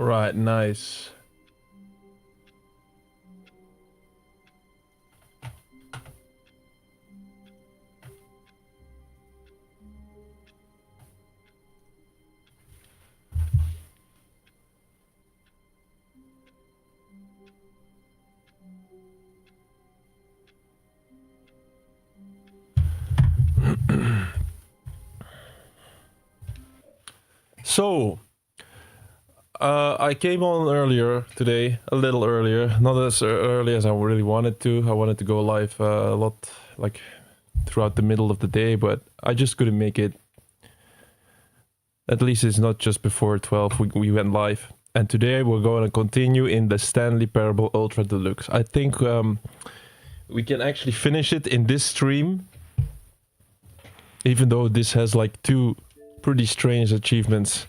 Right, nice. So, I came on earlier today, a little earlier, not as early as I really wanted to. I wanted to go live a lot, like throughout the middle of the day, but I just couldn't make it. At least it's not just before 12 we went live. And today we're going to continue in the Stanley Parable Ultra Deluxe. I think we can actually finish it in this stream, even though this has like two pretty strange achievements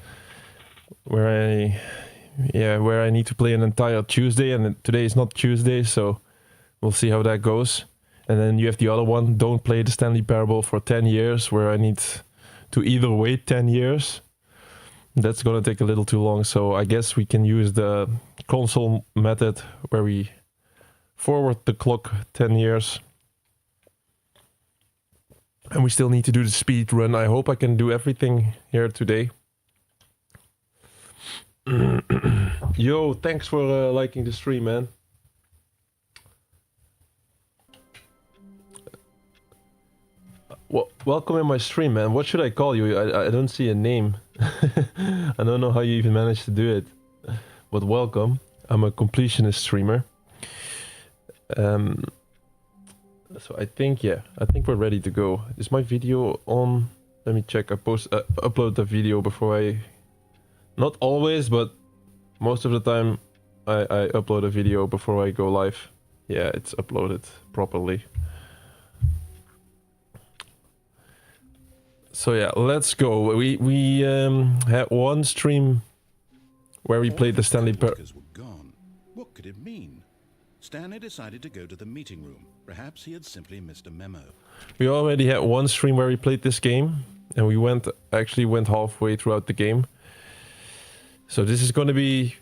where I need to play an entire Tuesday, and today is not Tuesday, so we'll see how that goes. And then you have the other one, don't play the Stanley Parable for 10 years, where I need to either wait 10 years. That's gonna take a little too long, so I guess we can use the console method where we forward the clock 10 years. And we still need to do the speed run. I hope I can do everything here today. Yo, thanks for liking the stream, man. Well, welcome in my stream, man. What should I call you? I don't see a name. I don't know how you even managed to do it. But welcome. I'm a completionist streamer. So I think we're ready to go. Is my video on? Let me check. I upload the video before I... Not always, but most of the time I upload a video before I go live. Yeah, it's uploaded properly. So yeah, let's go. We had one stream where we played the Stanley Parable. What could it mean? Stanley decided to go to the meeting room. Perhaps he had simply missed a memo. We already had one stream where we played this game, and we actually went halfway throughout the game. So this is going to be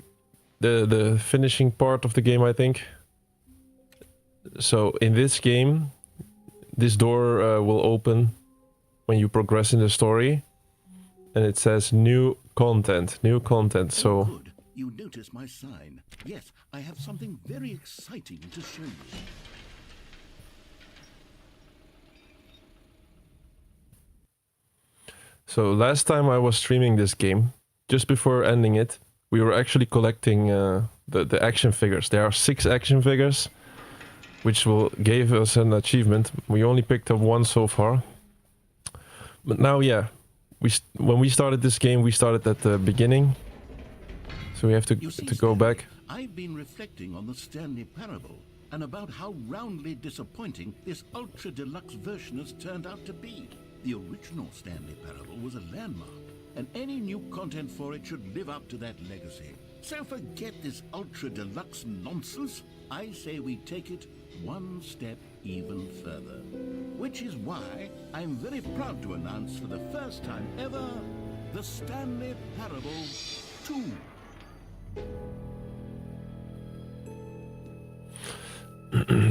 the finishing part of the game, I think. So in this game, this door will open when you progress in the story, and it says new content. So oh, good. You notice my sign. Yes, I have something very exciting to show you. So last time I was streaming this game, just before ending it, we were actually collecting the action figures. There are 6 action figures, which gave us an achievement. We only picked up one so far. But now, yeah, when we started this game, we started at the beginning. So we have to go back. I've been reflecting on the Stanley Parable and about how roundly disappointing this Ultra Deluxe version has turned out to be. The original Stanley Parable was a landmark, and any new content for it should live up to that legacy. So forget this Ultra Deluxe nonsense. I say we take it one step even further. Which is why I'm very proud to announce for the first time ever, the Stanley Parable 2.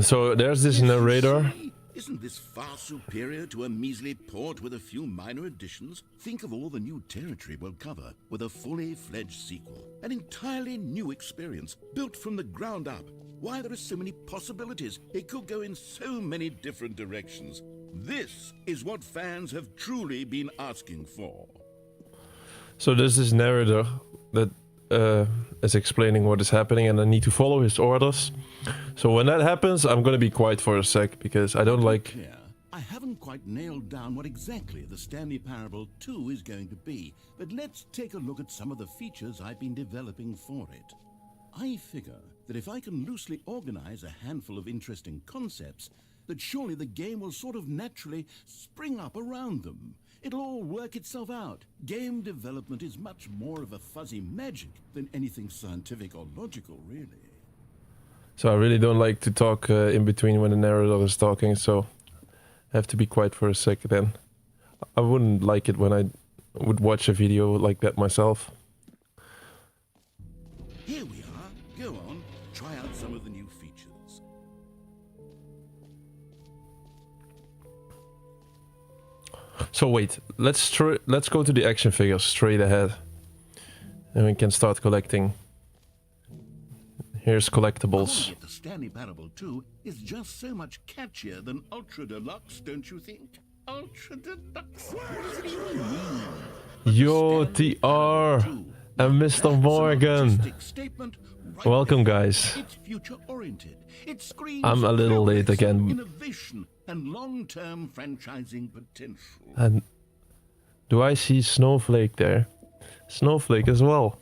So there's this narrator. Isn't this far superior to a measly port with a few minor additions? Think of all the new territory we'll cover with a fully fledged sequel. An entirely new experience, built from the ground up. Why, there are so many possibilities. It could go in so many different directions. This is what fans have truly been asking for. So there's this narrator that is explaining what is happening, and I need to follow his orders. So when that happens, I'm gonna be quiet for a sec, because I don't like... Yeah, I haven't quite nailed down what exactly the Stanley Parable 2 is going to be, but let's take a look at some of the features I've been developing for it. I figure that if I can loosely organize a handful of interesting concepts, that surely the game will sort of naturally spring up around them. It'll all work itself out. Game development is much more of a fuzzy magic than anything scientific or logical, really. So I really don't like to talk in between when the narrator is talking, so I have to be quiet for a sec then. I wouldn't like it when I would watch a video like that myself. we are. Go on, try out some of the new features. So wait, let's go to the action figures straight ahead. And we can start collecting. Here's collectibles. Yet the Stanley Parable 2 is just so much catchier than Ultra Deluxe, don't you think? Ultra Deluxe? What does it even mean? Yo, TR and Mr. Morgan. Welcome, guys. It's future-oriented. It screams I'm a little late again. Innovation and long-term franchising potential. And do I see Snowflake there? Snowflake as well.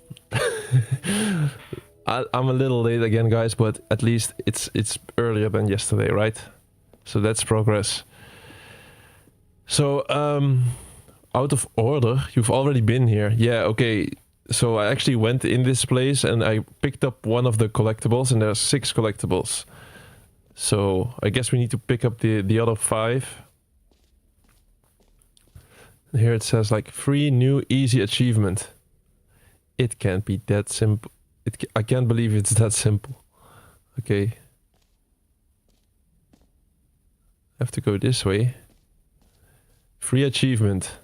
I'm a little late again, guys, but at least it's earlier than yesterday, right? So that's progress. So, out of order, you've already been here. Yeah, okay. So I actually went in this place and I picked up one of the collectibles, and there's 6 collectibles. So I guess we need to pick up the other 5. Here it says like free new easy achievement. It can't be that simple. I can't believe it's that simple. Okay. I have to go this way. Free achievement.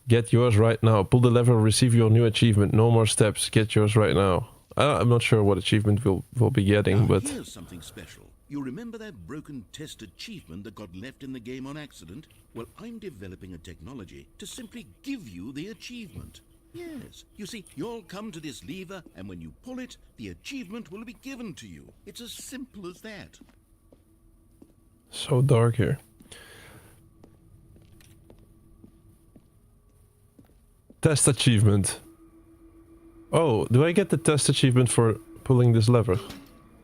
Get yours right now. Pull the lever, receive your new achievement. No more steps. Get yours right now. I'm not sure what achievement we'll be getting, but here's something special. You remember that broken test achievement that got left in the game on accident? Well, I'm developing a technology to simply give you the achievement. Yes. You see, you'll come to this lever, and when you pull it, the achievement will be given to you. It's as simple as that. so dark here. Test achievement. Oh, do I get the test achievement for pulling this lever?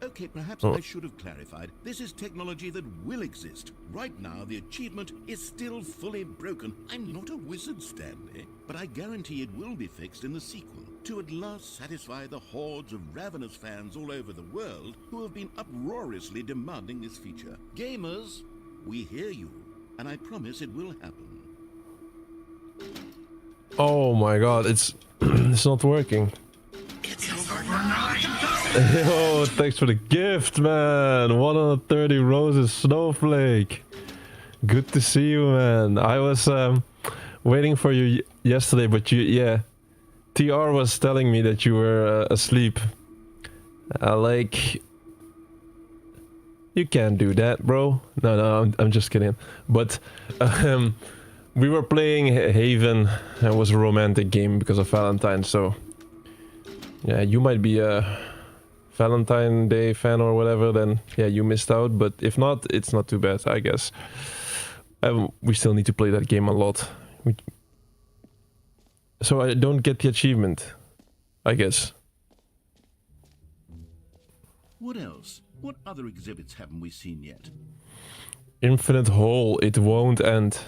Okay, perhaps I should have clarified. This is technology that will exist. Right now, the achievement is still fully broken. I'm not a wizard, Stanley, but I guarantee it will be fixed in the sequel to at last satisfy the hordes of ravenous fans all over the world who have been uproariously demanding this feature. Gamers, we hear you, and I promise it will happen. Oh my god, it's it's not working. Yo, thanks for the gift, man. 130 roses, Snowflake. Good to see you, man. I was waiting for you yesterday, but TR was telling me that you were asleep. Like, you can't do that, bro. No, I'm just kidding. But we were playing Haven. It was a romantic game because of Valentine, so yeah, you might be a Valentine Day fan or whatever, then yeah, you missed out. But if not, it's not too bad, I guess. We still need to play that game a lot. So I don't get the achievement, I guess. What else? What other exhibits haven't we seen yet? Infinite hole, it won't end.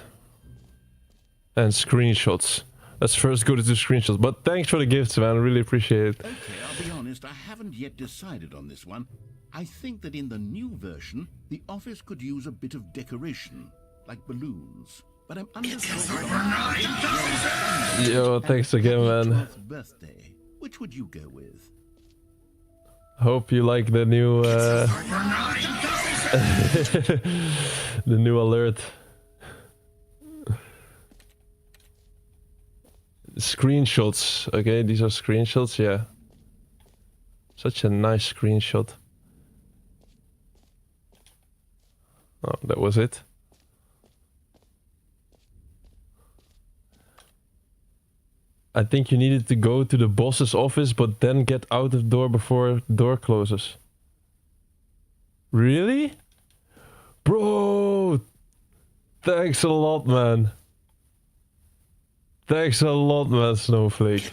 And screenshots. Let's first go to the screenshots. But thanks for the gifts, man. I really appreciate it. Okay, I'll be honest, I haven't yet decided on this one. I think that in the new version, the office could use a bit of decoration, like balloons. But I'm undecided on Yo, thanks again, man. 12th birthday. Which would you go with? Hope you like the new the new alert. Screenshots. Okay, these are screenshots, yeah. Such a nice screenshot. Oh, that was it. I think you needed to go to the boss's office, but then get out the door before the door closes. Really? Bro! Thanks a lot, man. Thanks a lot, man, Snowflake.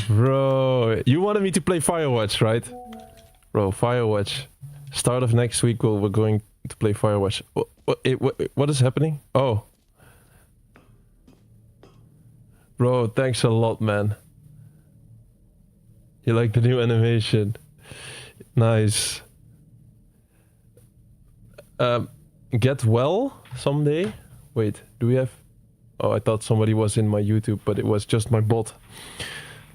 Bro, you wanted me to play Firewatch, right? Bro, Firewatch. Start of next week, we're going to play Firewatch. What is happening? Oh. Bro, thanks a lot, man. You like the new animation? Nice. Get well someday? Wait, do we have... Oh, I thought somebody was in my YouTube, but it was just my bot.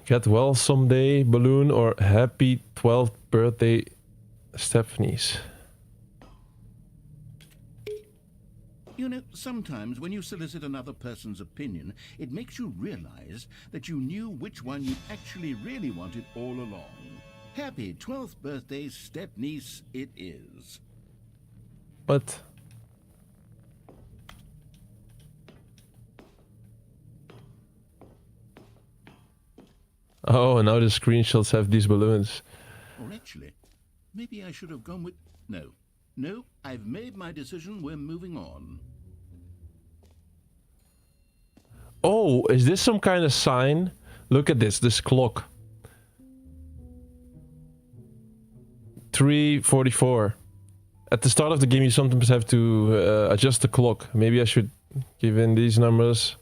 Get well someday, balloon, or happy 12th birthday, Stephanie's. You know, sometimes when you solicit another person's opinion, it makes you realize that you knew which one you actually really wanted all along. Happy 12th birthday, step-niece, it is. But... Oh, now the screenshots have these balloons. Or actually, maybe I should have gone with... No, I've made my decision, we're moving on. Oh, is this some kind of sign? Look at this clock. 3:44. At the start of the game you sometimes have to adjust the clock. Maybe I should give in these numbers.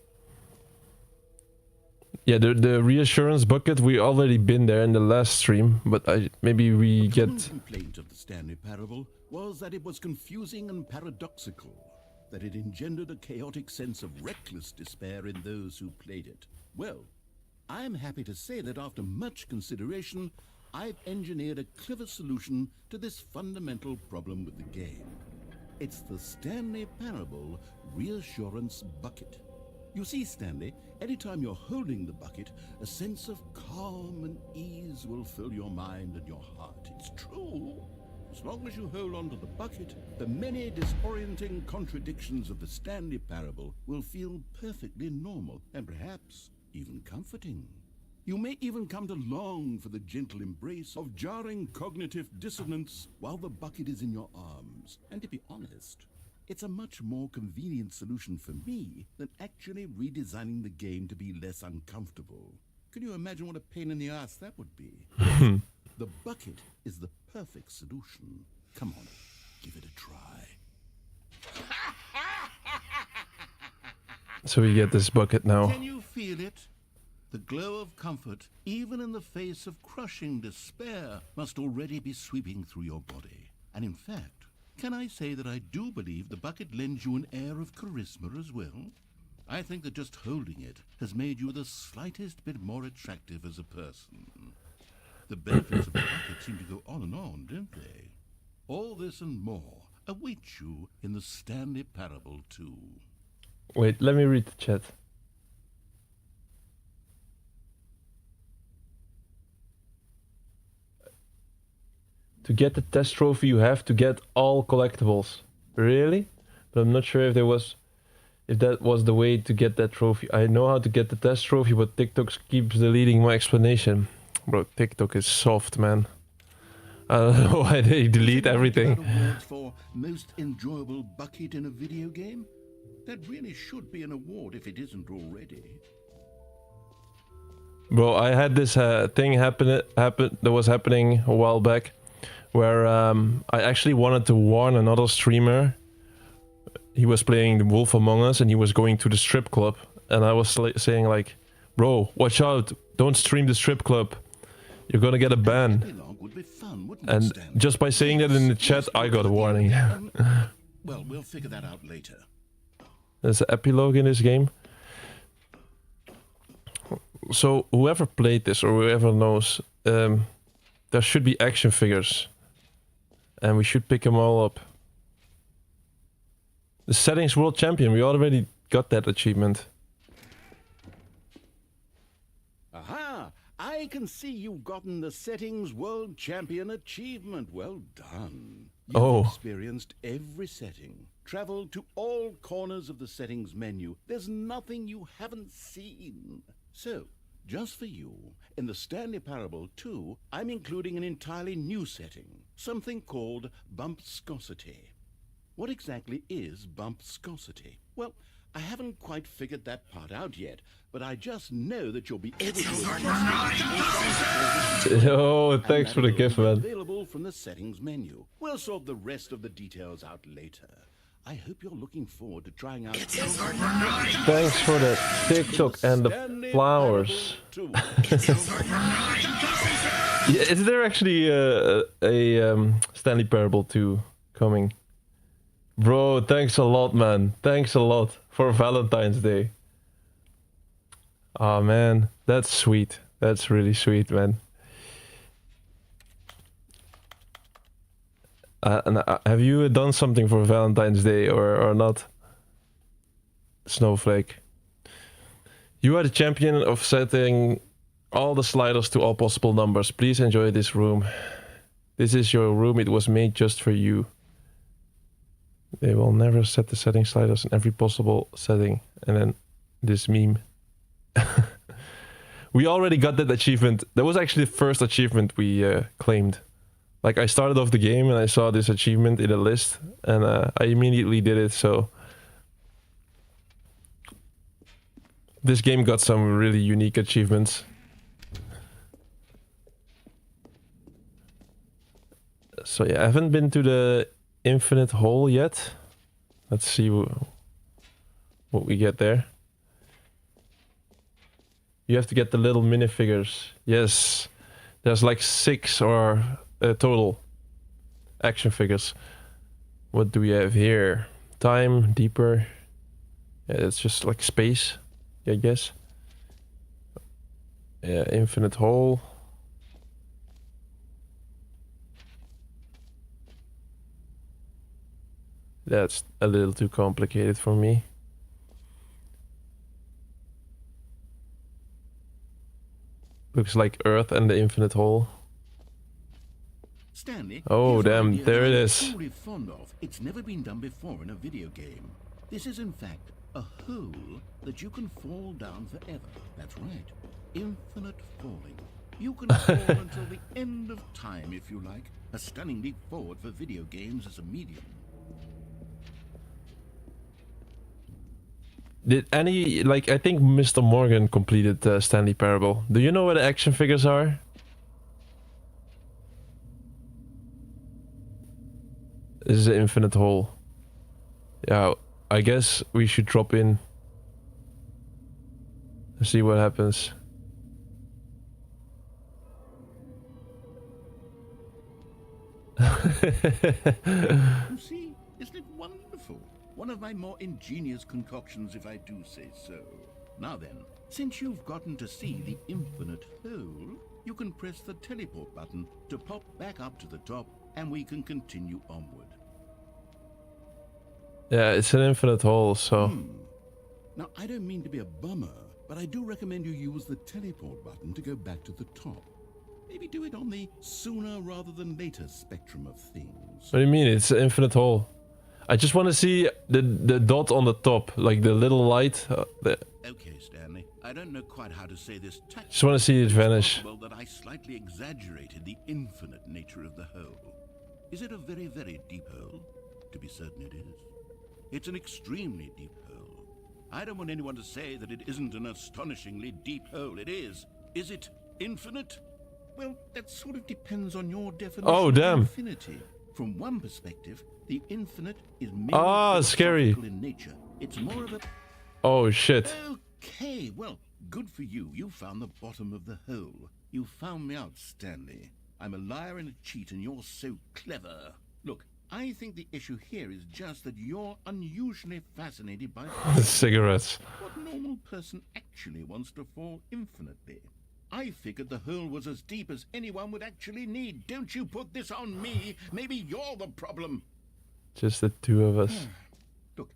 Yeah, the reassurance bucket, we already been there in the last stream, but maybe we get... One complaint of the Stanley Parable was that it was confusing and paradoxical, that it engendered a chaotic sense of reckless despair in those who played it. Well, I'm happy to say that after much consideration, I've engineered a clever solution to this fundamental problem with the game. It's the Stanley Parable Reassurance Bucket. You see, Stanley, anytime you're holding the bucket, a sense of calm and ease will fill your mind and your heart. It's true. As long as you hold on to the bucket, the many disorienting contradictions of the Stanley Parable will feel perfectly normal and perhaps even comforting. You may even come to long for the gentle embrace of jarring cognitive dissonance while the bucket is in your arms. And to be honest, it's a much more convenient solution for me than actually redesigning the game to be less uncomfortable. Can you imagine what a pain in the ass that would be? The bucket is the perfect solution. Come on, give it a try. So we get this bucket now. Can you feel it? The glow of comfort, even in the face of crushing despair, must already be sweeping through your body. And in fact, can I say that I do believe the bucket lends you an air of charisma as well? I think that just holding it has made you the slightest bit more attractive as a person. The benefits of the bucket seem to go on and on, don't they? All this and more awaits you in the Stanley Parable 2. Wait, let me read the chat. To get the test trophy, you have to get all collectibles. Really? But I'm not sure if that was the way to get that trophy. I know how to get the test trophy, but TikTok keeps deleting my explanation. Bro, TikTok is soft, man. I don't know why they delete everything. Award for most enjoyable bucket in a video game? That really should be an award if it isn't already. Bro, I had this thing happen that was happening a while back, where I actually wanted to warn another streamer. He was playing The Wolf Among Us and he was going to the strip club, and I was saying like, bro, watch out, don't stream the strip club, you're gonna get a ban. And just by saying that in the chat, I got a warning. Well, we'll figure that out later. There's an epilogue in this game. So whoever played this or whoever knows, there should be action figures. And we should pick them all up. The settings world champion, we already got that achievement. Aha! I can see you've gotten the settings world champion achievement. Well done. You've experienced every setting, traveled to all corners of the settings menu. There's nothing you haven't seen. So, just for you, in the Stanley Parable 2, I'm including an entirely new setting, something called bumpscosity. What exactly is bumpscosity? Well, I haven't quite figured that part out yet, but I just know that you'll be able to adjust. Oh, thanks for the gift, man. Available from the settings menu. We'll sort the rest of the details out later. I hope you're looking forward to trying out. Thanks for the TikTok and the flowers. Yeah, is there actually a Stanley Parable 2 coming? Bro, thanks a lot, man. Thanks a lot for Valentine's Day. Oh man, that's sweet. That's really sweet, man. Have you done something for Valentine's Day or not? Snowflake. You are the champion of setting all the sliders to all possible numbers. Please enjoy this room. This is your room. It was made just for you. They will never set the setting sliders in every possible setting. And then this meme. We already got that achievement. That was actually the first achievement we claimed. Like, I started off the game and I saw this achievement in a list. And I immediately did it, so... This game got some really unique achievements. So yeah, I haven't been to the infinite hole yet. Let's see what we get there. You have to get the little minifigures. Yes, there's like 6 or total action figures. What do we have here? Time, deeper. Yeah, it's just like space, I guess. Yeah, infinite hole. That's a little too complicated for me. Looks like Earth and the infinite hole. Stanley, Oh, here's an damn, idea there that it I'm is. truly fond of. It's never been done before in a video game. This is in fact a hole that you can fall down forever. That's right. Infinite falling. You can fall until the end of time if you like. A stunning leap forward for video games as a medium. Did any, like, I think Mr. Morgan completed Stanley Parable. Do you know where the action figures are? This is an infinite hole. Yeah, I guess we should drop in. See what happens. You see, isn't it wonderful? One of my more ingenious concoctions, if I do say so. Now then, since you've gotten to see the infinite hole, you can press the teleport button to pop back up to the top, and we can continue onward. Yeah, it's an infinite hole, so... Now, I don't mean to be a bummer, but I do recommend you use the teleport button to go back to the top. Maybe do it on the sooner rather than later spectrum of things. What do you mean? It's an infinite hole. I just want to see the dot on the top, like the little light. Okay, Stanley. I don't know quite how to say this tactfully. Just want to see it vanish. Well, that I slightly exaggerated the infinite nature of the hole. Is it a very, very deep hole? To be certain it is. It's an extremely deep hole. I don't want anyone to say that it isn't an astonishingly deep hole. It is. Is it infinite? Well, that sort of depends on your definition Oh, damn. of infinity. From one perspective, the infinite is Ah, scary. philosophical in nature. It's more of a... Oh, shit. Okay, well, good for you. You found the bottom of the hole. You found me out, Stanley. I'm a liar and a cheat, and you're so clever. Look, I think the issue here is just that you're unusually fascinated by Cigarettes. what normal person actually wants to fall infinitely. I figured the hole was as deep as anyone would actually need. Don't you put this on me. Maybe you're the problem. Just the two of us. Look,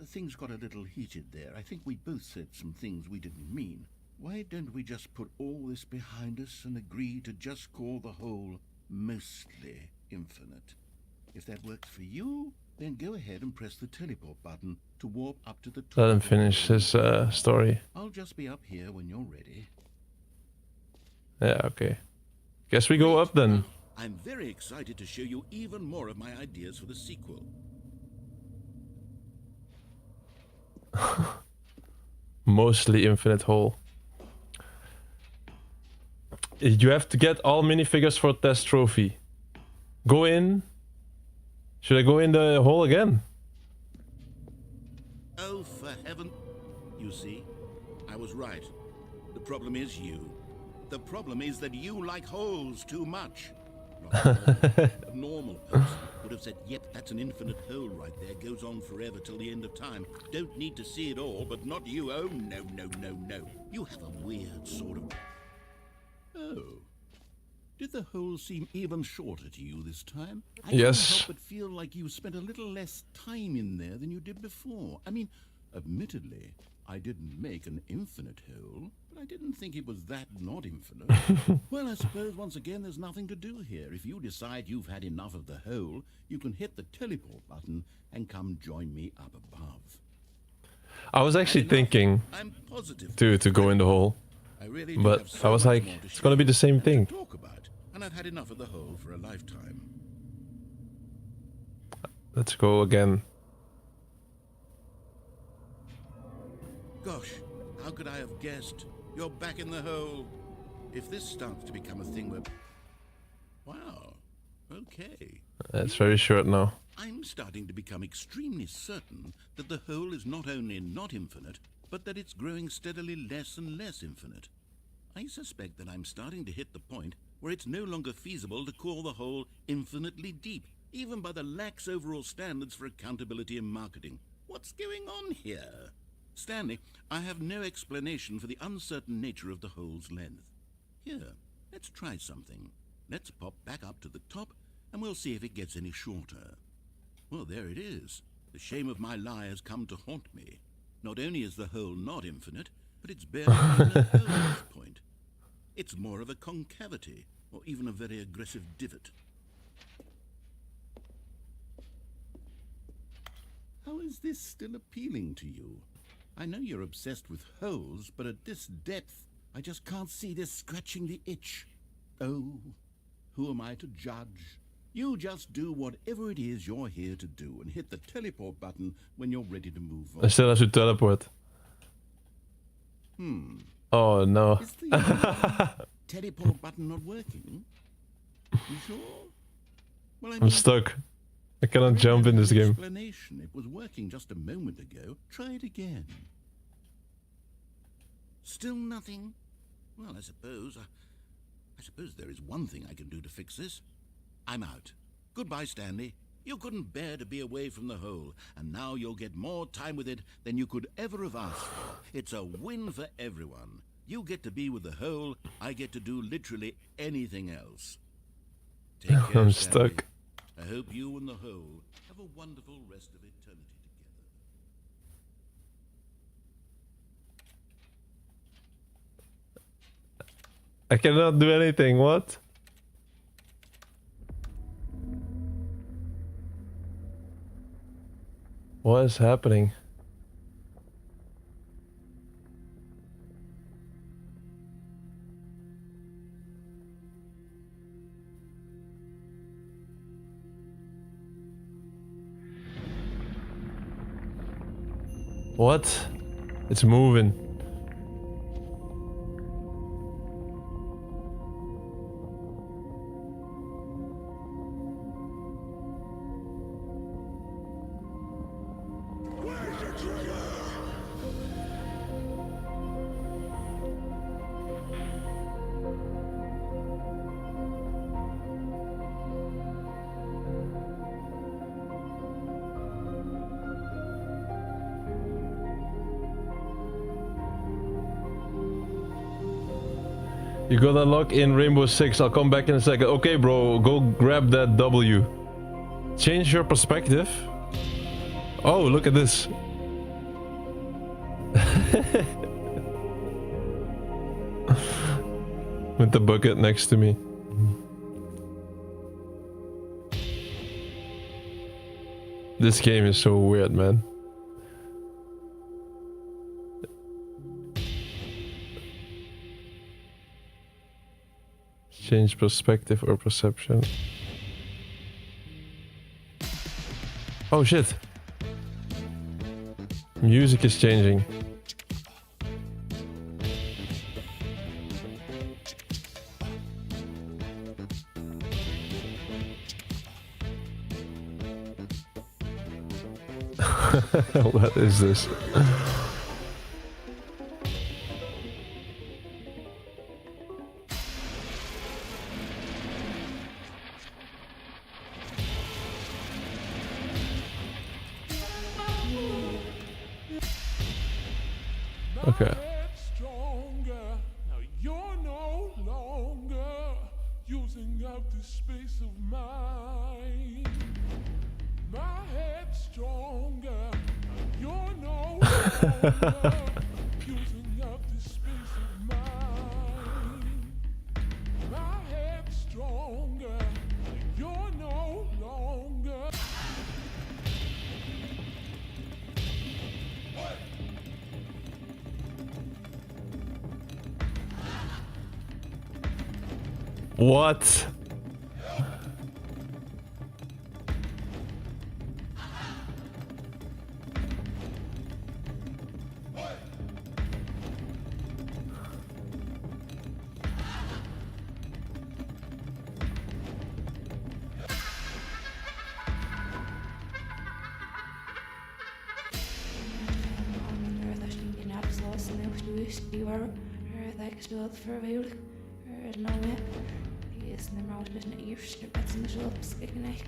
things got a little heated there. I think we both said some things we didn't mean. Why don't we just put all this behind us and agree to just call the hole mostly infinite? If that works for you, then go ahead and press the teleport button to warp up to the top. Let him finish his story. I'll just be up here when you're ready. Yeah, okay. Guess we go up then. I'm very excited to show you even more of my ideas for the sequel. Mostly infinite hole. You have to get all minifigures for a test trophy. Go in. Should I go in the hole again? Oh, for heaven. You see, I was right. The problem is you. The problem is that you like holes too much. A normal person would have said, yep, that's an infinite hole right there. Goes on forever till the end of time. Don't need to see it all, but not you. Oh, no, no, no, no. You have a weird sort of... Oh. Did the hole seem even shorter to you this time? I Yes. can't help but feel like you spent a little less time in there than you did before. I mean, admittedly, I didn't make an infinite hole, but I didn't think it was that not infinite. Well, I suppose once again there's nothing to do here. If you decide you've had enough of the hole, you can hit the teleport button and come join me up above. I was actually thinking I'm positive to go in the hole, I really do but have so I was much like, more to it's gonna be the share same and to thing. talk about, and I've had enough of the hole for a lifetime. Let's go again. Gosh, how could I have guessed? You're back in the hole. If this starts to become a thing where... Wow, okay. It's very short now. I'm starting to become extremely certain that the hole is not only not infinite, but that it's growing steadily less and less infinite. I suspect that I'm starting to hit the point where it's no longer feasible to call the hole infinitely deep, even by the lax overall standards for accountability and marketing. What's going on here? Stanley, I have no explanation for the uncertain nature of the hole's length. Here, let's try something. Let's pop back up to the top, and we'll see if it gets any shorter. Well, there it is. The shame of my lie has come to haunt me. Not only is the hole not infinite, but it's barely even a hole at this point. It's more of a concavity, or even a very aggressive divot. How is this still appealing to you? I know you're obsessed with holes, but at this depth, I just can't see this scratching the itch. Oh, who am I to judge? You just do whatever it is you're here to do and hit the teleport button when you're ready to move on. I still have to teleport. Oh no. Is the teleport button not working? You sure? Well, I'm stuck. I cannot jump in this game. Explanation. It was working just a moment ago. Try it again. Still nothing? Well, I suppose there is one thing I can do to fix this. I'm out. Goodbye, Stanley. You couldn't bear to be away from the hole, and now you'll get more time with it than you could ever have asked for. It's a win for everyone. You get to be with the hole, I get to do literally anything else. Take care, I'm Stanley. stuck. I hope you and the hole have a wonderful rest of eternity together. I cannot do anything, what? What is happening? What? It's moving. You gotta lock in Rainbow Six. I'll come back in a second. Okay, bro, go grab that W. Change your perspective. Oh, look at this. With the bucket next to me. This game is so weird, man. Change perspective or perception. Oh shit. Music is changing. What is this? Okay. Stronger. Now you're no longer using up the space of mine. My head's stronger. You're no longer using up the space of mine. My head's stronger. You're no longer. What?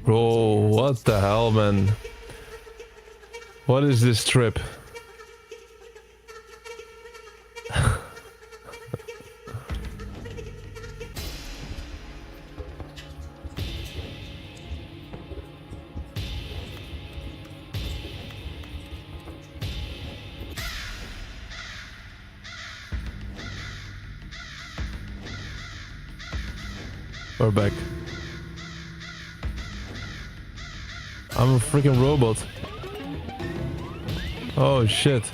Bro, what the hell, man? What is this trip? We're back. I'm a freaking robot. Oh shit.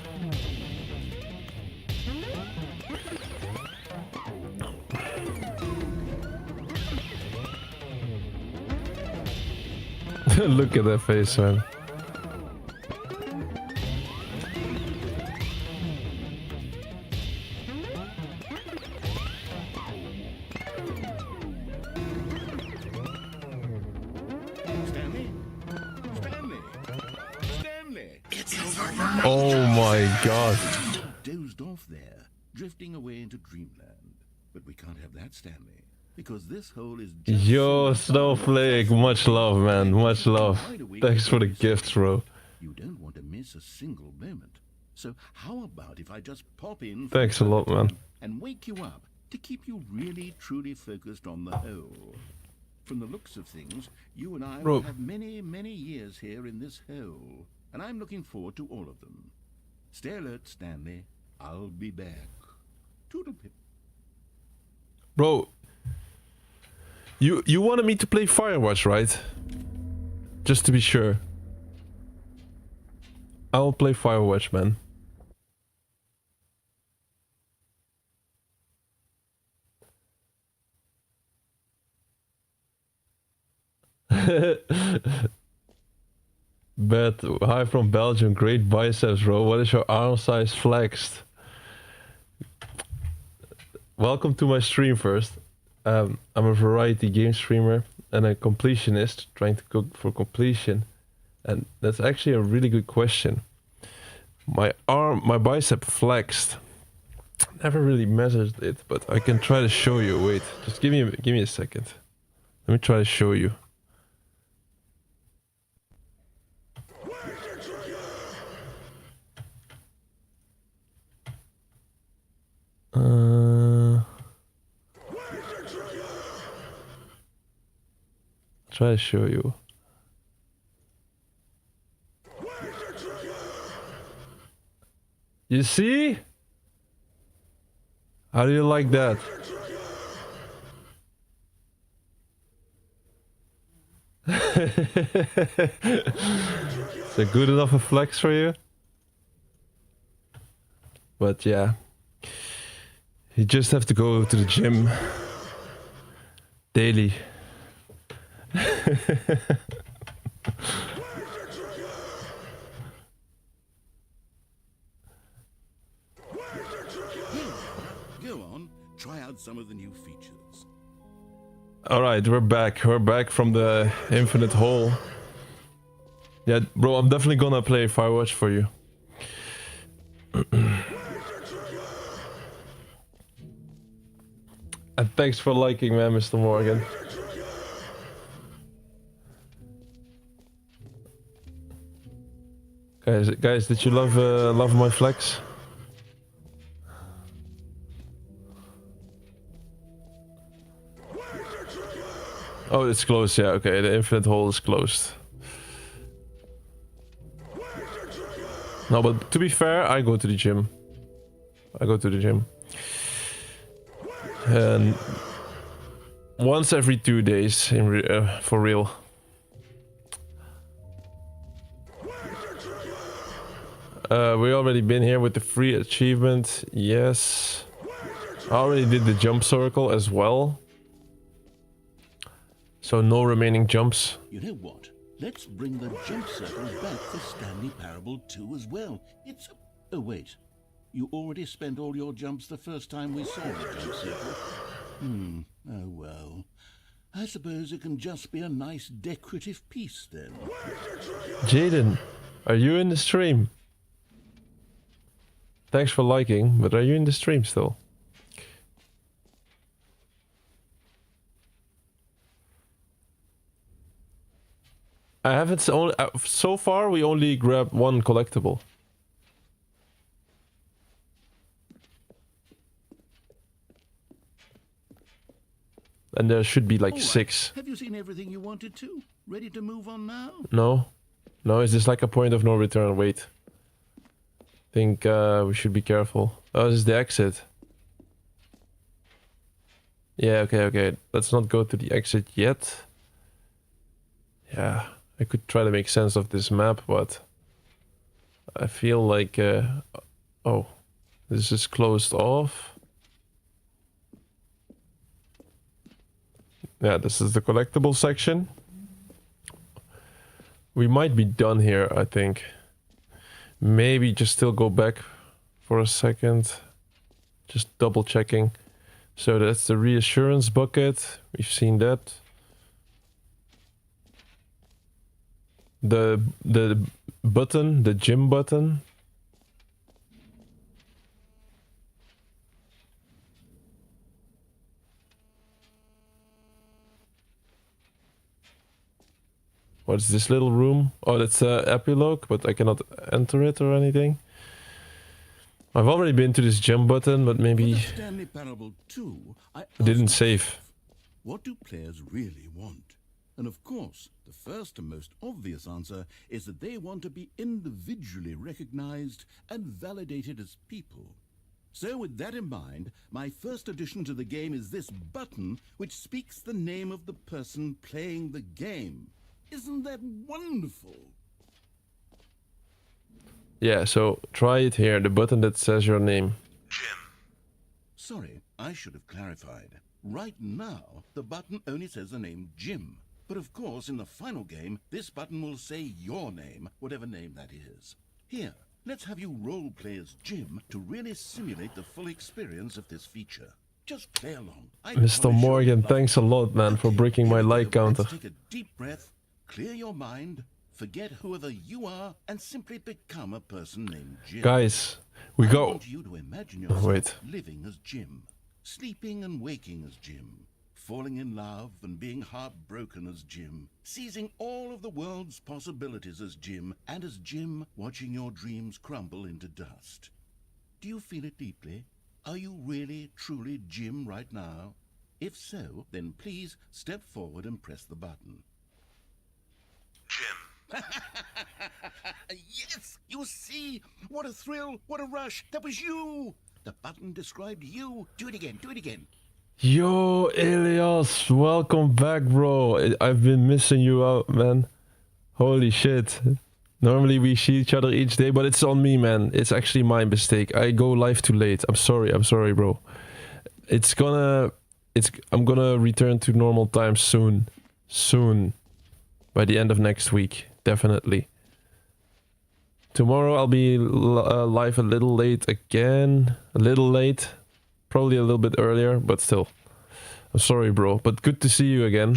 Look at that face, man. Stanley? Stanley? Stanley! Oh my god. Dozed off there, drifting away into dreamland. But we can't have that, Stanley, because this hole is just Yo, so Snowflake, much love, man, much love. Thanks for the gifts, bro. You don't want to miss a single moment. So how about if I just pop in for Thanks a lot, man. and wake you up to keep you really truly focused on the hole. From the looks of things, you and I Bro. will have many, many years here in this hole, and I'm looking forward to all of them. Stay alert, Stanley. I'll be back. Toodlepip. Bro, you wanted me to play Firewatch, right? Just to be sure. I'll play Firewatch, man. Bet, hi from Belgium, great biceps, bro. What is your arm size flexed? Welcome to my stream first. I'm a variety game streamer and a completionist trying to cook for completion. And that's actually a really good question. My bicep flexed. Never really measured it, but I can try to show you. Wait, just give me a second. Let me try to show you. Try to show you. You see? How do you like that? Is it good enough a flex for you? But yeah. You just have to go to the gym daily. Go on, try out some of the new features. All right, we're back. We're back from the infinite hole. Yeah, bro, I'm definitely gonna play Firewatch for you. And thanks for liking, man, Mr. Morgan. Guys, did you love my flex? Oh, it's closed. Yeah, okay. The infinite hole is closed. No, but to be fair, I go to the gym. And once every 2 days for real. We already been here with the free achievement. Yes. I already did the jump circle as well. So no remaining jumps. You know what? Let's bring the jump circle back for Stanley Parable 2 as well. It's... Oh, wait. You already spent all your jumps the first time we saw the jump circle. Oh well. I suppose it can just be a nice decorative piece then. Jaden, are you in the stream? Thanks for liking, but are you in the stream still? I haven't only so far we only grabbed one collectible. And there should be like All right. 6. Have you seen everything you wanted to? Ready to move on now? No. No, is this like a point of no return? Wait. Think we should be careful. Oh, this is the exit. Yeah, okay. Let's not go to the exit yet. Yeah, I could try to make sense of this map, but I feel like... oh, this is closed off. Yeah, this is the collectible section. We might be done here, I think. Maybe just still go back for a second. Just double checking. So that's the reassurance bucket. We've seen that. The button, the gym button. What's this little room? Oh, that's the epilogue, but I cannot enter it or anything. I've already been to this jump button, but maybe For the Stanley Parable 2, I didn't asked save. myself, what do players really want? And of course, the first and most obvious answer is that they want to be individually recognized and validated as people. So with that in mind, my first addition to the game is this button which speaks the name of the person playing the game. Isn't that wonderful? Yeah, so try it here, the button that says your name. Sorry, I should have clarified. Right now, the button only says the name Jim. But of course, in the final game, this button will say your name, whatever name that is. Here, let's have you role-play as Jim to really simulate the full experience of this feature. Just play along. I Mr. promise you'll Morgan, love thanks a lot, man, for breaking my Here we like go. counter. Let's take a deep breath, clear your mind, forget whoever you are, and simply become a person named Jim. Guys, we I go. want you to imagine yourself Wait. living as Jim, sleeping and waking as Jim, falling in love and being heartbroken as Jim, seizing all of the world's possibilities as Jim, and as Jim watching your dreams crumble into dust. Do you feel it deeply? Are you really, truly Jim right now? If so, then please step forward and press the button. Jim. Yes! You see? What a thrill! What a rush! That was you! The button described you. Do it again. Do it again. Yo, Elias, welcome back, bro. I've been missing you out, man. Holy shit. Normally we see each other each day, but it's on me, man. It's actually my mistake. I go live too late. I'm sorry, bro. I'm gonna return to normal time soon. Soon. By the end of next week, definitely. Tomorrow I'll be live a little late again. A little late. Probably a little bit earlier, but still. I'm sorry, bro, but good to see you again.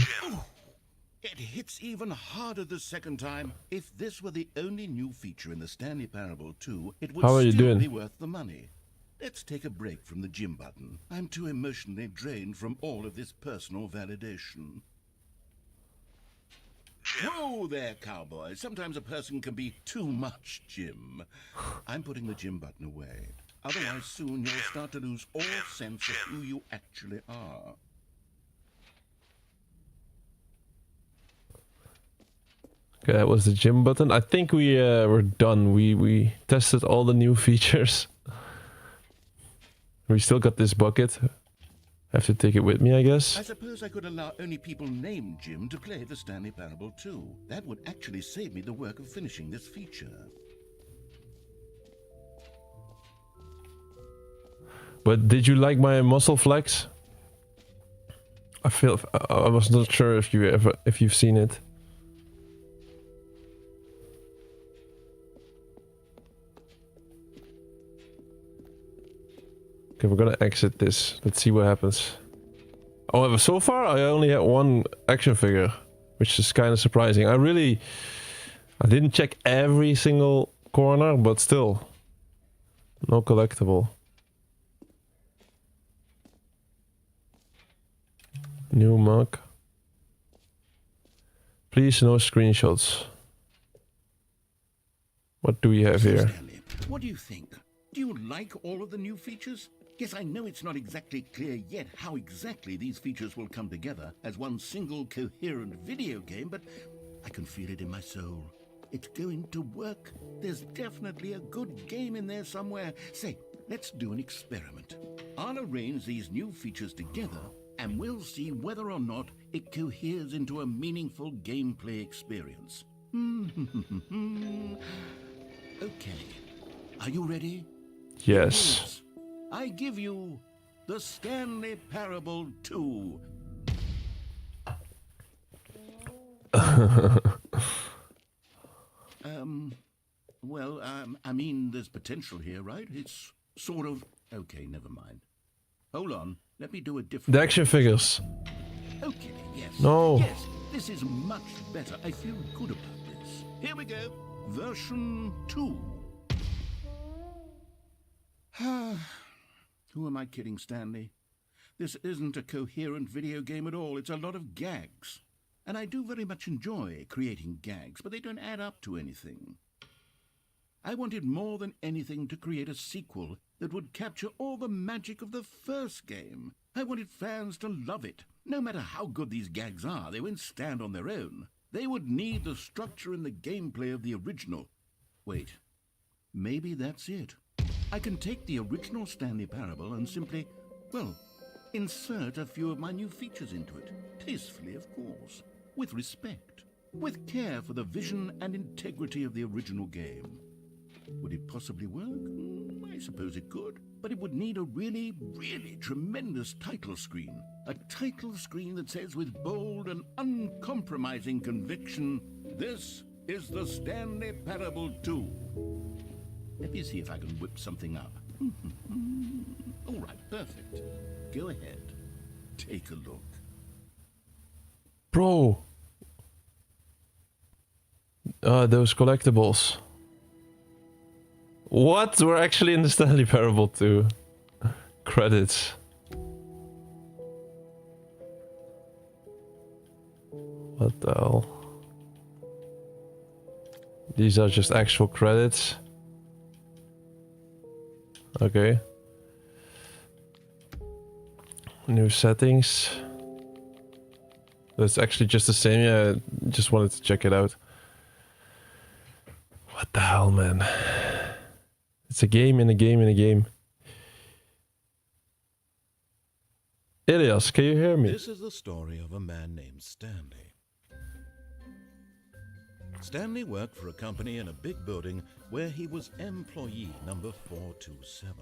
It hits even harder the second time. If this were the only new feature in the Stanley Parable 2, it would How are you still doing? be worth the money. Let's take a break from the gym button. I'm too emotionally drained from all of this personal validation. Whoa there, cowboy. Sometimes a person can be too much, Jim. I'm putting the gym button away. Otherwise, soon you'll start to lose all sense of who you actually are. Okay, that was the gym button. I think we're done. We tested all the new features. We still got this bucket. Have to take it with me, I I guess. suppose I could allow only people named Jim to play the Stanley Parable 2. That would actually save me the work of finishing this feature. But did you like my muscle flex? I was not sure if you've seen it. Okay, we're gonna exit this. Let's see what happens. However, so far I only had one action figure, which is kind of surprising. I didn't check every single corner, but still, no collectible. New mug. Please, no screenshots. What do we have So, here? Stanley, what do you think? Do you like all of the new features? Yes, I know it's not exactly clear yet how exactly these features will come together as one single coherent video game, but I can feel it in my soul. It's going to work. There's definitely a good game in there somewhere. Say, let's do an experiment. I'll arrange these new features together, and we'll see whether or not it coheres into a meaningful gameplay experience. Okay. Are you ready? Yes. I give you the Stanley Parable 2. I mean, there's potential here, right? It's sort of... Okay, never mind. Hold on. Let me do a different... The action figures. Okay, yes. No. Yes, this is much better. I feel good about this. Here we go. Version 2. Who am I kidding, Stanley? This isn't a coherent video game at all. It's a lot of gags. And I do very much enjoy creating gags, but they don't add up to anything. I wanted more than anything to create a sequel that would capture all the magic of the first game. I wanted fans to love it. No matter how good these gags are, they won't stand on their own. They would need the structure and the gameplay of the original. Wait, maybe that's it. I can take the original Stanley Parable and simply, well, insert a few of my new features into it. Tastefully, of course. With respect. With care for the vision and integrity of the original game. Would it possibly work? I suppose it could. But it would need a really, really tremendous title screen. A title screen that says with bold and uncompromising conviction, "This is the Stanley Parable 2. Let me see if I can whip something up. All right, perfect. Go ahead. Take a look. Bro. Those collectibles. What? We're actually in the Stanley Parable 2. Credits. What the hell? These are just actual credits. Okay. New settings. That's actually just the same. Yeah, just wanted to check it out. What the hell, man? It's a game in a game in a game. Elias, can you hear me? This is the story of a man named Stanley. Stanley worked for a company in a big building where he was employee number 427.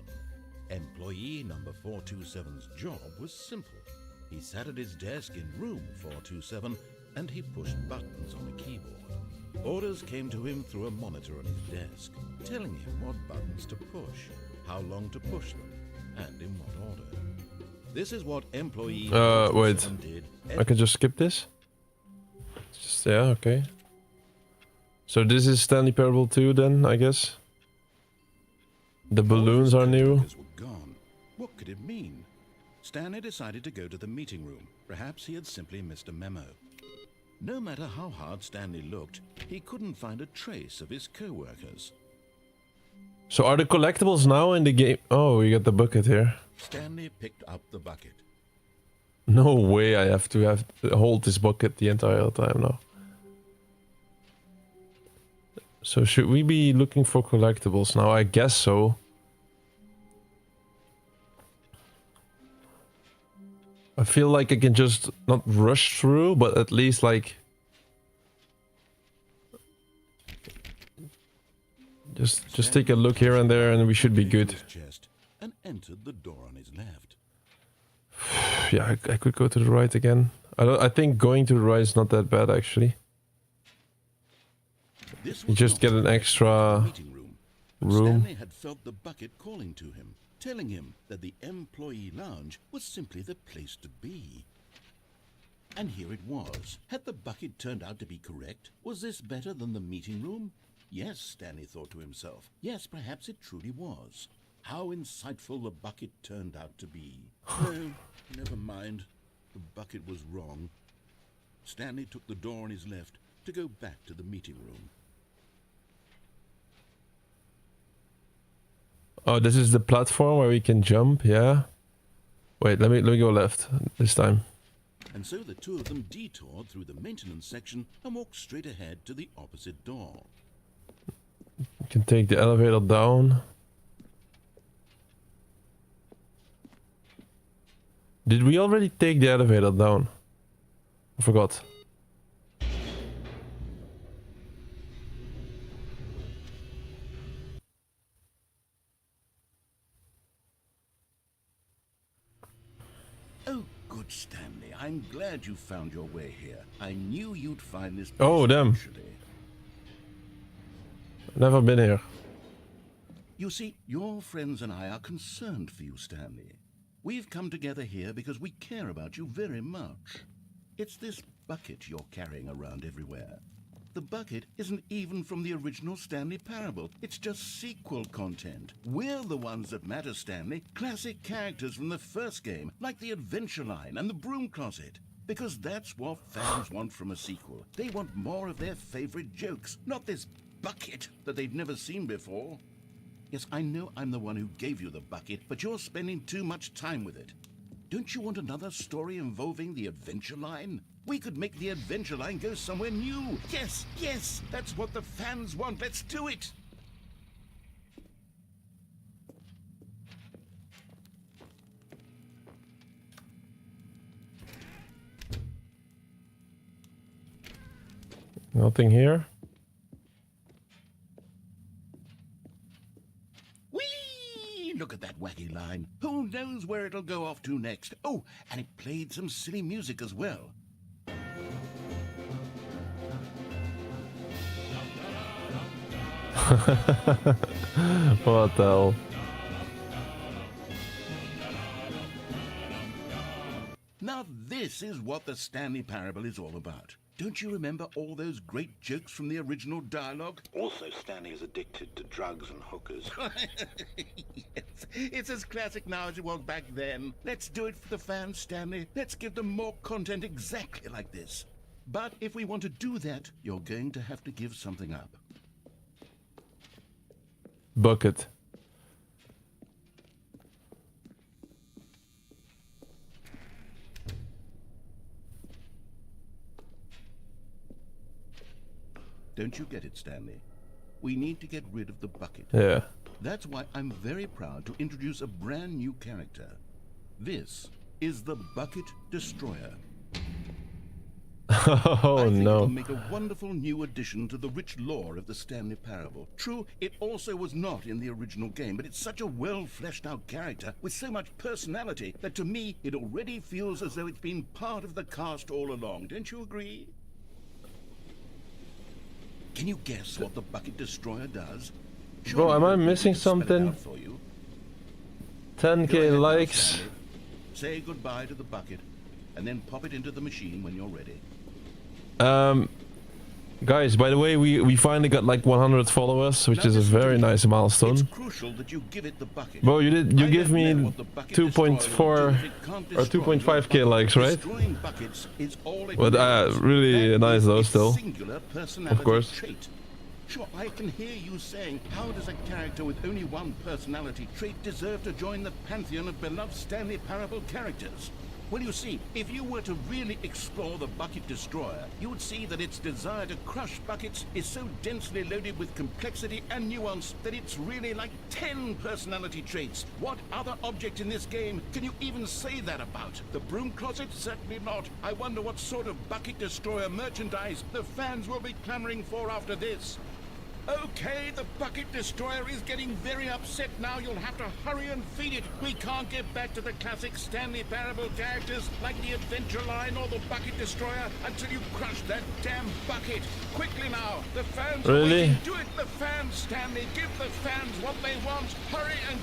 Employee number 427's job was simple. He sat at his desk in room 427 and he pushed buttons on a keyboard. Orders came to him through a monitor on his desk, telling him what buttons to push, how long to push them, and in what order. This is what employee wait. 427 did. I can just skip this? Just, yeah, okay. So this is Stanley Parable 2 then, I guess? The balloons are new. Were gone. What could it mean? Stanley decided to go to the meeting room. Perhaps he had simply missed a memo. No matter how hard Stanley looked, he couldn't find a trace of his co-workers. So are the collectibles now in the game? Oh, we got the bucket here. Stanley picked up the bucket. No way I have to hold this bucket the entire time now. So should we be looking for collectibles now? I guess so. I feel like I can just not rush through, but at least like just take a look here and there, and we should be good. Chest and entered the door on his left. Yeah, I could go to the right again. I think going to the right is not that bad actually. This You was just not get an the extra meeting room. But room. Stanley had felt the bucket calling to him, telling him that the employee lounge was simply the place to be. And here it was. Had the bucket turned out to be correct? Was this better than the meeting room? Yes, Stanley thought to himself. Yes, perhaps it truly was. How insightful the bucket turned out to be. No, never mind. The bucket was wrong. Stanley took the door on his left to go back to the meeting room. Oh, this is the platform where we can jump, yeah. Wait, let me go left this time. And so the two of them detoured through the maintenance section and walked straight ahead to the opposite door. We can take the elevator down. Did we already take the elevator down? I forgot. Oh, good Stanley. I'm glad you found your way here. I knew you'd find this Oh, place damn. eventually. Never been here. You see, your friends and I are concerned for you, Stanley. We've come together here because we care about you very much. It's this bucket you're carrying around everywhere. The bucket isn't even from the original Stanley Parable. It's just sequel content. We're the ones that matter, Stanley. Classic characters from the first game, like the Adventure Line and the Broom Closet. Because that's what fans want from a sequel. They want more of their favorite jokes, not this bucket that they've never seen before. Yes, I know I'm the one who gave you the bucket, but you're spending too much time with it. Don't you want another story involving the Adventure Line? We could make the Adventure Line go somewhere new. Yes, yes, that's what the fans want. Let's do it. Nothing here. Whee! Look at that wacky line. Who knows where it'll go off to next? Oh, and it played some silly music as well. What the hell? Now this is what the Stanley Parable is all about. Don't you remember all those great jokes from the original dialogue? Also, Stanley is addicted to drugs and hookers. Yes, it's as classic now as it was back then. Let's do it for the fans, Stanley. Let's give them more content exactly like this. But if we want to do that, you're going to have to give something up. Bucket. Don't you get it, Stanley? We need to get rid of the bucket. Yeah. That's why I'm very proud to introduce a brand new character. This is the Bucket Destroyer. Oh I think no. it'll make a wonderful new addition to the rich lore of the Stanley Parable. True, it also was not in the original game, but it's such a well-fleshed-out character with so much personality that to me it already feels as though it's been part of the cast all along. Don't you agree? Can you guess what the Bucket Destroyer does? Bro, am I Surely missing can spell it something? out for you. 10k Go ahead now, likes. Stanley. Say goodbye to the bucket, and then pop it into the machine when you're ready. Guys, by the way, we finally got like 100 followers, which Now is a listen to very me. nice milestone. It's crucial that you give it the bucket. Bro, you I give don't me know what the bucket destroyer will 2.4 do if it can't or destroy your 2.5k bucket. likes, right? Destroying buckets is all it But knows. really That nice is though its still. singular personality course. trait. Sure, I can hear you saying, how does a character with only one personality trait deserve to join the pantheon of beloved Stanley Parable characters? Well, you see, if you were to really explore the Bucket Destroyer, you would see that its desire to crush buckets is so densely loaded with complexity and nuance that it's really like 10 personality traits. What other object in this game can you even say that about? The broom closet? Certainly not. I wonder what sort of Bucket Destroyer merchandise the fans will be clamoring for after this. Okay, the Bucket Destroyer is getting very upset now. You'll have to hurry and feed it. We can't get back to the classic Stanley Parable characters like the Adventure Line or the Bucket Destroyer until you crush that damn bucket. Quickly now, the fans are Really? waiting. Do it, the fans, Stanley. Give the fans what they want. Hurry and...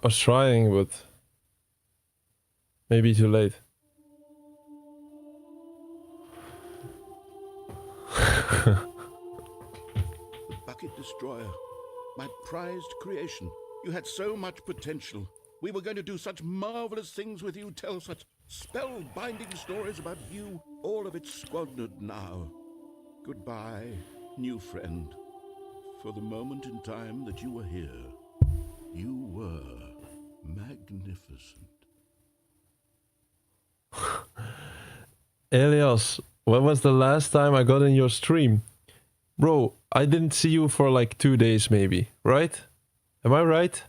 I was trying, but maybe too late. Bucket Destroyer, my prized creation. You had so much potential. We were going to do such marvelous things with you, tell such spellbinding stories about you. All of it squandered now. Goodbye, new friend. For the moment in time that you were here, you were magnificent. Elias, when was the last time I got in your stream? Bro, I didn't see you for like 2 days maybe, right? Am I right?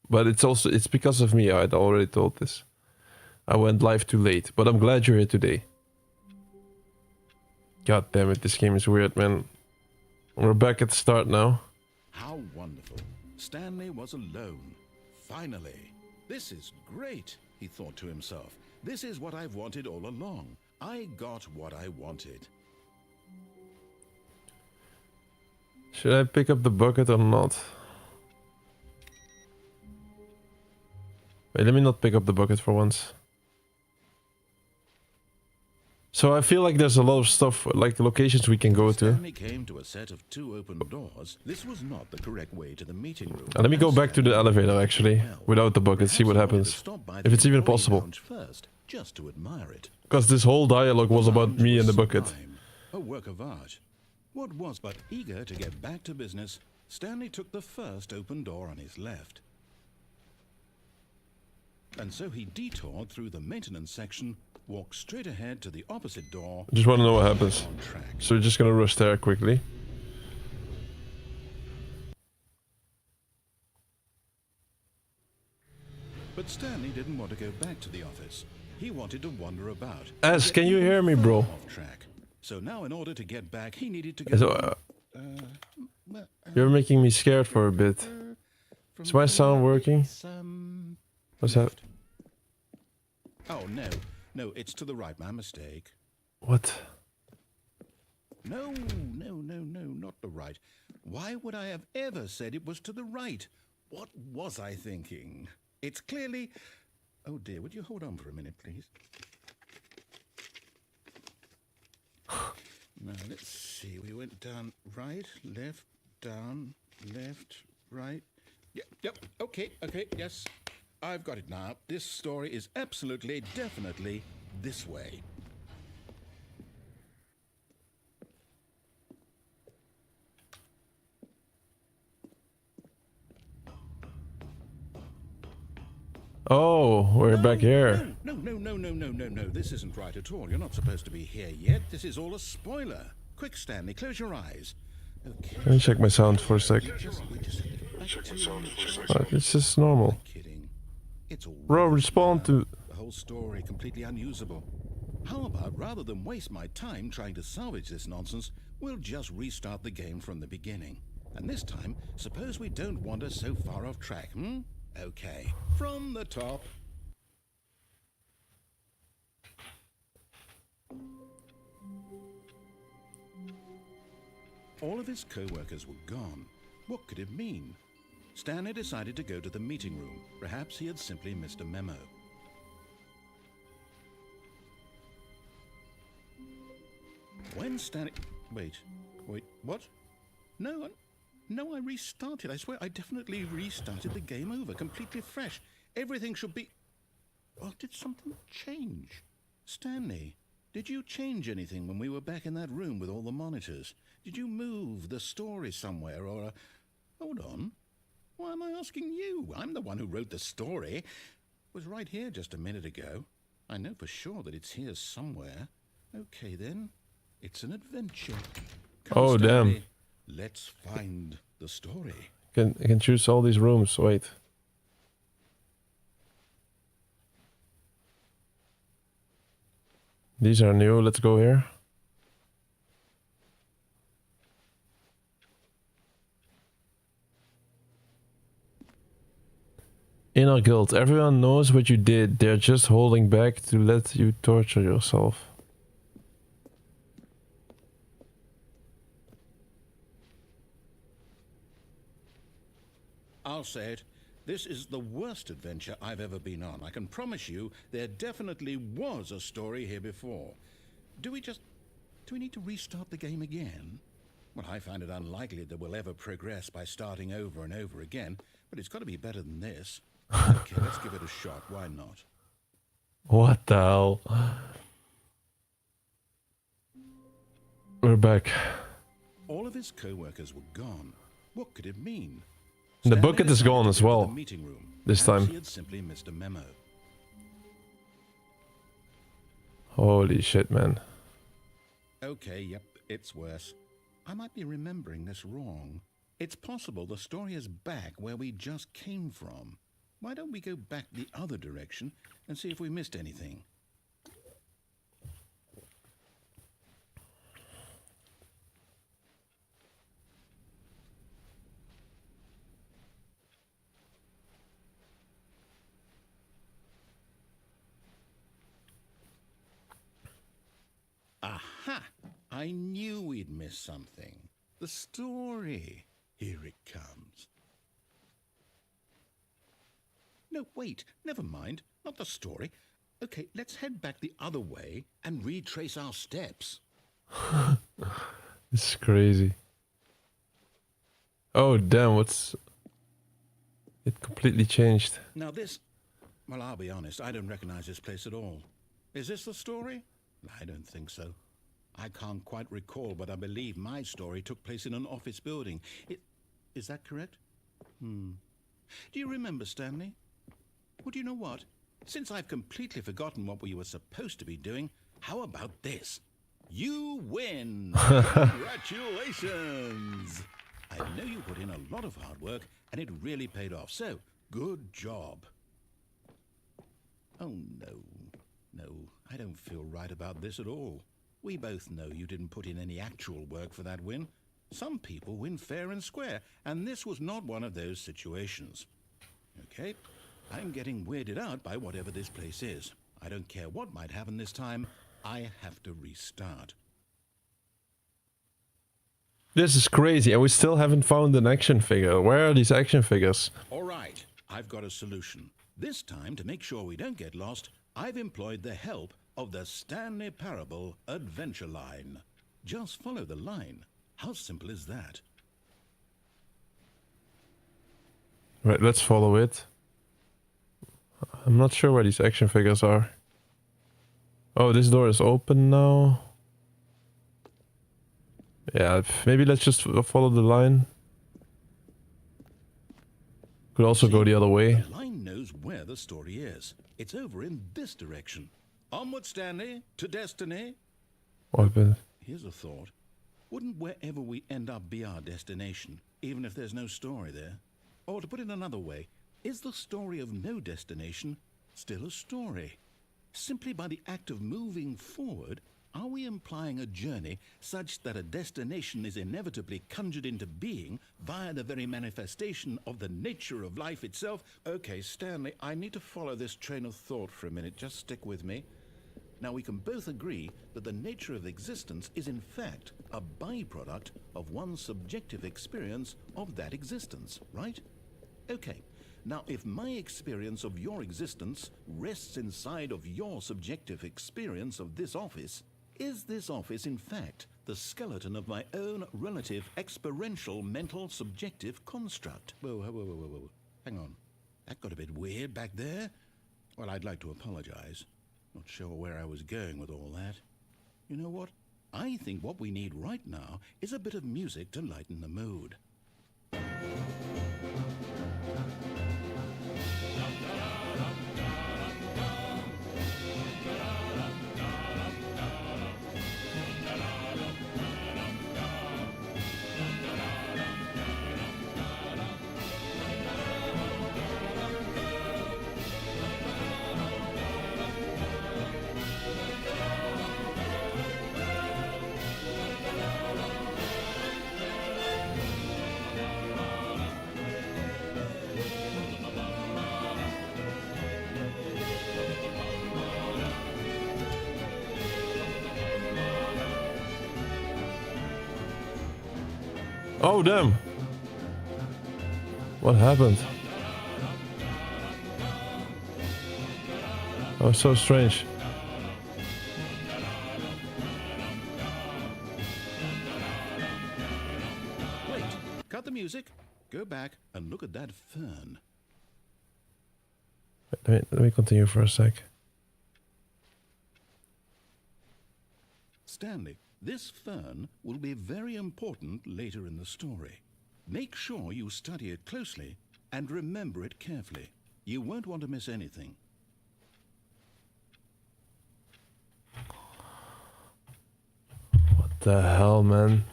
But it's because of me, I'd already told this. I went live too late, but I'm glad you're here today. God damn it, this game is weird, man. We're back at the start now. How wonderful. Stanley was alone. Finally. This is great, he thought to himself. This is what I've wanted all along. I got what I wanted. Should I pick up the bucket or not? Wait, let me not pick up the bucket for once. So I feel like there's a lot of stuff, like locations we can go to. Stanley came to a set of 2 open doors. This was not the correct way to the meeting room. Let me go back to the elevator actually, without the bucket, see what happens. If it's even possible. First, just to admire it. Because this whole dialogue was about me and the bucket. Sublime. A work of art. What was but eager to get back to business, Stanley took the first open door on his left. And so he detoured through the maintenance section, walked straight ahead to the opposite door. I just want to know what happens. On track. So we're just gonna rush there quickly. But Stanley didn't want to go back to the office. He wanted to wander about. S, Get can you even hear me, further bro? Off track. So now in order to get back, he needed to go... So, you're making me scared for a bit. Is my sound working? What's that? Oh, no. No, it's to the right. My mistake. What? No, not the right. Why would I have ever said it was to the right? What was I thinking? It's clearly... Oh dear, would you hold on for a minute, please? Now, let's see. We went down right, left, down, left, right. Yep, okay, yes. I've got it now. This story is absolutely, definitely this way. Oh, we're back here. No. This isn't right at all. You're not supposed to be here yet. This is all a spoiler. Quick, Stanley, close your eyes. Okay. Let me check my sound for a sec. We just have to get back to... It's just normal. I'm kidding. It's all Bro, right respond now. to... The whole story completely unusable. How about, rather than waste my time trying to salvage this nonsense, we'll just restart the game from the beginning. And this time, suppose we don't wander so far off track, hmm? Okay, from the top. All of his co-workers were gone. What could it mean? Stanley decided to go to the meeting room. Perhaps he had simply missed a memo. When Stanley... Wait, what? No, I restarted. I swear I definitely restarted the game over, completely fresh. Everything should be... Oh, did something change? Stanley, did you change anything when we were back in that room with all the monitors? Did you move the story somewhere or... Hold on. Why am I asking you? I'm the one who wrote the story. It was right here just a minute ago. I know for sure that it's here somewhere. Okay, then. It's an adventure. Come, Oh, Stanley. damn. Let's find the story. I can choose all these rooms. Wait. These are new. Let's go here. In our guild, everyone knows what you did. They're just holding back to let you torture yourself. I'll say it. This is the worst adventure I've ever been on. I can promise you there definitely was a story here before. Do we need to restart the game again? Well, I find it unlikely that we'll ever progress by starting over and over again, but it's got to be better than this. Okay, let's give it a shot. Why not? What the hell? We're back. All of his co-workers were gone. What could it mean? The Stanley bucket is decided gone to as go to well. the meeting room. This Perhaps time. he had simply missed a memo. Holy shit, man. Okay, yep, it's worse. I might be remembering this wrong. It's possible the story is back where we just came from. Why don't we go back the other direction and see if we missed anything? Aha! I knew we'd miss something. The story. Here it comes. No, wait. Never mind. Not the story. Okay, let's head back the other way and retrace our steps. This is crazy. Oh, damn, what's... It completely changed. Now this... Well, I'll be honest. I don't recognize this place at all. Is this the story? I don't think so. I can't quite recall, but I believe my story took place in an office building. Is that correct? Do you remember, Stanley? Well, do you know what? Since I've completely forgotten what we were supposed to be doing, how about this? You win! Congratulations! I know you put in a lot of hard work, and it really paid off, so good job. Oh, no. No, I don't feel right about this at all. We both know you didn't put in any actual work for that win. Some people win fair and square, and this was not one of those situations. Okay, I'm getting weirded out by whatever this place is. I don't care what might happen this time. I have to restart. This is crazy, and we still haven't found an action figure. Where are these action figures? All right, I've got a solution. This time, to make sure we don't get lost, I've employed the help of the Stanley Parable Adventure Line. Just follow the line. How simple is that? Right, let's follow it. I'm not sure where these action figures are. Oh, this door is open now. Yeah, maybe let's just follow the line. Could also go the other way. The line knows where the story is. It's over in this direction. Onward, Stanley, to destiny. What happened? Here's a thought. Wouldn't wherever we end up be our destination, even if there's no story there? Or to put it another way, is the story of no destination still a story? Simply by the act of moving forward, are we implying a journey such that a destination is inevitably conjured into being via the very manifestation of the nature of life itself? Okay, Stanley, I need to follow this train of thought for a minute. Just stick with me. Now, we can both agree that the nature of existence is in fact a byproduct of one's subjective experience of that existence, right? Okay. Now, if my experience of your existence rests inside of your subjective experience of this office, is this office, in fact, the skeleton of my own relative experiential mental subjective construct? Whoa. Hang on. That got a bit weird back there. Well, I'd like to apologize. Not sure where I was going with all that. You know what? I think what we need right now is a bit of music to lighten the mood. Oh, damn. What happened? Oh, so strange. Wait, cut the music, go back and look at that fern. Let me continue for a sec. Stanley, this fern will be very important later in the story. Make sure you study it closely and remember it carefully. You won't want to miss anything. What the hell, man?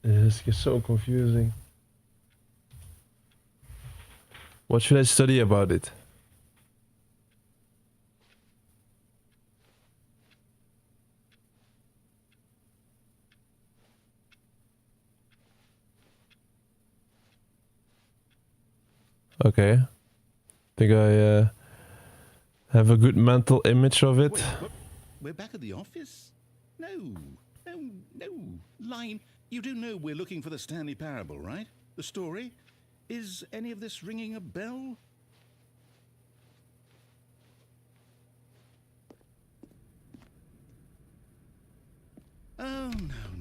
This gets so confusing. What should I study about it? Okay. Think I have a good mental image of it. What? We're back at the office? No. Line, you do know we're looking for the Stanley Parable, right? The story? Is any of this ringing a bell? Oh,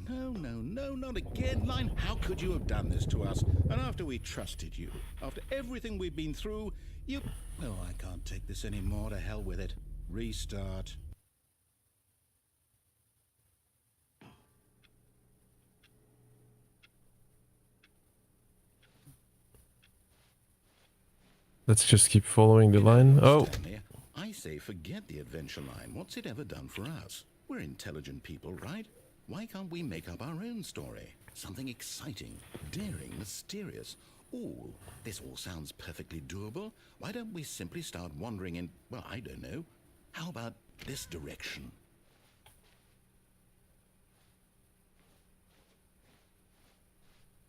no, not again, Line. How could you have done this to us? And after we trusted you, after everything we've been through, you... Oh, I can't take this anymore. To hell with it. Restart. Let's just keep following the line. Oh, Stanley, I say forget the adventure line. What's it ever done for us? We're intelligent people, right? Why can't we make up our own story? Something exciting, daring, mysterious. Ooh, this all sounds perfectly doable. Why don't we simply start wandering in, well, I don't know. How about this direction?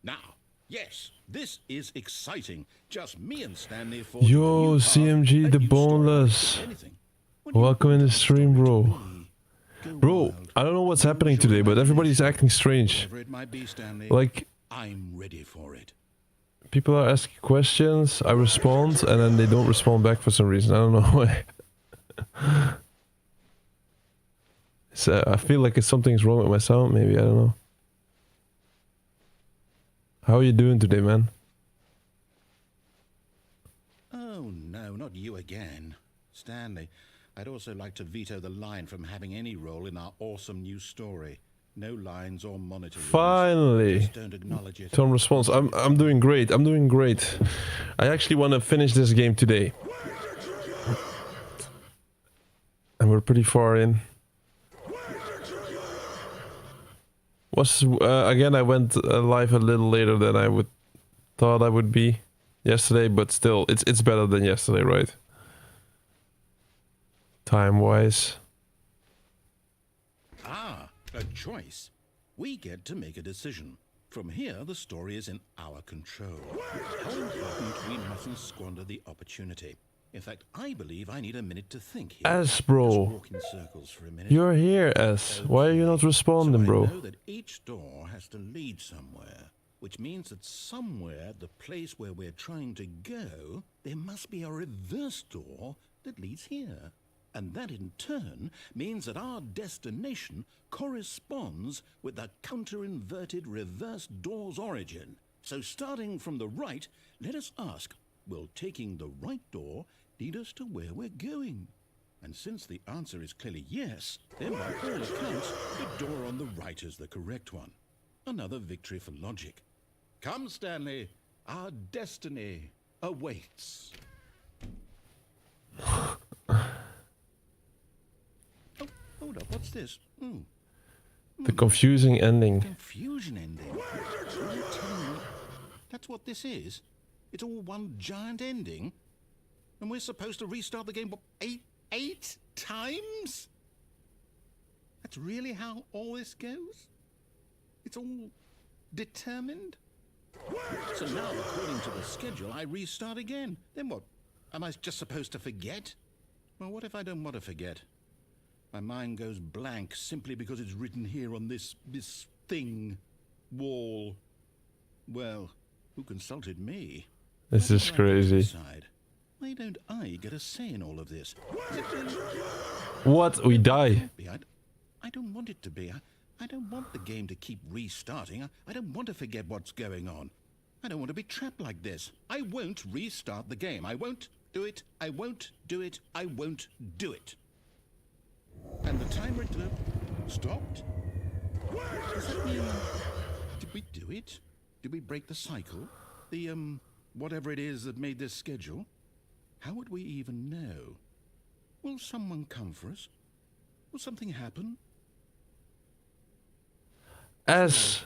Now, yes, this is exciting. Just me and Stanley for yo, CMG the Boneless. Welcome in the stream, bro. Bro, I don't know what's happening today, but everybody's acting strange. Whatever it might be, Stanley, Like, I'm ready for it. people are asking questions, I respond, and then they don't respond back for some reason. I don't know why. So I feel like something's wrong with my sound, maybe, I don't know. How are you doing today, man? Oh, no, not you again. Stanley, I'd also like to veto the line from having any role in our awesome new story. No lines or monitor rooms. Finally. Just don't acknowledge it. Tom response. I'm doing great. I'm doing great. I actually want to finish this game today. And we're pretty far in. Again, I went live a little later than I thought I would be yesterday, but still, it's better than yesterday, right? Time-wise. Ah, a choice. We get to make a decision. From here, the story is in our control. How important we mustn't squander the opportunity. In fact, I believe I need a minute to think here. S, bro. Just walk in circles for a minute. You're here, S. Why are you not responding, So bro? I know that each door has to lead somewhere, which means that somewhere, the place where we're trying to go, there must be a reverse door that leads here. And that in turn means that our destination corresponds with the counter-inverted reverse door's origin. So starting from the right, let us ask, will taking the right door lead us to where we're going? And since the answer is clearly yes, then by all accounts, the door on the right is the correct one. Another victory for logic. Come, Stanley, Our destiny awaits. Oh, hold up, what's this? The confusing ending. Confusion ending. Are you telling me that's what this is? It's all one giant ending? And we're supposed to restart the game, what, eight times? That's really how all this goes? It's all determined? So now, according to the schedule, I restart again. Then what? Am I just supposed to forget? Well, what if I don't want to forget? My mind goes blank simply because it's written here on this thing, wall. Well, who consulted me? This What is do I get to crazy. decide? Why don't I get a say in all of this? Is it really? What? We die. Can't be. I don't want it to be. I don't want the game to keep restarting. I don't want to forget what's going on. I don't want to be trapped like this. I won't restart the game. I won't do it. I won't do it. I won't do it. And the timer stopped? Does that mean... Did we do it? Did we break the cycle? The, whatever it is that made this schedule? How would we even know? Will someone come for us? Will something happen? S.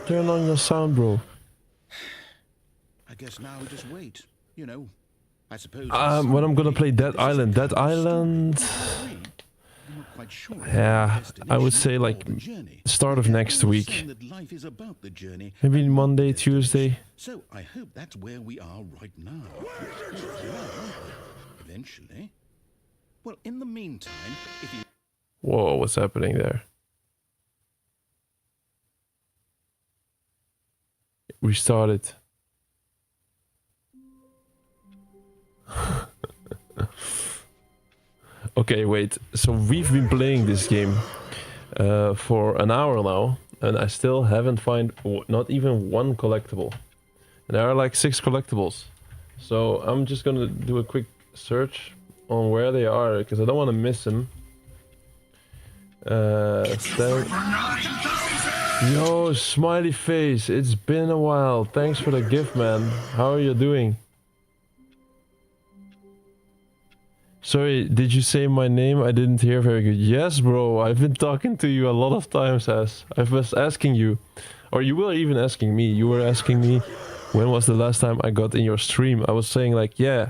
Turn on your sound, bro. I guess now we just wait. You know, I suppose... When I'm gonna play Dead Island. Dead Island... I'm not quite sure. Yeah, I would say like start of next week. Maybe Monday, Tuesday. So I hope that's where we are right now. Eventually. Well, in the meantime, if you... Whoa, what's happening there? We started. Okay, wait. So we've been playing this game for an hour now, and I still haven't found not even one collectible. And there are like 6 collectibles. So I'm just gonna do a quick search on where they are, because I don't want to miss them. Yo, smiley face. It's been a while. Thanks for the gift, man. How are you doing? Sorry, did you say my name? I didn't hear very good. Yes, bro. I've been talking to you a lot of times, as I was asking you. Or you were even asking me. You were asking me when was the last time I got in your stream. I was saying like, yeah,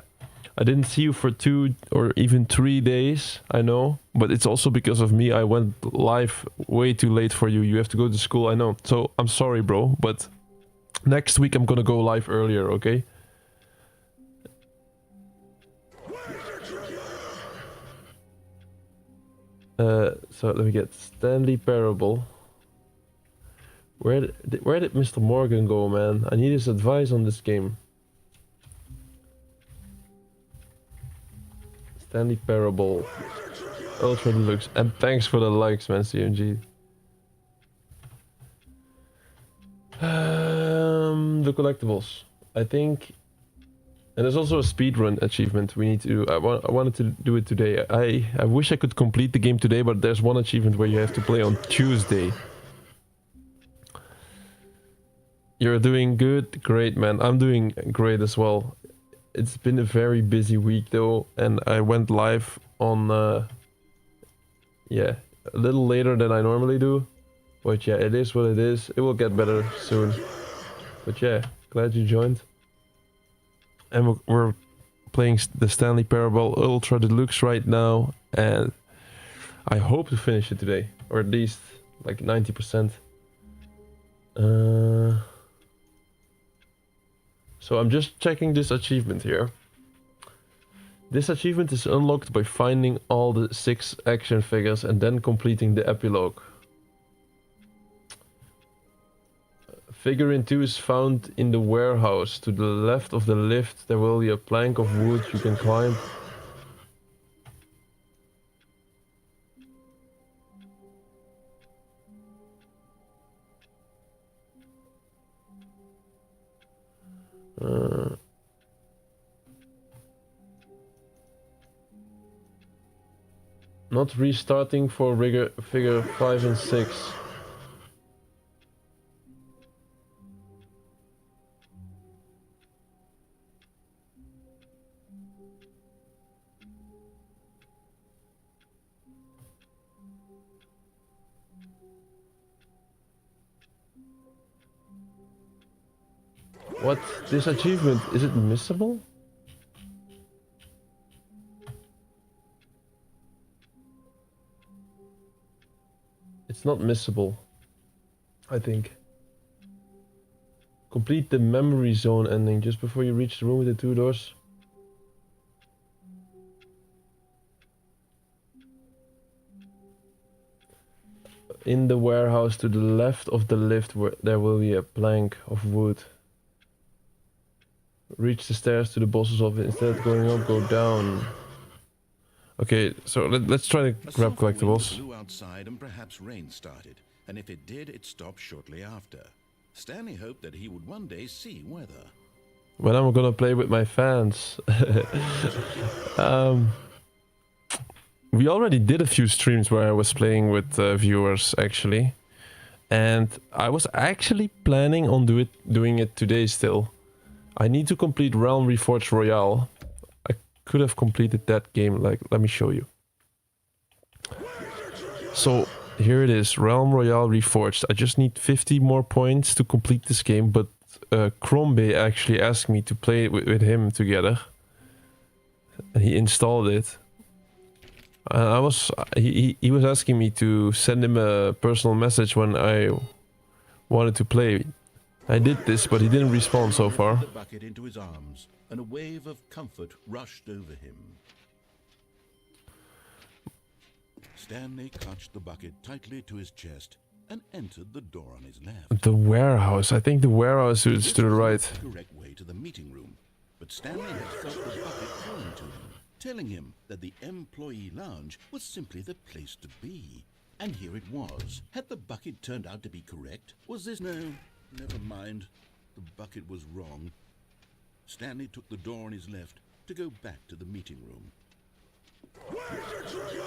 I didn't see you for 2 or even 3 days. I know. But it's also because of me. I went live way too late for you. You have to go to school. I know. So I'm sorry, bro. But next week I'm gonna go live earlier, okay? So let me get Stanley Parable. Where did Mr. Morgan go, man? I need his advice on this game. Stanley Parable Ultra Deluxe. And thanks for the likes, man, CMG. The collectibles. I think... And there's also a speedrun achievement we need to do. I wanted to do it today. I wish I could complete the game today, but there's one achievement where you have to play on Tuesday. You're doing good? Great, man. I'm doing great as well. It's been a very busy week though, and I went live on yeah, a little later than I normally do. But yeah, it is what it is. It will get better soon. But yeah, glad you joined. And we're playing the Stanley Parable Ultra Deluxe right now, and I hope to finish it today, or at least like 90%. So I'm just checking this achievement here. This achievement is unlocked by finding all the 6 action figures and then completing the epilogue. Figurine 2 is found in the warehouse. To the left of the lift there will be a plank of wood you can climb. Not restarting for figure 5 and 6. What? This achievement, is it missable? It's not missable, I think. Complete the memory zone ending just before you reach the room with the 2 doors. In the warehouse to the left of the lift, where there will be a plank of wood. Reach the stairs to the boss's office. Instead of going up, go down. Okay, so let's try to A grab soft wind collectibles. blew outside and perhaps rain started, and if it did, it stopped shortly after. Stanley hoped that he would one day see weather. When I'm gonna play with my fans. We already did a few streams where I was playing with viewers, actually. And I was actually planning on doing it today still. I need to complete Realm Reforged Royale. I could have completed that game, like, let me show you. So, here it is, Realm Royale Reforged. I just need 50 more points to complete this game, but Crombe actually asked me to play with him together. And he installed it. He was asking me to send him a personal message when I wanted to play. I did this, but he didn't respond so far. The bucket into his arms, and a wave of comfort rushed over him. Stanley clutched the bucket tightly to his chest and entered the door on his left. The warehouse. I think the warehouse is to the right. This was the correct way to the meeting room, but Stanley had felt the bucket calling to him, telling him that the employee lounge was simply the place to be. And here it was. Had the bucket turned out to be correct? Was this... No, never mind. The bucket was wrong. Stanley took the door on his left to go back to the meeting room.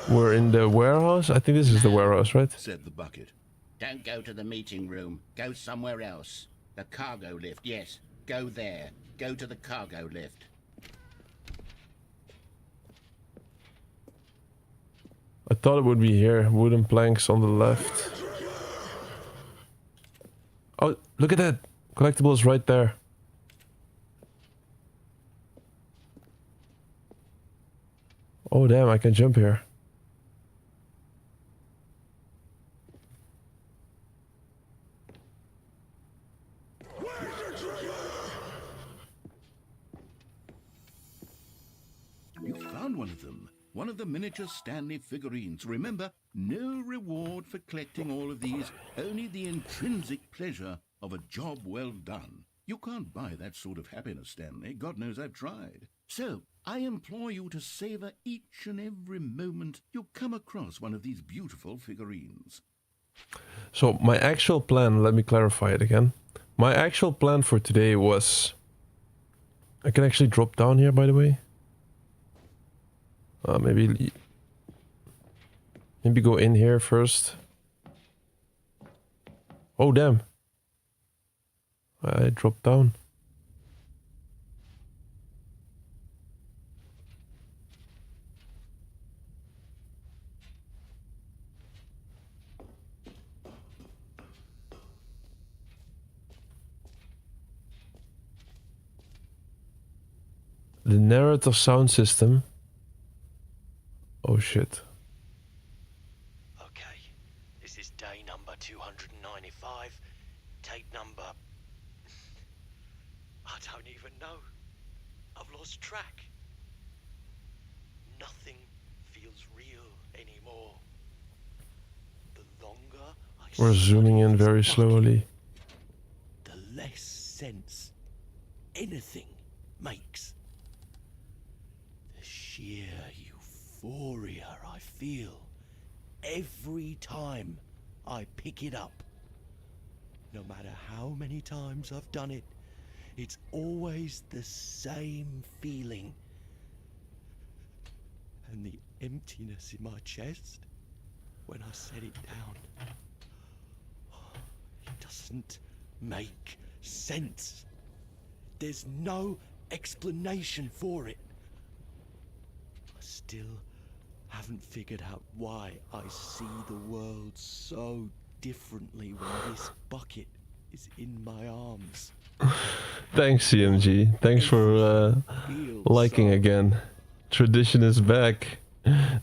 We're in the warehouse? I think this is the warehouse, right? Said the bucket. Don't go to the meeting room. Go somewhere else. The cargo lift, yes. Go there. Go to the cargo lift. I thought it would be here. Wooden planks on the left. Oh, look at that. Collectibles right there. Oh damn, I can jump here. You found one of them. One of the miniature Stanley figurines. Remember, no reward for collecting all of these, only the intrinsic pleasure of a job well done. You can't buy that sort of happiness, Stanley. God knows I've tried. So, I implore you to savor each and every moment you come across one of these beautiful figurines. So my actual plan, let me clarify it again. My actual plan for today was... I can actually drop down here, by the way. Maybe go in here first. Oh damn. I dropped down. The narrative sound system. Oh shit. Okay, this is day number 295. Tape number... I don't even know. I've lost track. Nothing feels real anymore. The longer I We're zooming in study very this slowly. bucket, the less sense anything makes. The sheer euphoria I feel every time I pick it up. No matter how many times I've done it, it's always the same feeling. And the emptiness in my chest when I set it down. It doesn't make sense. There's no explanation for it. I still haven't figured out why I see the world so differently when this bucket is in my arms. Thanks, CMG. Thanks for Feels liking so. again. Tradition is back.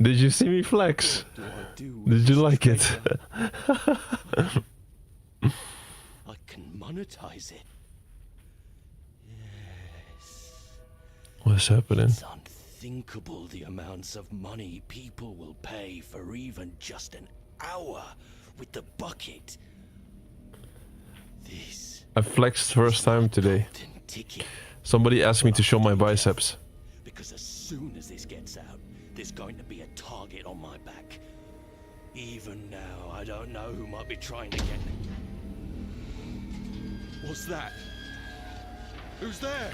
Did you see me flex? What do I do with Did you this like it? treasure? I can monetize it. Yes. What's happening? It's unthinkable the amounts of money people will pay for even just an hour with the bucket. This I flexed first time today. golden ticket. Somebody asked me to show my biceps. Because as soon as this gets out, there's going to be a target on my back. Even now, I don't know who might be trying to get me. What's that? Who's there?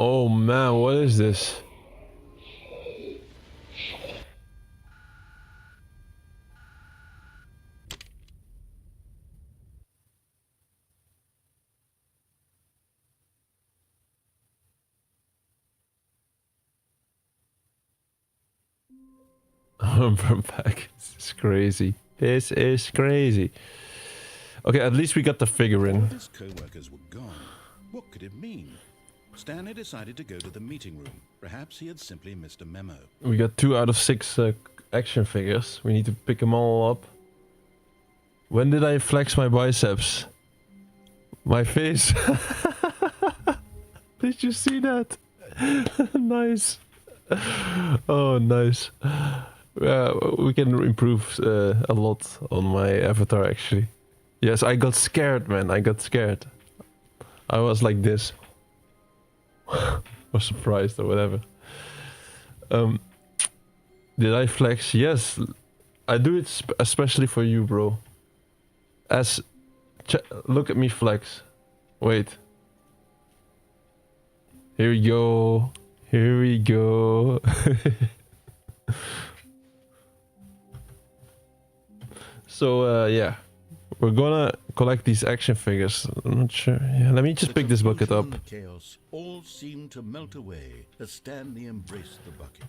Oh man, what is this? I'm back. This is crazy. This is crazy. Okay, at least we got the figure All in. his co-workers were gone. What could it mean? Stanley decided to go to the meeting room. Perhaps he had simply missed a memo. We got 2 out of 6 action figures. We need to pick them all up. When did I flex my biceps? My face. Did you see that? Nice. Oh, nice. We can improve a lot on my avatar, actually. Yes, I got scared, man. I got scared. I was like this. Was surprised or whatever. Did I flex? Yes. I do it especially for you, bro. Look at me flex. Wait. Here we go. Here we go. So, yeah. We're gonna collect these action figures. I'm not sure. Yeah, let me just pick this bucket up. The chaos all seemed to melt away as Stanley embraced the bucket.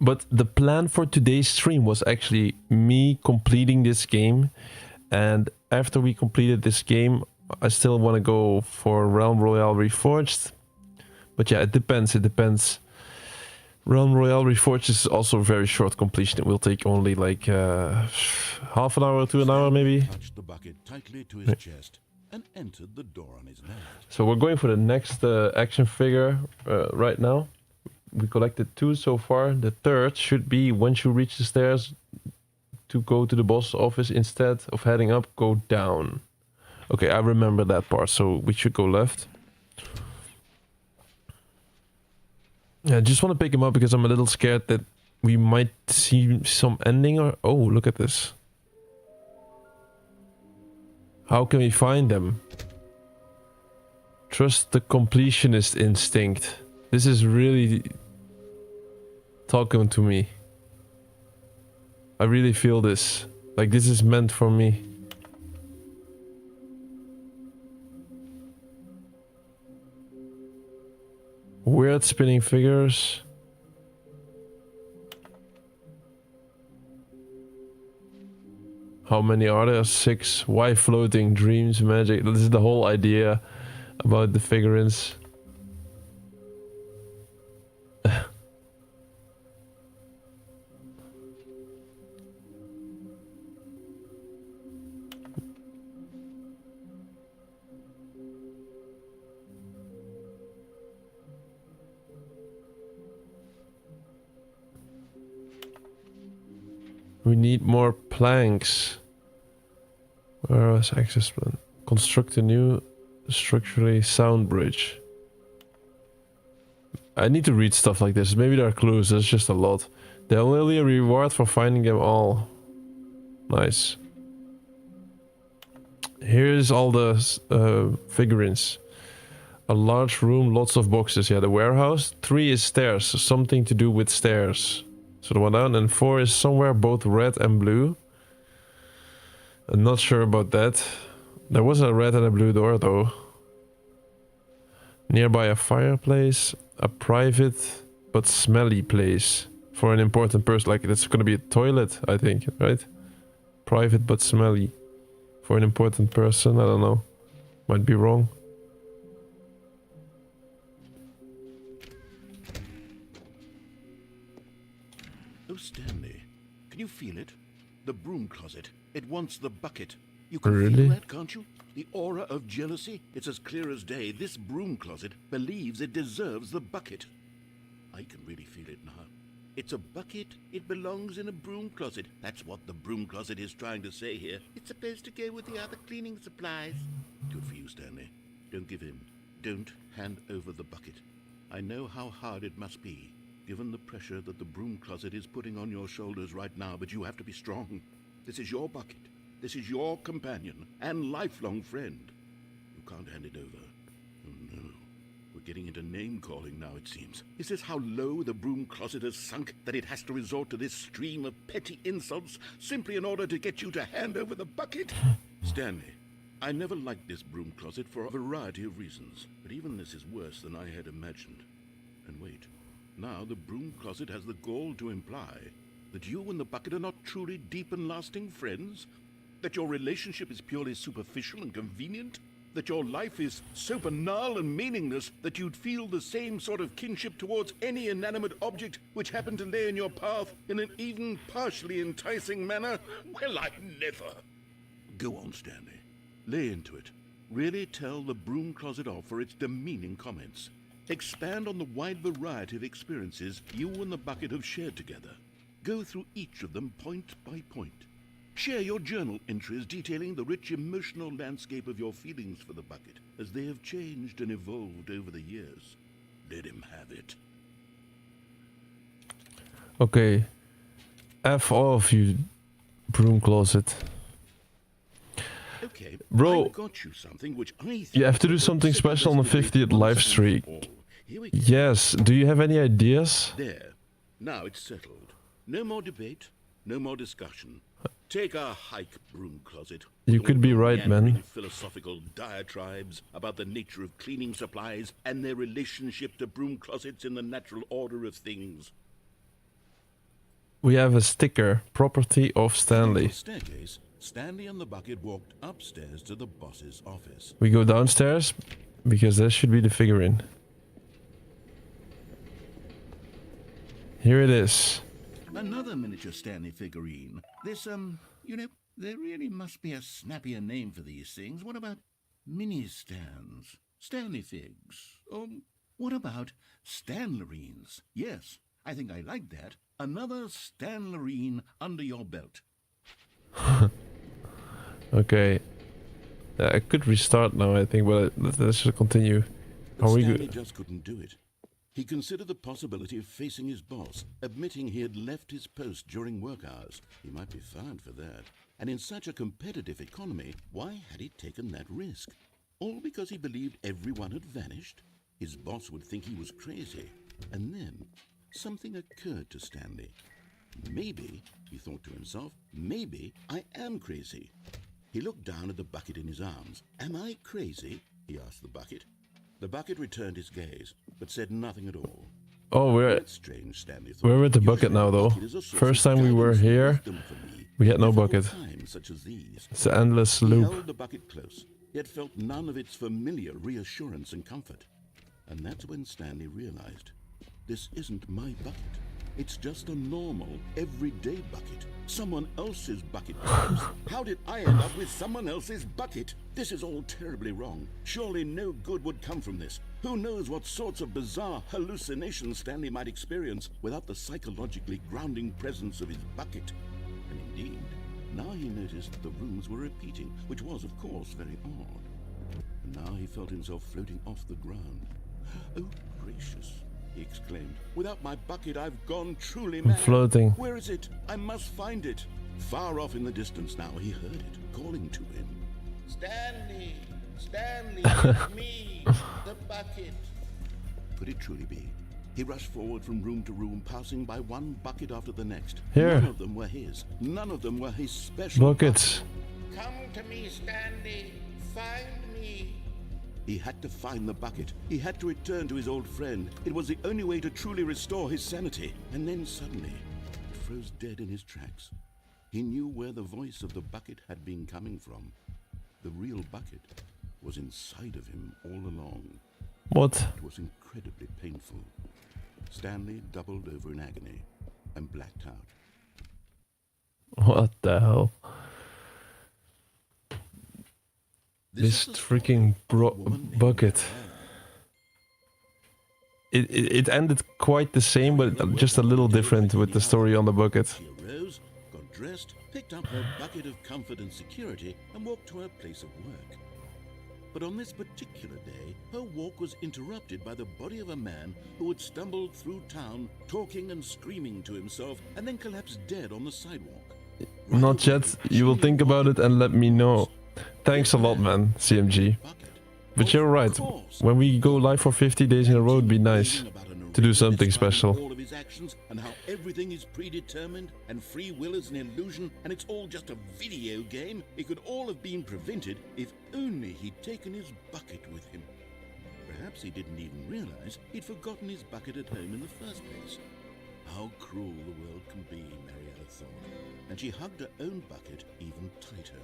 But the plan for today's stream was actually me completing this game. And after we completed this game, I still want to go for Realm Royale Reforged. But yeah, it depends. It depends. Realm Royale Reforged is also a very short completion. It will take only like half an hour to an hour maybe. Touched the bucket tightly to his chest and entered the door on his left. So we're going for the next action figure right now. We collected 2 so far. The third should be once you reach the stairs to go to the boss office, instead of heading up, go down. Okay, I remember that part, so we should go left. Yeah, I just want to pick him up because I'm a little scared that we might see some ending or... Oh, look at this. How can we find them? Trust the completionist instinct. This is really talking to me. I really feel this. Like this is meant for me. Weird spinning figures. How many are there? 6. Why floating? Dreams, magic. This is the whole idea about the figurines. We need more planks. Where was access plan? Construct a new structurally sound bridge. I need to read stuff like this. Maybe there are clues. There's just a lot. There will be a reward for finding them all. Nice. Here's all the figurines. A large room, lots of boxes. Yeah, the warehouse. 3 is stairs. So something to do with stairs. So the one down, and 4 is somewhere both red and blue. I'm not sure about that. There was a red and a blue door though. Nearby a fireplace, a private but smelly place for an important person. Like that's gonna be a toilet, I think, right? Private but smelly for an important person. I don't know. Might be wrong. Oh, Stanley, can you feel it? The broom closet. It wants the bucket. You can Really? feel that, can't you? The aura of jealousy? It's as clear as day. This broom closet believes it deserves the bucket. I can really feel it now. It's a bucket. It belongs in a broom closet. That's what the broom closet is trying to say here. It's supposed to go with the other cleaning supplies. Good for you, Stanley. Don't give in. Don't hand over the bucket. I know how hard it must be, given the pressure that the broom closet is putting on your shoulders right now, but you have to be strong. This is your bucket. This is your companion and lifelong friend. You can't hand it over. Oh no. We're getting into name-calling now, it seems. Is this how low the broom closet has sunk, that it has to resort to this stream of petty insults simply in order to get you to hand over the bucket? Stanley, I never liked this broom closet for a variety of reasons, but even this is worse than I had imagined. And wait, now the broom closet has the gall to imply that you and the bucket are not truly deep and lasting friends? That your relationship is purely superficial and convenient? That your life is so banal and meaningless that you'd feel the same sort of kinship towards any inanimate object which happened to lay in your path in an even partially enticing manner? Well, I never. Go on, Stanley. Lay into it. Really tell the broom closet off for its demeaning comments. Expand on the wide variety of experiences you and the bucket have shared together. Go through each of them point by point. Share your journal entries detailing the rich emotional landscape of your feelings for the bucket as they have changed and evolved over the years. Let him have it. Okay. F off, you broom closet. Okay, Bro, I've got you something which I think you have to do will something set special on the us straight 50th live once and streak. for all. Here we go. Yes, do you have any ideas? There. Now it's settled. No more debate, no more discussion. Take a hike, broom closet. You with could all be your right, man. meandering philosophical diatribes about the nature of cleaning supplies and their relationship to broom closets in the natural order of things. We have a sticker, property of On Stanley. the staircase, Stanley and the bucket walked upstairs to the boss's office. We go downstairs because that should be the figurine. Here it is. Another miniature Stanley figurine. This, you know, there really must be a snappier name for these things. What about mini stands? Stanley figs? Or what about Stanlerines? Yes, I think I like that. Another Stanlerine under your belt. Okay. I could restart now, I think, but let's just continue. But Are we Stanley good? just couldn't do it. He considered the possibility of facing his boss, admitting he had left his post during work hours. He might be fined for that. And in such a competitive economy, why had he taken that risk? All because he believed everyone had vanished? His boss would think he was crazy. And then something occurred to Stanley. Maybe, he thought to himself, maybe I am crazy. He looked down at the bucket in his arms. Am I crazy? He asked the bucket. The bucket returned his gaze, but said nothing at all. Oh, That's strange, Stanley thought. we're with the bucket Usually now, the though. bucket is a source First of time we were guidance and here, wisdom for me. we had no Difficult bucket. times such as these. It's an endless He loop. held the bucket close, yet felt none of its familiar reassurance and comfort. And that's when Stanley realized, this isn't my bucket. It's just a normal, everyday bucket. Someone else's bucket. perhaps. How did I end up with someone else's bucket? This is all terribly wrong. Surely no good would come from this. Who knows what sorts of bizarre hallucinations Stanley might experience without the psychologically grounding presence of his bucket. And indeed, now he noticed that the rooms were repeating, which was, of course, very odd. And now he felt himself floating off the ground. Oh, gracious, he exclaimed. Without my bucket, I've gone truly I'm mad. floating. Where is it? I must find it. Far off in the distance now, he heard it, calling to him. Stanley! Stanley, it's me! The bucket! Could it truly be? He rushed forward from room to room, passing by one bucket after the next. Here. None of them were his. None of them were his special Buckets. Come to me, Stanley! find me. He had to find the bucket. He had to return to his old friend. It was the only way to truly restore his sanity. And then suddenly, he froze dead in his tracks. He knew where the voice of the bucket had been coming from. The real bucket was inside of him all along. What? It was incredibly painful. Stanley doubled over in agony and blacked out. What the hell? This freaking bucket. It ended quite the same, but just a little different with the story on the bucket. She arose, got dressed, picked up her bucket of comfort and security, and walked to her place of work. But on this particular day, her walk was interrupted by the body of a man who had stumbled through town, talking and screaming to himself, and then collapsed dead on the sidewalk. Not yet. You will think about it and let me know. Thanks a lot, man, CMG. But you're right. When we go live for 50 days in a row, it'd be nice to do something special. All of his actions and how everything is predetermined and free will is an illusion and it's all just a video game. It could all have been prevented if only he'd taken his bucket with him. Perhaps he didn't even realize he'd forgotten his bucket at home in the first place. How cruel the world can be, Mariella thought, and she hugged her own bucket even tighter.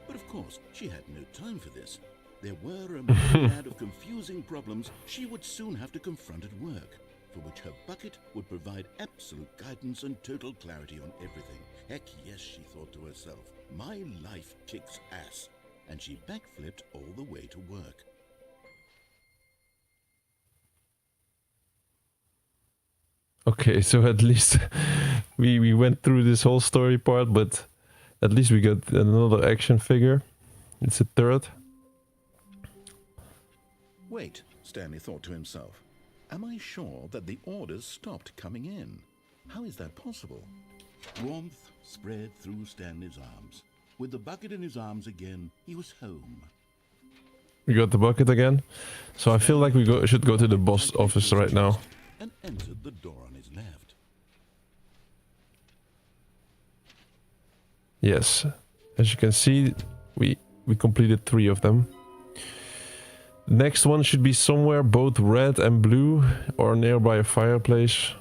But of course, she had no time for this. There were a myriad of confusing problems she would soon have to confront at work, for which her bucket would provide absolute guidance and total clarity on everything. Heck yes, she thought to herself, my life kicks ass. And she backflipped all the way to work. Okay, so at least we went through this whole story part, but at least we got another action figure. It's a third. Wait, Stanley thought to himself. Am I sure that the orders stopped coming in? How is that possible? Warmth spread through Stanley's arms. With the bucket in his arms again, he was home. We got the bucket again. So I feel like we should go to the boss office right now. And entered the door on his left. Yes. As you can see, we completed 3 of them. Next one should be somewhere both red and blue or nearby a fireplace.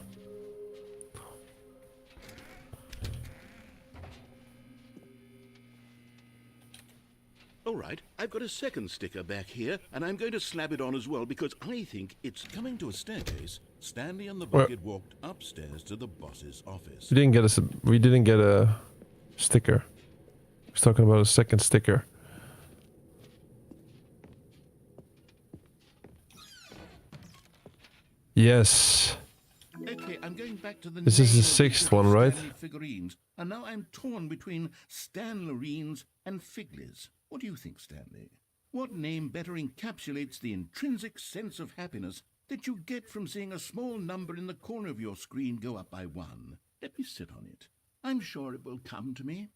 All right, I've got a second sticker back here, and I'm going to slap it on as well because I think it's coming to a staircase. Stanley and the bucket walked upstairs to the boss's office. We didn't get a sticker. I was talking about a second sticker. Yes. Okay, I'm going back to the This is the name of 6th one, right? Stanley figurines, and now I'm torn between Stanlerines and Figlers. What do you think, Stanley? What name better encapsulates the intrinsic sense of happiness that you get from seeing a small number in the corner of your screen go up by 1? Let me sit on it. I'm sure it will come to me.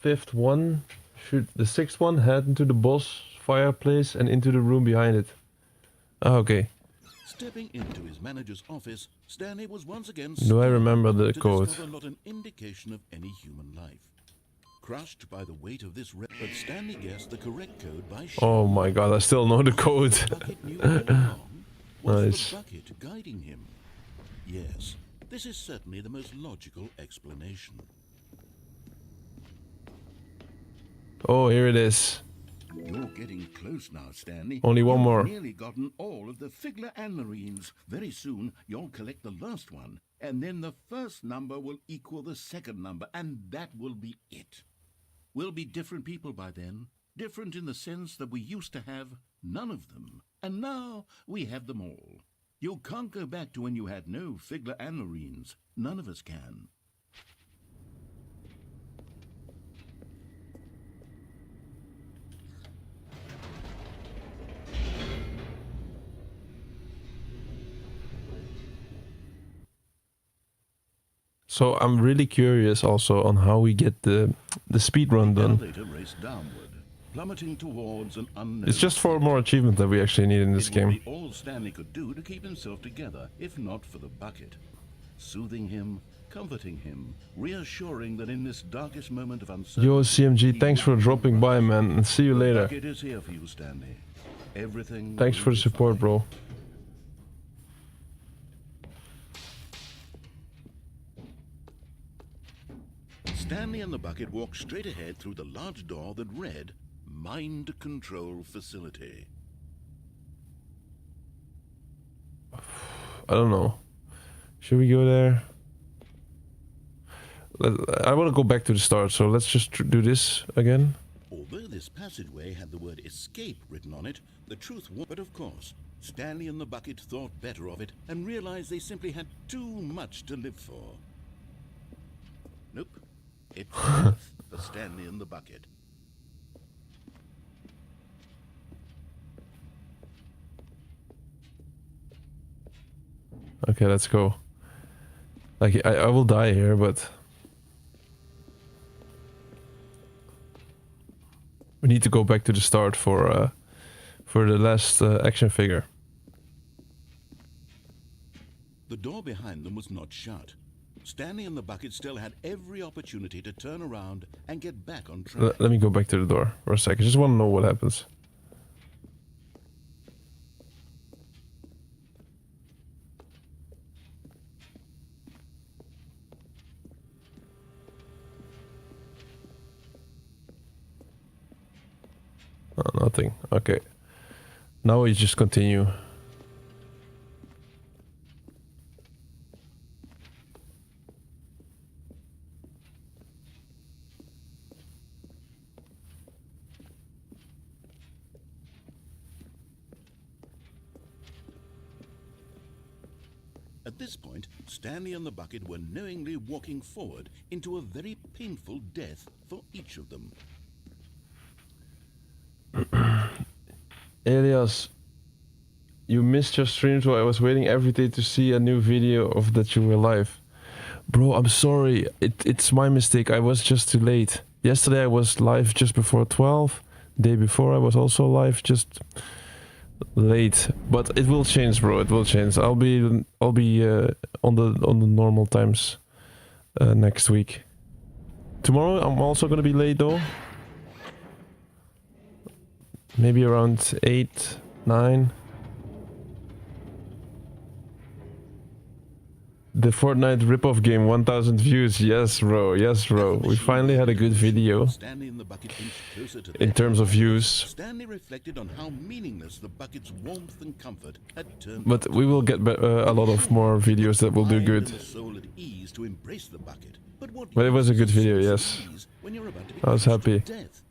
The 6th one head into the boss fireplace and into the room behind it. Ah, okay. Stepping into his manager's office, Stanley was once again Do I remember the to code? discover not an indication of any human life. Crushed by the weight of this but Stanley guessed the correct code by Oh my god, I still know the code. The bucket knew all along. Was Nice. the bucket guiding him? Yes, this is certainly the most logical explanation. Oh, here it is. You're getting close now, Stanley. Only one You've more. nearly gotten all of the Figler and Marines. Very soon, you'll collect the last one, and then the first number will equal the second number, and that will be it. We'll be different people by then. Different in the sense that we used to have none of them, and now we have them all. You can't go back to when you had no Figler and Marines. None of us can. So I'm really curious also on how we get the speed run The done. elevator raced downward, plummeting towards an unknown. It's just 4 more achievements that we actually need in this It game. would be all Stanley could do to keep himself together, if not for the bucket. Soothing him, comforting him, reassuring that in this darkest moment of uncertainty... Yo, CMG, thanks for dropping by, man, and see you The later. bucket is here for you, Stanley. Everything Thanks will for the be support, fine. bro. Stanley and the bucket walked straight ahead through the large door that read, Mind Control Facility. I don't know. Should we go there? I want to go back to the start, so let's just do this again. Although this passageway had the word escape written on it, the truth was... But of course, Stanley and the bucket thought better of it and realized they simply had too much to live for. Nope. It's death for Stanley and the bucket. Okay, let's go. Like, I will die here, but... we need to go back to the start for the last action figure. The door behind them was not shut. Stanley and the bucket still had every opportunity to turn around and get back on track. Let me go back to the door for a second. Just want to know what happens. Oh, nothing. Okay. Now we just continue. At this point, Stanley and the bucket were knowingly walking forward into a very painful death for each of them. Elias, you missed your stream, so I was waiting every day to see a new video of that you were live. Bro, I'm sorry. It's my mistake. I was just too late. Yesterday I was live just before 12. Day before I was also live just late. But it will change, bro. It will change. I'll be on the normal times next week. Tomorrow I'm also gonna be late though. Maybe around 8, 9. The Fortnite ripoff game, 1,000 views. Yes, bro. Yes, bro. We finally had a good video Stanley and the bucket inched closer to in death. terms of views. Stanley reflected on how meaningless the bucket's warmth and comfort had turned But out. we will get a lot of more videos that will do Mind good. and the soul at ease to embrace the bucket. But But it was a good use is video, soul yes. at ease when you're about to be I was crushed to happy. death?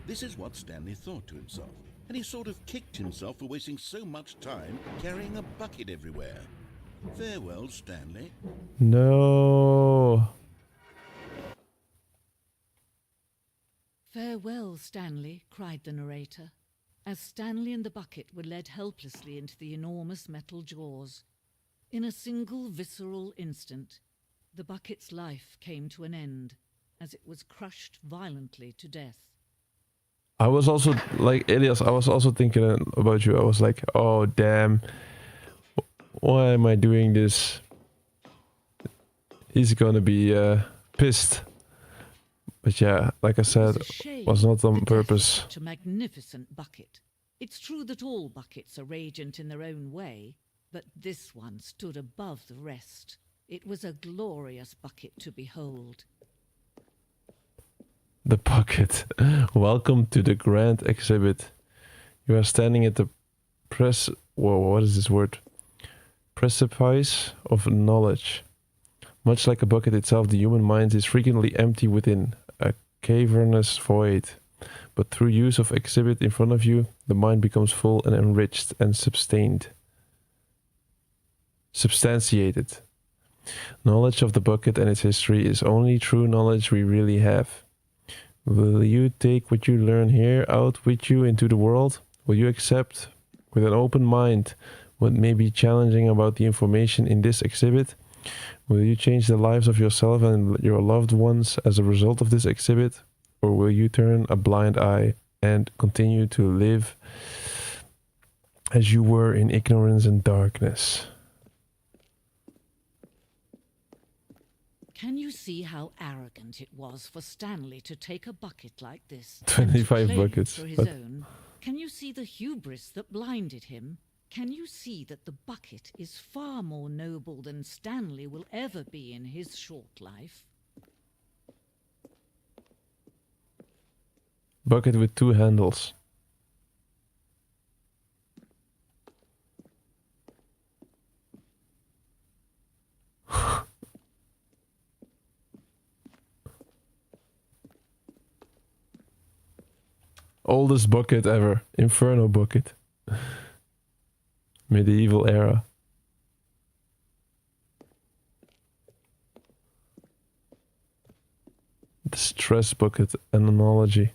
This is what Stanley thought to himself, and he sort of kicked himself for wasting so much time carrying a bucket everywhere. Farewell, Stanley. No. Farewell, Stanley, cried the narrator, as Stanley and the bucket were led helplessly into the enormous metal jaws. In a single visceral instant, the bucket's life came to an end, as it was crushed violently to death. I was also, like, Elias, I was also thinking about you. I was like, oh, damn. Why am I doing this? He's gonna be pissed. But yeah, like I said, It's a shame was not the on death of purpose. Such a magnificent bucket. It's true that all buckets are radiant in their own way, but this one stood above the rest. It was a glorious bucket to behold. The bucket. Welcome to the grand exhibit. You are standing at the Whoa, what is this word? Precipice of knowledge. Much like a bucket itself, the human mind is frequently empty within, a cavernous void. But through use of exhibit in front of you, the mind becomes full and enriched and substantiated. Knowledge of the bucket and its history is only true knowledge we really have. Will you take what you learn here out with you into the world? Will you accept, with an open mind, what may be challenging about the information in this exhibit? Will you change the lives of yourself and your loved ones as a result of this exhibit? Or will you turn a blind eye and continue to live as you were in ignorance and darkness? Can you see how arrogant it was for Stanley to take a bucket like this? 25 and claim buckets, it for his but- own? Can you see the hubris that blinded him? Can you see that the bucket is far more noble than Stanley will ever be in his short life? Bucket with 2 handles. Oldest bucket ever. Inferno bucket. Medieval era. The stress bucket, an analogy.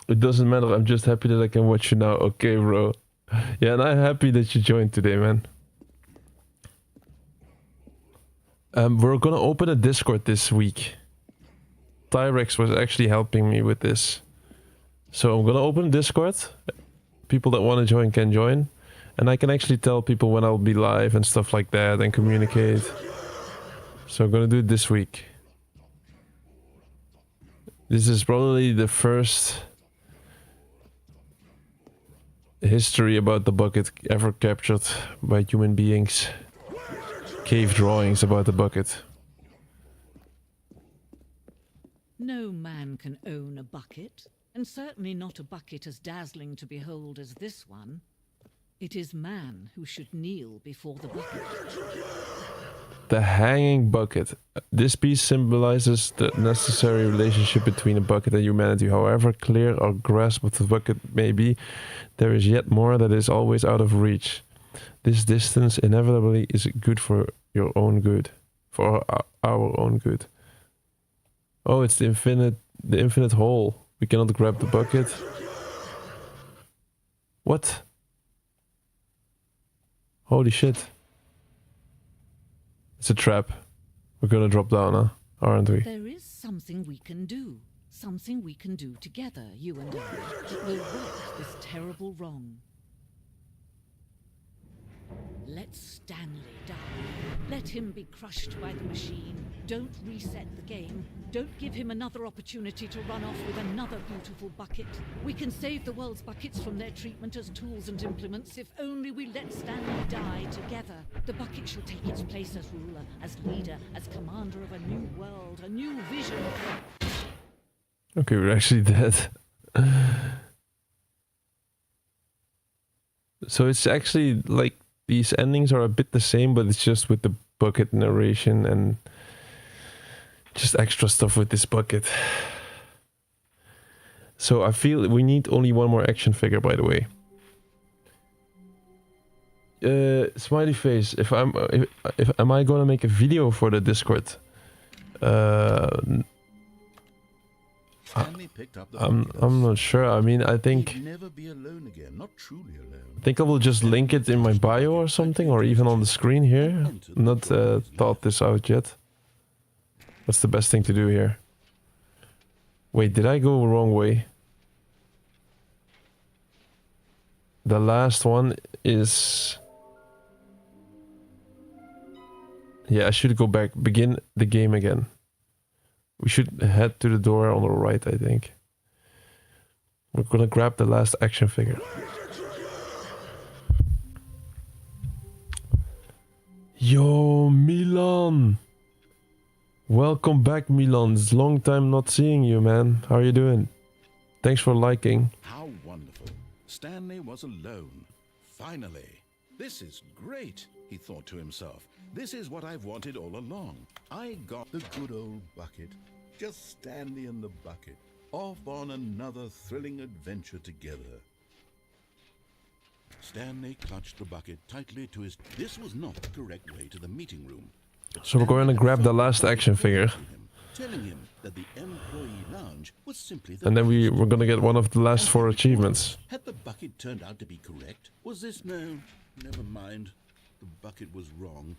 It doesn't matter, I'm just happy that I can watch you now. Okay, bro. Yeah, and I'm happy that you joined today, man. We're gonna open a Discord this week. Tyrex was actually helping me with this. So I'm gonna open Discord. People that want to join can join. And I can actually tell people when I'll be live and stuff like that and communicate. So I'm gonna do it this week. This is probably the first history about the bucket ever captured by human beings. Cave drawings about the bucket. No man can own a bucket, and certainly not a bucket as dazzling to behold as this one. It is man who should kneel before the bucket. The hanging bucket. This piece symbolizes the necessary relationship between a bucket and humanity. However clear our grasp of the bucket may be, there is yet more that is always out of reach. This distance inevitably is good for your own good. For our own good. Oh, it's the infinite hole. We cannot grab the bucket. What? Holy shit. It's a trap. We're gonna drop down, huh? Aren't we? There is something we can do. Something we can do together, you and I, that will right this terrible wrong. Let Stanley die. Let him be crushed by the machine. Don't reset the game. Don't give him another opportunity to run off with another beautiful bucket. We can save the world's buckets from their treatment as tools and implements if only we let Stanley die together. The bucket shall take its place as ruler, as leader, as commander of a new world, a new vision. Okay, we're actually dead. So it's actually like these endings are a bit the same, but it's just with the bucket narration and just extra stuff with this bucket. So I feel we need only one more action figure, by the way. Smiley face. If am I gonna make a video for the Discord? Stanley picked up the I'm not sure. I mean, I think He'd never be alone again, not truly alone. I think I will just link it in my bio or something, or even on the screen here. Not thought this out yet. What's the best thing to do here? Wait, did I go the wrong way? The last one is... Yeah, I should go back. Begin the game again. We should head to the door on the right, I think. We're gonna grab the last action figure. Yo, Milan! Welcome back, Milan. It's a long time not seeing you, man. How are you doing? Thanks for liking. How wonderful. Stanley was alone. Finally. This is great, he thought to himself. This is what I've wanted all along. I got the good old bucket. Just Stanley and the bucket. Off on another thrilling adventure together. Stanley clutched the bucket tightly to his... This was not the correct way to the meeting room. So we're going to grab the last action figure. telling him that the employee lounge was simply the And then place we're to gonna be. get one of the last And 4 here it achievements. was. Had the bucket turned out to be correct? Was this no? Never mind. The bucket was wrong.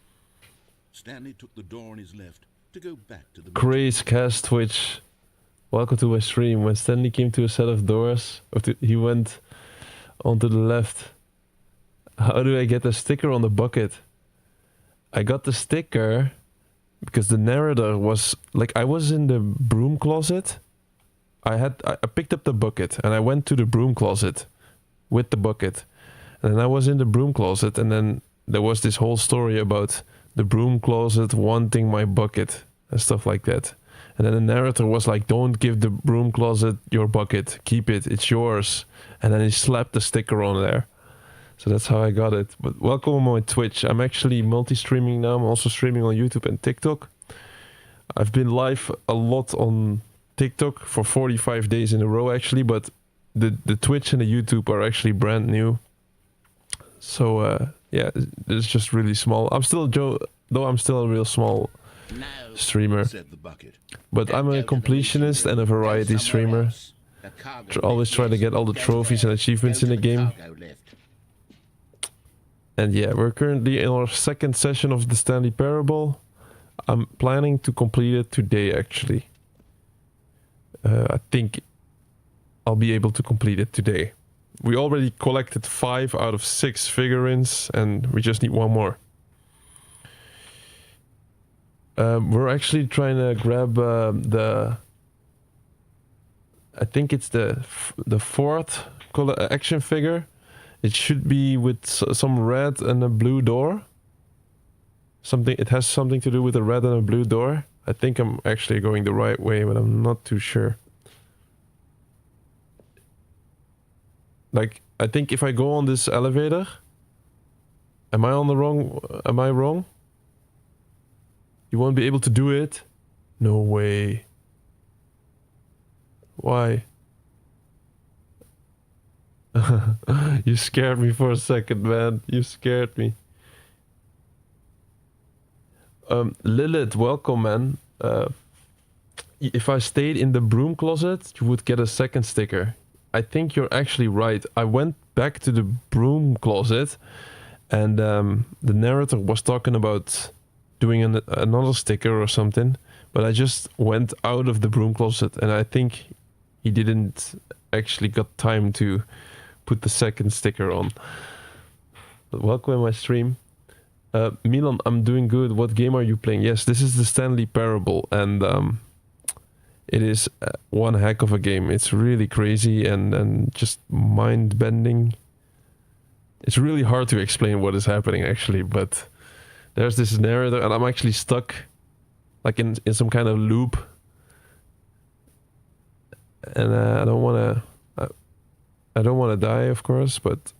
Stanley took the door on his left to go back to the Craze Cast Twitch. Welcome to my stream. When Stanley came to a set of doors, he went onto the left. How do I get the sticker on the bucket? I got the sticker because the narrator was like, I was in the broom closet. I picked up the bucket and I went to the broom closet with the bucket. And then I was in the broom closet, and then there was this whole story about the broom closet wanting my bucket and stuff like that. And then the narrator was like, don't give the broom closet your bucket. Keep it. It's yours. And then he slapped the sticker on there. So that's how I got it. But welcome on my Twitch. I'm actually multi-streaming now. I'm also streaming on YouTube and TikTok. I've been live a lot on TikTok for 45 days in a row actually. But the Twitch and the YouTube are actually brand new. So yeah, it's just really small. I'm still a real small No, streamer. said the bucket. But I'm a completionist and a variety streamer. Always try to get all the trophies and achievements in the game. And yeah, we're currently in our second session of the Stanley Parable. I'm planning to complete it today, actually. I think I'll be able to complete it today. We already collected 5 out of 6 figurines, and we just need 1 more. We're actually trying to grab I think it's the 4th action figure. It should be with some red and a blue door. It has something to do with a red and a blue door. I think I'm actually going the right way, but I'm not too sure. Like, I think if I go on this elevator, am I wrong? You won't be able to do it? No way. Why? You scared me for a second, man. You scared me. Lilith, welcome, man. If I stayed in the broom closet, you would get a second sticker. I think you're actually right. I went back to the broom closet, and the narrator was talking about doing another sticker or something, but I just went out of the broom closet, and I think he didn't actually got time to put the second sticker on. But welcome in my stream. Milan, I'm doing good. What game are you playing? Yes, this is the Stanley Parable, and it is one heck of a game. It's really crazy and just mind-bending. It's really hard to explain what is happening, actually, but there's this narrator, and I'm actually stuck like in some kind of loop. And I don't want to die, of course, but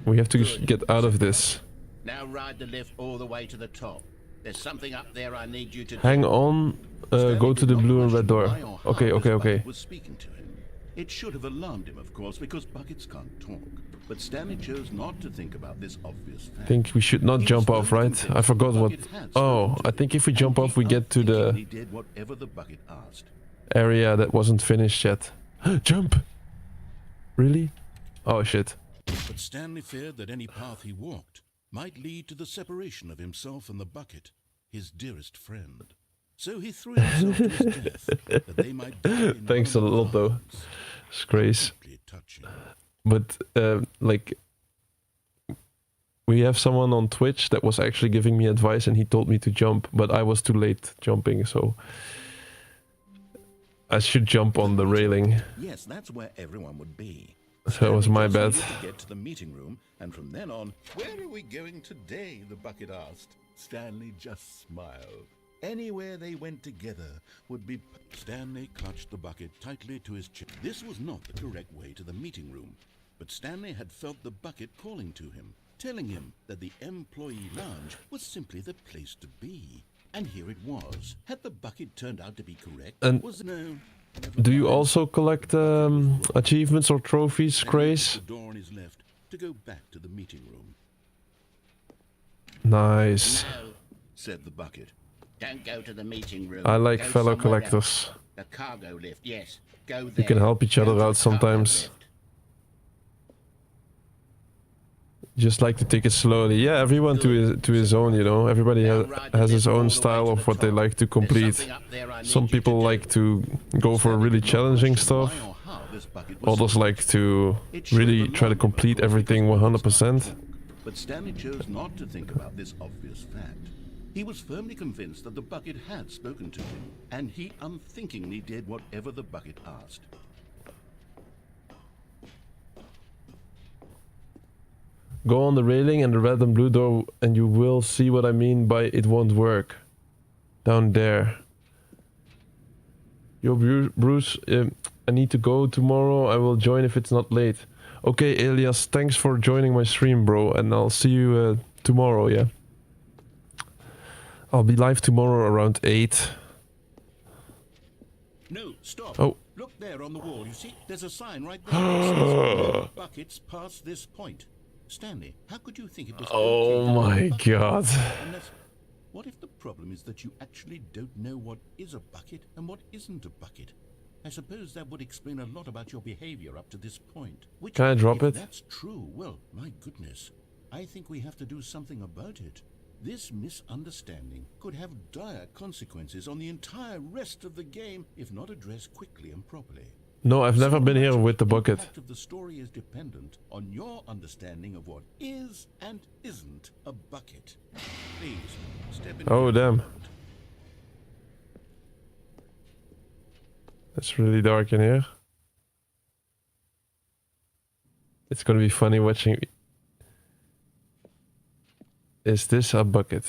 we have to get out of this. Now ride the lift all the way to the top. There's something up there I need you to Hang do. on, go to the blue and red door. Okay. Was speaking to him. It should have alarmed him, of course, because buckets can't talk. But Stanley chose not to think about this obvious fact. I think we should not jump off, right? I forgot what... Oh, I think if we jump off, we get to the He did whatever the bucket asked. area that wasn't finished yet. Jump! Really? Oh, shit. But Stanley feared that any path he walked might lead to the separation of himself and the bucket, his dearest friend. So he threw himself to his death, that they might die in Thanks a one lot, another's though. arms. It's crazy. Deeply touching. But, like... We have someone on Twitch that was actually giving me advice, and he told me to jump, but I was too late jumping, so... I should jump on the railing. Yes, that's where everyone would be. So it was my bad. To get to the meeting room, and from then on, where are we going today? The bucket asked. Stanley just smiled. Anywhere they went together would be. Stanley clutched the bucket tightly to his chest. This was not the correct way to the meeting room, but Stanley had felt the bucket calling to him, telling him that the employee lounge was simply the place to be. And here it was. Had the bucket turned out to be correct? And was no. do you also collect achievements or trophies, Grace? The door on his left to go back to the meeting room. Nice. No. Said the bucket. Don't go to the meeting room. I like Go fellow somewhere collectors. else. The cargo lift, yes. Go there. You can help each Go other to the out cargo sometimes. lift. Just like to take it slowly. Yeah, everyone to his own, you know. Everybody has his own style of what they like to complete. Some people like to go for really challenging stuff. Others like to really try to complete everything 100%. But Stanley chose not to think about this obvious fact. He was firmly convinced that the bucket had spoken to him, and he unthinkingly did whatever the bucket asked. Go on the railing and the red and blue door and you will see what I mean by it won't work. Down there. Yo, Bruce, I need to go tomorrow. I will join if it's not late. Okay, Elias, thanks for joining my stream, bro. And I'll see you tomorrow, yeah? I'll be live tomorrow around 8. No, stop. Oh. Look there on the wall, you see? There's a sign right there that says no buckets past this point. Stanley, how could you think it was Oh my god. Unless, what if the problem is that you actually don't know what is a bucket and what isn't a bucket? I suppose that would explain a lot about your behavior up to this point. Which, Can I drop if it? that's true, well, my goodness. I think we have to do something about it. This misunderstanding could have dire consequences on the entire rest of the game if not addressed quickly and properly. No, I've never been here with the bucket. The impact of the story is dependent on your understanding of what is and isn't a bucket. Please, step in. Oh, damn. It's really dark in here. It's gonna be funny watching. Is this a bucket?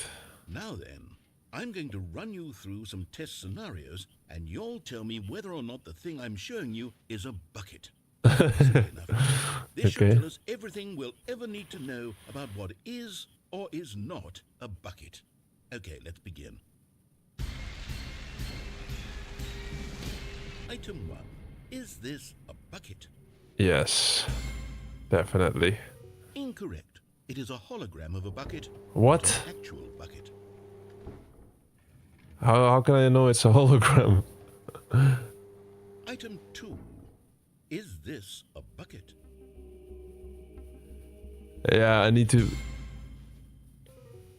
Now then, I'm going to run you through some test scenarios, and you'll tell me whether or not the thing I'm showing you is a bucket. Simple enough. This should tell us everything we'll ever need to know about what is or is not a bucket. Okay, let's begin. Item 1. Is this a bucket? Yes. Definitely. Incorrect. It is a hologram of a bucket. What? Not an actual bucket. How can I know it's a hologram? Item 2. Is this a bucket? Yeah, I need to...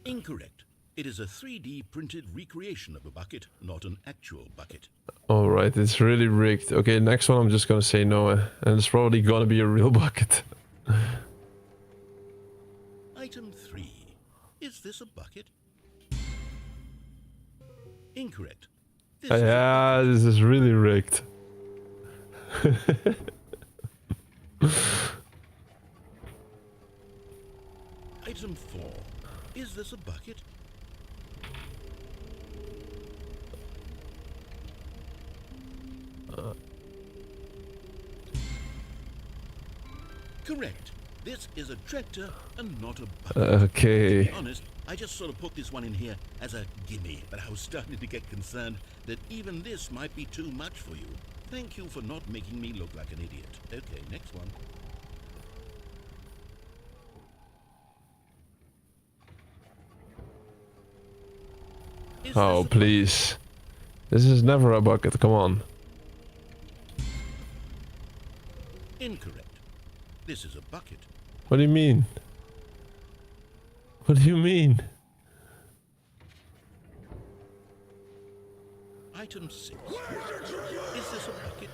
Incorrect. It is a 3D printed recreation of a bucket, not an actual bucket. Alright, it's really rigged. Okay, next one I'm just gonna say no. And it's probably gonna be a real bucket. Item 3. Is this a bucket? Incorrect. This is a Yeah, this is really rigged. Item 4. Is this a bucket? Correct. This is a tractor and not a bucket. Okay. To be honest, I just sort of put this one in here as a gimme, but I was starting to get concerned that even this might be too much for you. Thank you for not making me look like an idiot. Okay, next one. Is Oh, this a please. This is never a bucket, come on. bucket? Incorrect. This is a bucket. What do you mean? What do you mean? Item 6. Is this a bucket?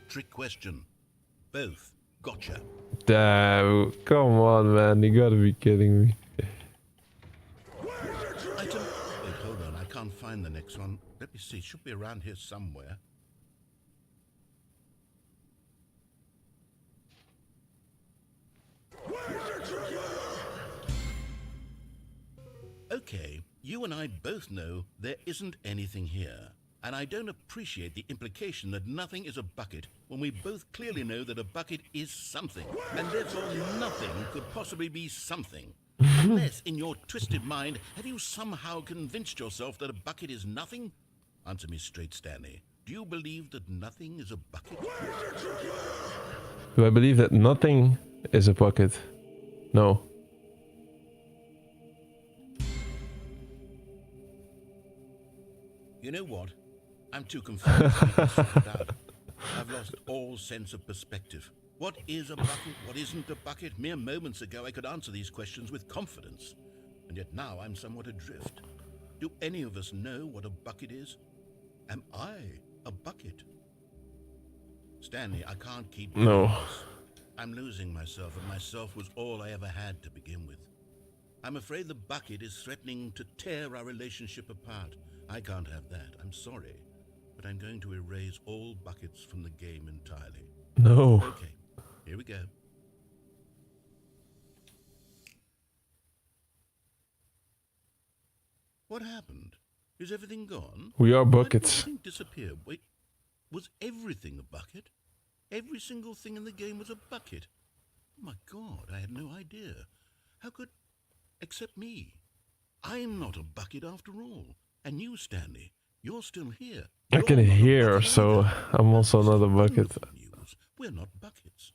Trick question. Both. Gotcha. Damn, come on, man. You gotta be kidding me. Item... Wait, hold on. I can't find the next one. Let me see. It should be around here somewhere. Okay, you and I both know there isn't anything here. And I don't appreciate the implication that nothing is a bucket when we both clearly know that a bucket is something. And therefore nothing could possibly be something. Unless, in your twisted mind, have you somehow convinced yourself that a bucket is nothing? Answer me straight, Stanley. Do you believe that nothing is a bucket? Do I believe that nothing is a bucket? No. You know what? I'm too confused to even sort it out. I've lost all sense of perspective. What is a bucket? What isn't a bucket? Mere moments ago I could answer these questions with confidence. And yet now I'm somewhat adrift. Do any of us know what a bucket is? Am I a bucket? Stanley, I can't keep doing No. this. I'm losing myself, and myself was all I ever had to begin with. I'm afraid the bucket is threatening to tear our relationship apart. I can't have that. I'm sorry. But I'm going to erase all buckets from the game entirely. No. Okay, here we go. What happened? Is everything gone? We are Why did buckets. everything disappear? Wait, was everything a bucket? Every single thing in the game was a bucket. Oh my God, I had no idea. How could... except me. I'm not a bucket after all. And you, Stanley, you're still here. I You're can not a hear, bucket so either. I'm also not a bucket. Wonderful news. We're not buckets.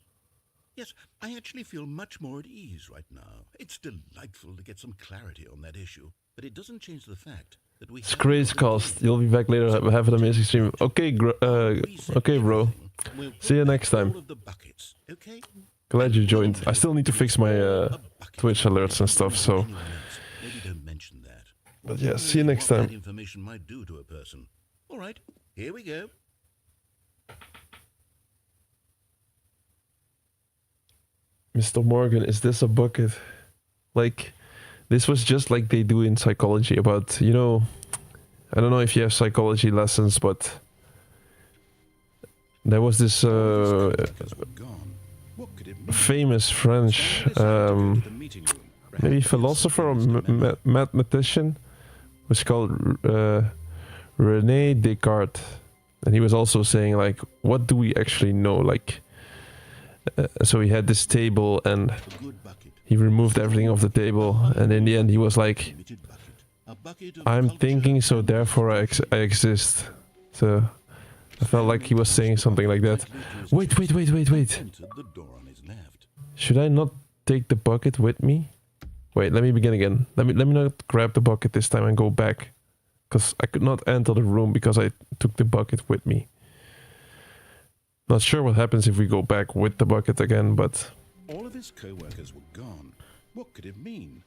Yes, I actually feel much more at ease right now. It's delightful to get some clarity on that issue, but it doesn't change the fact that we... It's Grace Cost. You'll be back later. Have an amazing stream. Okay, okay, bro. See you next time. All of the buckets, okay? Glad you joined. I still need to fix my Twitch alerts and stuff, so... Maybe don't mention that. But yeah, see you next What that time. information might do to a person. All right, here we go. Mr. Morgan, is this a bucket? Like, this was just like they do in psychology about, you know... I don't know if you have psychology lessons, but... There was this famous French, maybe philosopher or mathematician, was called René Descartes, and he was also saying like, what do we actually know? Like, so he had this table, and he removed everything off the table, and in the end he was like, I'm thinking, so therefore I exist. So I felt like he was saying something like that. Wait. Should I not take the bucket with me? Wait, let me begin again. Let me not grab the bucket this time and go back. Because I could not enter the room because I took the bucket with me. Not sure what happens if we go back with the bucket again, but... All of his co-workers were gone. What could it mean?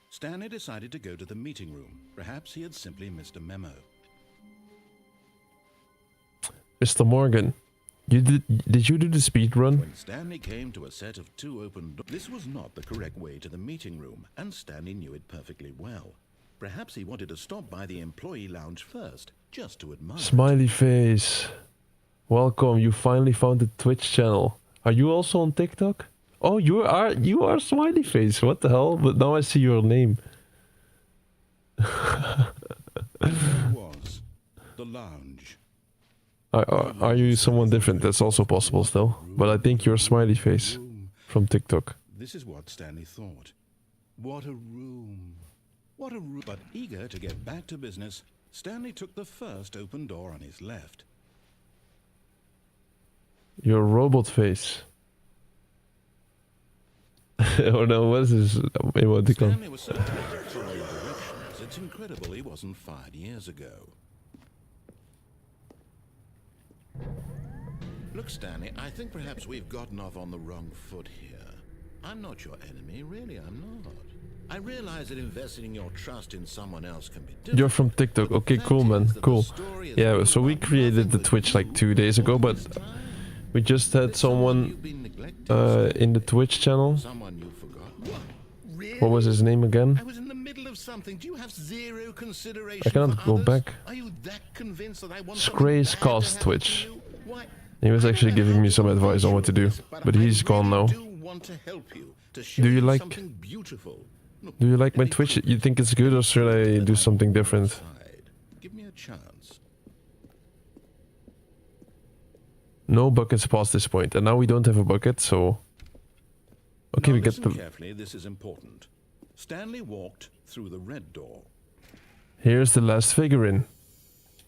Stanley decided to go to the meeting room. Perhaps he had simply missed a memo. Mr. Morgan, did you do the speed run? When Stanley came to a set of 2 open doors, this was not the correct way to the meeting room, and Stanley knew it perfectly well. Perhaps he wanted to stop by the employee lounge first, just to admire. Smiley face. Welcome, you finally found the Twitch channel. Are you also on TikTok? Oh, you are Smiley face. What the hell? But now I see your name. It was the lounge. Are you someone different? That's also possible still. But I think you're Smiley face from TikTok. This is what Stanley thought. What a room. What a room. But eager to get back to business, Stanley took the first open door on his left. Your robot face. Oh no, what is this emoticon? Stanley was so different from all directions. It's incredible he wasn't 5 years ago. Look, Stanley, I think perhaps we've gotten off on the wrong foot here. I'm not your enemy, really, I'm not. I realize that investing your trust in someone else can be difficult. You're from TikTok. Okay, cool, man. Cool. Yeah, so we created the Twitch like 2 days ago, but we just had someone in the Twitch channel. Someone you forgot. What was his name again? I was in the middle of something. Do you have zero consideration I cannot for go others? back. Are you that convinced that I want Scray's something bad to Cost happen Twitch. to you? Why? He was I actually don't know giving how me to some advice on what to do, this, but he's I gone really now. do want to help you, to show Do you like- something beautiful. Look, Do you like my any Twitch? truth You think it's good, or should I that do I'm something on your different? side. Give me a chance. No buckets past this point, and now we don't have a bucket, so... Okay, Now we get listen the... carefully, this is important. Stanley walked through the red door. Here's the last figurine.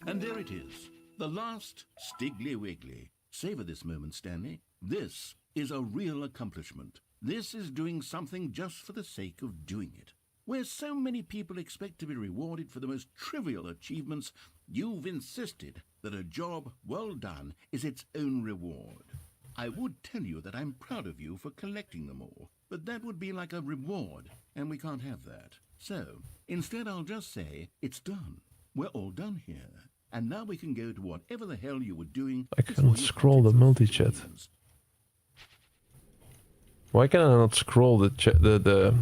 And there it is, the last Stiggly Wiggly. Savor this moment, Stanley. This is a real accomplishment. This is doing something just for the sake of doing it. Where so many people expect to be rewarded for the most trivial achievements, you've insisted that a job well done is its own reward. I would tell you that I'm proud of you for collecting them all, but that would be like a reward, and we can't have that. So, instead I'll just say, it's done. We're all done here. And now we can go to whatever the hell you were doing. I can't scroll the multi-chat. Why can I not scroll the chat, the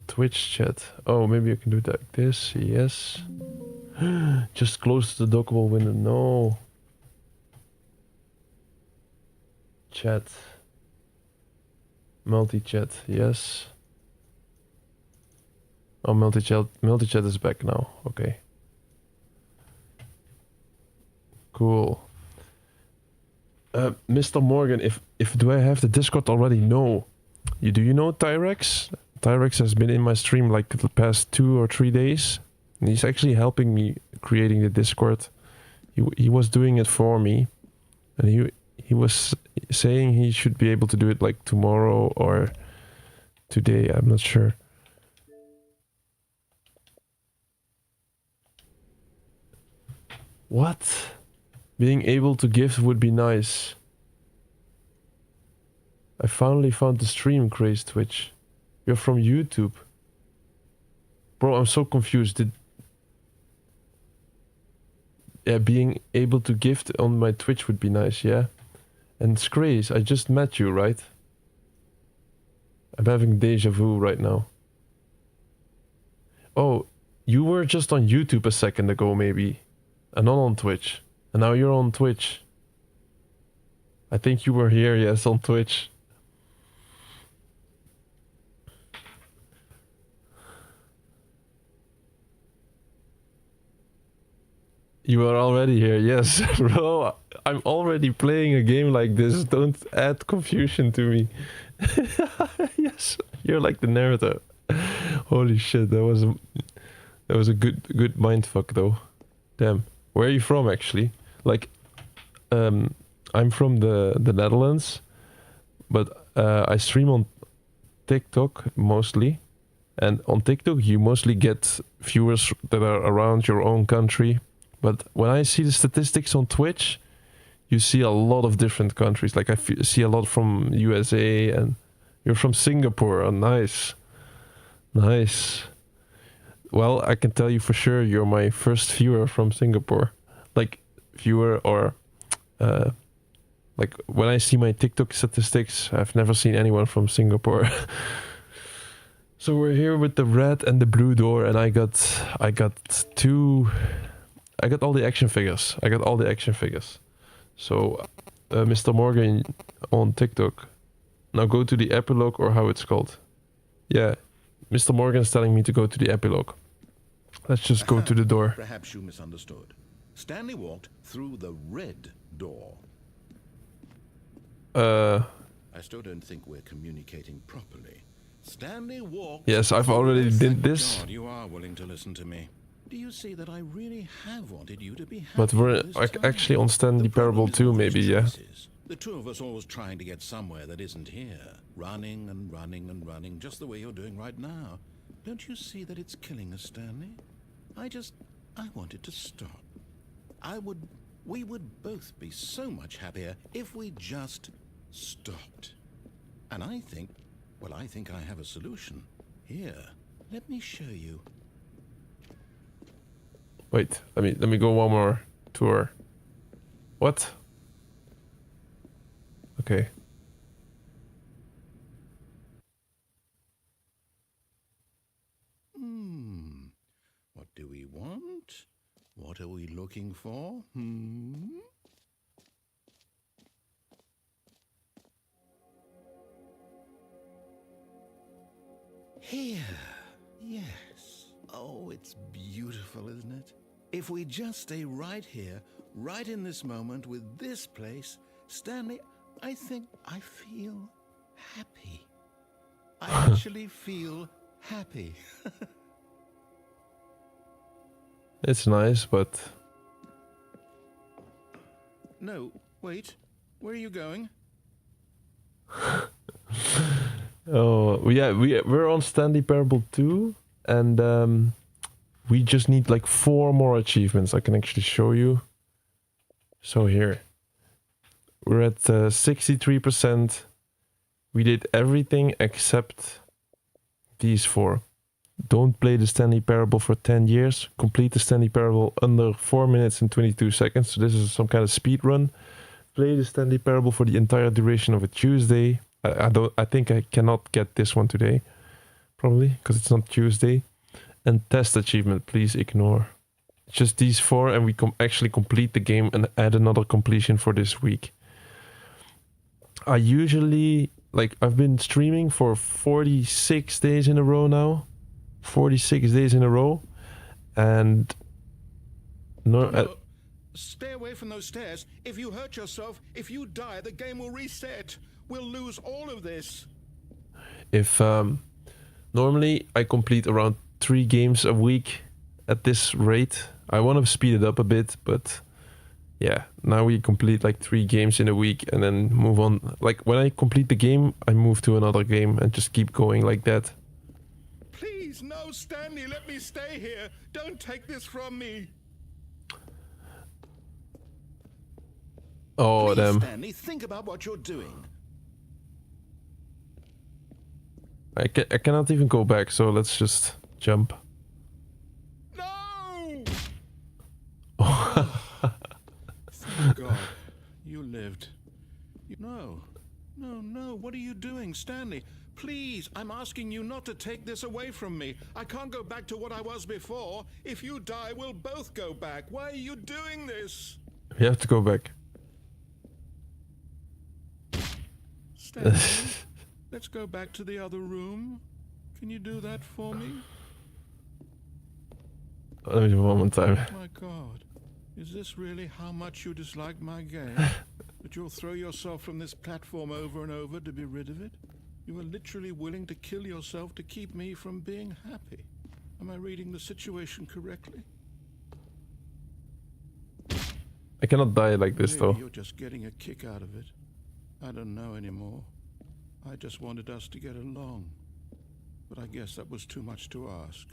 Twitch chat? Oh, maybe I can do it like this. Yes. Just close the dockable window. No. Chat. Multi-chat. Yes. Oh, multi-chat is back now. Okay. Cool. Mr. Morgan, if do I have the Discord already? No. Do you know Tyrex? Tyrex has been in my stream like the past 2 or 3 days. And he's actually helping me creating the Discord. He was doing it for me. And he was saying he should be able to do it like tomorrow or today. I'm not sure. What? Being able to give would be nice. I finally found the stream, Craze Twitch. You're from YouTube. Bro, I'm so confused. Yeah, being able to gift on my Twitch would be nice, yeah? And Scraze, I just met you, right? I'm having deja vu right now. Oh, you were just on YouTube a second ago, maybe. And not on Twitch. And now you're on Twitch. I think you were here, yes, on Twitch. You are already here, yes. Bro, I'm already playing a game like this. Don't add confusion to me. Yes, you're like the narrator. Holy shit, that was a good mindfuck though. Damn. Where are you from actually? Like, I'm from the Netherlands, but I stream on TikTok mostly. And on TikTok you mostly get viewers that are around your own country. But when I see the statistics on Twitch, you see a lot of different countries. Like I see a lot from USA, and you're from Singapore. Oh, nice. Nice. Well, I can tell you for sure you're my first viewer from Singapore. Like, viewer or... like, when I see my TikTok statistics, I've never seen anyone from Singapore. So we're here with the red and the blue door, and I got all the action figures. So, Mr. Morgan on TikTok. Now go to the epilogue, or how it's called. Yeah, Mr. Morgan's telling me to go to the epilogue. Let's just go to the door. Perhaps you misunderstood. Stanley walked through the red door. I still don't think we're communicating properly. Stanley walked... Yes, I've already did this. God, you are willing to listen to me. Do you see that I really have wanted you to be happy? But we're actually on Stanley Parable 2, maybe, yeah. The two of us always trying to get somewhere that isn't here. Running and running and running, just the way you're doing right now. Don't you see that it's killing us, Stanley? I want it to stop. We would both be so much happier if we just stopped. And I think I have a solution. Here, let me show you. Wait, let me go one more tour. What? Okay. What do we want? What are we looking for? Here. Yes. Oh, it's beautiful, isn't it? If we just stay right here, right in this moment with this place, Stanley, I think I feel happy. I actually feel happy. It's nice, but... No, wait. Where are you going? Oh, yeah, we're on Stanley Parable 2, and we just need like 4 more achievements. I can actually show you. So here, we're at 63%. We did everything except these 4. Don't play the Stanley Parable for 10 years. Complete the Stanley Parable under 4 minutes and 22 seconds. So this is some kind of speed run. Play the Stanley Parable for the entire duration of a Tuesday. I think I cannot get this one today, probably because it's not Tuesday. And test achievement, please ignore. Just these 4, and we actually complete the game and add another completion for this week. I usually, like, I've been streaming for 46 days in a row now. 46 days in a row, and No, stay away from those stairs. If you hurt yourself, if you die, the game will reset. We'll lose all of this. if normally I complete around 3 games a week at this rate. I want to speed it up a bit, but yeah, now we complete like 3 games in a week and then move on. Like when I complete the game, I move to another game and just keep going like that. Please, no, Stanley, let me stay here. Don't take this from me. Oh, Please, damn. Stanley, think about what you're doing. I cannot even go back, so let's just jump. No! Thank God, you lived. No, what are you doing, Stanley? Please, I'm asking you not to take this away from me. I can't go back to what I was before. If you die, we'll both go back. Why are you doing this? We have to go back. Stanley, let's go back to the other room. Can you do that for me? Let me do one more time. My God, is this really how much you dislike my game? That you'll throw yourself from this platform over and over to be rid of it? You are literally willing to kill yourself to keep me from being happy. Am I reading the situation correctly? I cannot die like this Maybe though. you're just getting a kick out of it. I don't know anymore. I just wanted us to get along. But I guess that was too much to ask.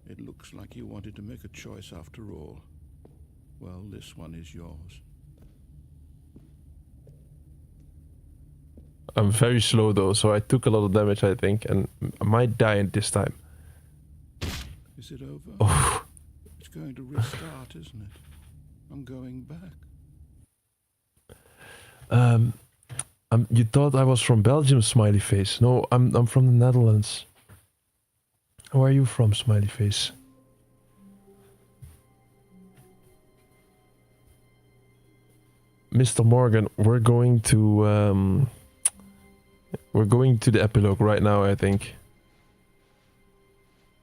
It looks like you wanted to make a choice after all. Well, this one is yours. I'm very slow though, so I took a lot of damage, I think, and I might die at this time. Is it over? Oh. It's going to restart, isn't it? I'm going back. You thought I was from Belgium, smiley face. No, I'm from the Netherlands. Where are you from, smiley face? Mr. Morgan, we're going to the epilogue right now, I think.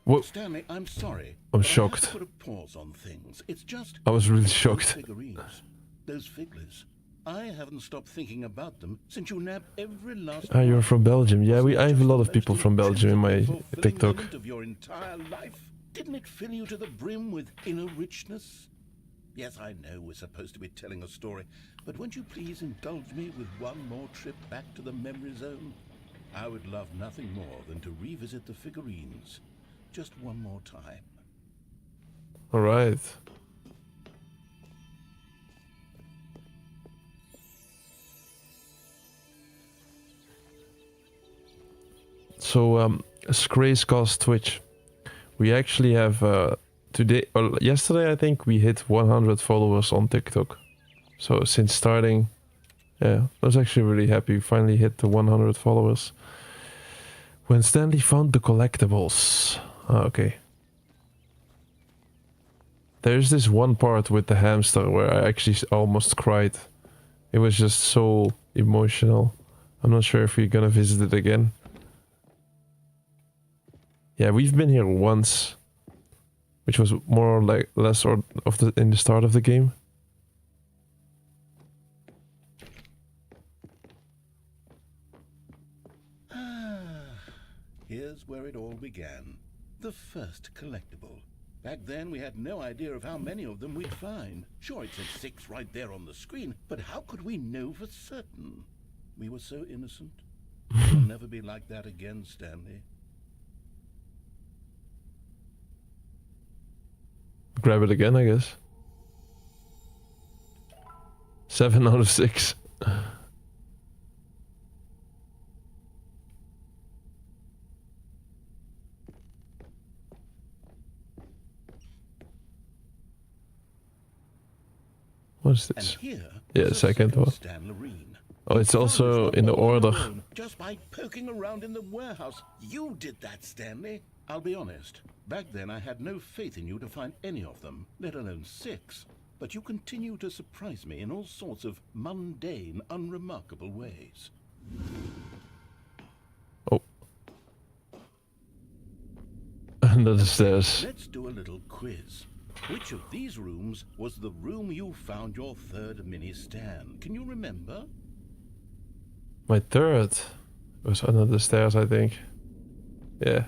What? Stanley, I'm sorry. I'm but I have shocked. to put a pause on things. It's just I was really those shocked. figurines, those figglers. I haven't stopped thinking about them since you nabbed every last Ah, you're one. from Belgium. Yeah, I have a lot of Just people the from most Belgium in my intrinsic, fulfilling TikTok. moment of your entire life. Didn't it fill you to the brim with inner richness? Yes, I know we're supposed to be telling a story, but won't you please indulge me with one more trip back to the memory zone? I would love nothing more than to revisit the figurines. Just one more time. All right. So, Scracecast Twitch. We actually have today or yesterday, I think we hit 100 followers on TikTok. So since starting, yeah, I was actually really happy. We finally hit the 100 followers. When Stanley found the collectibles. Ah, okay. There's this one part with the hamster where I actually almost cried. It was just so emotional. I'm not sure if we're gonna visit it again. Yeah, we've been here once, which was more or less or of the in the start of the game. Here's where it all began. The first collectible. Back then, we had no idea of how many of them we'd find. Sure, it said 6 right there on the screen, but how could we know for certain? We were so innocent. We'll never be like that again, Stanley. Grab it again, I guess. 7 out of 6. What is And this? here Yeah, is a second one. Stanlerine. Oh, it's You found also this one in the all on your order. own, just by poking around in the warehouse. You did that, Stanley. I'll be honest. Back then, I had no faith in you to find any of them, let alone 6. But you continue to surprise me in all sorts of mundane, unremarkable ways. Oh. Under the stairs. Let's do a little quiz. Which of these rooms was the room you found your third mini Stan? Can you remember? My third was under the stairs, I think. Yeah.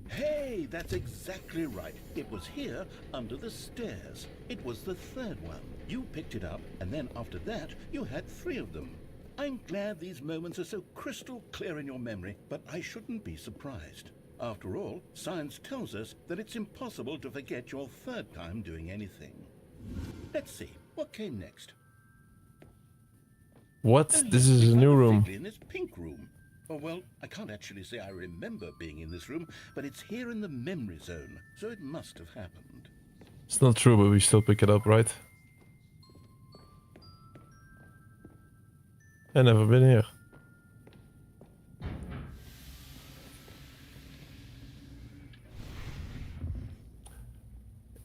Hey, that's exactly right. It was here, under the stairs. It was the third one. You picked it up, and then after that, you had 3 of them. I'm glad these moments are so crystal clear in your memory, but I shouldn't be surprised. After all, science tells us that it's impossible to forget your third time doing anything. Let's see, what came next? What? And This yes, is we a new found room. Figley in this pink room. Oh, well, I can't actually say I remember being in this room, but it's here in the memory zone, so it must have happened. It's not true, but we still pick it up, right? I've never been here.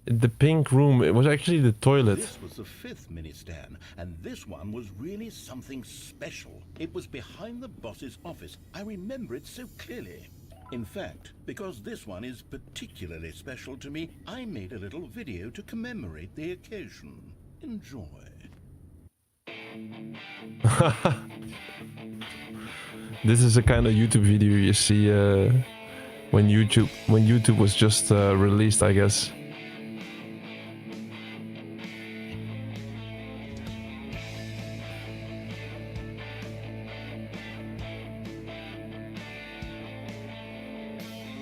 The pink room, it was actually the toilet. This was the 5th mini Stan, and this one was really something special. It was behind the boss's office. I remember it so clearly. In fact, because this one is particularly special to me, I made a little video to commemorate the occasion. Enjoy. This is a kind of YouTube video you see when YouTube was just released, I guess.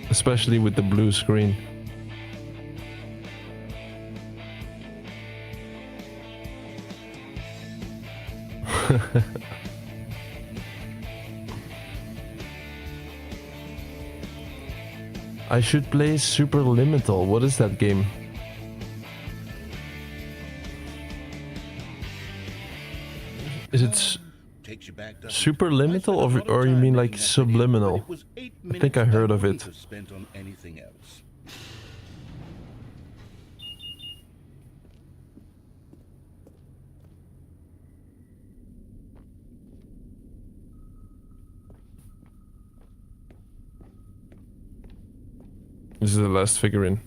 Especially with the blue screen. I should play Super Liminal. What is that game? Is it Takes you back, doesn't it? Super I spent Liminal a lot of or you time mean making like that video, subliminal? but it was 8 I think I minutes heard of wouldn't it. have spent on anything else. This is the last figurine.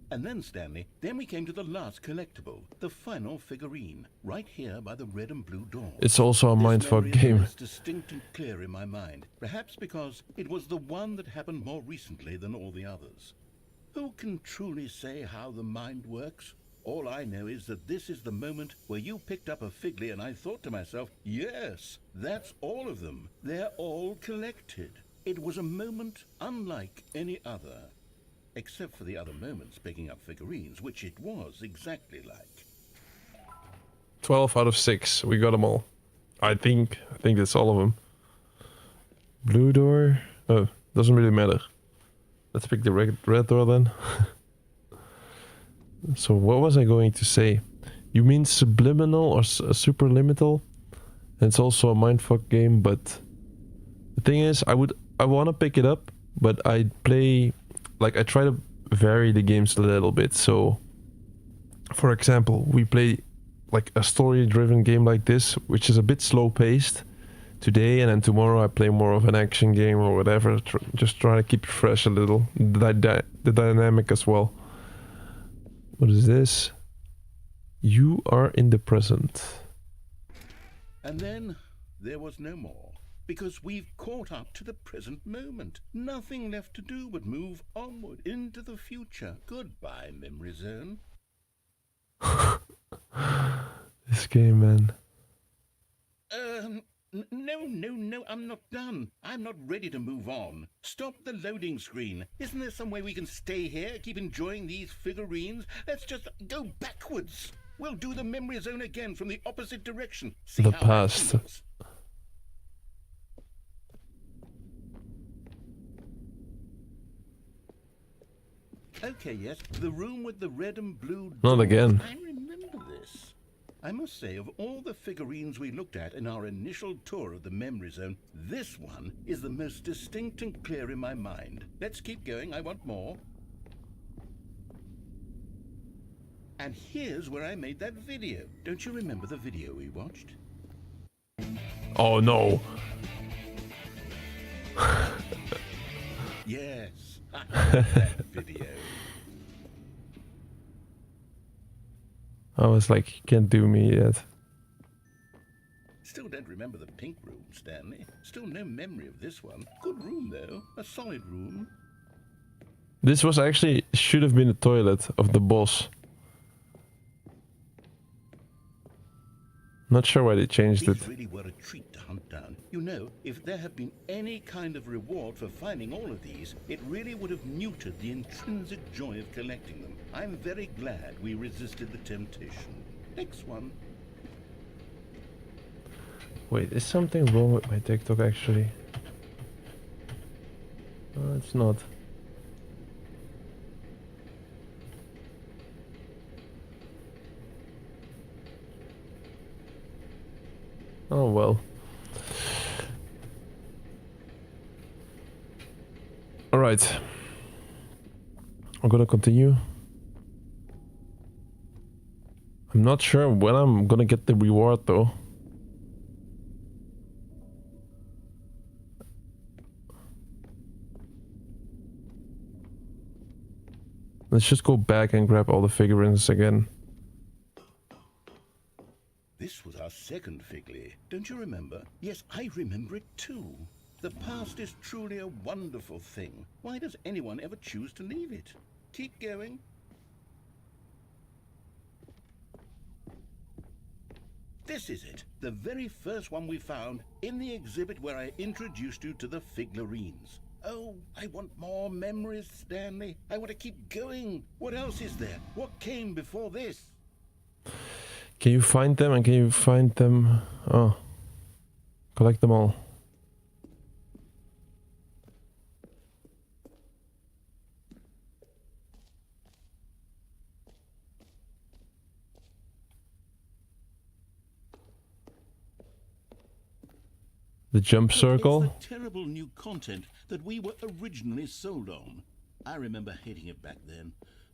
And then, Stanley, then we came to the last collectible, the final figurine, right here by the red and blue door. It's also a This mindfuck memory is game. as distinct and clear in my mind, perhaps because it was the one that happened more recently than all the others. Who can truly say how the mind works? All I know is that this is the moment where you picked up a Figley and I thought to myself, yes, that's all of them. They're all collected. It was a moment unlike any other. Except for the other moments picking up figurines, which it was exactly like. 12 out of 6. We got them all. I think that's all of them. Blue door. Oh, doesn't really matter. Let's pick the red door then. So what was I going to say? You mean subliminal or super liminal? It's also a mindfuck game, but the thing is, I want to pick it up, but I play, like I try to vary the games a little bit. So, for example, we play like a story-driven game like this, which is a bit slow-paced today, and then tomorrow I play more of an action game or whatever. Just try to keep it fresh a little, the dynamic as well. What is this? You are in the present. And then there was no more, because we've caught up to the present moment. Nothing left to do but move onward into the future. Goodbye, memory zone. This game, man. No, I'm not done. I'm not ready to move on. Stop the loading screen. Isn't there some way we can stay here, keep enjoying these figurines? Let's just go backwards. We'll do the memory zone again from the opposite direction. See The how past. that feels. Okay, yes, the room with the red and blue Not doors. again. I remember this. I must say, of all the figurines we looked at in our initial tour of the memory zone, this one is the most distinct and clear in my mind. Let's keep going, I want more. And here's where I made that video. Don't you remember the video we watched? Oh no. Yes, that video. I was like, you can't do me yet. Still don't remember the pink room, Stanley. Still no memory of this one. Good room, though. A solid room. This was actually, should have been the toilet of the boss. Not sure why they changed it. These really were a treat to hunt down. You know, if there had been any kind of reward for finding all of these, it really would have neutered the intrinsic joy of collecting them. I'm very glad we resisted the temptation. Next one. Wait, is something wrong with my TikTok actually? No, it's not. Oh well. Alright. I'm gonna continue. I'm not sure when I'm gonna get the reward though. Let's just go back and grab all the figurines again. This was our second Figley. Don't you remember? Yes, I remember it too. The past is truly a wonderful thing. Why does anyone ever choose to leave it? Keep going. This is it. The very first one we found in the exhibit where I introduced you to the figurines. Oh, I want more memories, Stanley. I want to keep going. What else is there? What came before this? Can you find them and can you find them? Oh. Collect them all. The jump circle? It's the terrible new content that we were originally sold on. I remember hating it back then,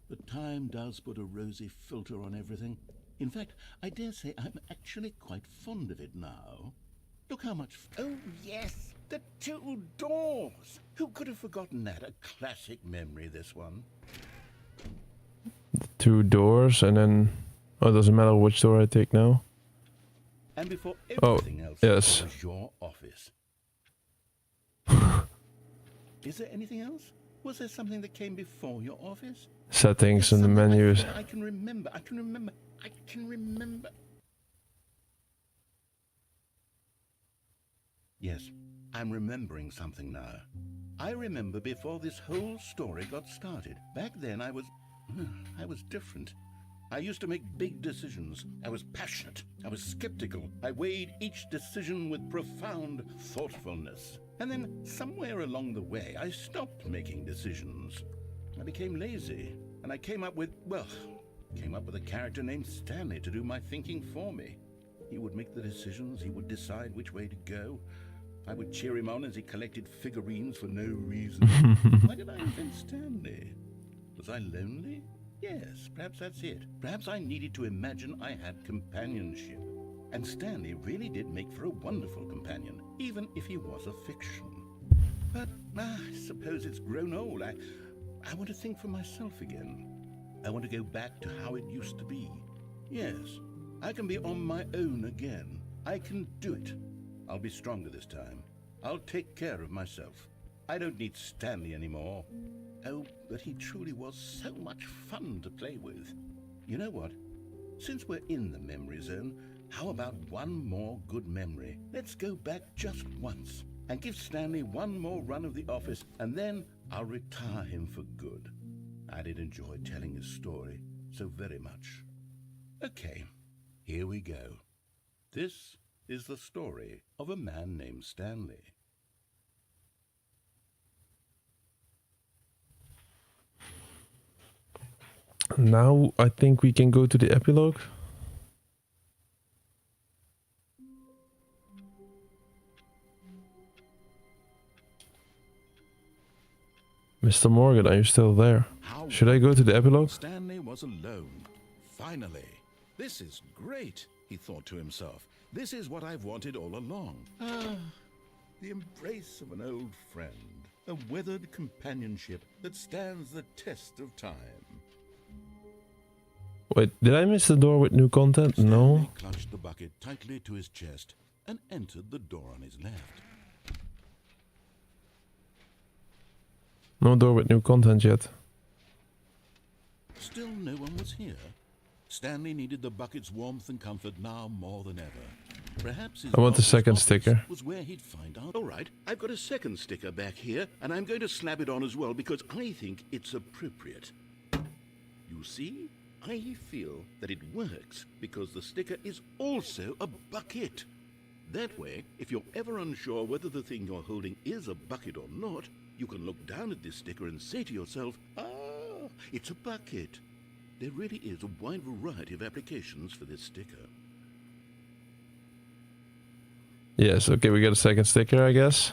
but time does put a rosy filter on everything. In fact, I dare say I'm actually quite fond of it now. Look how much... Oh, yes! The two doors! Who could have forgotten that? A classic memory, this one. Two doors and then... Oh, it doesn't matter which door I take now. And before everything else, yes. it was your office. Is there anything else? Was there something that came before your office? Settings and the menus. I can remember. Yes, I'm remembering something now. I remember before this whole story got started. Back then I was different. I used to make big decisions. I was passionate. I was skeptical. I weighed each decision with profound thoughtfulness. And then somewhere along the way, I stopped making decisions. I became lazy. And I came up with a character named Stanley to do my thinking for me. He would make the decisions. He would decide which way to go. I would cheer him on as he collected figurines for no reason. Why did I invent Stanley? Was I lonely? Yes, perhaps that's it. Perhaps I needed to imagine I had companionship. And Stanley really did make for a wonderful companion, even if he was a fiction. But I suppose it's grown old. I want to think for myself again. I want to go back to how it used to be. Yes, I can be on my own again. I can do it. I'll be stronger this time. I'll take care of myself. I don't need Stanley anymore. Oh, but he truly was so much fun to play with. You know what? Since we're in the memory zone, how about one more good memory? Let's go back just once and give Stanley one more run of the office, and then I'll retire him for good. I did enjoy telling his story so very much. Okay, here we go. This is the story of a man named Stanley. Now I think we can go to the epilogue. Mr. Morgan, are you still there? Should I go to the epilogue? Stanley was alone. Finally. This is great, he thought to himself. This is what I've wanted all along. The embrace of an old friend, a weathered companionship that stands the test of time. Wait, did I miss the door with new content? No. Stanley clutched the bucket tightly to his chest and entered the door on his left. No door with new content yet. Still no one was here. Stanley needed the bucket's warmth and comfort now more than ever. Perhaps his I want the boss's second office sticker. was where he'd find out. All right, I've got a second sticker back here, and I'm going to slap it on as well because I think it's appropriate. You see, I feel that it works because the sticker is also a bucket. That way, if you're ever unsure whether the thing you're holding is a bucket or not, you can look down at this sticker and say to yourself, ah, it's a bucket. There really is a wide variety of applications for this sticker. Yes, okay, we got a second sticker, I guess.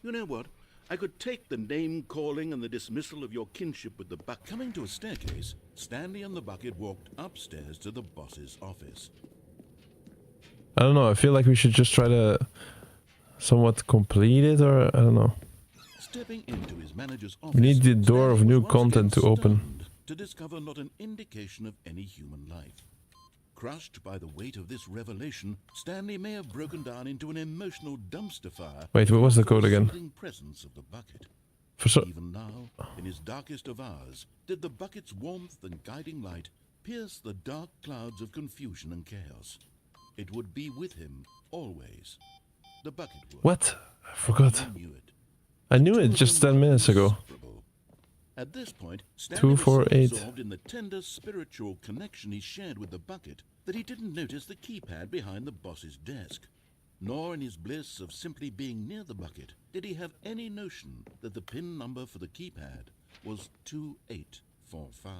You know what? I could take the name calling and the dismissal of your kinship with the bucket. Coming to a staircase, Stanley and the bucket walked upstairs to the boss's office. I don't know, I feel like we should just try to somewhat complete it, or I don't know. Stepping into his manager's office, We need the door of Stanley new was once content to again open. stunned to discover not an indication of any human life. Crushed by the weight of this revelation, Stanley may have broken down into an emotional dumpster fire. Wait, what was the code again? soothing presence of the bucket. For so Even now, in his darkest of hours, did the bucket's warmth and guiding light pierce the dark clouds of confusion and chaos. It would be with him always. The bucket would. what? I forgot. He knew it. I knew Two it of just them 10 were minutes ago. inseparable. At this point, Stanley was so 248. absorbed in the tender spiritual connection he shared with the bucket that he didn't notice the keypad behind the boss's desk. Nor in his bliss of simply being near the bucket did he have any notion that the PIN number for the keypad was 2845.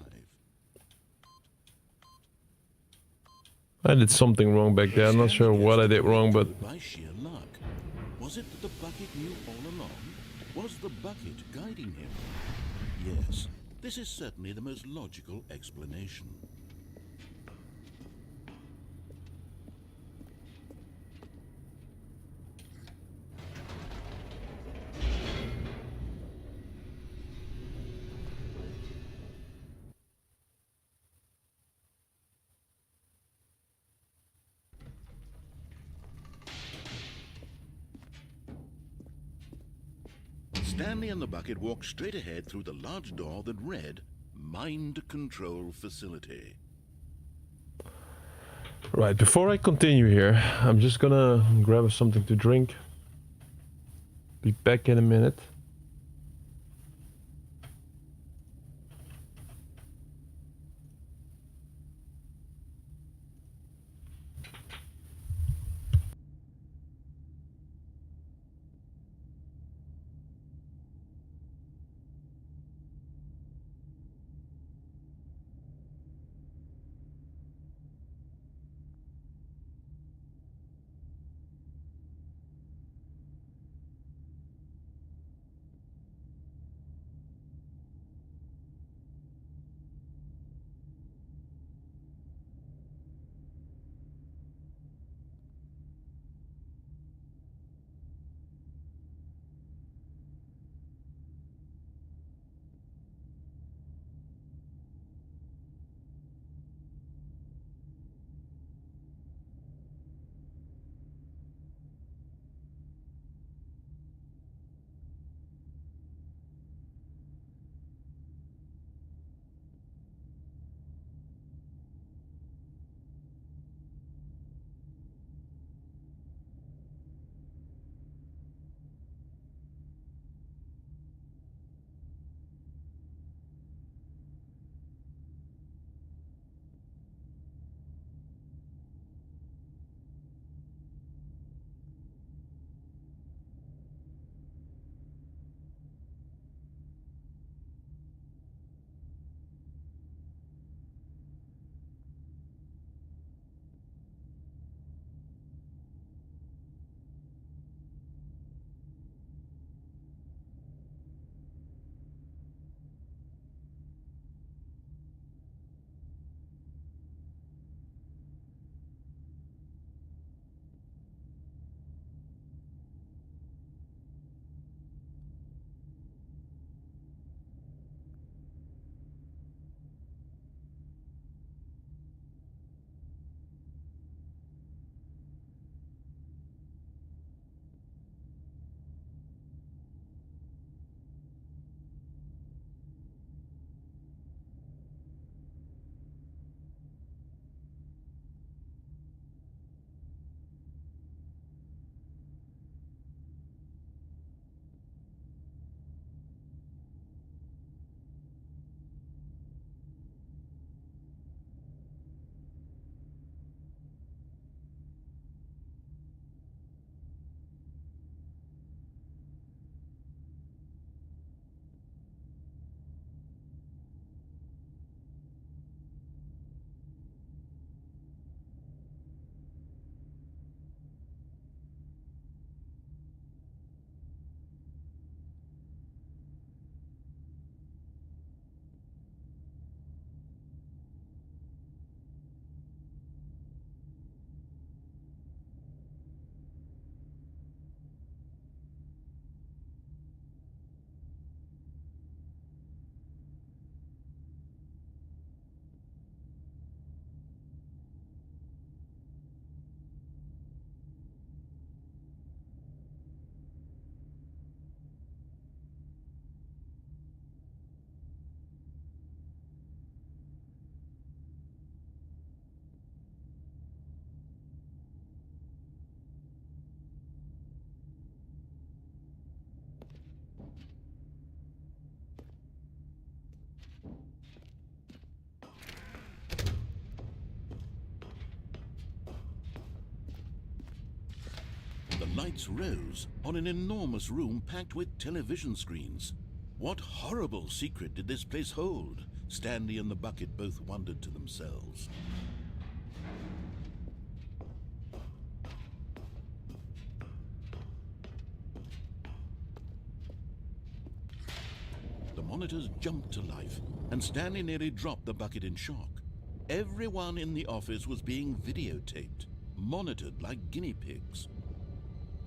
I did something wrong back there. I'm not sure what I did wrong, but By sheer luck. Was it that the bucket knew all along? Was the bucket guiding him? Yes, this is certainly the most logical explanation. Stanley and the bucket walked straight ahead through the large door that read, Mind Control Facility. right, before I continue here, I'm just gonna grab something to drink. Be back in a minute. lights rose on an enormous room packed with television screens. What horrible secret did this place hold? Stanley and the bucket both wondered to themselves. The monitors jumped to life, and Stanley nearly dropped the bucket in shock. Everyone in the office was being videotaped, monitored like guinea pigs.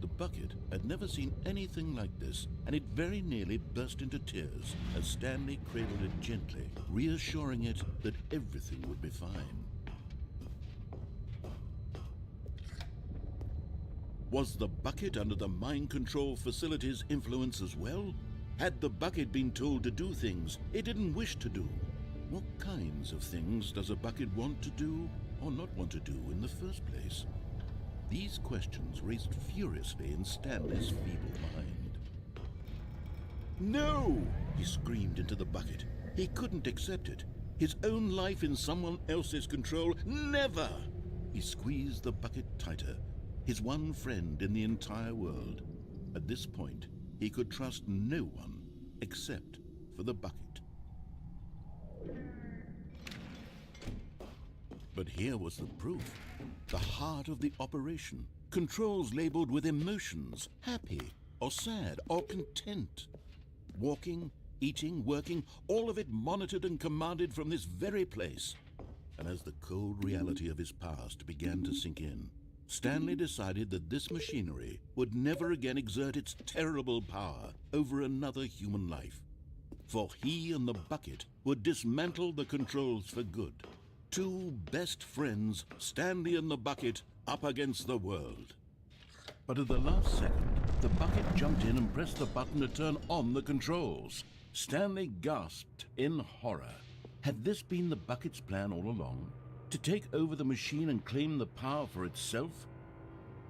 The bucket had never seen anything like this, and it very nearly burst into tears as Stanley cradled it gently, reassuring it that everything would be fine. Was the bucket under the mind control facility's influence as well? Had the bucket been told to do things it didn't wish to do? What kinds of things does a bucket want to do or not want to do in the first place? These questions raced furiously in Stanley's feeble mind. No! He screamed into the bucket. He couldn't accept it. His own life in someone else's control, never! He squeezed the bucket tighter, his one friend in the entire world. At this point, he could trust no one except for the bucket. But here was the proof. The heart of the operation. Controls labeled with emotions, happy or sad or content. Walking, eating, working, all of it monitored and commanded from this very place. And as the cold reality of his past began to sink in, Stanley decided that this machinery would never again exert its terrible power over another human life. For he and the bucket would dismantle the controls for good. Two best friends, Stanley and the bucket, up against the world. But at the last second, the bucket jumped in and pressed the button to turn on the controls. Stanley gasped in horror. Had this been the bucket's plan all along? To take over the machine and claim the power for itself?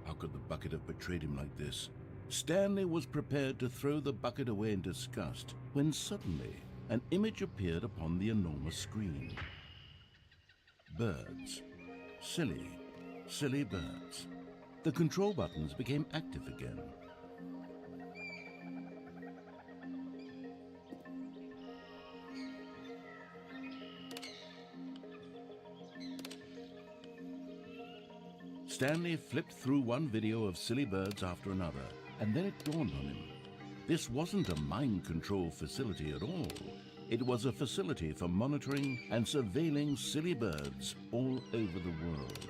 How could the bucket have betrayed him like this? Stanley was prepared to throw the bucket away in disgust when suddenly an image appeared upon the enormous screen. Birds. Silly, silly birds. The control buttons became active again. Stanley flipped through one video of silly birds after another, and then it dawned on him. This wasn't a mind control facility at all. It was a facility for monitoring and surveilling silly birds all over the world.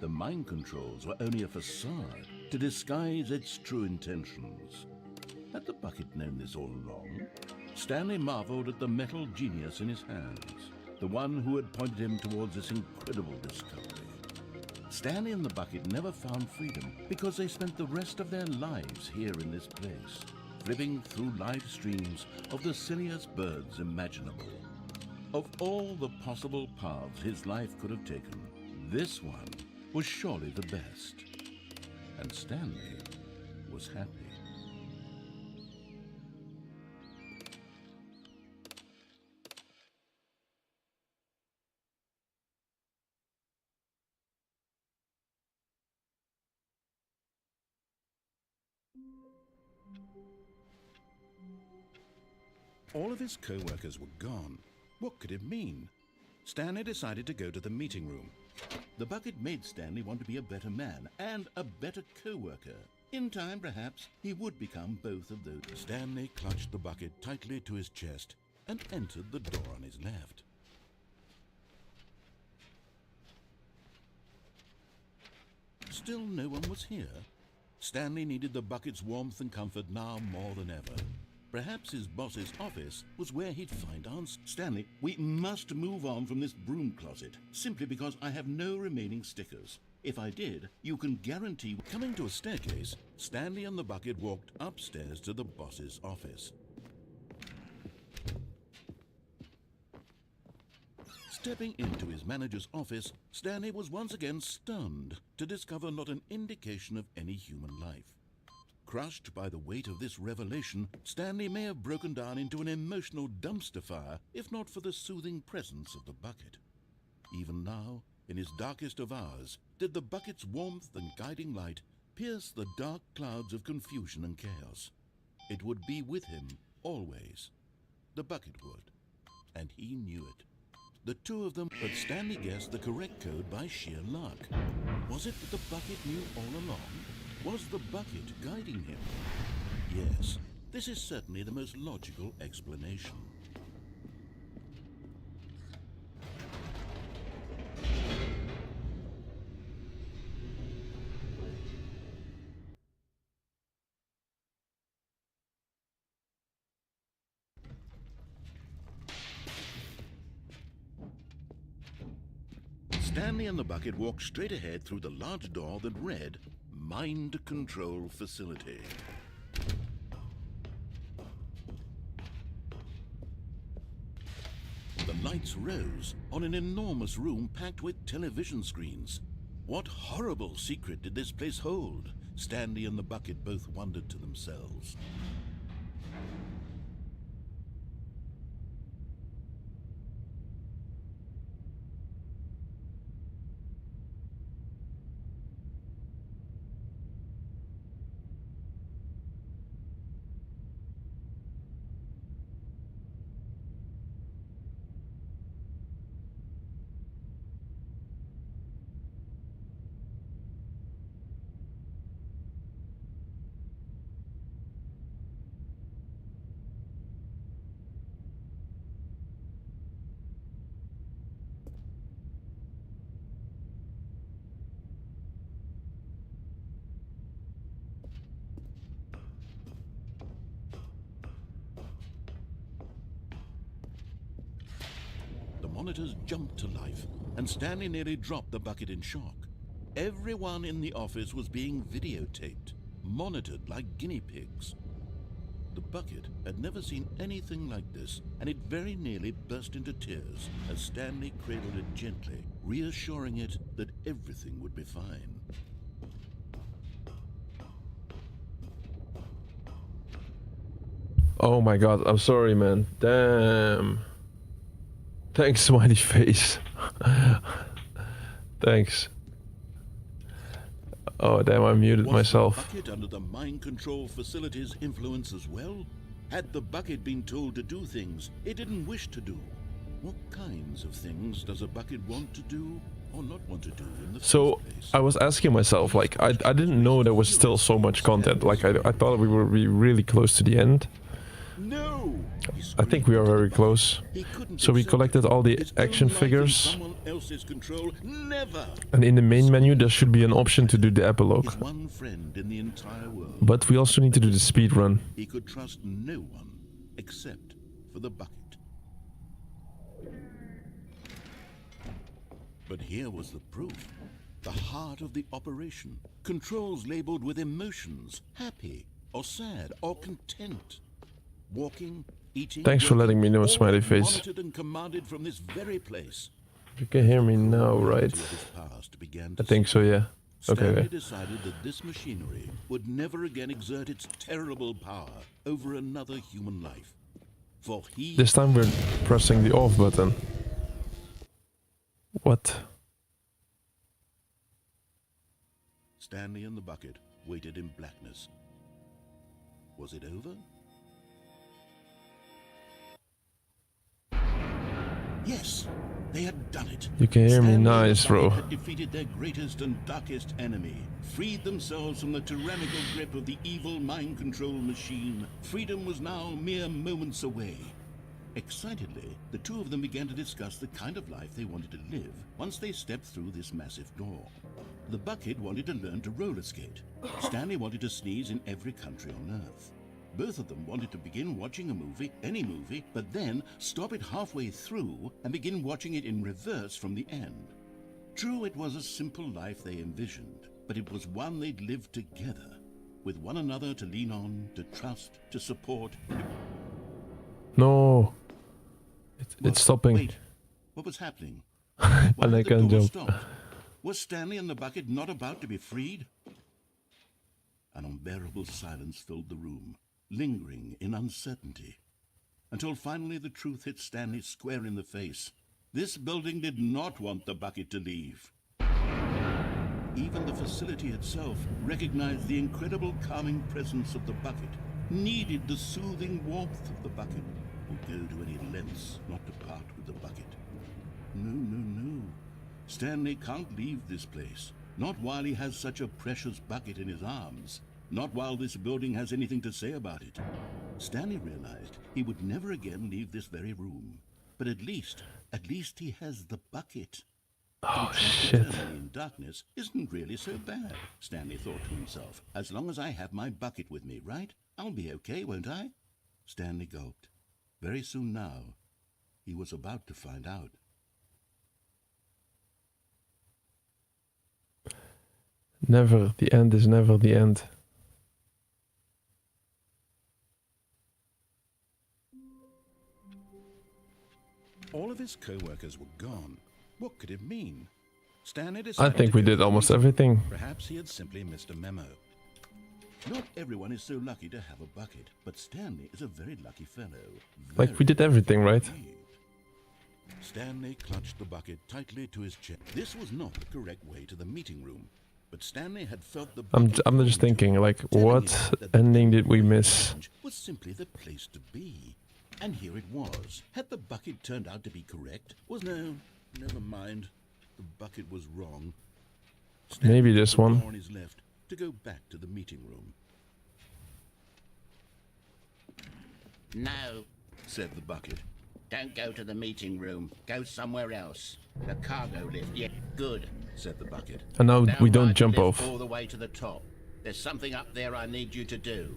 The mind controls were only a facade to disguise its true intentions. Had the bucket known this all along? Stanley marveled at the metal genius in his hands, the one who had pointed him towards this incredible discovery. Stanley and the bucket never found freedom because they spent the rest of their lives here in this place, flipping through live streams of the silliest birds imaginable. Of all the possible paths his life could have taken, this one was surely the best. And Stanley was happy. All of his co-workers were gone. What could it mean? Stanley decided to go to the meeting room. The bucket made Stanley want to be a better man and a better co-worker. In time, perhaps, he would become both of those. Stanley clutched the bucket tightly to his chest and entered the door on his left. Still no one was here. Stanley needed the bucket's warmth and comfort now more than ever. Perhaps his boss's office was where he'd find answers. Stanley, we must move on from this broom closet, simply because I have no remaining stickers. If I did, you can guarantee... Coming to a staircase, Stanley and the bucket walked upstairs to the boss's office. Stepping into his manager's office, Stanley was once again stunned to discover not an indication of any human life. Crushed by the weight of this revelation, Stanley may have broken down into an emotional dumpster fire if not for the soothing presence of the bucket. Even now, in his darkest of hours, did the bucket's warmth and guiding light pierce the dark clouds of confusion and chaos. It would be with him always. The bucket would. And he knew it. The two of them, but Stanley guessed the correct code by sheer luck. Was it that the bucket knew all along? Was the bucket guiding him? Yes, this is certainly the most logical explanation. Stanley and the bucket walked straight ahead through the large door that read, Mind Control Facility. The lights rose on an enormous room packed with television screens. What horrible secret did this place hold? Stanley and the bucket both wondered to themselves. Monitors jumped to life, and Stanley nearly dropped the bucket in shock. Everyone in the office was being videotaped, monitored like guinea pigs. The bucket had never seen anything like this, and it very nearly burst into tears as Stanley cradled it gently, reassuring it that everything would be fine. Oh my god, I'm sorry, man. Damn. Thanks, smiley face. Thanks. Oh damn, I muted myself. Was the bucket under the mind control facility's influence as well? Had the bucket been told to do things it didn't wish to do? What kinds of things does a bucket want to do or not want to do in the So first place? I was asking myself, like, I didn't know there was still so much content. Like, I thought we would be really close to the end. No! I think we are very close. So we collected all the action figures. Never! And in the main menu there should be an option to do the epilogue. His one friend in the entire world. But we also need to do the speed run. He could trust no one except for the bucket. But here was the proof. The heart of the operation. Controls labeled with emotions. Happy, or sad, or content. Walking, eating... Thanks for letting me know, smiley face. Monitored and commanded from this very place. You can hear me now, right? I think so, yeah. Stanley Okay. decided that this machinery would never again exert its terrible power over another human life. For he... This time we're pressing the off button. What? Stanley and the bucket waited in blackness. Was it over? Yes, they had done it. You can hear me Stanley nice, and the bro. bucket had defeated their greatest and darkest enemy, freed themselves from the tyrannical grip of the evil mind control machine. Freedom was now mere moments away. Excitedly, the two of them began to discuss the kind of life they wanted to live once they stepped through this massive door. The bucket wanted to learn to roller skate. Stanley wanted to sneeze in every country on Earth. Both of them wanted to begin watching a movie, any movie, but then stop it halfway through and begin watching it in reverse from the end. True, it was a simple life they envisioned, but it was one they'd lived together, with one another to lean on, to trust, to support. No. It's stopping. Wait, what was happening? And I Why had the can't door jump. stopped? Was Stanley and the bucket not about to be freed? An unbearable silence filled the room, lingering in uncertainty, until finally the truth hit Stanley square in the face. This building did not want the bucket to leave. even the facility itself recognized the incredible calming presence of the bucket, needed the soothing warmth of the bucket, would go to any lengths not to part with the bucket. No, no, no. Stanley can't leave this place. Not while he has such a precious bucket in his arms. Not while this building has anything to say about it. Stanley realized he would never again leave this very room. But at least he has the bucket. Oh, To be trapped shit. eternally in darkness isn't really so bad, Stanley thought to himself. As long as I have my bucket with me, right? I'll be okay, won't I? Stanley gulped. Very soon now, he was about to find out. Never. The end is never the end. All of his co-workers were gone. What could it mean? Stanley I decided think to we go to did the almost meeting. everything. Perhaps he had simply missed a memo. Not everyone is so lucky to have a bucket, but Stanley is a very lucky fellow. Like, we did everything, right? Indeed. Stanley clutched the bucket tightly to his chest. This was not the correct way to the meeting room, but Stanley had felt the I'm bucket just calling thinking, to him, like, telling what him that the ending did we Realm Royale miss? Reforged was simply the place to be. And here it was. Had the bucket turned out to be correct? Was no, never mind. The bucket was wrong. Maybe Stanley this took the one. door on his left to go back to the meeting room. No, Said the bucket. don't go to the meeting room. Go somewhere else. The cargo lift, yeah, good. Said the bucket. And now Now we don't ride the jump lift off. all the way to the top. There's something up there I need you to do.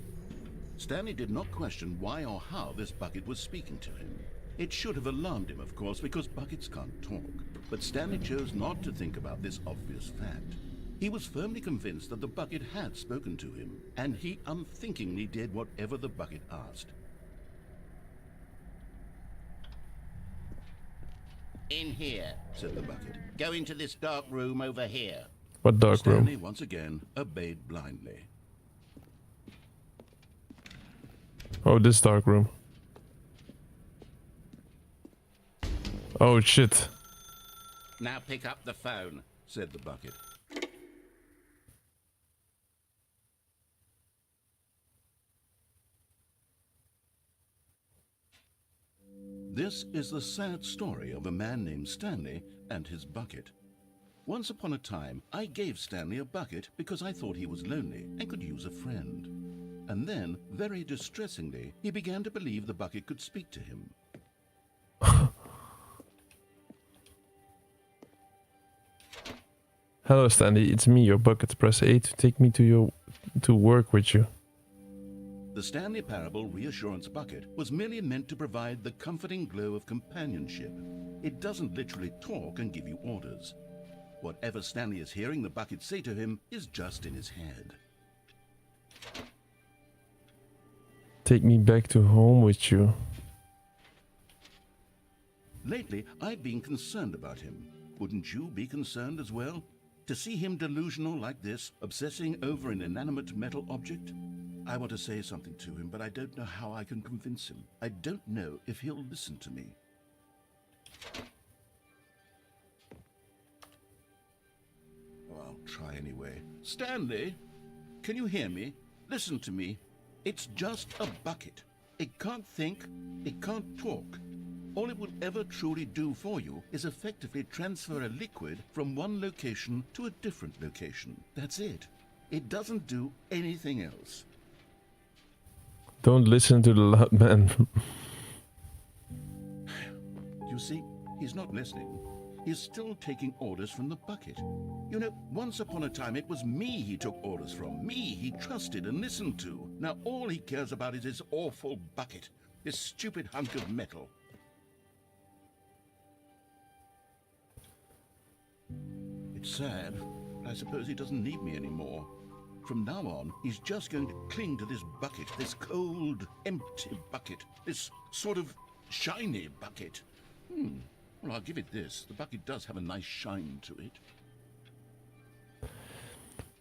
Stanley did not question why or how this bucket was speaking to him. It should have alarmed him, of course, because buckets can't talk. But Stanley chose not to think about this obvious fact. He was firmly convinced that the bucket had spoken to him, and he unthinkingly did whatever the bucket asked. In here. Said the bucket. Go into this dark room over here. What dark Stanley room? once again obeyed blindly. Oh, this dark room. Oh, shit. Now pick up the phone. Said the bucket. This is the sad story of a man named Stanley and his bucket. Once upon a time, I gave Stanley a bucket because I thought he was lonely and could use a friend. And then, very distressingly, he began to believe the bucket could speak to him. Hello, Stanley. It's me, your bucket. Press A to take me to work with you. The Stanley Parable Reassurance Bucket was merely meant to provide the comforting glow of companionship. It doesn't literally talk and give you orders. Whatever Stanley is hearing the bucket say to him is just in his head. Take me back to home with you. Lately, I've been concerned about him. Wouldn't you be concerned as well? To see him delusional like this, obsessing over an inanimate metal object? I want to say something to him, but I don't know how I can convince him. I don't know if he'll listen to me. Oh, I'll try anyway. Stanley, can you hear me? Listen to me. It's just a bucket. It can't think, it can't talk. All it will ever truly do for you is effectively transfer a liquid from one location to a different location. That's it. It doesn't do anything else. Don't listen to the loud man. You see, he's not listening. He's still taking orders from the bucket. You know, once upon a time it was me he took orders from. Me he trusted and listened to. Now all he cares about is this awful bucket. This stupid hunk of metal. It's sad, but I suppose he doesn't need me anymore. From now on, he's just going to cling to this bucket, this cold, empty bucket, this sort of shiny bucket. Well, I'll give it this. The bucket does have a nice shine to it.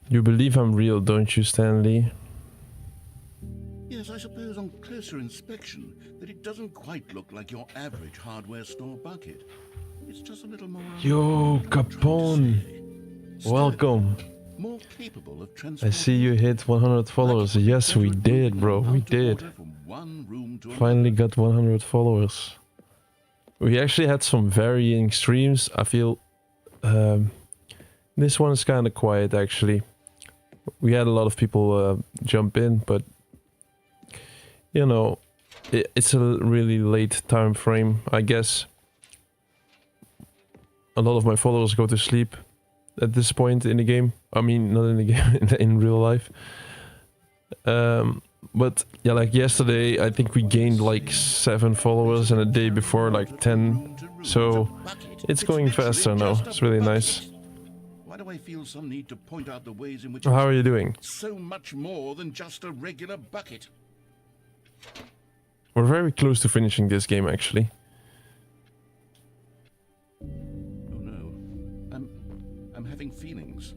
You believe I'm real, don't you, Stanley? Yes, I suppose on closer inspection that it doesn't quite look like your average hardware store bucket. It's just a little more... Yo, what am I trying to Capone. say? Welcome. more capable of I transporting see you hit 100 followers. Yes, we did, bro. We did. Finally got 100 followers. We actually had some varying streams. I feel this one is kind of quiet, actually. We had a lot of people jump in, but you know, it's a really late time frame, I guess. A lot of my followers go to sleep at this point in the game. I mean, not in the game, in real life. But yeah, like yesterday, I think we gained like 7 followers, and a day before like 10. So it's going faster now. It's really nice. Why do I feel some need to point out the ways in which How are you doing? so much more than just a regular bucket? We're very close to finishing this game, actually. Oh no, I'm having feelings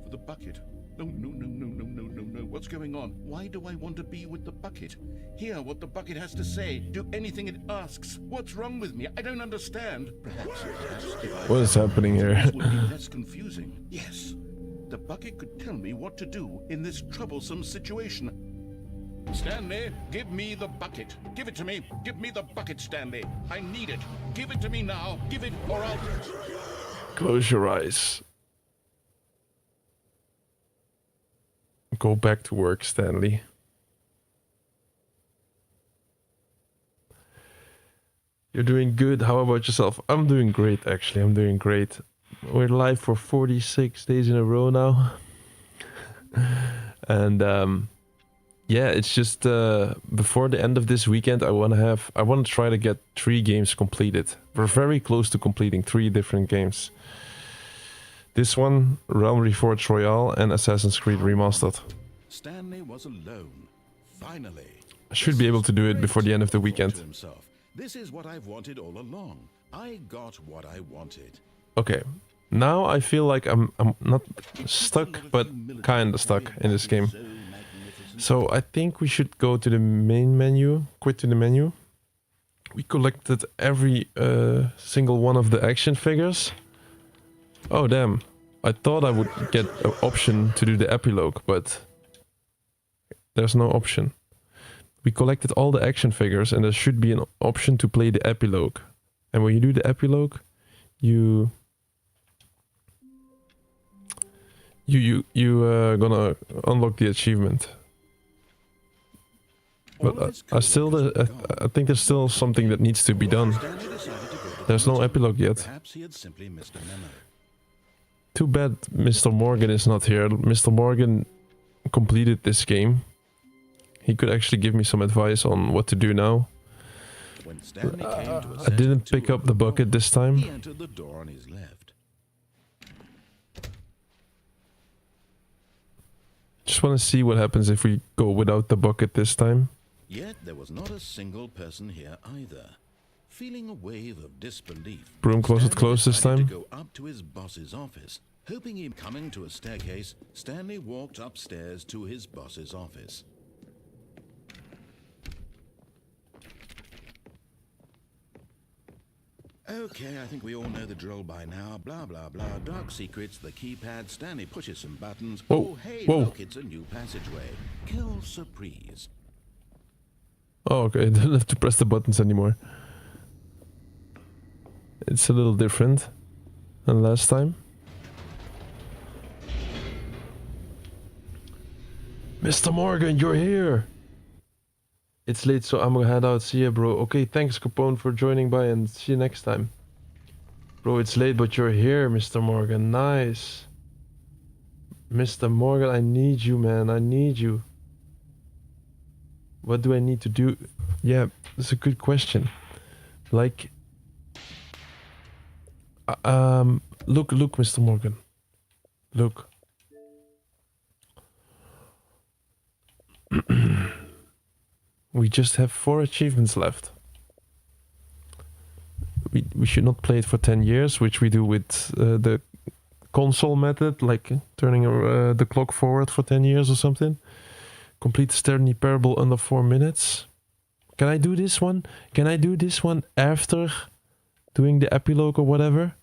for the bucket. No, no, no, no, no, no, no, no. What's going on? Why do I want to be with the bucket? Hear what the bucket has to say. Do anything it asks. What's wrong with me? I don't understand. Perhaps if I What is happening here? This would be less confusing. Yes, the bucket could tell me what to do in this troublesome situation. Stanley, give me the bucket. Give it to me. Give me the bucket, Stanley. I need it. Give it to me now. Give it or I'll... Close your eyes. Go back to work, Stanley. You're doing good. How about yourself? I'm doing great, actually. I'm doing great. We're live for 46 days in a row now. And yeah, it's just before the end of this weekend, I want to try to get 3 games completed. We're very close to completing 3 different games. This one, Realm Reforged Royale, and Assassin's Creed Remastered. Stanley was alone. Finally. I should be able to do it before the end of the weekend. To himself, this is what I've wanted all along. I got what I wanted. Okay, now I feel like I'm not stuck, but kinda stuck in this game. So I think we should go to the main menu, quit to the menu. We collected every single one of the action figures. Oh damn, I thought I would get an option to do the epilogue, but there's no option. We collected all the action figures and there should be an option to play the epilogue. And when you do the epilogue, you gonna unlock the achievement. But I think there's still something that needs to be done. There's no epilogue yet. Perhaps he had simply missed a memo. Too bad Mr. Morgan is not here. Mr. Morgan completed this game. He could actually give me some advice on what to do now. When Stanley came to a I didn't set pick to up the bucket this time. He entered the door on his left. Just want to see what happens if we go without the bucket this time. Yet there was not a single person here either. Feeling a wave of disbelief, Broom closet Stanley closed this decided time. to go up to his boss's office. Hoping him coming to a staircase, Stanley walked upstairs to his boss's office. Okay, I think we all know the drill by now. Blah, blah, blah. Dark secrets, the keypad. Stanley pushes some buttons. Whoa, Oh, hey, whoa. look, it's a new passageway. Kill surprise. Oh, okay, I don't have to press the buttons anymore. It's a little different than last time. Mr. Morgan, you're here! It's late, so I'm gonna head out. See ya, bro. Okay, thanks, Capone, for joining by, and see you next time. Bro, it's late, but you're here, Mr. Morgan. Nice. Mr. Morgan, I need you, man. I need you. What do I need to do? Yeah, that's a good question. Like... look, Mr. Morgan. Look. We just have 4 achievements left. We should not play it for 10 years, which we do with the console method, like turning the clock forward for 10 years or something. Complete Stanley Parable under 4 minutes. Can I do this one? Can I do this one after doing the epilogue or whatever?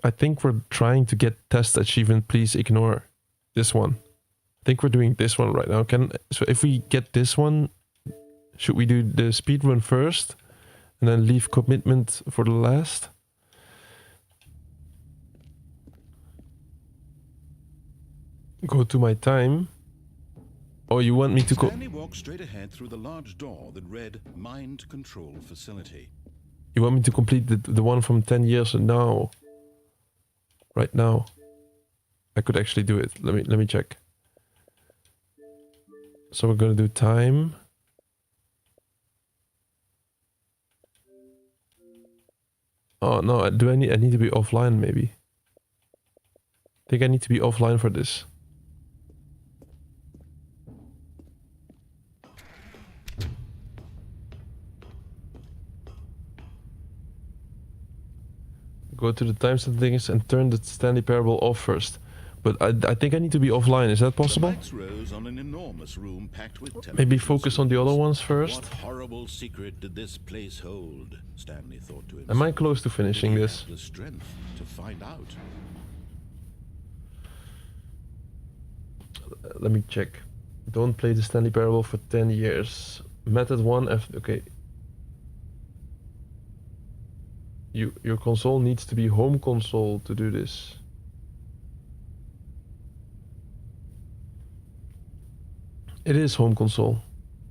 I think we're trying to get test achievement. Please ignore this one. I think we're doing this one right now. So if we get this one, should we do the speed run first and then leave commitment for the last? Go to my time. Oh, you want me to go? Stanley walked straight ahead through the large door that read Mind Control Facility. You want me to complete the one from 10 years now? Right now. I could actually do it. Let me check. So we're gonna do time. Oh no, I need to be offline maybe. I think I need to be offline for this. Go to the time settings and turn the Stanley Parable off first. But I think I need to be offline. Is that possible? The lights rose on an enormous room packed with Maybe focus on the other ones first. What horrible secret did this place hold? Stanley thought to himself. Am I close to finishing Did he this? have the strength to find out. Let me check. Don't play the Stanley Parable for 10 years. Method 1 okay. Your console needs to be home console to do this. It is home console.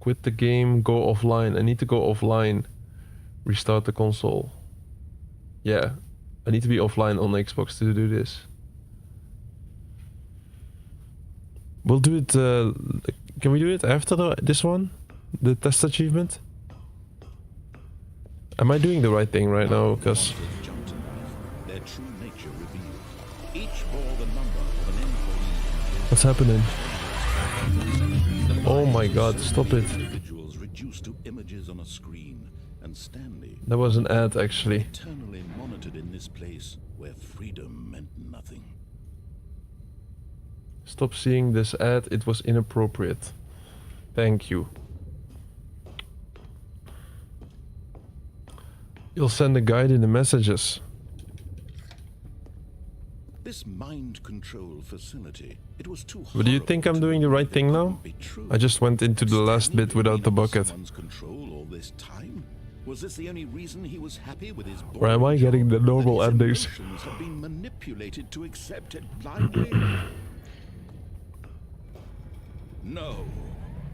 Quit the game, go offline. I need to go offline. Restart the console. Yeah, I need to be offline on Xbox to do this. We'll do it. Can we do it after this one? The test achievement? Am I doing the right thing right now? Because their true nature revealed. Each bore the number of an employee. what's happening? Oh my god, stop it. Individuals reduced to images on a screen, and Stanley That was an ad actually. eternally monitored in this place where freedom meant nothing. Stop seeing this ad, it was inappropriate. Thank you. You'll send a guide in the messages. This mind control facility, it was too But do you think I'm doing the right thing now? I just went into the last bit without the bucket. Control all this time? Was this the only reason he was happy with his Or am I getting the normal that his endings? emotions had been manipulated to accept it blindly? No,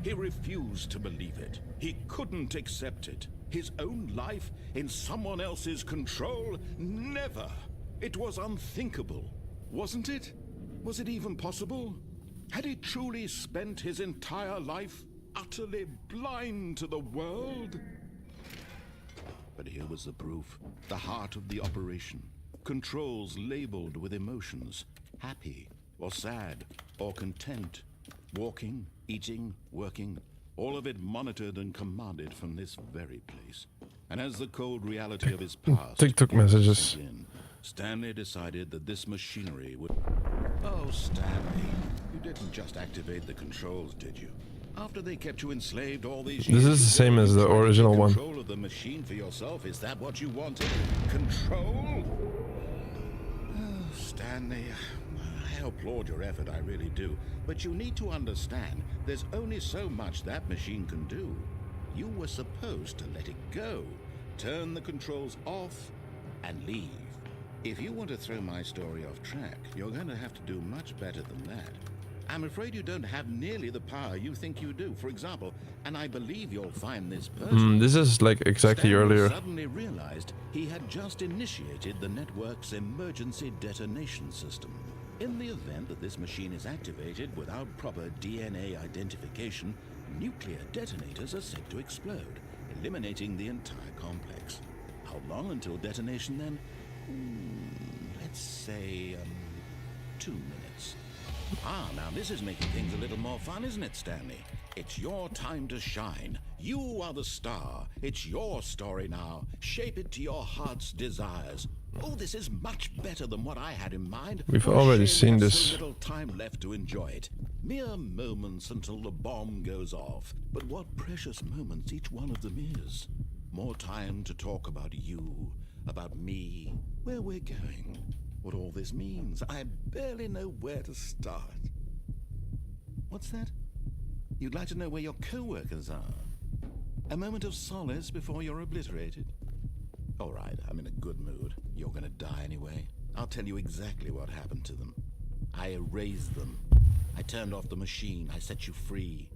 he refused to believe it. He couldn't accept it. His own life in someone else's control? Never. It was unthinkable, wasn't it? Was it even possible? Had he truly spent his entire life utterly blind to the world? But here was the proof. The heart of the operation. Controls labeled with emotions. Happy, or sad, or content. Walking, eating, working. All of it monitored and commanded from this very place. And as the cold reality of his past TikTok messages. in, Stanley decided that this machinery would... Oh, Stanley, you didn't just activate the controls, did you? After they kept you enslaved all these years... This is the same as the original one. Control of the machine for yourself, is that what you wanted? Control? Oh, Stanley, I applaud your effort, I really do. But you need to understand, there's only so much that machine can do. You were supposed to let it go, turn the controls off, and leave. If you want to throw my story off track, you're going to have to do much better than that. I'm afraid you don't have nearly the power you think you do. For example, and I believe you'll find this person... This is like exactly Stanley earlier. suddenly realized he had just initiated the network's emergency detonation system. In the event that this machine is activated without proper DNA identification, nuclear detonators are said to explode, eliminating the entire complex. How long until detonation then? Let's say, 2 minutes. Now this is making things a little more fun, isn't it, Stanley? It's your time to shine. You are the star. It's your story now. Shape it to your heart's desires. Oh, this is much better than what I had in mind. We've What a already shame seen there's this. So little time left to enjoy it. Mere moments until the bomb goes off. But what precious moments each one of them is. More time to talk about you, about me, where we're going. what all this means. I barely know where to start. What's that? You'd like to know where your co-workers are? A moment of solace before you're obliterated? All right, I'm in a good mood. You're gonna die anyway. I'll tell you exactly what happened to them. I erased them. I turned off the machine. I set you free.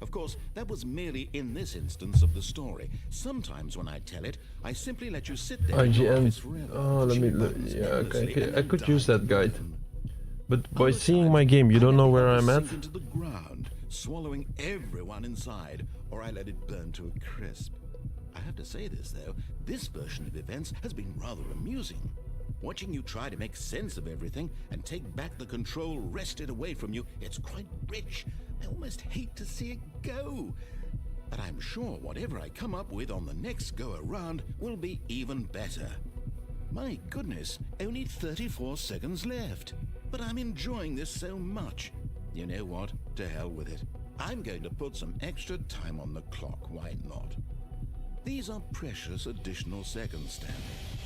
Of course, that was merely in this instance of the story. Sometimes when I tell it, I simply let you sit there in your IGN. office forever. Oh, let me. Yeah, okay. I could use that guide. But by Other seeing times, my game, you I don't let know the where others I'm at? sink into the ground, swallowing everyone inside, or I let it burn to a crisp. I have to say this, though. This version of events has been rather amusing. Watching you try to make sense of everything and take back the control wrested away from you, it's quite rich. I almost hate to see it go. But I'm sure whatever I come up with on the next go-around will be even better. My goodness, only 34 seconds left. But I'm enjoying this so much. You know what? To hell with it. I'm going to put some extra time on the clock, why not? These are precious additional seconds, Stanley.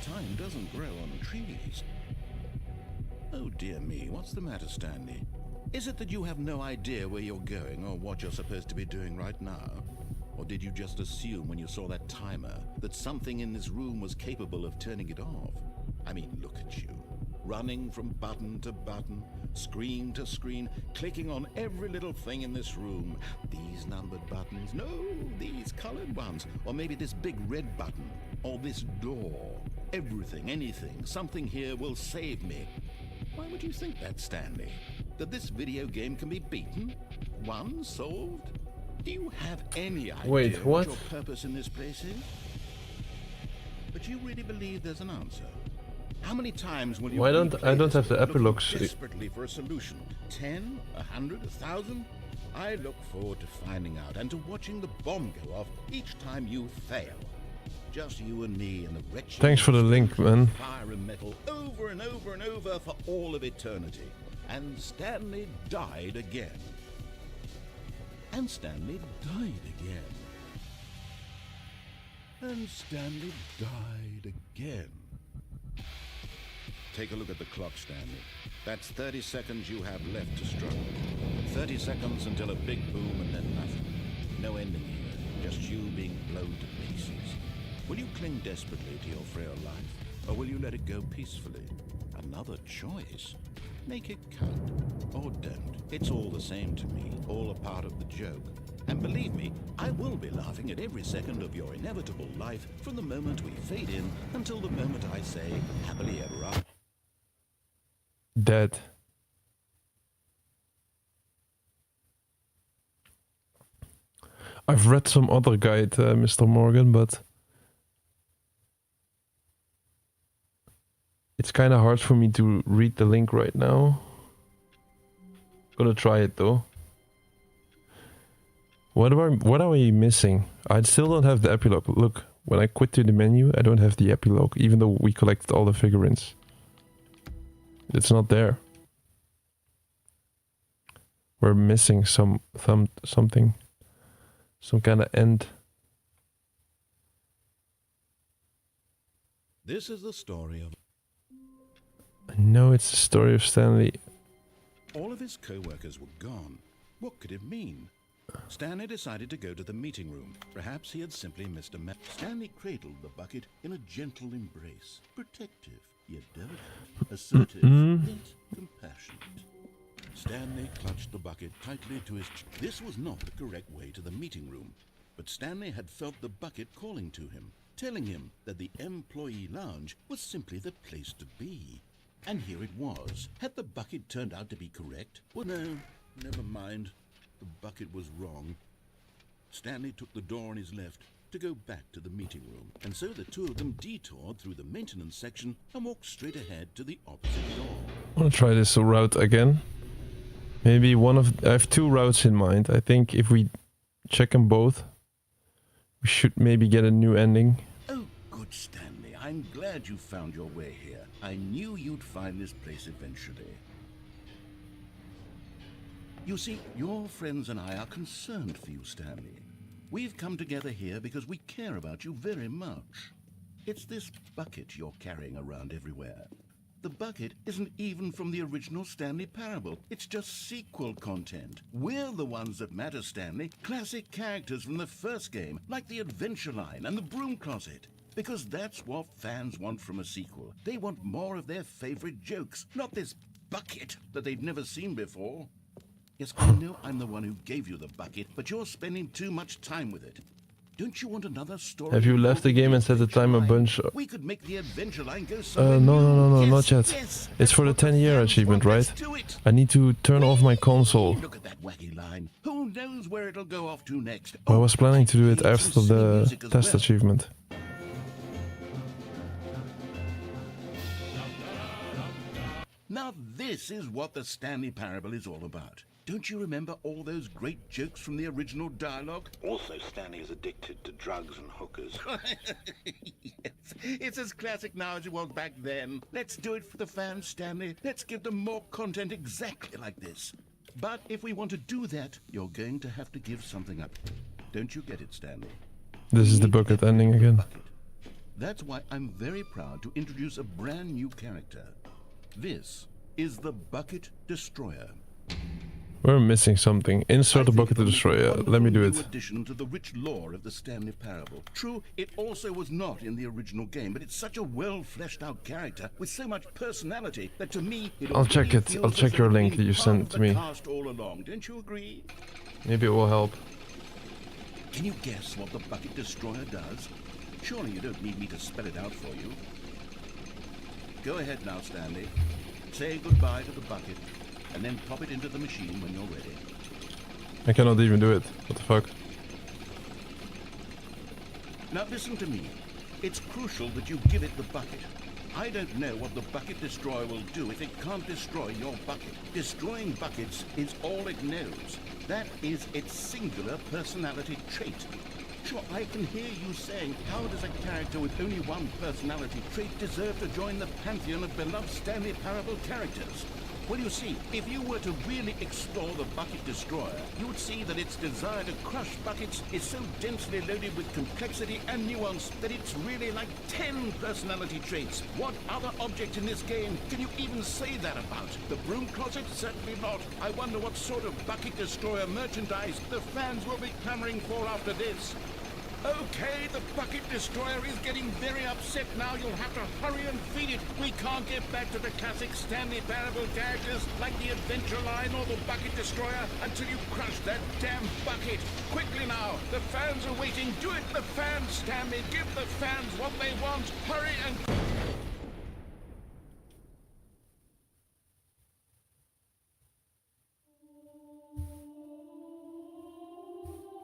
Time doesn't grow on trees. Oh dear me, what's the matter, Stanley? Is it that you have no idea where you're going or what you're supposed to be doing right now? Or did you just assume when you saw that timer that something in this room was capable of turning it off? I mean, look at you. Running from button to button, screen to screen, clicking on every little thing in this room. These numbered buttons, no, these colored ones. Or maybe this big red button, or this door. Everything, anything, something here will save me. Why would you think that, Stanley? That this video game can be beaten? Won? Solved? Do you have any idea Wait, what? your purpose in this place is? But you really believe there's an answer? How many times will you Why don't replay I don't this have the looking epilogues? desperately for a solution? 10, 100, 1,000? I look forward to finding out and to watching the bomb go off each time you fail. Just you and me and the wretched Thanks for the link, man. fire and metal over and over and over for all of eternity. And Stanley died again. And Stanley died again. And Stanley died again. Take a look at the clock, Stanley. That's 30 seconds you have left to struggle. 30 seconds until a big boom and then nothing. No ending here, just you being blown to pieces. Will you cling desperately to your frail life, or will you let it go peacefully? Another choice. Make it count, or don't. It's all the same to me, all a part of the joke. And believe me, I will be laughing at every second of your inevitable life from the moment we fade in until the moment I say, happily ever after. Dead. I've read some other guide, Mr. Morgan, but it's kind of hard for me to read the link right now. Gonna try it though. What are we missing? I still don't have the epilogue. Look, when I quit to the menu, I don't have the epilogue, even though we collected all the figurines. It's not there. We're missing something. Some kind of end. This is the story of I know it's the story of Stanley. all of his co-workers were gone. What could it mean? Stanley decided to go to the meeting room. Perhaps he had simply missed a map. Stanley cradled the bucket in a gentle embrace. Protective, yet delicate. Assertive, yet compassionate. Stanley clutched the bucket tightly to his chest. This was not the correct way to the meeting room, but Stanley had felt the bucket calling to him, telling him that the employee lounge was simply the place to be. And here it was. Had the bucket turned out to be correct? Well, no, never mind. The bucket was wrong. Stanley took the door on his left to go back to the meeting room, and so the two of them detoured through the maintenance section and walked straight ahead to the opposite door. I want to try this route again. Maybe I have two routes in mind. I think if we check them both, we should maybe get a new ending. Oh, good, Stanley. I'm glad you found your way here. I knew you'd find this place eventually. You see, your friends and I are concerned for you, Stanley. We've come together here because we care about you very much. It's this bucket you're carrying around everywhere. The bucket isn't even from the original Stanley Parable. It's just sequel content. We're the ones that matter, Stanley. Classic characters from the first game, like the Adventure Line and the Broom Closet. Because that's what fans want from a sequel. They want more of their favorite jokes, not this bucket that they've never seen before. Yes, I know I'm the one who gave you the bucket, but you're spending too much time with it. Don't you want another story? Have you left the game and set the time a bunch? We could make the Adventure Line go somewhere No, new. not yet. Yes, It's that's for the what 10-year fans achievement, want. right? Let's do it. I need to turn off my console. Look at that wacky line. Who knows where it'll go off to next? I was planning to do it need some after silly the music as test well. achievement. Now this is what the Stanley Parable is all about. Don't you remember all those great jokes from the original dialogue? Also, Stanley is addicted to drugs and hookers. Yes, it's as classic now as it was back then. Let's do it for the fans, Stanley. Let's give them more content exactly like this. But if we want to do that, you're going to have to give something up. Don't you get it, Stanley? This is the bucket ending again. Bucket. That's why I'm very proud to introduce a brand new character. This is the Bucket Destroyer. We're missing something. Insert the bucket to destroy. Let me do it. Addition to the rich lore of the Stanley Parable. True, it also was not in the original game, but it's such a well-fleshed-out character with so much personality that to me, I'll check it. I'll check your link that you sent to me. Cast all along. Don't you agree? Maybe it will help. Can you guess what the Bucket Destroyer does? Surely you don't need me to spell it out for you. Go ahead now, Stanley. Say goodbye to the bucket, and then pop it into the machine when you're ready. I cannot even do it. What the fuck? Now listen to me. It's crucial that you give it the bucket. I don't know what the Bucket Destroyer will do if it can't destroy your bucket. Destroying buckets is all it knows. That is its singular personality trait. Sure, I can hear you saying, how does a character with only one personality trait deserve to join the pantheon of beloved Stanley Parable characters? Well, you see, if you were to really explore the Bucket Destroyer, you would see that its desire to crush buckets is so densely loaded with complexity and nuance that it's really like 10 personality traits. What other object in this game can you even say that about? The Broom Closet? Certainly not. I wonder what sort of Bucket Destroyer merchandise the fans will be clamoring for after this. Okay, the Bucket Destroyer is getting very upset now. You'll have to hurry and feed it. We can't get back to the classic Stanley Parable characters like the Adventure Line or the Bucket Destroyer until you crush that damn bucket. Quickly now, the fans are waiting. Do it, the fans, Stanley. Give the fans what they want. Hurry and...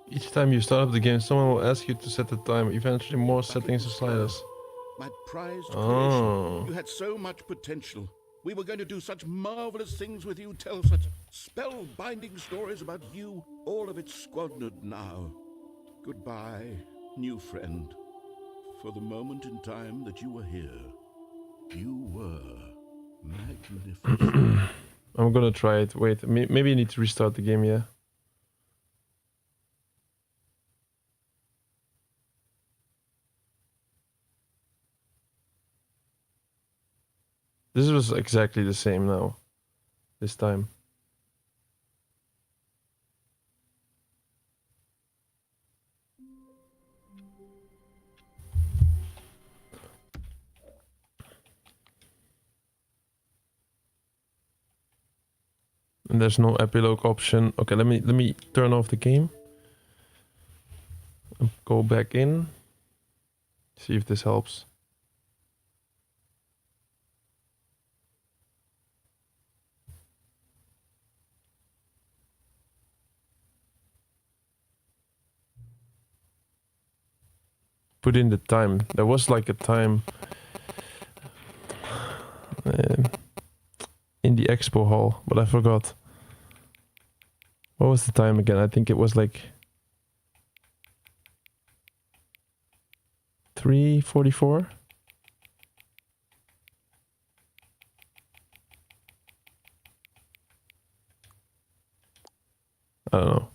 Each time you start up the game, someone will ask you to set the time. Eventually, more settings and sliders. My prized Oh. creation. You had so much potential. We were going to do such marvelous things with you, tell such spellbinding stories about you. All of it squandered now. Goodbye, new friend. For the moment in time that you were here, you were magnificent. I'm gonna try it. Wait, maybe you need to restart the game, yeah? This was exactly the same now. This time. And there's no epilogue option. Okay, let me turn off the game. And go back in. See if this helps. Put in the time. There was like a time in the expo hall, but I forgot. What was the time again? I think it was like 3:44. I don't know.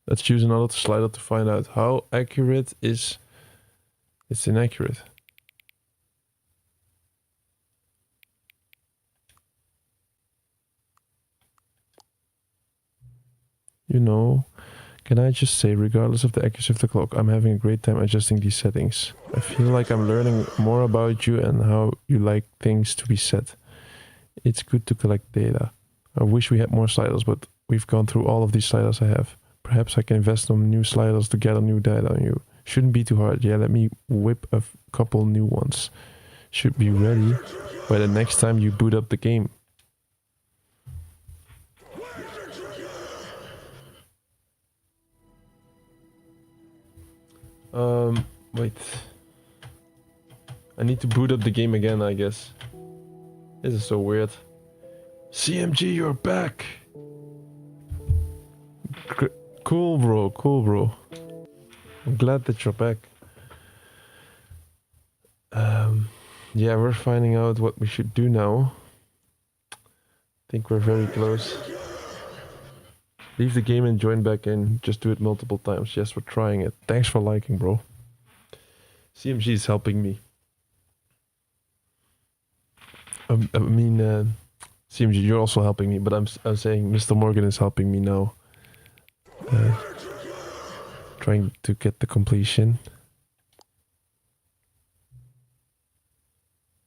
Let's choose another slider to find out how accurate is... It's inaccurate. You know, can I just say, regardless of the accuracy of the clock, I'm having a great time adjusting these settings. I feel like I'm learning more about you and how you like things to be set. It's good to collect data. I wish we had more sliders, but we've gone through all of these sliders I have. Perhaps I can invest on new sliders to gather new data on you. Shouldn't be too hard. Yeah, let me whip a couple new ones. Should be ready by the next time you boot up the game. Wait. I need to boot up the game again, I guess. This is so weird. CMG, you're back! Cool, bro. Cool, bro. I'm glad that you're back. Yeah, we're finding out what we should do now. I think we're very close. Leave the game and join back in. Just do it multiple times. Yes, we're trying it. Thanks for liking, bro. CMG is helping me. I mean, CMG, you're also helping me, but I'm saying Mr. Morgan is helping me now. Trying to get the completion.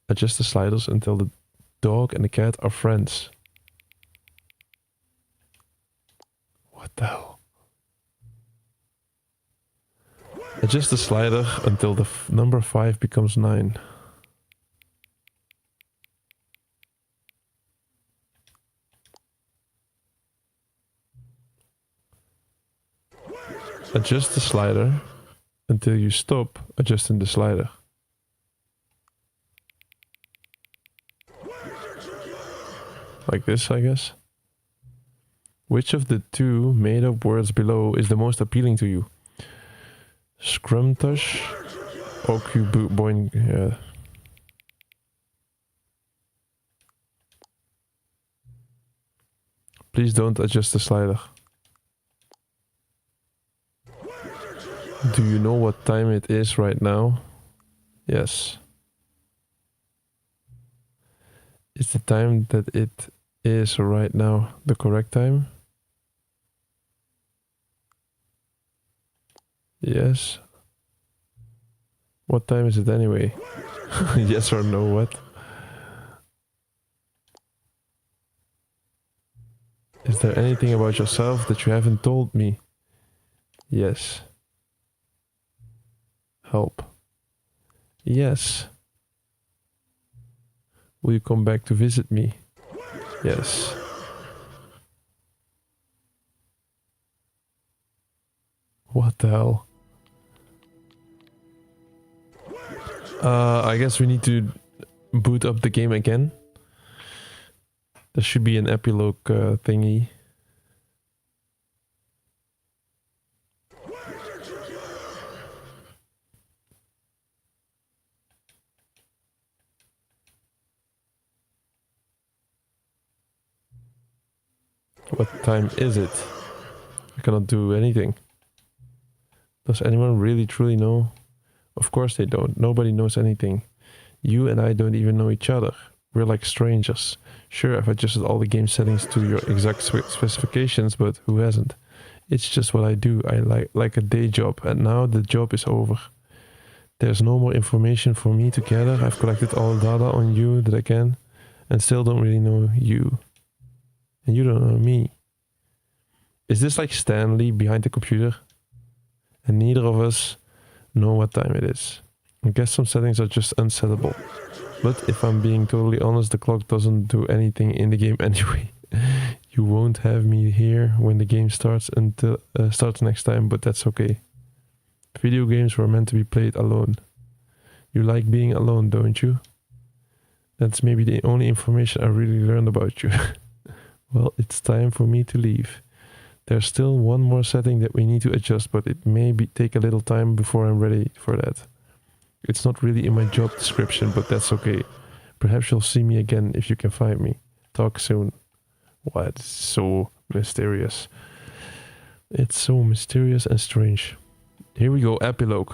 Adjust the sliders until the dog and the cat are friends. What the hell? Adjust the slider until the number 5 becomes 9. Adjust the slider until you stop adjusting the slider. Like this, I guess. Which of the two made-up words below is the most appealing to you? Scrumtush, Boing, yeah. Please don't adjust the slider. Do you know what time it is right now? Yes. Is the time that it is right now the correct time? Yes. What time is it anyway? Yes or no, what? Is there anything about yourself that you haven't told me? Yes. Help. Yes. Will you come back to visit me? Yes. What the hell? I guess we need to boot up the game again. There should be an epilogue thingy. What time is it? I cannot do anything. Does anyone really truly know? Of course they don't. Nobody knows anything. You and I don't even know each other. We're like strangers. Sure, I've adjusted all the game settings to your exact specifications, but who hasn't? It's just what I do. I like a day job, and now the job is over. There's no more information for me to gather. I've collected all the data on you that I can, and still don't really know you. And you don't know me. Is this like Stanley behind the computer? And neither of us know what time it is. I guess some settings are just unsettable. But if I'm being totally honest, the clock doesn't do anything in the game anyway. You won't have me here when the game starts until starts next time, but that's okay. Video games were meant to be played alone. You like being alone, don't you? That's maybe the only information I really learned about you. Well, it's time for me to leave. There's still one more setting that we need to adjust, but it may take a little time before I'm ready for that. It's not really in my job description, but that's okay. Perhaps you'll see me again if you can find me. Talk soon. What? So mysterious. It's so mysterious and strange. Here we go, epilogue.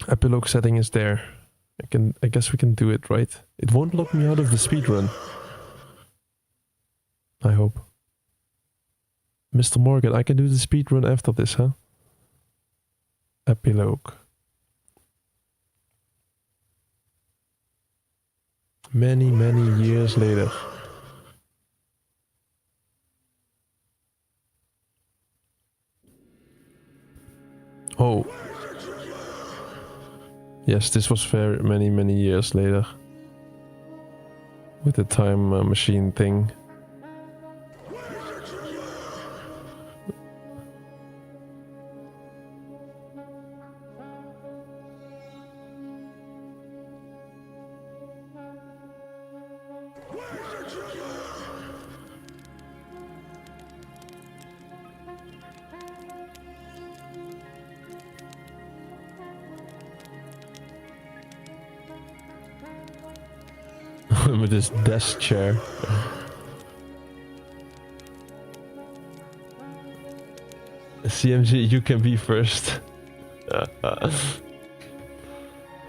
Epilogue setting is there. I guess we can do it, right? It won't lock me out of the speedrun. I hope. Mr. Morgan, I can do the speedrun after this, huh? Epilogue. Many, many years later. Oh. Yes, this was very many, many years later. With the time machine thing. With this desk chair. CMG, you can be first.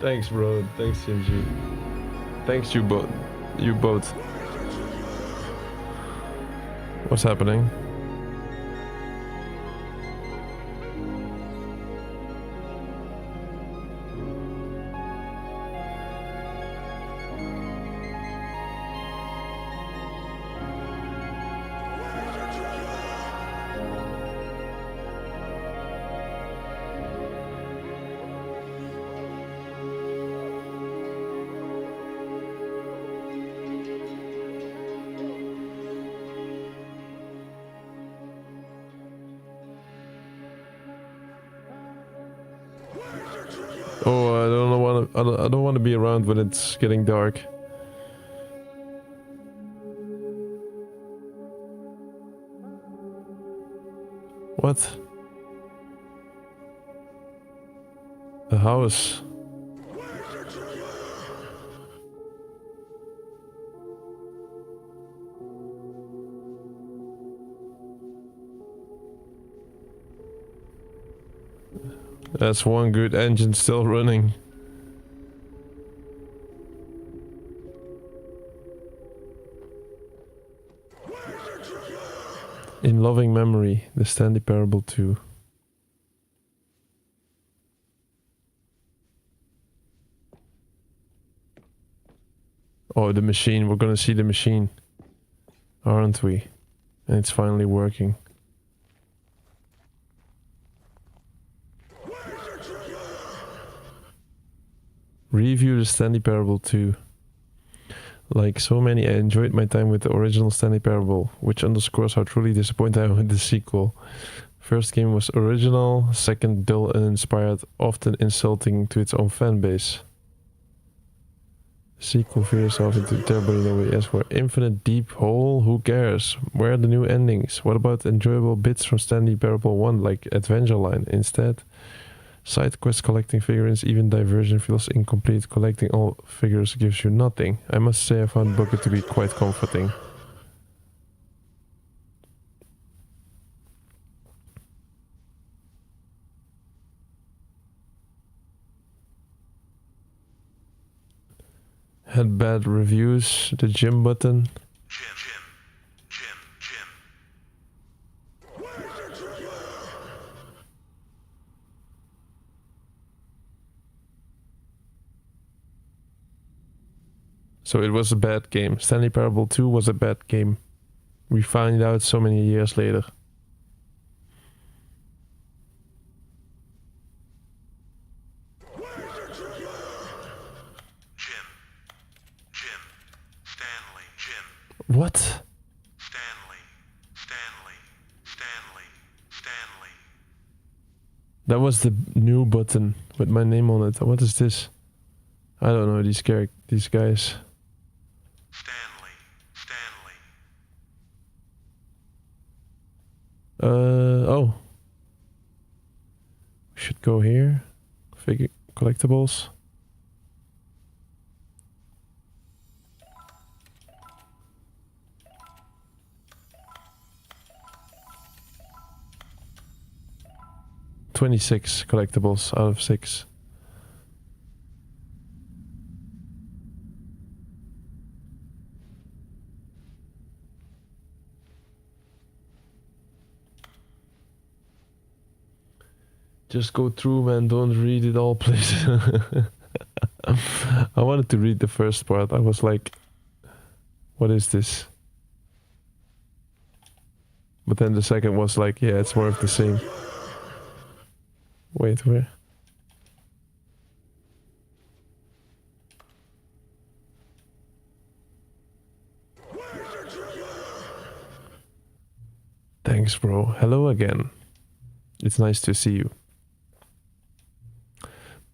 Thanks, bro. Thanks, CMG. Thanks, you both. You both. What's happening? Oh, I don't want to be around when it's getting dark. What? A house. That's one good engine still running. In loving memory, the Stanley Parable 2. Oh, the machine. We're gonna see the machine. Aren't we? And it's finally working. Review the Stanley Parable 2. Like so many, I enjoyed my time with the original Stanley Parable, which underscores how truly disappointed I am with the sequel. First game was original, second dull and uninspired, often insulting to its own fanbase. Sequel veers off into terribly nobody asks for. Infinite deep hole? Who cares? Where are the new endings? What about enjoyable bits from Stanley Parable 1 like Adventure Line? Instead, side quest collecting figurines, even diversion feels incomplete. Collecting all figures gives you nothing. I must say I found Bucket to be quite comforting. Had bad reviews. The gym button. So it was a bad game. Stanley Parable 2 was a bad game. We find out so many years later. What? Stanley. That was the new button with my name on it. What is this? I don't know these guys. Stanley. Oh. We should go here. Figure collectibles. 26 collectibles out of 6. Just go through, man. Don't read it all, please. I wanted to read the first part. I was like, what is this? But then the second was like, yeah, it's more of the same. Wait, where? Thanks, bro. Hello again. It's nice to see you.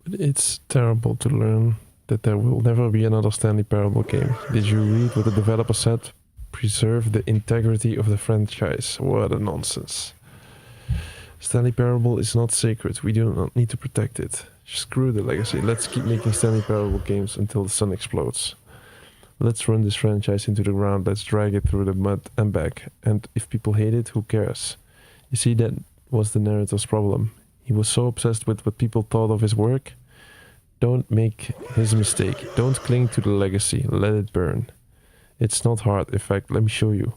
But it's terrible to learn that there will never be another Stanley Parable game. Did you read what the developer said? Preserve the integrity of the franchise. What a nonsense. Stanley Parable is not sacred. We do not need to protect it. Screw the legacy. Let's keep making Stanley Parable games until the sun explodes. Let's run this franchise into the ground. Let's drag it through the mud and back. And if people hate it, who cares? You see, that was the narrator's problem. He was so obsessed with what people thought of his work. Don't make his mistake. Don't cling to the legacy. Let it burn. It's not hard. In fact, let me show you.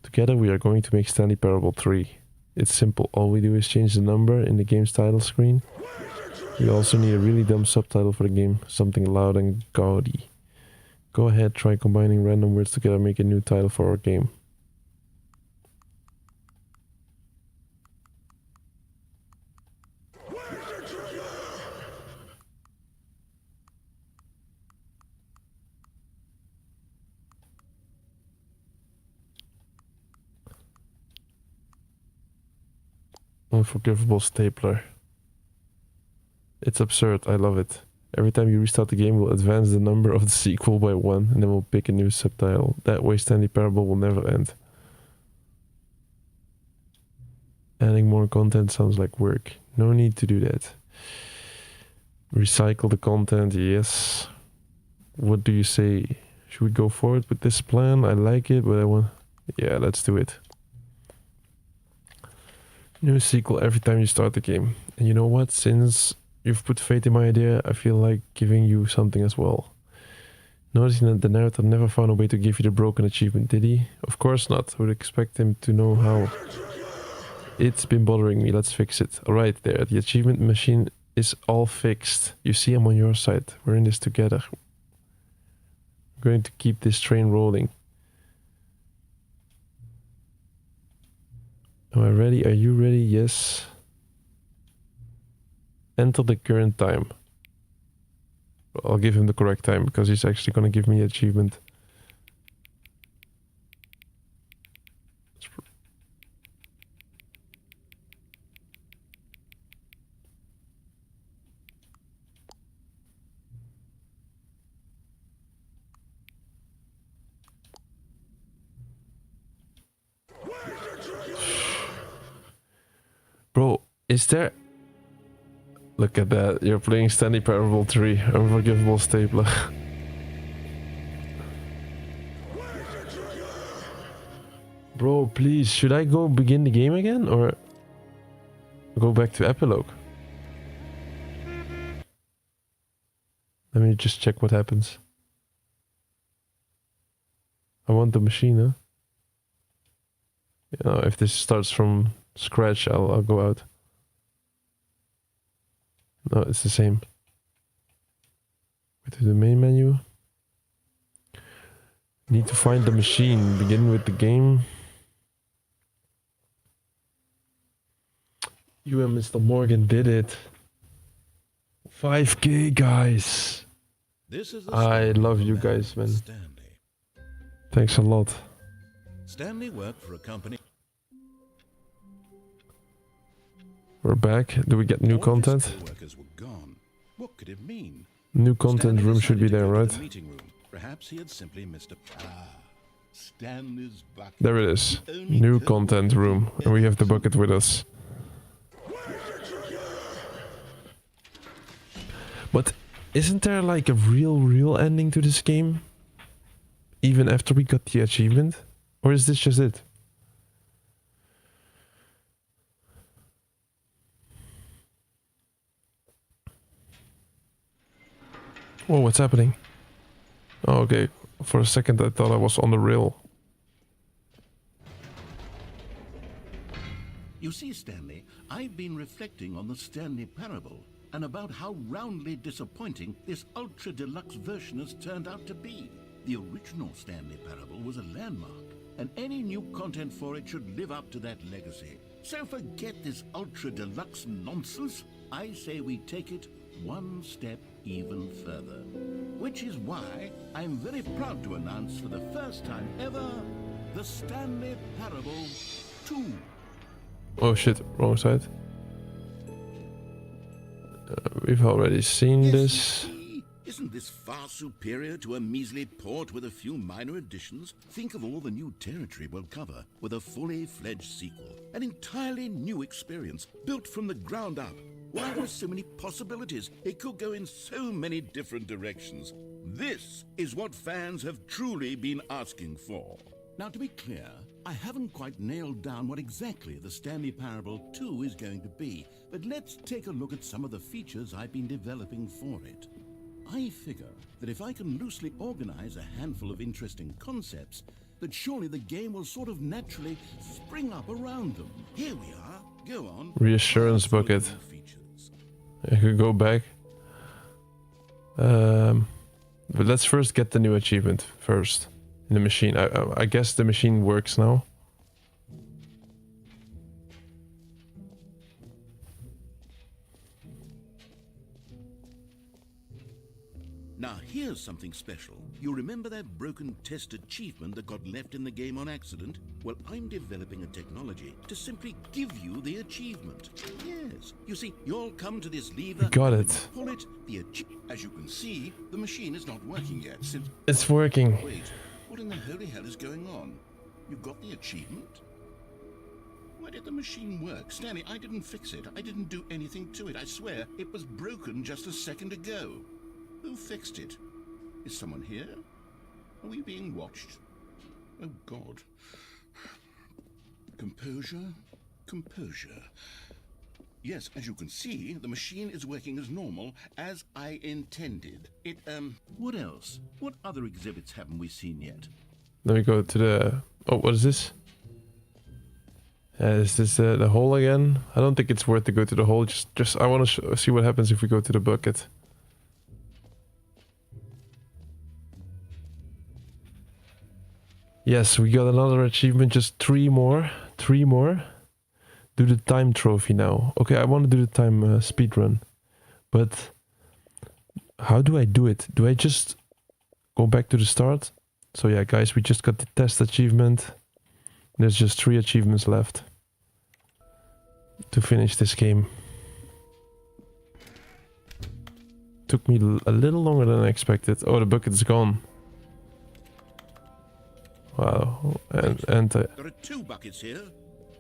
Together we are going to make Stanley Parable 3. It's simple. All we do is change the number in the game's title screen. We also need a really dumb subtitle for the game. Something loud and gaudy. Go ahead, try combining random words together, make a new title for our game. Unforgivable stapler. It's absurd, I love it. Every time you restart the game, we'll advance the number of the sequel by 1, and then we'll pick a new subtitle. That way Stanley Parable will never end. Adding more content sounds like work. No need to do that. Recycle the content, yes. What do you say? Should we go forward with this plan? I like it, but I want... Yeah, let's do it. New sequel every time you start the game. And you know what? Since you've put faith in my idea, I feel like giving you something as well. Noticing that the narrator never found a way to give you the broken achievement, did he? Of course not. I would expect him to know how. It's been bothering me. Let's fix it. Alright there. The achievement machine is all fixed. You see, I'm on your side. We're in this together. We're going to keep this train rolling. Am I ready? Are you ready? Yes. Enter the current time. I'll give him the correct time because he's actually going to give me an achievement. Bro, is there... Look at that, you're playing Stanley Parable 3, Unforgivable Stapler. Bro, please, should I go begin the game again or go back to epilogue? Let me just check what happens. I want the machine, huh? You know, if this starts from scratch, I'll go out. No, it's the same. Go to the main menu. Need to find the machine. Begin with the game. You and Mr. Morgan did it. 5K, guys. This is I love you guys, man. Stanley. Thanks a lot. Stanley worked for a company. We're back. Do we get new content? All his co-workers were gone. What could it mean? New content Stanley room should be decided to there, go to right? the meeting room. Perhaps he had simply missed a... Stanley's bucket. There it is. New content room. And we have the bucket with us. But isn't there like a real ending to this game? Even after we got the achievement? Or is this just it? Whoa, what's happening? Oh, okay. For a second I thought I was on the rail. You see, Stanley, I've been reflecting on the Stanley Parable and about how roundly disappointing this Ultra Deluxe version has turned out to be. The original Stanley Parable was a landmark, and any new content for it should live up to that legacy. So forget this Ultra Deluxe nonsense. I say we take it one step even further. Which is why I'm very proud to announce for the first time ever, the Stanley Parable 2. Oh shit, wrong side. We've already seen this. Isn't this far superior to a measly port with a few minor additions? Think of all the new territory we'll cover with a fully fledged sequel. An entirely new experience, built from the ground up. Why, there's so many possibilities. It could go in so many different directions. This is what fans have truly been asking for. Now, to be clear, I haven't quite nailed down what exactly the Stanley Parable 2 is going to be, but let's take a look at some of the features I've been developing for it. I figure that if I can loosely organize a handful of interesting concepts, that surely the game will sort of naturally spring up around them. Here we are. Go on. Reassurance bucket. I could go back. But let's first get the new achievement first. In the machine. I guess the machine works now. Now here's something special. You remember that broken test achievement that got left in the game on accident? Well, I'm developing a technology to simply give you the achievement. Yes. You see, you'll come to this lever. We got it. Pull it. As you can see, the machine is not working yet since... It's working. Wait. What in the holy hell is going on? You got the achievement? Why did the machine work? Stanley, I didn't fix it. I didn't do anything to it. I swear, it was broken just a second ago. Who fixed it? Is someone here? Are we being watched? Oh, God. Composure. Composure. Yes, as you can see, the machine is working as normal, as I intended. What else? What other exhibits haven't we seen yet? Let me go to the... Oh, what is this? Is this the hole again? I don't think it's worth to go to the hole. Just I want to see what happens if we go to the bucket. Yes, we got another achievement. Just 3 more. 3 more. Do the time trophy now. Okay, I want to do the time speed run. But how do I do it? Do I just go back to the start? So yeah, guys, we just got the test achievement. There's just 3 achievements left to finish this game. Took me a little longer than I expected. Oh, the bucket is gone. Wow. And There are 2 buckets here.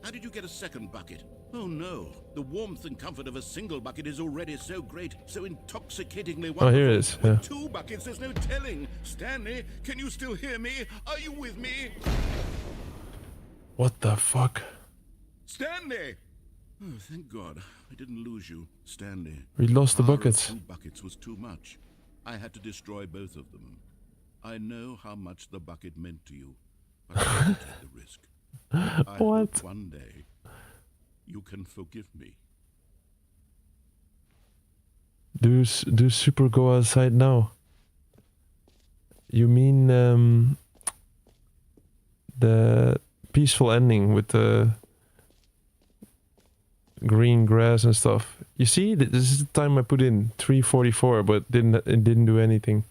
How did you get a second bucket? Oh no, the warmth and comfort of a single bucket is already so great, so intoxicatingly wonderful. oh, here it is. Yeah. With 2 buckets, there's no telling. Stanley, can you still hear me? Are you with me? What the fuck? Stanley! Oh, thank God. I didn't lose you, Stanley. We lost the Power of buckets. 2 buckets was too much. I had to destroy both of them. I know how much the bucket meant to you, but I had to take the risk. I What? hope one day you can forgive me. Do Super go outside now? You mean the peaceful ending with the green grass and stuff? You see, this is the time I put in 3:44, but it didn't do anything.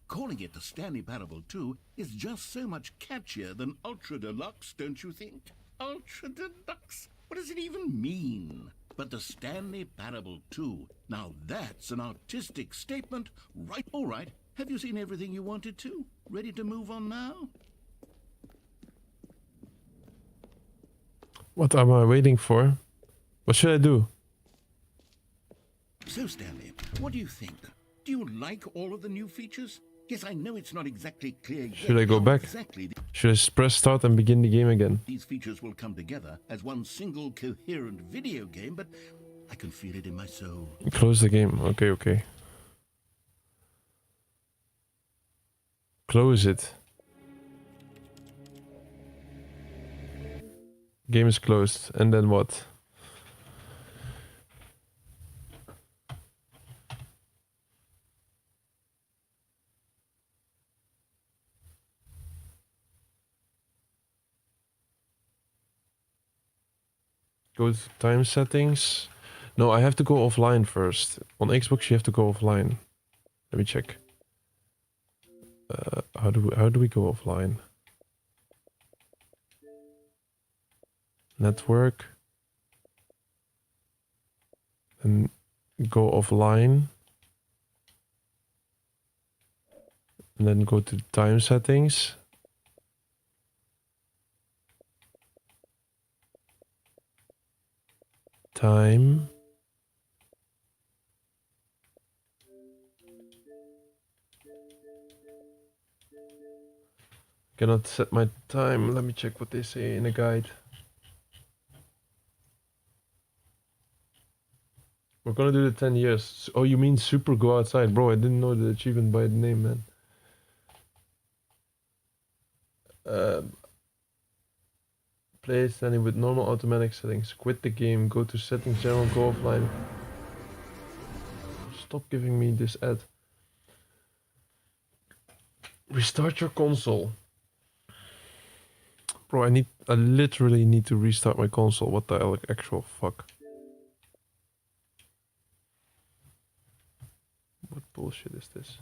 Calling it the Stanley Parable 2 is just so much catchier than Ultra Deluxe, don't you think? Ultra Deluxe? What does it even mean? But the Stanley Parable 2, now that's an artistic statement, right? All right, have you seen everything you wanted to? Ready to move on now? What am I waiting for? What should I do? So, Stanley, what do you think? Do you like all of the new features? Yes, I know it's not exactly clear yet. Should I go how back? Exactly Should I press start and begin the game again? these features will come together as one single coherent video game, but I can feel it in my soul. Close the game. Okay, okay. Close it. Game is closed. And then what? Go to time settings. No, I have to go offline first. On Xbox, you have to go offline. Let me check. How do we go offline? Network. And go offline. And then go to time settings. Time. Cannot set my time. Let me check what they say in the guide. We're gonna do the 10 years. Oh, you mean super go outside? Bro, I didn't know the achievement by the name, man. Play standing with normal automatic settings. Quit the game. Go to settings, general, go offline. Stop giving me this ad. Restart your console. Bro, I literally need to restart my console. What the actual fuck? What bullshit is this?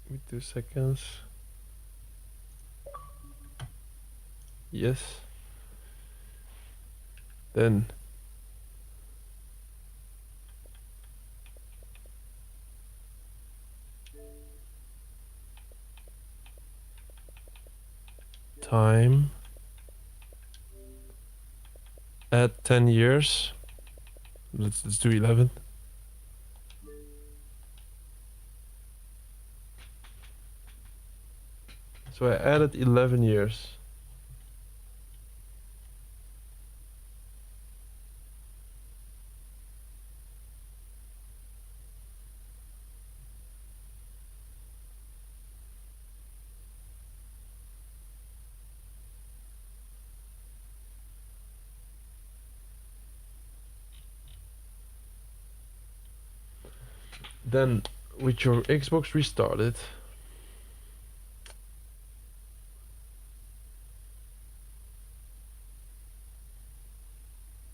Wait 2 seconds. Yes. Then time. Add 10 years. Let's do 11. So I added 11 years. Then with your Xbox restarted,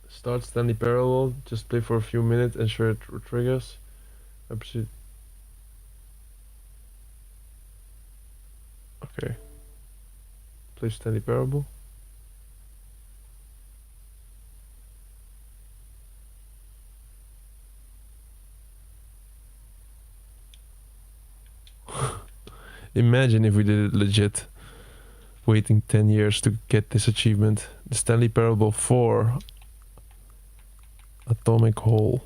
start Stanley Parable, just play for a few minutes, ensure it triggers. Absolutely. Okay. Play Stanley Parable. Imagine if we did it legit. Waiting 10 years to get this achievement. The Stanley Parable 4 Atomic Hole.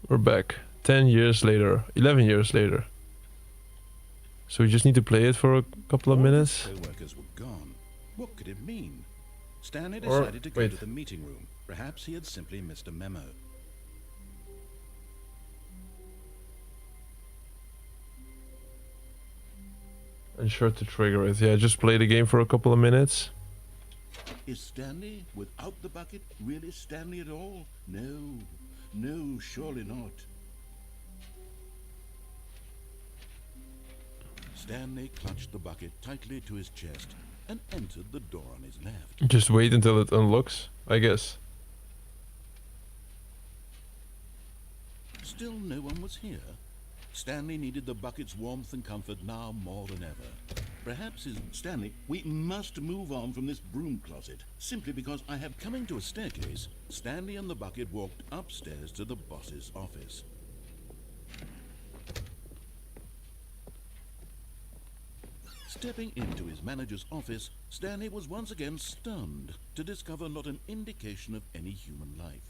We're back. 10 years later. 11 years later. So we just need to play it for a couple of minutes. All his co-workers were gone. What could it mean? Stanley Or- decided to go wait. to the meeting room. Perhaps he had simply missed a memo. Ensure to trigger it. Yeah, just play the game for a couple of minutes. Is Stanley, without the bucket, really Stanley at all? No. No, surely not. Stanley clutched the bucket tightly to his chest. and entered the door on his left. Just wait until it unlocks, I guess. Still no one was here. Stanley needed the bucket's warmth and comfort now more than ever. Perhaps his... Stanley, we must move on from this broom closet, simply because I have... Coming to a staircase, Stanley and the bucket walked upstairs to the boss's office. Stepping into his manager's office, Stanley was once again stunned to discover not an indication of any human life.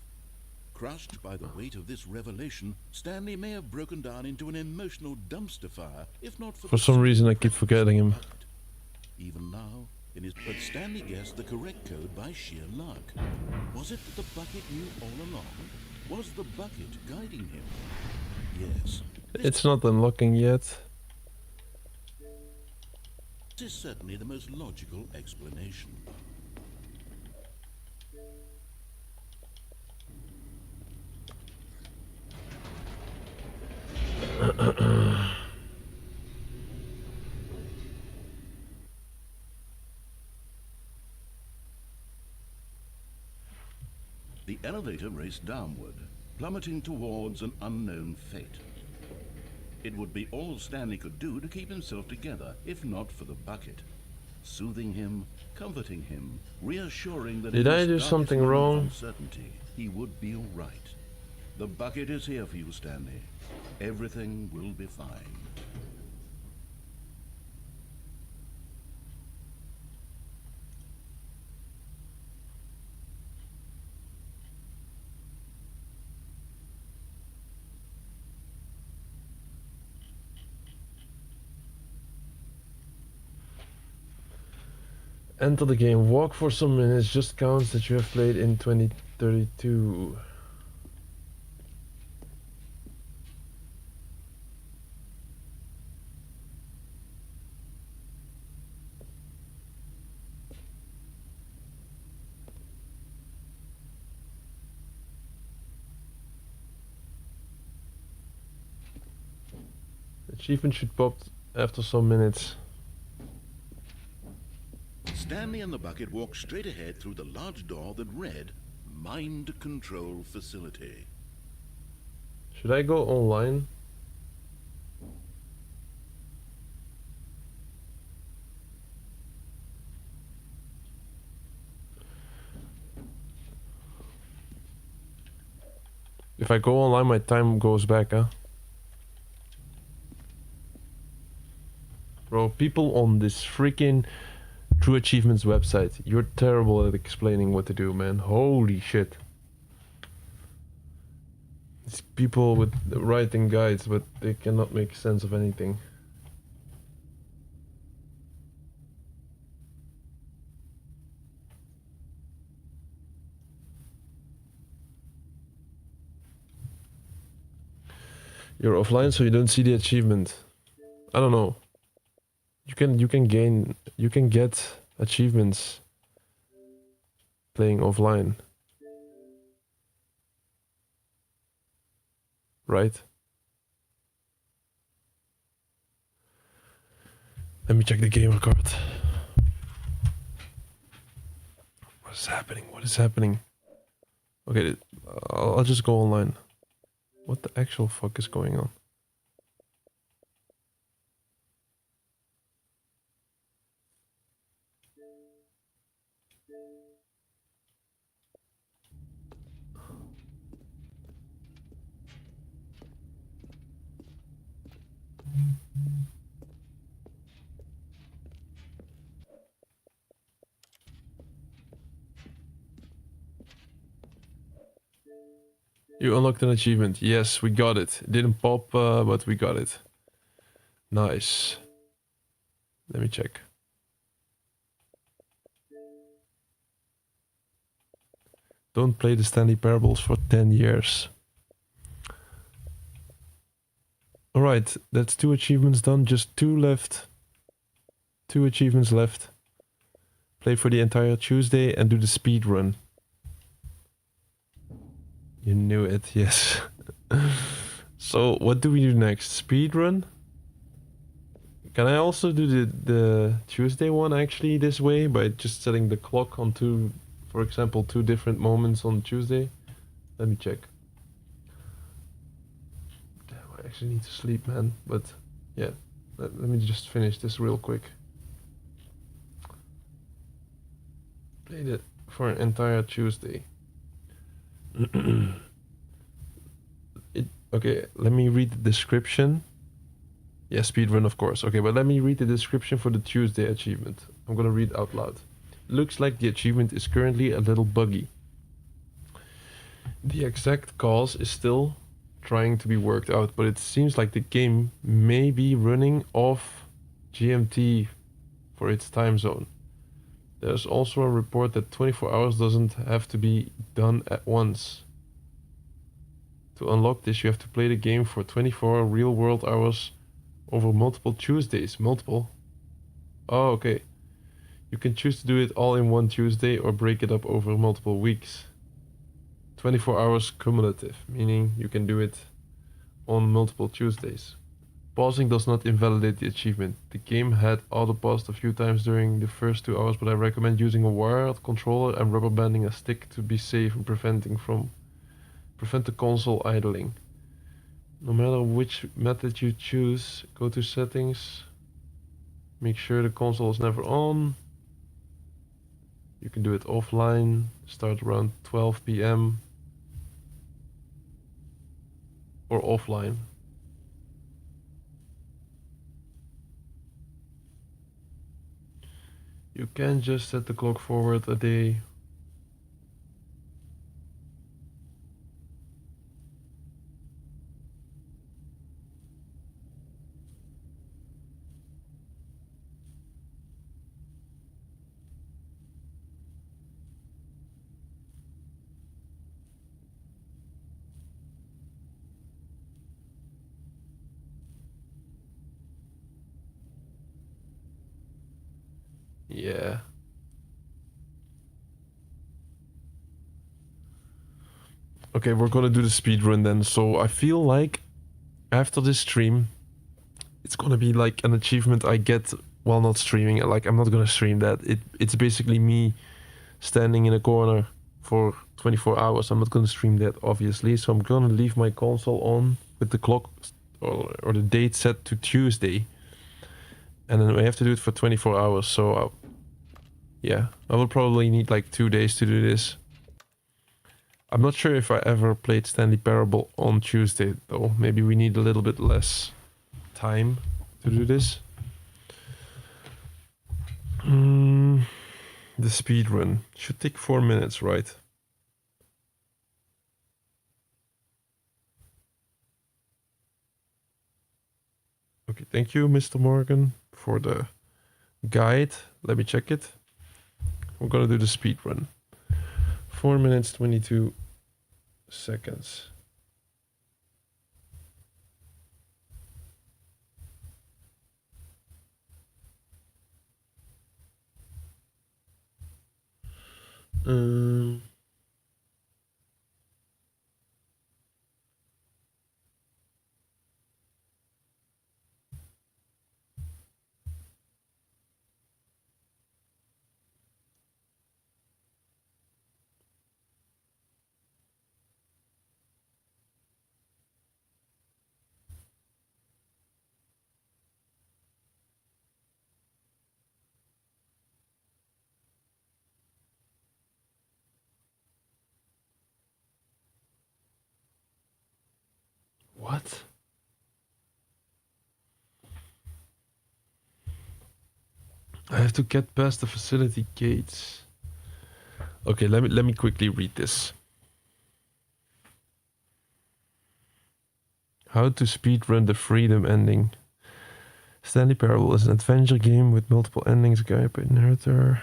Crushed by the weight of this revelation, Stanley may have broken down into an emotional dumpster fire, if not for... For some reason I keep forgetting him. Even now, in his... But Stanley guessed the correct code by sheer luck. Was it that the bucket knew all along? Was the bucket guiding him? Yes. It's not unlocking yet. This is certainly the most logical explanation. The elevator raced downward, plummeting towards an unknown fate. It would be all Stanley could do to keep himself together, if not for the bucket. Soothing him, comforting him, reassuring that... Did I do something wrong? Uncertainty, he would be all right. The bucket is here for you, Stanley. Everything will be fine. Enter the game. Walk for some minutes. Just counts that you have played in 2032. Achievement should pop after some minutes. Stanley and the bucket walked straight ahead through the large door that read, Mind Control Facility. Should I go online? If I go online, my time goes back, huh? Bro, people on this freaking True Achievements website, you're terrible at explaining what to do, man. Holy shit. These people with writing guides, but they cannot make sense of anything. You're offline, so you don't see the achievement. I don't know. You can get achievements playing offline. Right? Let me check the gamer card. What is happening? What is happening? Okay, I'll just go online. What the actual fuck is going on? You unlocked an achievement. Yes, we got it. It didn't pop, but we got it. Nice. Let me check. Don't play the Stanley Parables for 10 years. Alright, that's 2 achievements done. Just 2 left. 2 achievements left. Play for the entire Tuesday and do the speed run. You knew it, yes. So, what do we do next? Speedrun? Can I also do the Tuesday one actually this way by just setting the clock on two, for example, two different moments on Tuesday? Let me check. Damn, I actually need to sleep, man. But yeah, let me just finish this real quick. Played it for an entire Tuesday. Okay, let me read the description. Yeah, speedrun, of course. Okay, but let me read the description for the Tuesday achievement. I'm gonna read out loud. Looks like the achievement is currently a little buggy. The exact cause is still trying to be worked out, but it seems like the game may be running off GMT for its time zone. There's also a report that 24 hours doesn't have to be done at once. To unlock this, you have to play the game for 24 real-world hours over multiple Tuesdays. Multiple? Oh, okay. You can choose to do it all in one Tuesday or break it up over multiple weeks. 24 hours cumulative, meaning you can do it on multiple Tuesdays. Pausing does not invalidate the achievement. The game had auto-paused a few times during the first 2 hours, but I recommend using a wired controller and rubber banding a stick to be safe and prevent the console idling. No matter which method you choose, go to settings, make sure the console is never on. You can do it offline, start around 12 p.m. or offline. You can just set the clock forward a day. Yeah. Okay, we're gonna do the speed run then. So I feel like after this stream, it's gonna be like an achievement I get while not streaming. Like I'm not gonna stream that. It's basically me standing in a corner for 24 hours. I'm not gonna stream that obviously. So I'm gonna leave my console on with the clock or the date set to Tuesday. And then we have to do it for 24 hours. So yeah, I will probably need like 2 days to do this. I'm not sure if I ever played Stanley Parable on Tuesday though. Maybe we need a little bit less time to do this. The speed run should take 4 minutes, right? Okay, thank you, Mr. Morgan, for the guide. Let me check it. We're gonna do the speed run. 4 minutes, 22 seconds. What? I have to get past the facility gates. Okay, let me quickly read this. How to speedrun the freedom ending. Stanley Parable is an adventure game with multiple endings, guided by narrator.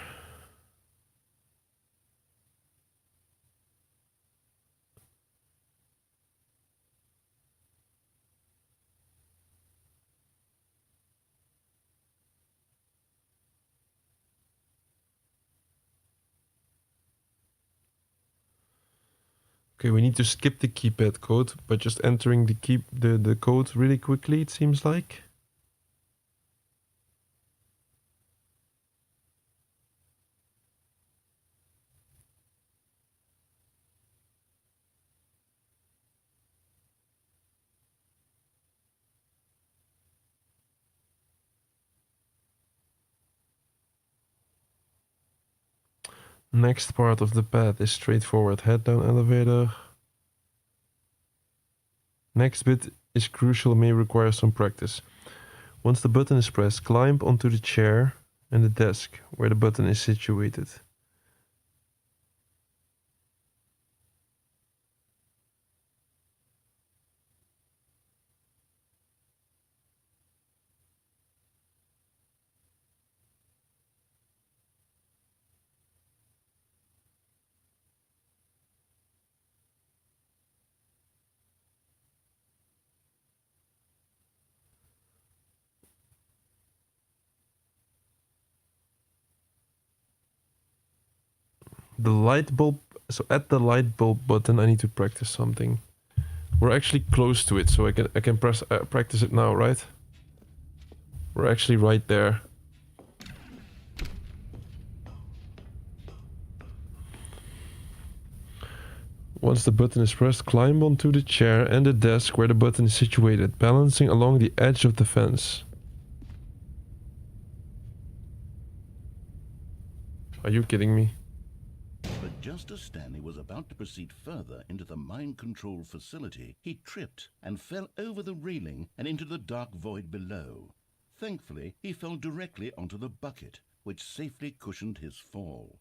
Okay, we need to skip the keypad code by just entering the code really quickly, it seems like. Next part of the path is straightforward. Head down elevator. Next bit is crucial, may require some practice. Once the button is pressed, climb onto the chair and the desk where the button is situated. The light bulb, so at the light bulb button I need to practice something. We're actually close to it, so I can practice it now, right? We're actually right there. Once the button is pressed, climb onto the chair and the desk where the button is situated, balancing along the edge of the fence. Are you kidding me? But just as Stanley was about to proceed further into the mind control facility, he tripped and fell over the railing and into the dark void below. Thankfully, he fell directly onto the bucket, which safely cushioned his fall.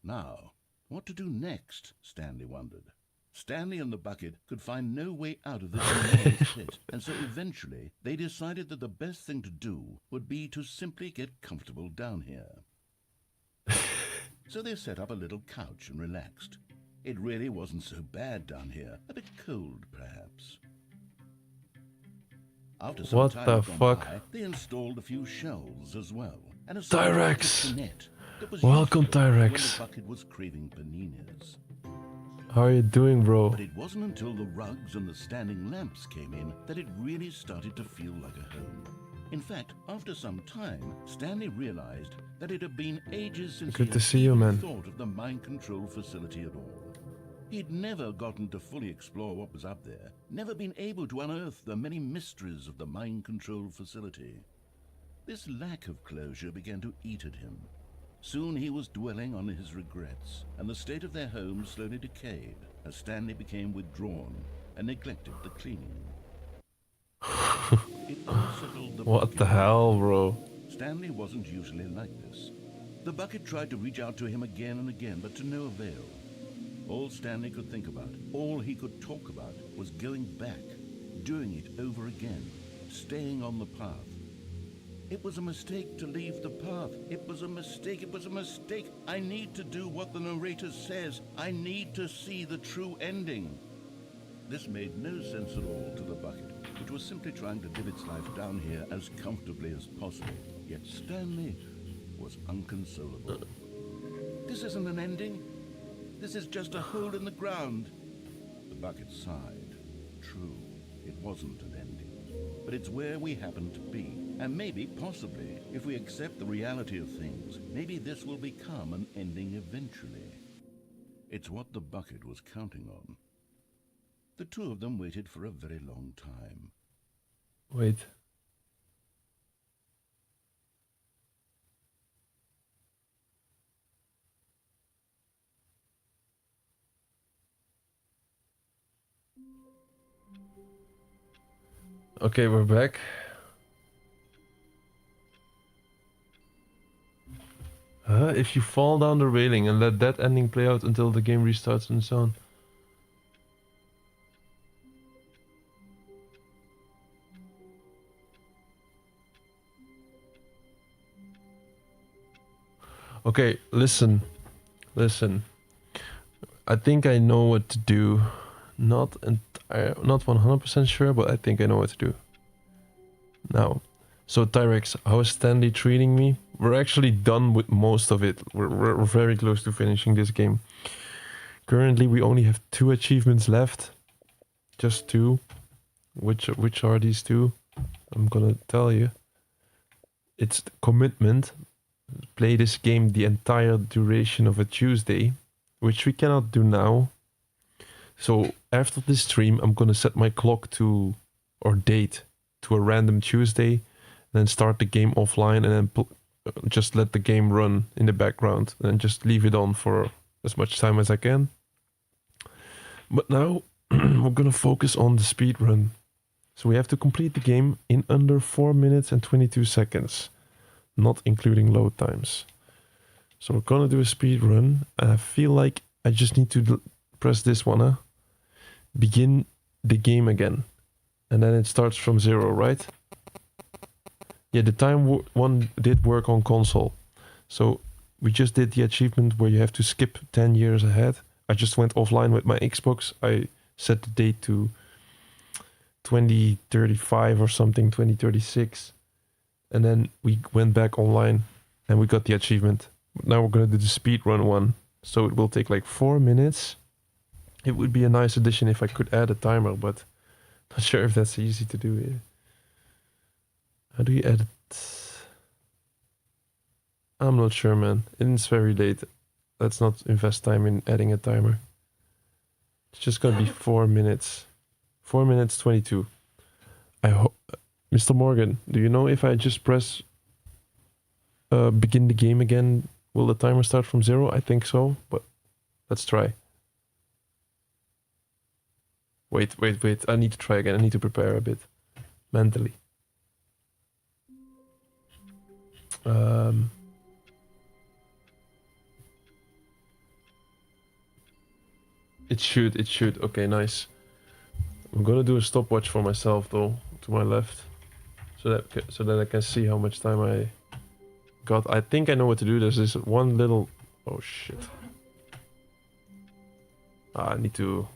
Now, what to do next, Stanley wondered. Stanley and the bucket could find no way out of this enormous pit, and so eventually they decided that the best thing to do would be to simply get comfortable down here. So they set up a little couch and relaxed. It really wasn't so bad down here, a bit cold perhaps. After some What time the had gone fuck? by, they installed a few shelves as well, and a Tyrex! net that was Welcome, useful when Tyrex. the bucket was craving paninas. How are you doing, bro? But it wasn't until the rugs and the standing lamps came in that it really started to feel like a home. In fact, after some time, Stanley realized that it had been ages since Good he to had see you, even man. thought of the mind control facility at all. He'd never gotten to fully explore what was up there, never been able to unearth the many mysteries of the mind control facility. This lack of closure began to eat at him. Soon he was dwelling on his regrets, and the state of their home slowly decayed as Stanley became withdrawn and neglected the cleaning. It unsettled the What bucket. the hell, bro? Stanley wasn't usually like this. The bucket tried to reach out to him again and again, but to no avail. All Stanley could think about, all he could talk about, was going back, doing it over again, staying on the path. It was a mistake to leave the path. It was a mistake. It was a mistake. I need to do what the narrator says. I need to see the true ending. This made no sense at all to the bucket, which was simply trying to live its life down here as comfortably as possible. Yet Stanley was unconsolable. This isn't an ending. This is just a hole in the ground. The bucket sighed. True, it wasn't an ending. But it's where we happen to be. And maybe, possibly, if we accept the reality of things, maybe this will become an ending eventually. It's what the bucket was counting on. The two of them waited for a very long time. Wait. Okay, we're back. If you fall down the railing and let that ending play out until the game restarts and so on. Okay, listen. I think I know what to do. Not 100% sure, but I think I know what to do. Now, so Tyrex, how is Stanley treating me? We're actually done with most of it. We're very close to finishing this game. Currently, we only have 2 achievements left. Just 2. Which are these 2? I'm gonna tell you. It's commitment. Play this game the entire duration of a Tuesday, which we cannot do now. So after this stream, I'm gonna set my clock to, or date, to a random Tuesday, then start the game offline and then just let the game run in the background and just leave it on for as much time as I can. But now we're gonna focus on the speed run. So we have to complete the game in under 4 minutes and 22 seconds, not including load times. So we're gonna do a speed run, and I feel like I just need to press this one, huh? Begin the game again. And then it starts from 0, right? Yeah, the time one did work on console. So we just did the achievement where you have to skip 10 years ahead. I just went offline with my Xbox. I set the date to 2035 or something, 2036. And then we went back online and we got the achievement. Now we're going to do the speedrun one. So it will take like 4 minutes. It would be a nice addition if I could add a timer, but not sure if that's easy to do here. How do you edit? I'm not sure, man. It's very late. Let's not invest time in adding a timer. It's just gonna be 4 minutes. 4 minutes 22. I hope, Mr. Morgan, do you know if I just press begin the game again, will the timer start from 0? I think so, but let's try. Wait. I need to try again. I need to prepare a bit mentally. It should. Okay, nice. I'm gonna do a stopwatch for myself though, to my left, so that I can see how much time I got. I think I know what to do. There's this one little. Oh shit! I need to.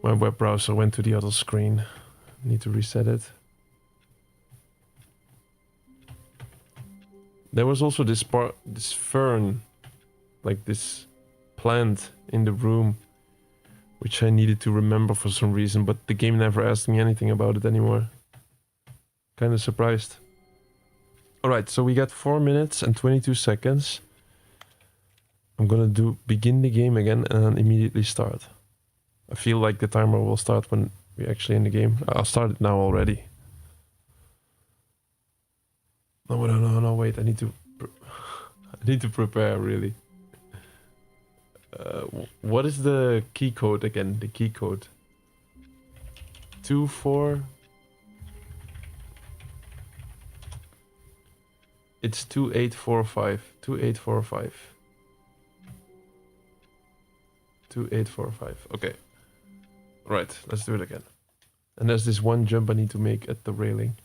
My web browser went to the other screen. I need to reset it. There was also this fern, like this plant in the room, which I needed to remember for some reason, but the game never asked me anything about it anymore. Kinda surprised. Alright, so we got 4 minutes and 22 seconds. I'm gonna begin the game again and then immediately start. I feel like the timer will start when we're actually in the game. I'll start it now already. No, wait, I need to prepare, really. What is the key code again? The key code. 24. It's 2845. 2845. 2845. Okay. Right, let's do it again. And there's this one jump I need to make at the railing.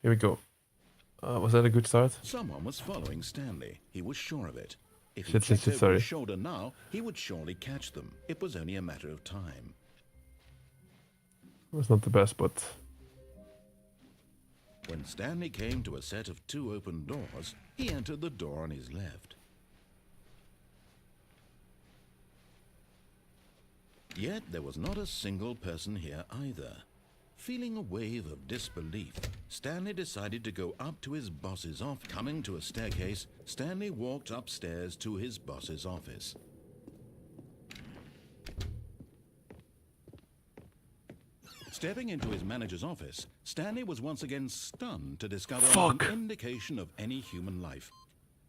Here we go. Was that a good start? Someone was following Stanley. He was sure of it. If he Shit, checked over sorry. his shoulder now, he would surely catch them. It was only a matter of time. It was not the best, but... When Stanley came to a set of 2 open doors, he entered the door on his left. Yet there was not a single person here either. Feeling a wave of disbelief, Stanley decided to go up to his boss's office. Coming to a staircase, Stanley walked upstairs to his boss's office. Stepping into his manager's office, Stanley was once again stunned to discover an indication of any human life.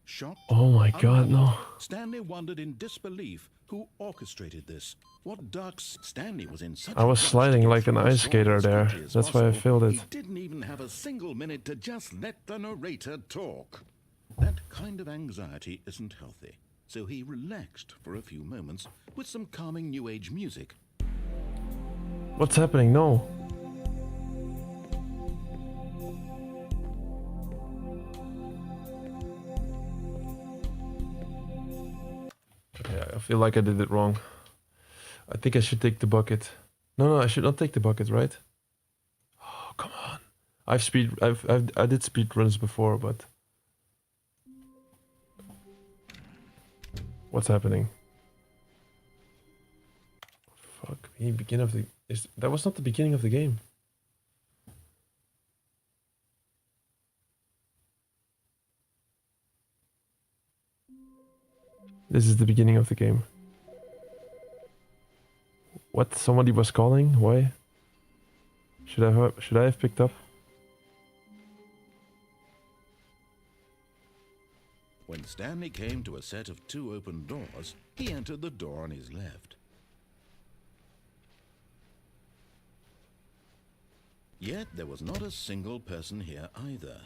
Shocked, Oh my god, no. Stanley wondered in disbelief who orchestrated this. What ducks? Stanley was in such I was a rush sliding to get like an through the ice story skater as there. quickly as That's why I possible, failed it. He didn't even have a single minute to just let the narrator talk. That kind of anxiety isn't healthy, so he relaxed for a few moments with some calming new age music. What's happening? No. Okay, I feel like I did it wrong. I think I should take the bucket. No, I should not take the bucket, right? Oh, come on. I did speed runs before, but what's happening? Fuck me, beginning of the that was not the beginning of the game. This is the beginning of the game. What? Somebody was calling? Why? Should I have picked up? When Stanley came to a set of 2 open doors, he entered the door on his left. Yet there was not a single person here either.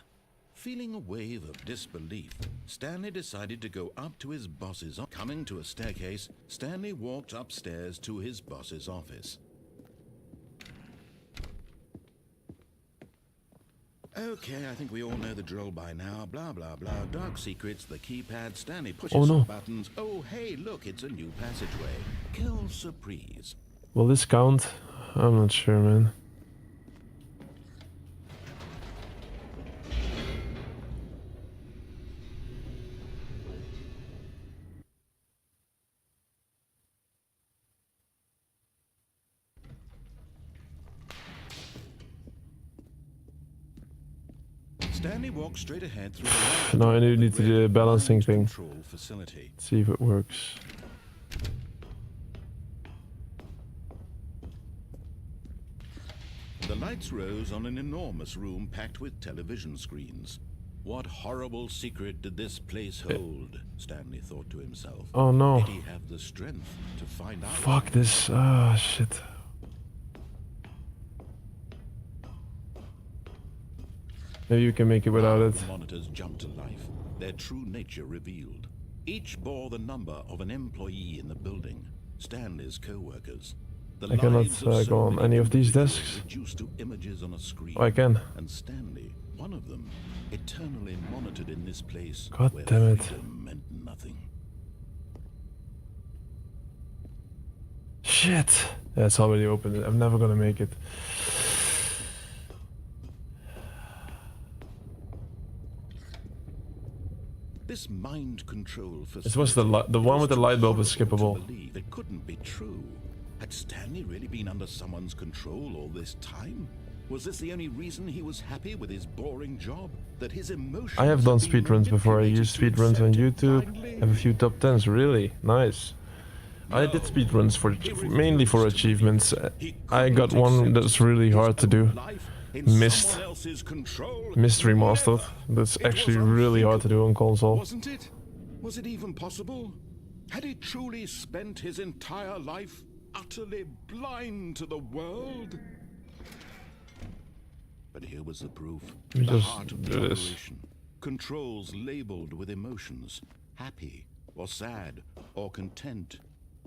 Feeling a wave of disbelief, Stanley decided to go up to his boss's office. Coming to a staircase, Stanley walked upstairs to his boss's office. Okay, I think we all know the drill by now. Blah, blah, blah. Dark secrets, the keypad. Stanley pushes some buttons. Oh, hey, look, it's a new passageway. Kill surprise. Will this count? I'm not sure, man. Stanley walked straight ahead through the No, I need to do the balancing thing. control facility. See if it works. The lights rose on an enormous room packed with television screens. What horrible secret did this place hold? Stanley thought to himself. Oh no. Did he have the strength to find out? Fuck this. Ah, shit. Maybe you can make it without it. The monitors jumped to life, their true nature revealed. Each bore the number of an employee in the building, Stanley's co-workers. I cannot go on any of these desks. Reduced to images on a screen. Oh, I can. And Stanley, one of them, eternally monitored in this place God where damn it. freedom meant nothing. Shit. Yeah, it's already open. I'm never gonna make it. This mind control This was the one with the light bulb is skippable. It couldn't be true. Had Stanley really been under someone's control all this time? Was this the only reason he was happy with his boring job? That his emotions I have done had been speedruns before. I manipulated used to speedruns on accept it YouTube. blindly? Have a few top 10s. Really nice. I did speedruns for mainly for achievements. I got one that's really hard to do. Mist. Mist Remastered. That's actually really hard to do on console. Wasn't it? Was it even possible? Had he truly spent his entire life utterly blind to the world? But here was the proof. We The just heart of the do this. operation. Controls labeled with emotions. Happy or sad or content.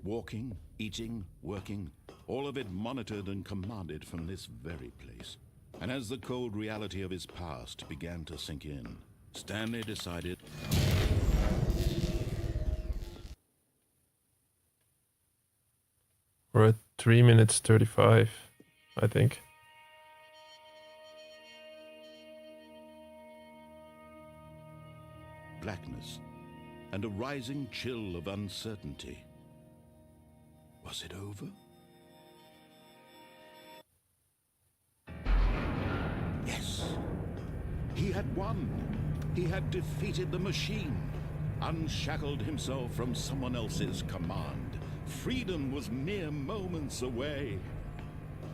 Walking, eating, working. All of it monitored and commanded from this very place. And as the cold reality of his past began to sink in, Stanley decided... We're at 3 minutes 35, I think. blackness and a rising chill of uncertainty. Was it over? Yes. He had won. He had defeated the machine, unshackled himself from someone else's command. Freedom was mere moments away.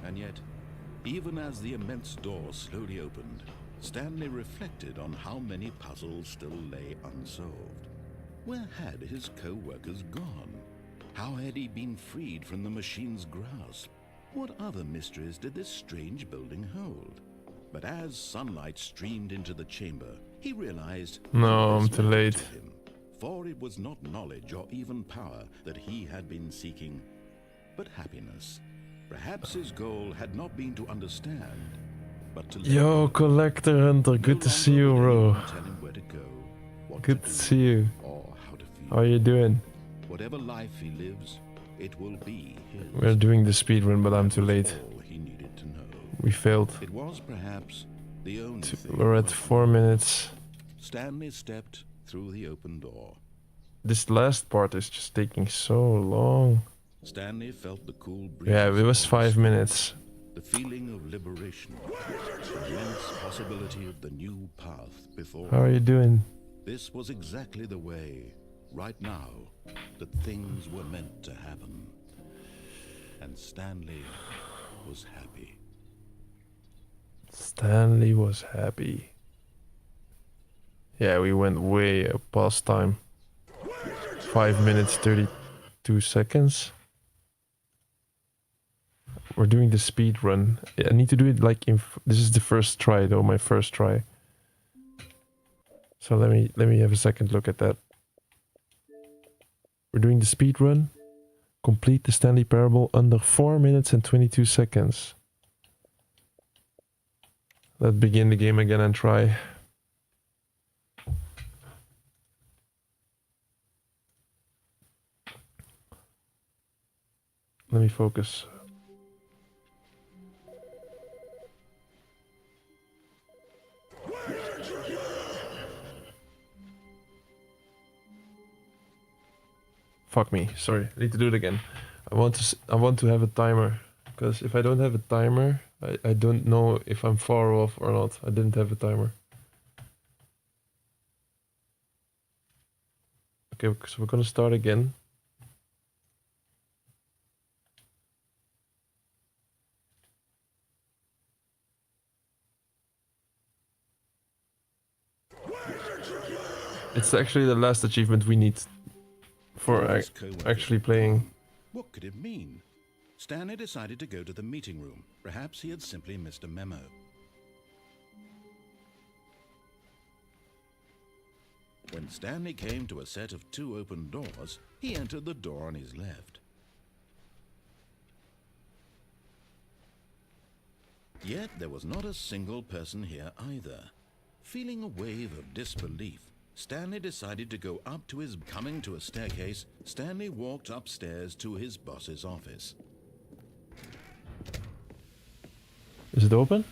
And yet, even as the immense door slowly opened, Stanley reflected on how many puzzles still lay unsolved. Where had his co-workers gone? How had he been freed from the machine's grasp? What other mysteries did this strange building hold? But as sunlight streamed into the chamber, he realized... No, I'm this too mattered late. to him, for it was not knowledge or even power that he had been seeking, but happiness. Perhaps his goal had not been to understand, but to... Yo, Collector Hunter, good to see you, bro. Tell him where to go, what Good to to do, see you. or how to feel. How are you doing? Whatever life he lives, it will be his. We're doing the speedrun, but I'm That too was late. all he needed to know. We failed. It was perhaps the only thing. We're at 4 minutes. Stanley stepped through the open door. This last part is just taking so long. Stanley felt the cool breeze. Yeah, it was 5 minutes. The feeling of liberation. The immense possibility of the new path before. How are you doing? This was exactly the way, right now, that things were meant to happen. And Stanley was happy. Stanley was happy. Yeah, we went way past time. 5 minutes 32 seconds. We're doing the speed run. I need to do it like in. This is the first try though, my first try. So let me have a second look at that. We're doing the speed run. Complete the Stanley Parable under 4 minutes and 22 seconds. Let's begin the game again and try. Let me focus. Fuck me. Sorry. I need to do it again. I want to have a timer, because if I don't have a timer, I don't know if I'm far off or not. I didn't have a timer. Okay, so we're gonna start again. It's actually the last achievement we need for actually playing. What could it mean? Stanley decided to go to the meeting room. Perhaps he had simply missed a memo. When Stanley came to a set of 2 open doors, he entered the door on his left. Yet there was not a single person here either. Feeling a wave of disbelief, Stanley decided to go up to his... Coming to a staircase, Stanley walked upstairs to his boss's office. Is it open?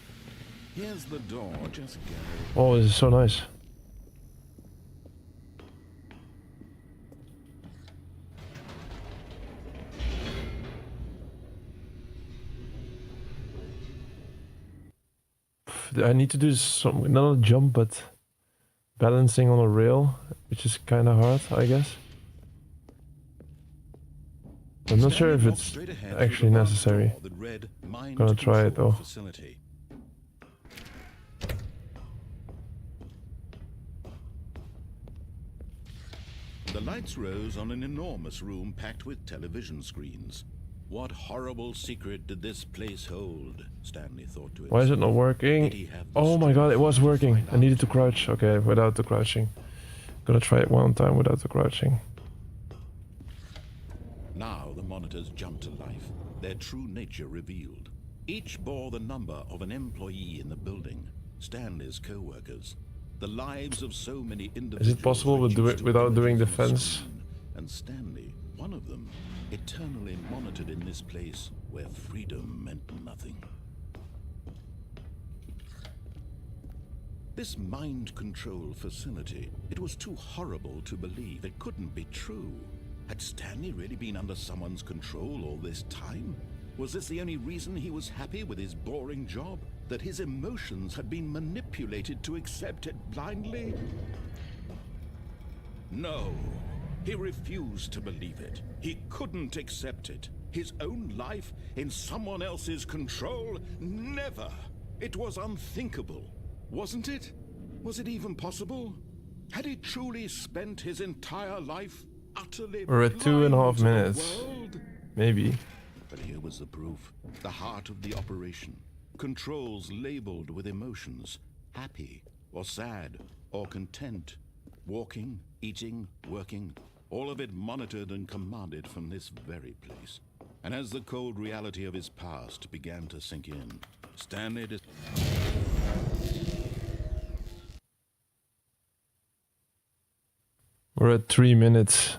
Here's the door, just go. Oh, this is so nice. I need to do some, not a jump, but balancing on a rail, which is kind of hard, I guess. I'm not sure if it's actually necessary. Gonna try it though. The lights rose on an enormous room packed with television screens. What horrible secret did this place hold? Stanley thought to himself. Why is it not working? Oh my god, it was working. I needed to crouch. Okay, without the crouching. Gonna try it one time without the crouching. Now the monitors jumped to life, their true nature revealed. Each bore the number of an employee in the building, Stanley's co-workers. The lives of so many individuals. Is it possible to do it without doing the fence? And Stanley, one of them, eternally monitored in this place where freedom meant nothing. This mind control facility, it was too horrible to believe. It couldn't be true. Had Stanley really been under someone's control all this time? Was this the only reason he was happy with his boring job? That his emotions had been manipulated to accept it blindly? No. He refused to believe it. He couldn't accept it. His own life in someone else's control? Never! It was unthinkable, wasn't it? Was it even possible? Had he truly spent his entire life utterly We're at 2.5 minutes. Maybe. But here was the proof. The heart of the operation. Controls labeled with emotions. Happy, or sad, or content. Walking, eating, working. All of it monitored and commanded from this very place. And as the cold reality of his past began to sink in, Stanley... We're at 3 minutes.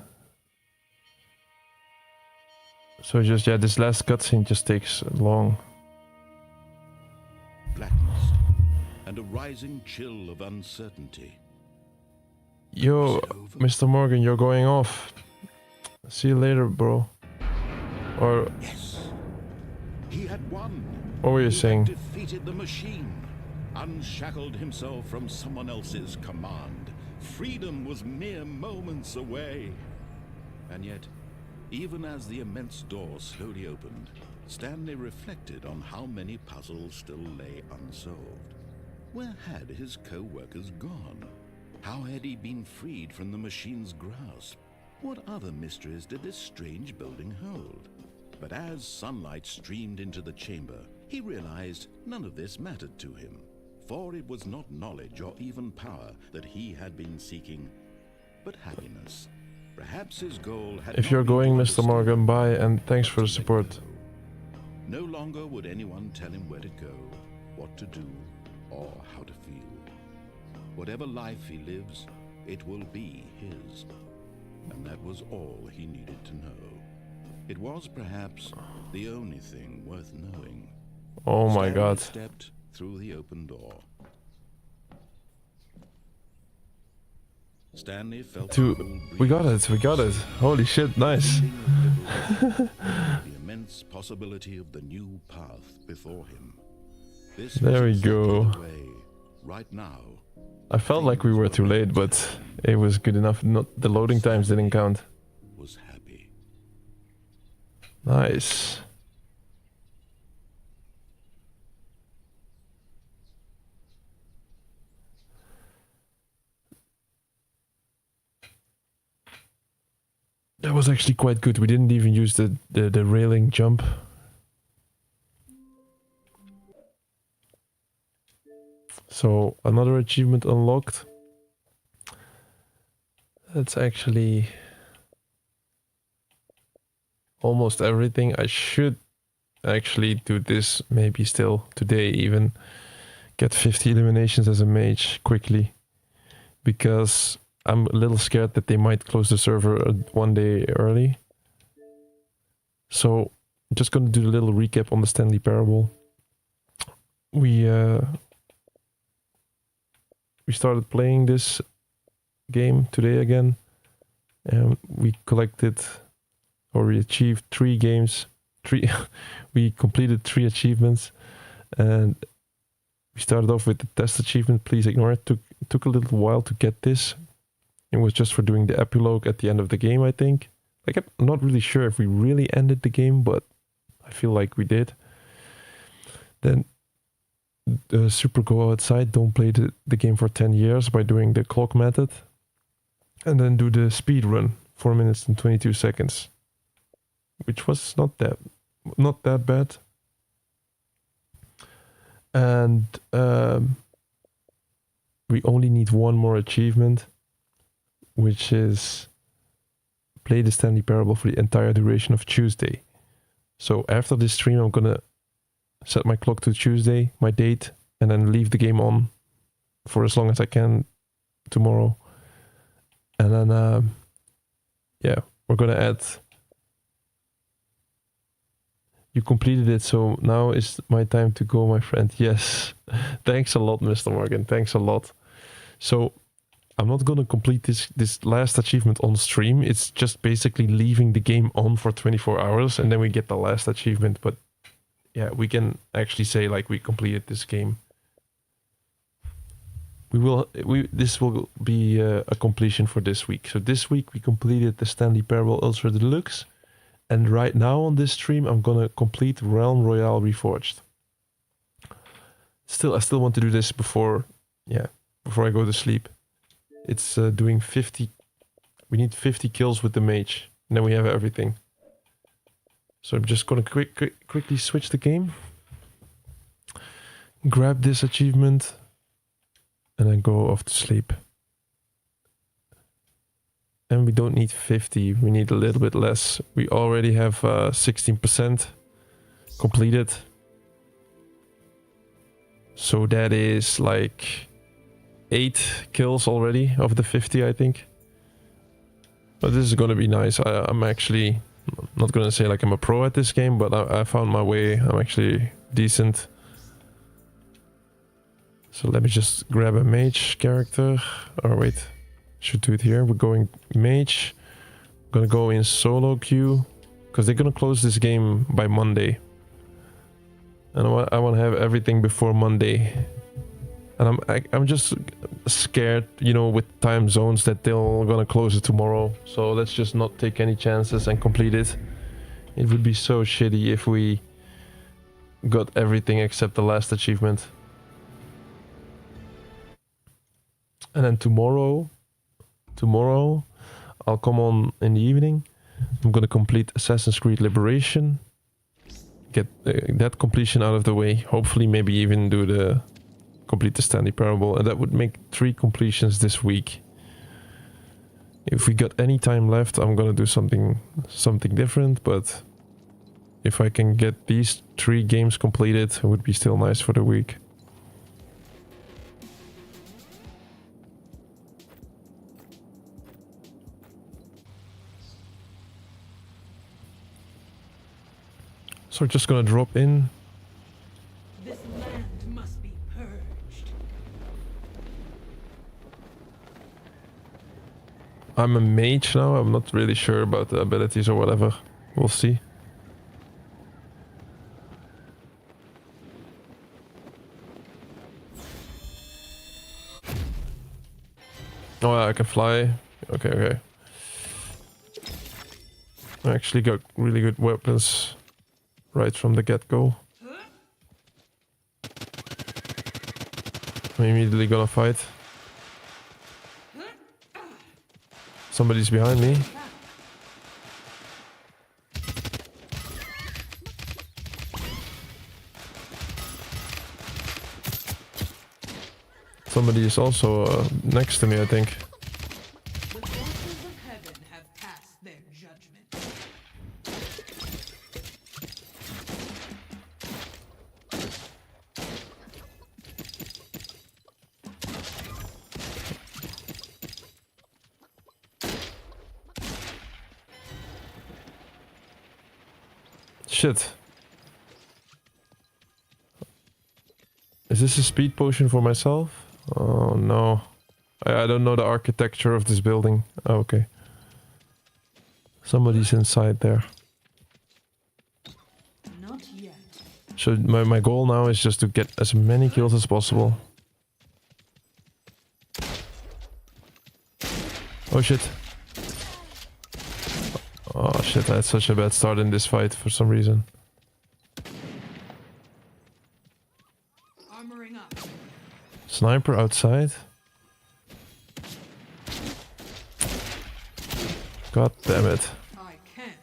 So just, yeah, this last cutscene just takes long. Blackness and a rising chill of uncertainty. Yo, Mr. Morgan, you're going off. See you later, bro. Or... Yes. He had won. What were you saying? He had defeated the machine. Unshackled himself from someone else's command. Freedom was mere moments away. And yet, Even as the immense door slowly opened, Stanley reflected on how many puzzles still lay unsolved. Where had his co-workers gone? How had he been freed from the machine's grasp? What other mysteries did this strange building hold? But as sunlight streamed into the chamber, he realized none of this mattered to him, for it was not knowledge or even power that he had been seeking, but happiness. Perhaps his goal had If not you're been going, to Mr. Morgan, understand, bye, and thanks but for the to let support. go. No longer would anyone tell him where to go, what to do, or how to feel. Whatever life he lives, it will be his. And that was all he needed to know. It was perhaps the only thing worth knowing. Oh my Stanley god. stepped through the open door. Stanley felt the cool We got breeze it, we got it. Holy shit, nice. the immense possibility of the new path before him. This was There we exactly go. the way, right now. I felt like we were too late, but it was good enough. Not the loading times didn't count. Was happy. Nice. That was actually quite good. We didn't even use the railing jump. So another achievement unlocked. That's actually almost everything. I should actually do this maybe still today, even get 50 eliminations as a mage quickly, because I'm a little scared that they might close the server one day early. So I'm just gonna do a little recap on the Stanley Parable. We started playing this game today again, and we collected, or we achieved 3 games. We completed 3 achievements, and we started off with the test achievement. Please ignore it. Took a little while to get this. It was just for doing the epilogue at the end of the game, I think. Like, I'm not really sure if we really ended the game, but I feel like we did. Then super go outside, don't play the game for 10 years by doing the clock method, and then do the speed run, 4 minutes and 22 seconds, which was not that bad. And we only need one more achievement, which is play the Stanley Parable for the entire duration of Tuesday. So after this stream, I'm gonna set my clock to Tuesday, my date, and then leave the game on for as long as I can tomorrow. And then, yeah, we're gonna add. You completed it, so now is my time to go, my friend. Yes, thanks a lot, Mr. Morgan. Thanks a lot. So I'm not gonna complete this last achievement on stream. It's just basically leaving the game on for 24 hours, and then we get the last achievement. But yeah, we can actually say like we completed this game. This will be a completion for this week. So this week we completed the Stanley Parable Ultra Deluxe, and right now on this stream I'm gonna complete Realm Royale Reforged. I still want to do this before I go to sleep. It's doing 50. We need 50 kills with the mage, and then we have everything. So I'm just gonna quickly switch the game, grab this achievement, and then go off to sleep. And we don't need 50, we need a little bit less. We already have 16% completed. So that is like 8 kills already of the 50, I think. But this is gonna be nice. I'm actually not gonna say like I'm a pro at this game, but I found my way. I'm actually decent. So let me just grab a mage character. Or wait, should do it here. We're going mage. I'm gonna go in solo queue, because they're gonna close this game by Monday. And I want to have everything before Monday. And I'm just scared, you know, with time zones that they're gonna close it tomorrow. So let's just not take any chances and complete it. It would be so shitty if we got everything except the last achievement. And then tomorrow I'll come on in the evening. I'm gonna complete Assassin's Creed Liberation. Get that completion out of the way. Hopefully maybe even complete the Stanley Parable. And that would make 3 completions this week. If we got any time left, I'm gonna do something different, but if I can get these 3 games completed, it would be still nice for the week. So we're just gonna drop in. This land must be purged. I'm a mage now. I'm not really sure about the abilities or whatever. We'll see. Oh, yeah, I can fly. Okay. I actually got really good weapons right from the get-go. I'm immediately gonna fight. Somebody's behind me. Somebody is also next to me, I think. The forces of heaven have passed their judgment. Shit. Is this a speed potion for myself? Oh no. I don't know the architecture of this building. Oh, okay. Somebody's inside there. Not yet. So my goal now is just to get as many kills as possible. Oh shit. Oh shit, I had such a bad start in this fight for some reason. Armoring up. Sniper outside. God damn it. I can't.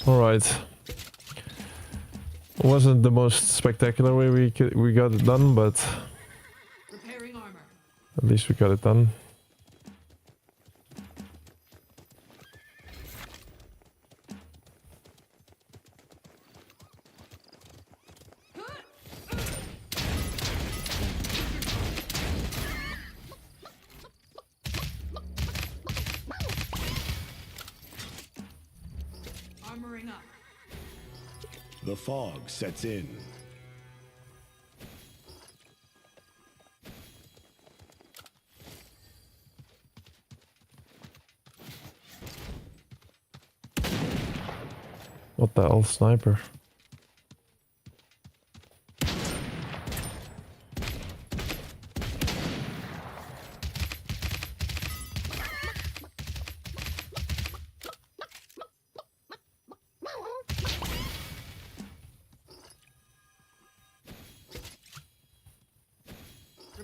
Alright. Wasn't the most spectacular way we got it done, but Repairing armor. at least we got it done. Armoring up. The fog sets in. What the hell, sniper?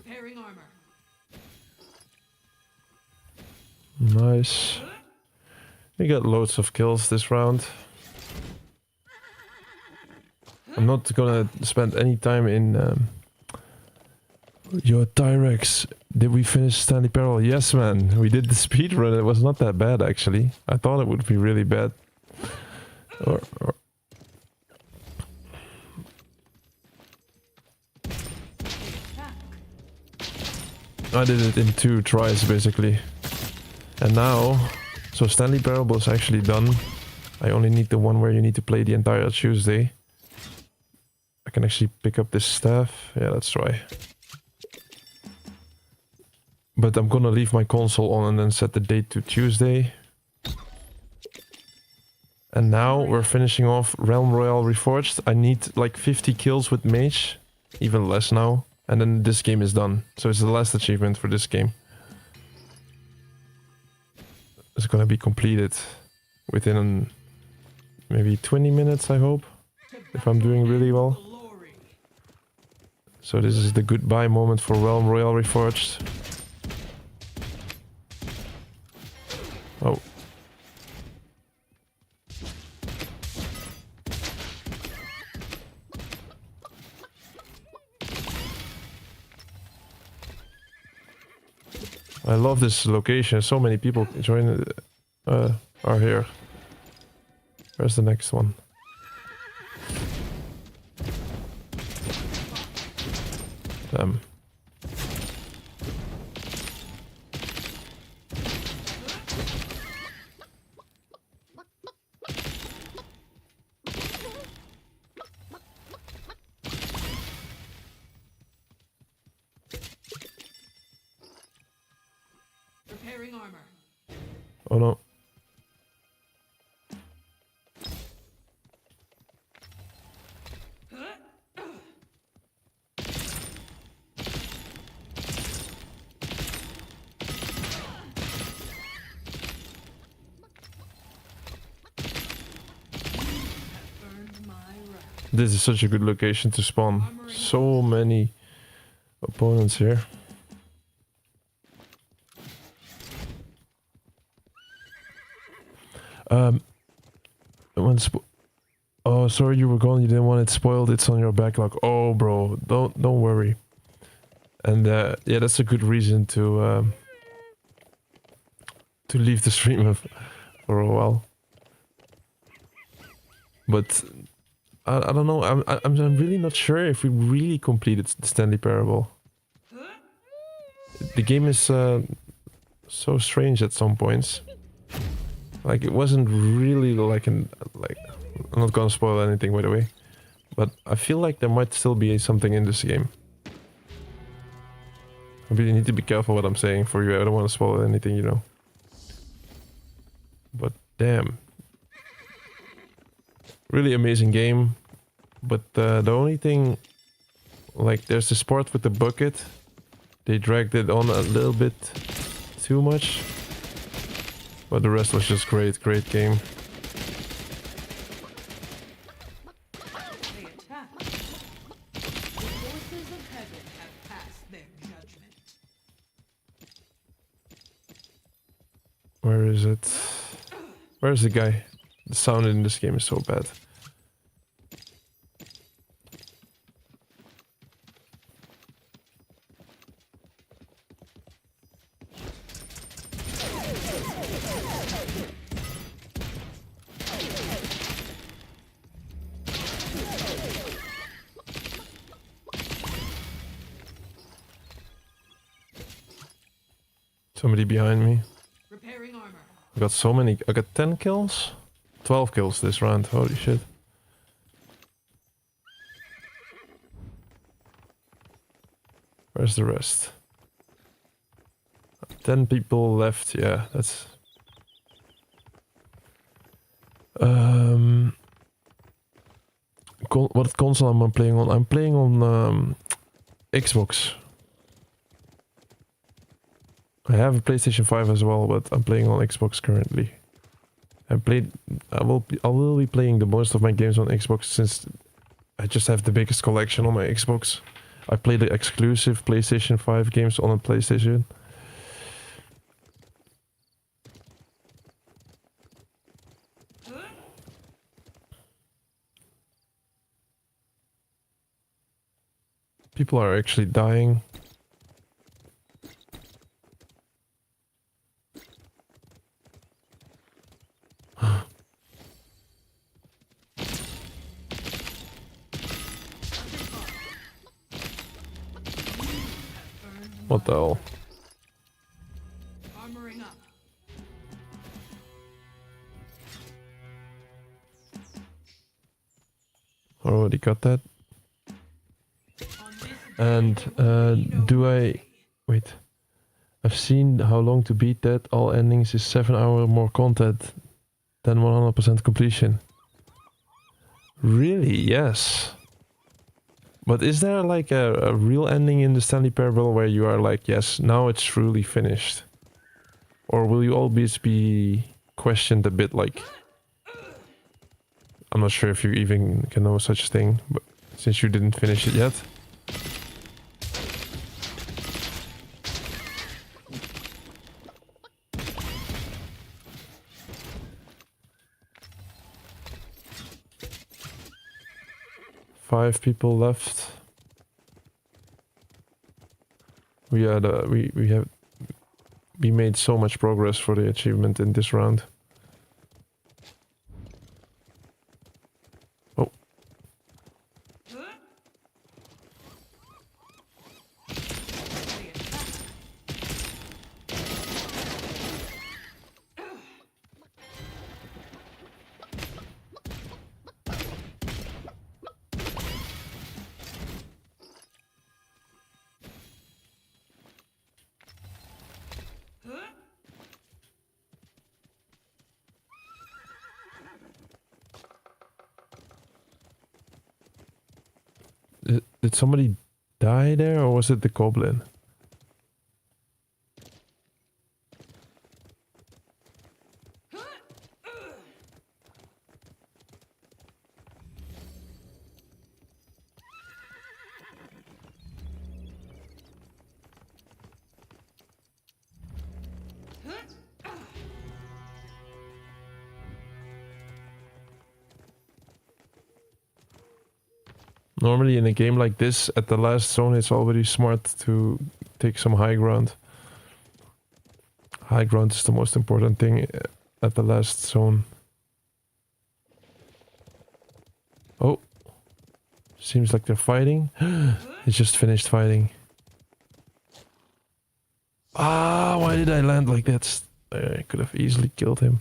Repairing armor. Nice. We got loads of kills this round. I'm not gonna spend any time in... Yo, Tyrex, did we finish Stanley Parable? Yes, man. We did the speed run. It was not that bad, actually. I thought it would be really bad. Or I did it in 2 tries, basically. And now... So Stanley Parable is actually done. I only need the one where you need to play the entire Tuesday. I can actually pick up this staff. Yeah, let's try. But I'm gonna leave my console on and then set the date to Tuesday. And now we're finishing off Realm Royale Reforged. I need like 50 kills with Mage. Even less now. And then this game is done. So it's the last achievement for this game. It's gonna be completed within maybe 20 minutes, I hope. If I'm doing really well. So this is the goodbye moment for Realm Royale Reforged. Oh. I love this location. So many people are here. Where's the next one? Damn. Repairing armor. Oh no. This is such a good location to spawn. So many opponents here. Oh, sorry you were gone. You didn't want it spoiled. It's on your backlog. Oh, bro, don't worry. And yeah, that's a good reason to leave the stream for a while. But I don't know. I'm really not sure if we really completed the Stanley Parable. The game is so strange at some points. Like it wasn't really like I'm not gonna spoil anything, by the way, but I feel like there might still be something in this game. I really need to be careful what I'm saying for you. I don't want to spoil anything, you know. But damn, really amazing game. But the only thing, like, there's this part with the bucket. They dragged it on a little bit too much. But the rest was just great game. They attack. The forces of heaven have passed their judgment. Where is it? Where's the guy? The sound in this game is so bad. Somebody behind me. Repairing armor. I got so many. I got 10 kills? 12 kills this round. Holy shit. Where's the rest? 10 people left. Yeah, that's... What console am I playing on? I'm playing on Xbox. I have a PlayStation 5 as well, but I'm playing on Xbox currently. I will be playing the most of my games on Xbox since I just have the biggest collection on my Xbox. I play the exclusive PlayStation 5 games on a PlayStation. People are actually dying. What the hell? Armoring up. Already got that. And do I... Wait. I've seen how long to beat that. All endings is 7 hours more content than 100% completion. Really? Yes. But is there like a real ending in the Stanley Parable where you are like, yes, now it's truly finished? Or will you always be questioned a bit like... I'm not sure if you even can know such a thing, but since you didn't finish it yet. Five people left. We made so much progress for the achievement in this round. Oh. Did somebody die there, or was it the goblin? Normally in a game like this, at the last zone, it's already smart to take some high ground. High ground is the most important thing at the last zone. Oh. Seems like they're fighting. He just finished fighting. Ah, why did I land like that? I could have easily killed him.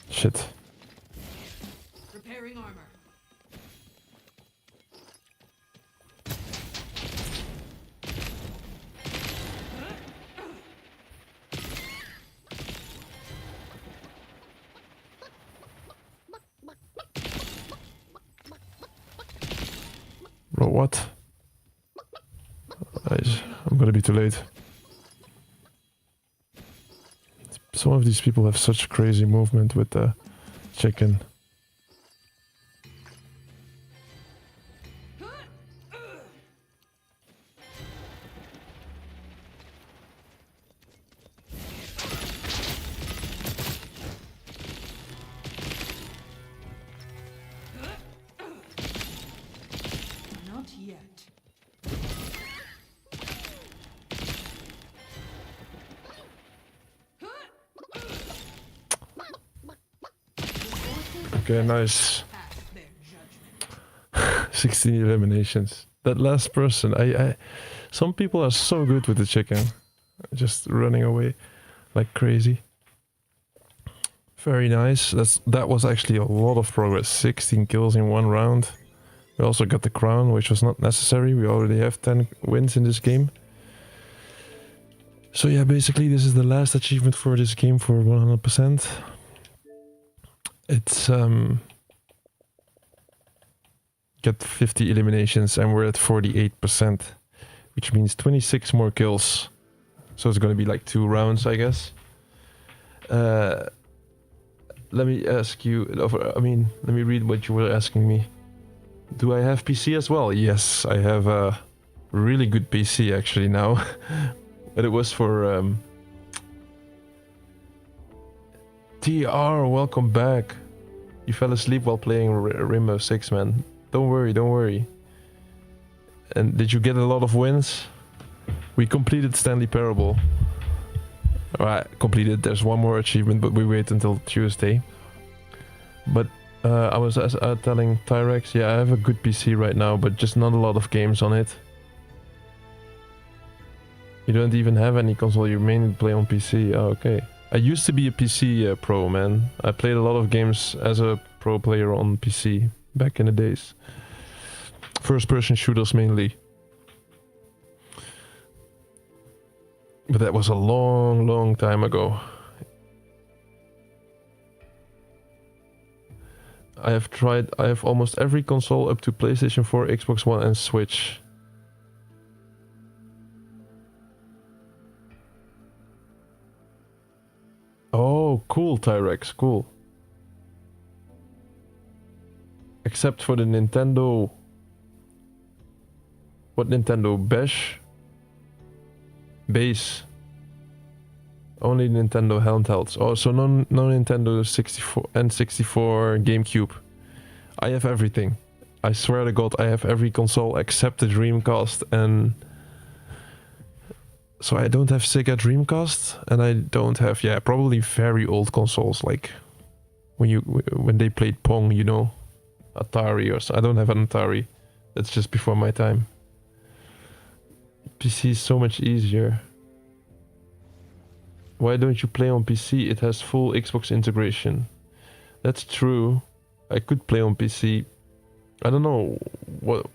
Shit. Repairing armor. Bro, what? I'm gonna be too late. Some of these people have such crazy movement with the chicken. Not yet. Okay, nice. 16 eliminations. That last person, some people are so good with the chicken. Just running away like crazy. Very nice. That was actually a lot of progress. 16 kills in one round. We also got the crown, which was not necessary. We already have 10 wins in this game. So yeah, basically this is the last achievement for this game for 100%. It's got 50 eliminations and we're at 48%. which means 26 more kills. So it's gonna be like 2 rounds, I guess. Let me ask you, let me read what you were asking me. Do I have PC as well? Yes, I have a really good PC actually now. But it was for TR, welcome back. You fell asleep while playing Rainbow Six, man. Don't worry, don't worry. And did you get a lot of wins? We completed Stanley Parable. Alright, completed. There's one more achievement, but we wait until Tuesday. But I was telling Tyrex, yeah, I have a good PC right now, but just not a lot of games on it. You don't even have any console, you mainly play on PC. Oh, okay. I used to be a PC pro, man. I played a lot of games as a pro player on PC back in the days. First person shooters mainly. But that was a long, long time ago. I have almost every console up to PlayStation 4, Xbox One and Switch. Oh, cool, Tyrex, cool. Except for the Nintendo... What Nintendo? Bash? Base. Only Nintendo handhelds. Oh, so no Nintendo 64 N64 GameCube. I have everything. I swear to God, I have every console except the Dreamcast, and so I don't have Sega Dreamcast, and I don't have probably very old consoles like when they played Pong, you know, Atari or so. I don't have an Atari. That's just before my time. PC is so much easier. Why don't you play on PC? It has full Xbox integration. That's true. I could play on PC. I don't know what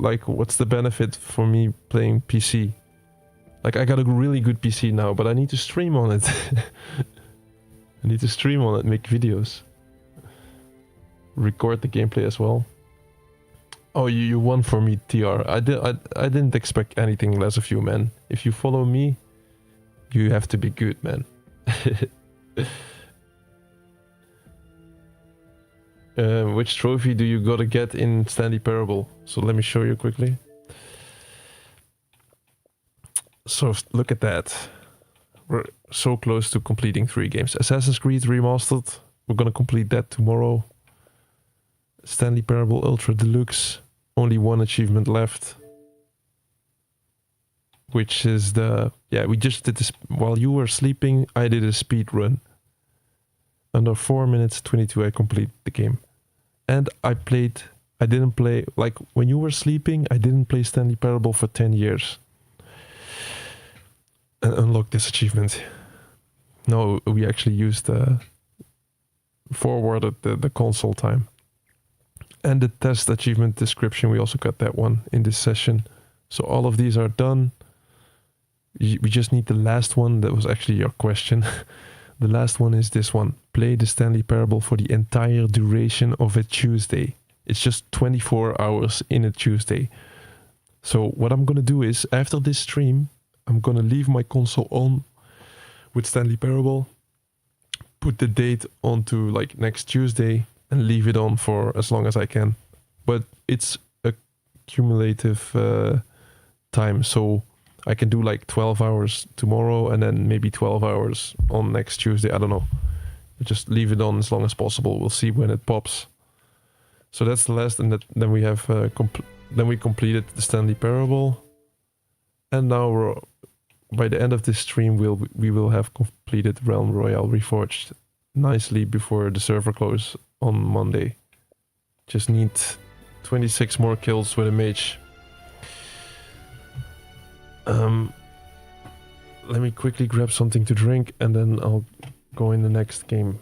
like what's the benefit for me playing PC? Like I got a really good PC now, but I need to stream on it. I need to stream on it, make videos. Record the gameplay as well. Oh, you won for me, TR. I didn't expect anything less of you, man. If you follow me, you have to be good, man. Which trophy do you gotta get in Stanley Parable? So let me show you quickly. So look at that. We're so close to completing 3 games. Assassin's Creed Remastered. We're gonna complete that tomorrow. Stanley Parable Ultra Deluxe. Only 1 achievement left. Which is the... Yeah, we just did this... While you were sleeping, I did a speed run. Under 4 minutes 22 I complete the game. And I didn't play... Like, when you were sleeping, I didn't play Stanley Parable for 10 years. And unlock this achievement. No, we actually used... forwarded the console time. And the test achievement description, we also got that one in this session. So all of these are done. We just need the last one. That was actually your question. The last one is this one. Play the Stanley Parable for the entire duration of a Tuesday. It's just 24 hours in a Tuesday. So what I'm gonna do is, after this stream, I'm gonna leave my console on with Stanley Parable, put the date onto like next Tuesday, and leave it on for as long as I can. But it's a cumulative time, so I can do like 12 hours tomorrow and then maybe 12 hours on next Tuesday. I don't know. Just leave it on as long as possible. We'll see when it pops. So that's the last, and then we have then we completed the Stanley Parable, and now by the end of this stream we will have completed Realm Royale Reforged nicely before the server close on Monday. Just need 26 more kills with a mage. Let me quickly grab something to drink and then I'll go in the next game.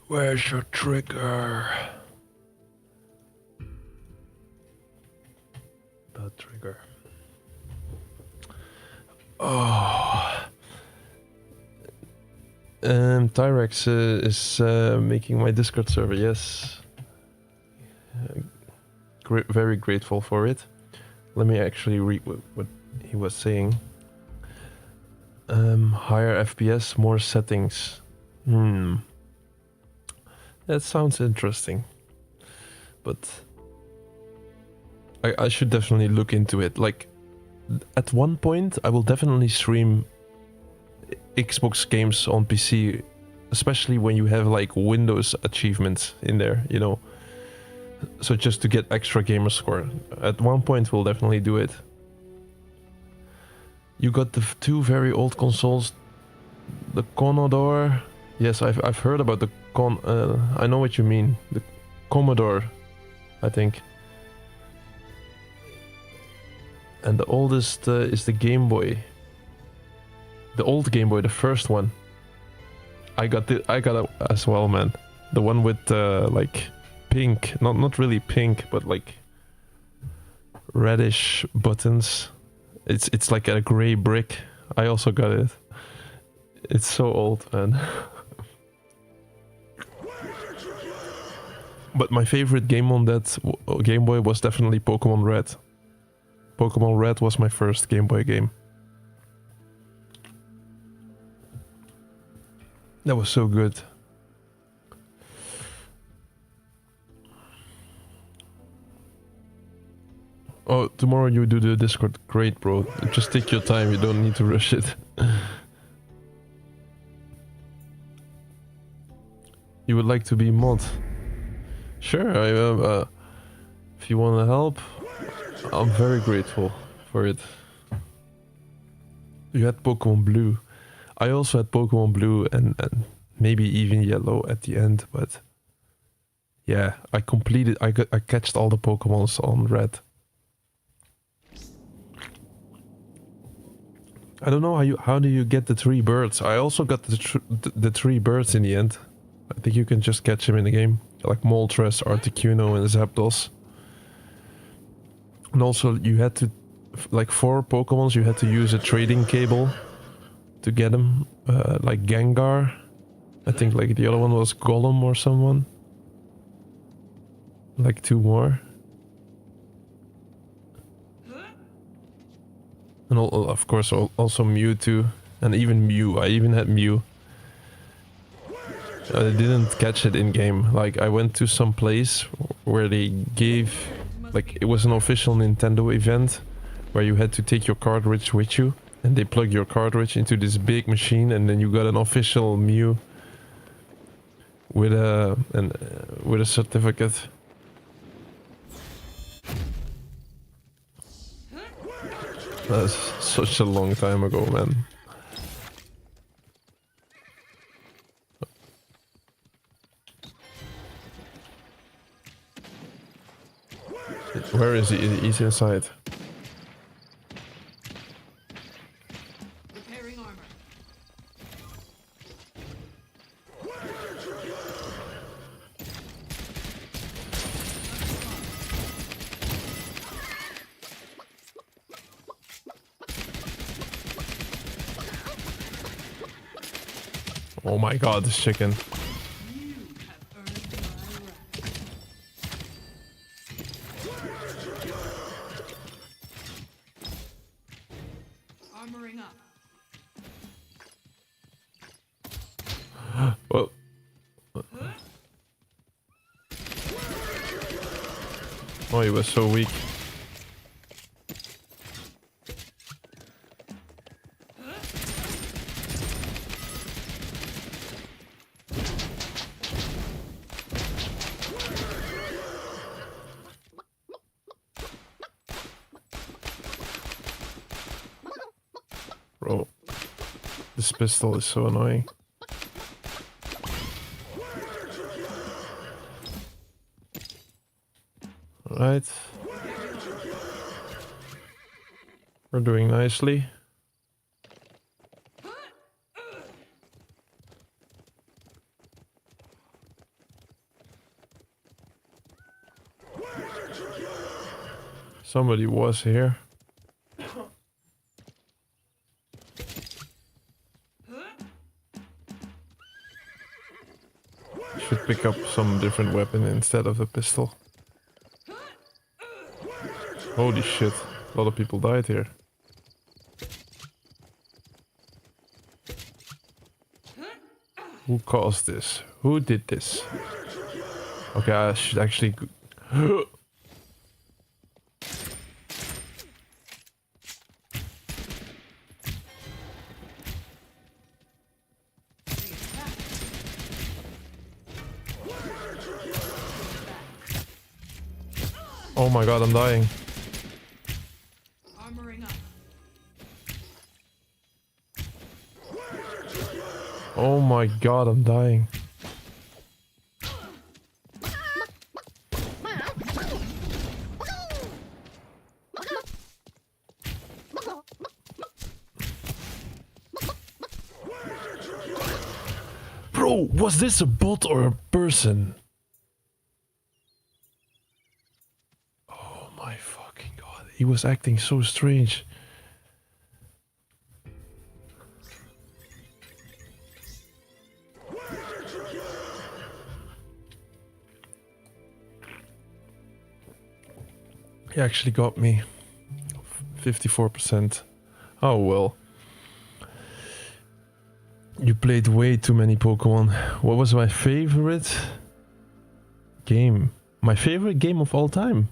Where's your trigger? The trigger. Oh. Tyrex is making my Discord server, yes. Very grateful for it. Let me actually read what he was saying. Higher FPS, more settings. That sounds interesting. But I should definitely look into it. Like, at one point, I will definitely stream Xbox games on PC, especially when you have like Windows achievements in there, you know. So just to get extra gamer score. At one point, we'll definitely do it. You got the two very old consoles, the Commodore. Yes, I've heard about the I know what you mean. The Commodore, I think. And the oldest is the Game Boy. The old Game Boy, the first one. I got it as well, man. The one with like pink, not really pink, but like reddish buttons. It's like a gray brick. I also got it. It's so old, man. But my favorite game on that Game Boy was definitely Pokemon Red. Pokemon Red was my first Game Boy game. That was so good. Oh, tomorrow you do the Discord. Great, bro. Just take your time. You don't need to rush it. You would like to be mod? Sure. If you want to help, I'm very grateful for it. You had Pokemon Blue. I also had Pokemon Blue and maybe even Yellow at the end, but yeah, I catched all the Pokemons on Red. I don't know how do you get the 3 birds? I also got the 3 birds in the end. I think you can just catch them in the game, like Moltres, Articuno, and Zapdos. And also you had to, like 4 Pokemons, you had to use a trading cable to get them, like Gengar. I think like the other one was Golem or someone. Like 2 more. And of course also Mewtwo, and even Mew. I even had Mew. I didn't catch it in game. Like I went to some place where they gave, like it was an official Nintendo event where you had to take your cartridge with you, and they plug your cartridge into this big machine, and then you got an official Mew with a certificate. That's such a long time ago, man. Where is he? He's inside. Repairing armor. Oh my god, this chicken. You have earned my wrath. Armoring up. Whoa. Oh, he was so weak. Bro, this pistol is so annoying. Alright. We're doing nicely. Somebody was here. Should pick up some different weapon instead of a pistol. Holy shit, a lot of people died here. Who caused this? Who did this? Okay, I should actually... Oh my god, I'm dying. Armoring up. Oh my god, I'm dying. Bro, was this a bot or a person? Oh my fucking god, he was acting so strange. He actually got me 54%. Oh well. You played way too many Pokemon. What was my favorite game? My favorite game of all time?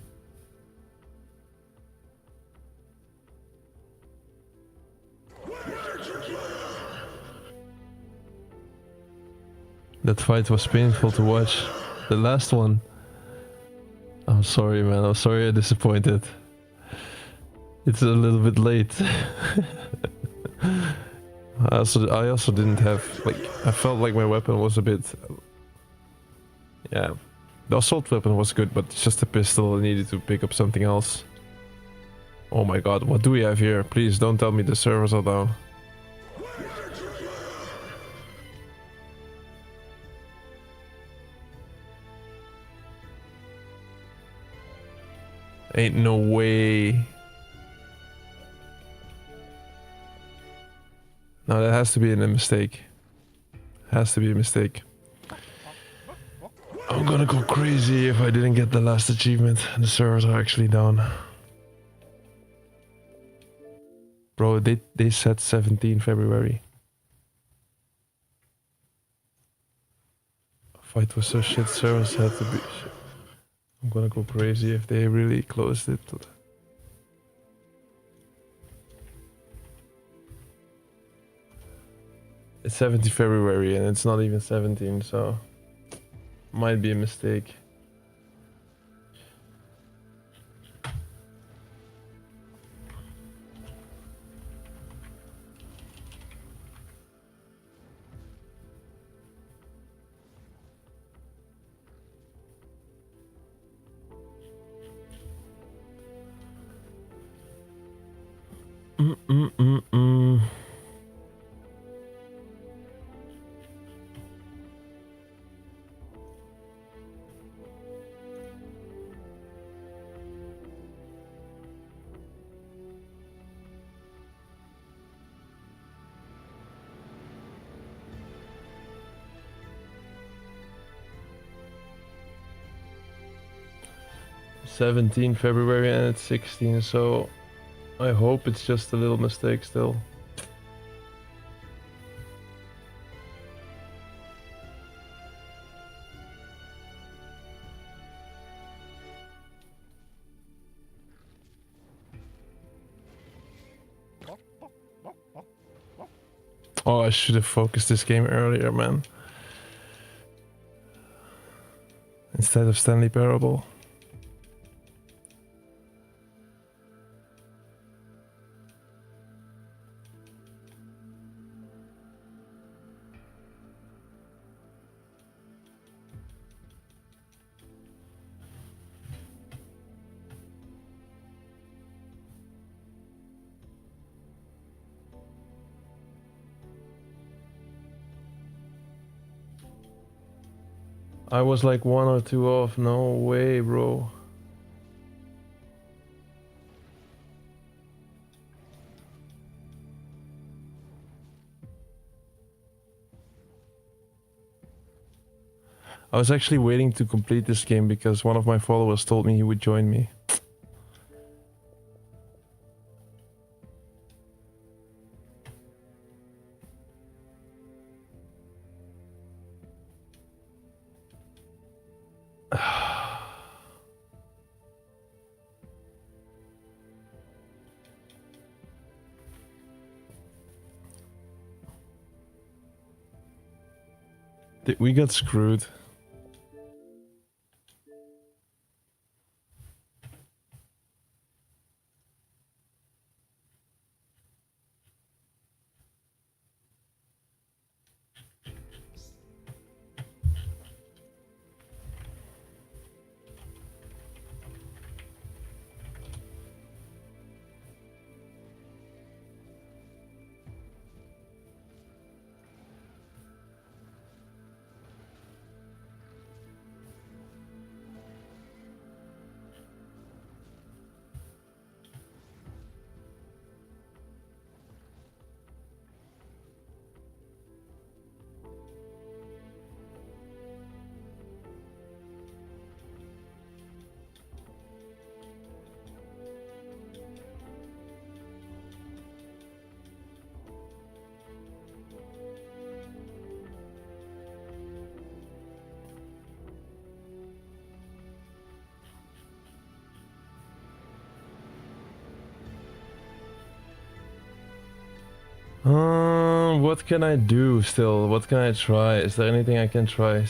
That fight was painful to watch. The last one. I'm sorry, man. I'm sorry I disappointed. It's a little bit late. I also didn't have, like, I felt like my weapon was a bit... Yeah. The assault weapon was good, but it's just a pistol. I needed to pick up something else. Oh my god, what do we have here? Please don't tell me the servers are down. Ain't no way. No, that has to be a mistake. Has to be a mistake. I'm gonna go crazy if I didn't get the last achievement and the servers are actually down. Bro, they said 17 February. Fight was so shit, servers had to be... I'm gonna go crazy if they really closed it. It's 17 February and it's not even 17, so... Might be a mistake. Mm-mm-mm-mm. February and it's 16, so I hope it's just a little mistake still. Oh, I should have focused this game earlier, man. Instead of Stanley Parable. I was like 1 or 2 off. No way, bro. I was actually waiting to complete this game because one of my followers told me he would join me. We got screwed. What can I do still? What can I try? Is there anything I can try? I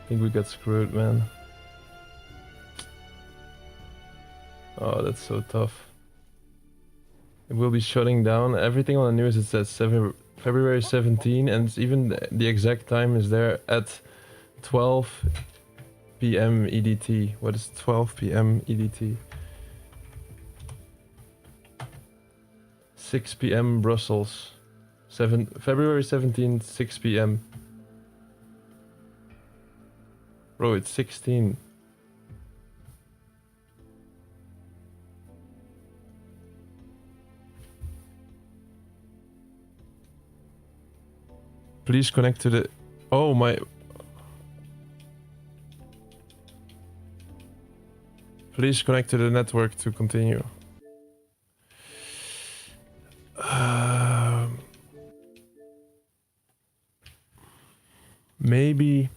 think we got screwed, man. Oh, that's so tough. It will be shutting down. Everything on the news, it says February 17, and even the exact time is there at 12 p.m. EDT. What is 12 p.m. EDT? 6 p.m. Brussels. February 17th, 6 p.m. Bro, it's 16. Please connect to the... Oh my... Please connect to the network to continue. Maybe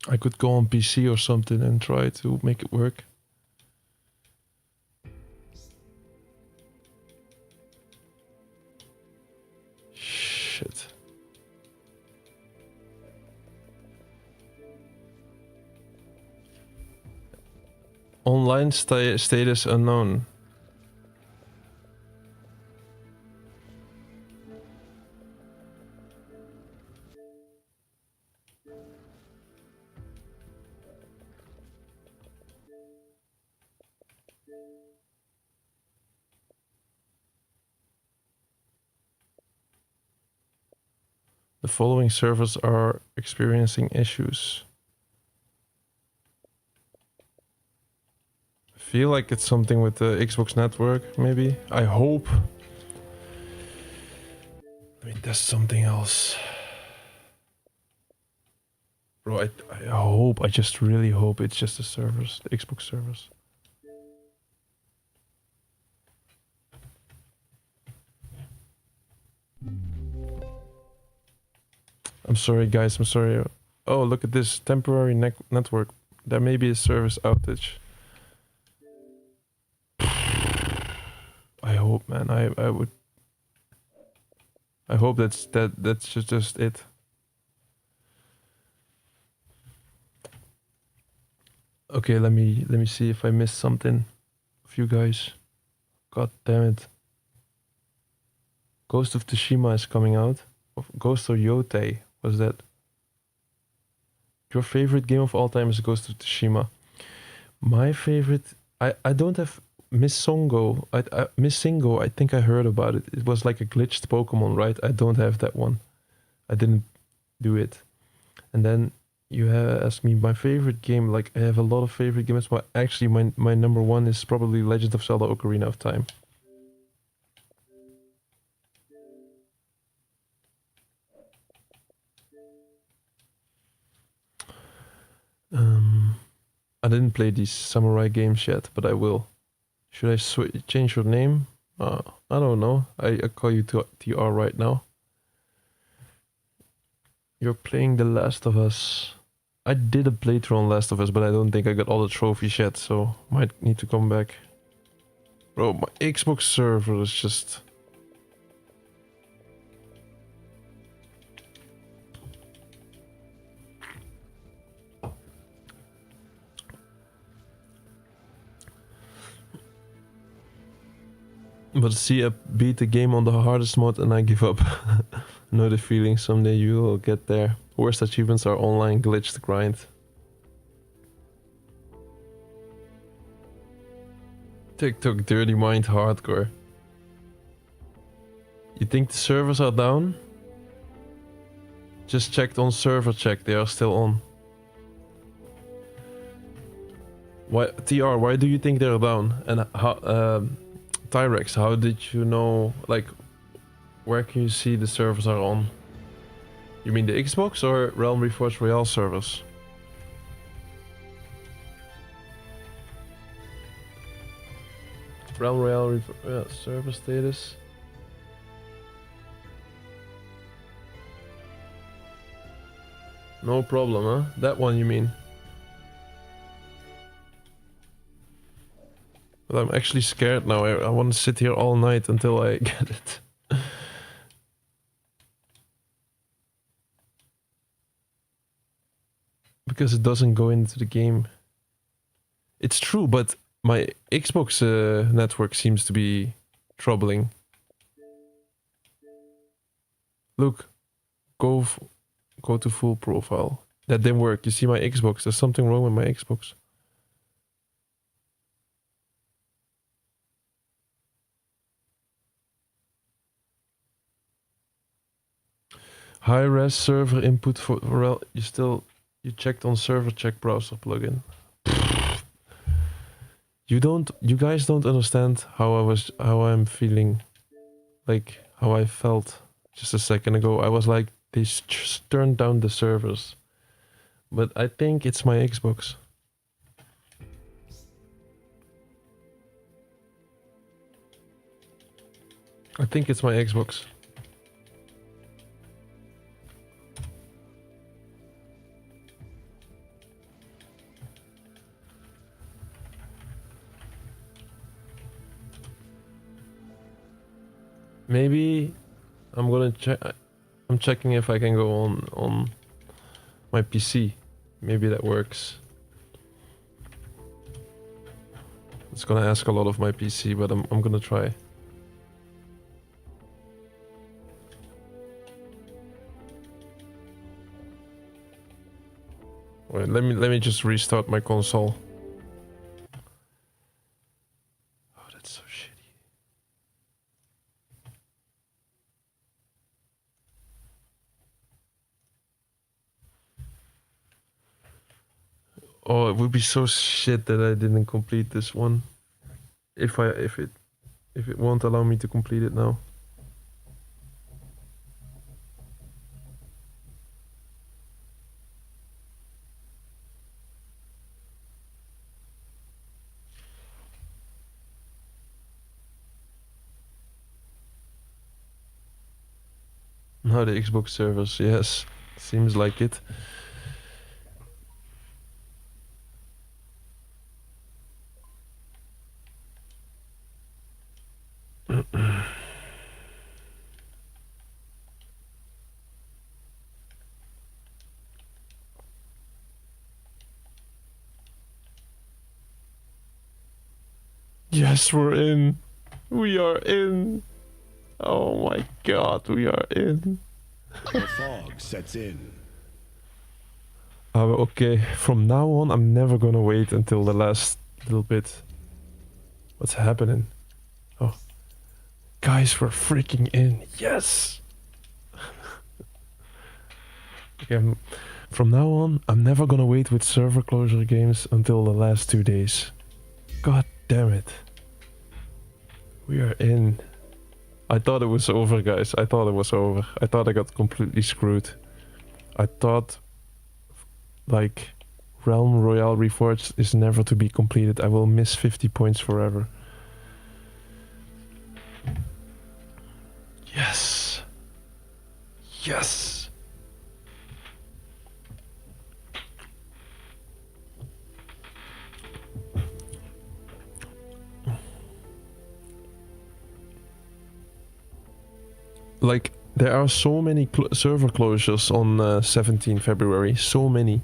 I could go on PC or something and try to make it work. Shit. Online status unknown. the following servers are experiencing issues. I feel like it's something with the Xbox network, maybe. I hope. I mean, there's something else. Bro, I hope, I just really hope it's just the servers, the Xbox servers. I'm sorry, guys, I'm sorry. Oh, look at this temporary network. There may be a service outage. I hope, man. I would. I hope that's just it. Okay, let me see if I missed something. Of you guys. God damn it. Ghost of Tsushima is coming out. Ghost of Yotei. What's that? Your favorite game of all time is Ghost of Tsushima. My favorite. I don't have Miss Songo. Miss Singo. I think I heard about it. It was like a glitched Pokemon, right? I don't have that one. I didn't do it. And then you asked me my favorite game. Like I have a lot of favorite games, but actually my number one is probably Legend of Zelda: Ocarina of Time. I didn't play these samurai games yet, but I will. Should I change your name? I don't know. I call you TR right now. You're playing The Last of Us. I did a playthrough on Last of Us, but I don't think I got all the trophies yet, so might need to come back. Bro, my Xbox server is just... But see, I beat the game on the hardest mode and I give up. Know the feeling, someday you will get there. Worst achievements are online glitched grind. TikTok Dirty Mind Hardcore. You think the servers are down? Just checked on server check, they are still on. Why, TR, why do you think they're down? And how, Tyrex, how did you know, like, where can you see the servers are on? You mean the Xbox or Realm Royale servers? Realm Royale server status. No problem, huh? That one you mean? But I'm actually scared now. I want to sit here all night until I get it. Because it doesn't go into the game. It's true, but my Xbox network seems to be troubling. Look, go to full profile. That didn't work. You see my Xbox. There's something wrong with my Xbox. High res server input for well, you checked on server check browser plugin. You guys don't understand how I'm feeling, like how I felt just a second ago. I was like, they just turned down the servers, but I think it's my Xbox. I think it's my Xbox. Maybe I'm gonna check. I'm checking if I can go on my PC. Maybe that works. It's gonna ask a lot of my PC, but I'm gonna try. Wait, let me just restart my console. Oh, that's so shitty. Oh, it would be so shit that I didn't complete this one. If it won't allow me to complete it now. Now the Xbox servers, yes. Seems like it. Yes, we're in. We are in. Oh my god, we are in. The fog sets in. Okay, from now on, I'm never gonna wait until the last little bit. What's happening? Oh. Guys, we're freaking in. Yes! Okay, from now on, I'm never gonna wait with server closure games until the last 2 days. God damn it. We are in. I thought it was over, guys. I thought it was over. I thought I got completely screwed. I thought, like, Realm Royale Reforged is never to be completed. I will miss 50 points forever. Yes. Yes. Like, there are so many server closures on 17 February. So many.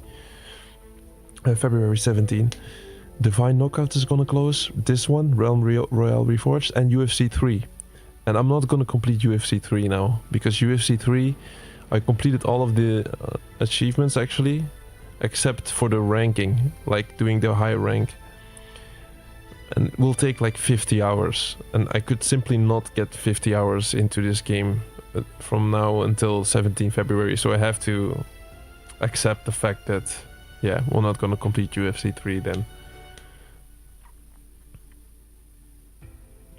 February 17. Divine Knockout is gonna close. This one, Realm Royale Reforged, and UFC 3. And I'm not gonna complete UFC 3 now, because UFC 3, I completed all of the achievements actually, except for the ranking, like doing the high rank. And it will take like 50 hours, and I could simply not get 50 hours into this game from now until 17 February, so I have to accept the fact that, yeah, we're not gonna complete UFC 3 then.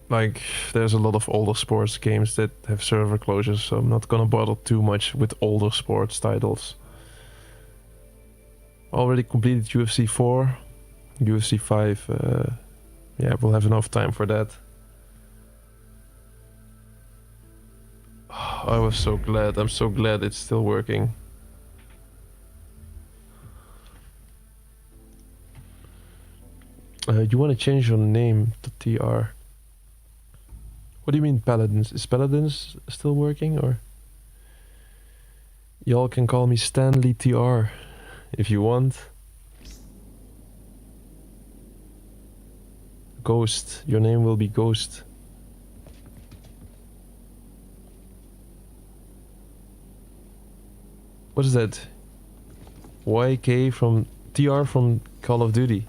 Like, there's a lot of older sports games that have server closures, so I'm not gonna bother too much with older sports titles. Already completed UFC 4, UFC 5, yeah, we'll have enough time for that. I was so glad, I'm so glad it's still working. You want to change your name to TR. What do you mean Paladins? Is Paladins still working, or? Y'all can call me Stanley TR if you want. Ghost. Your name will be Ghost. What is that? YK from TR from Call of Duty.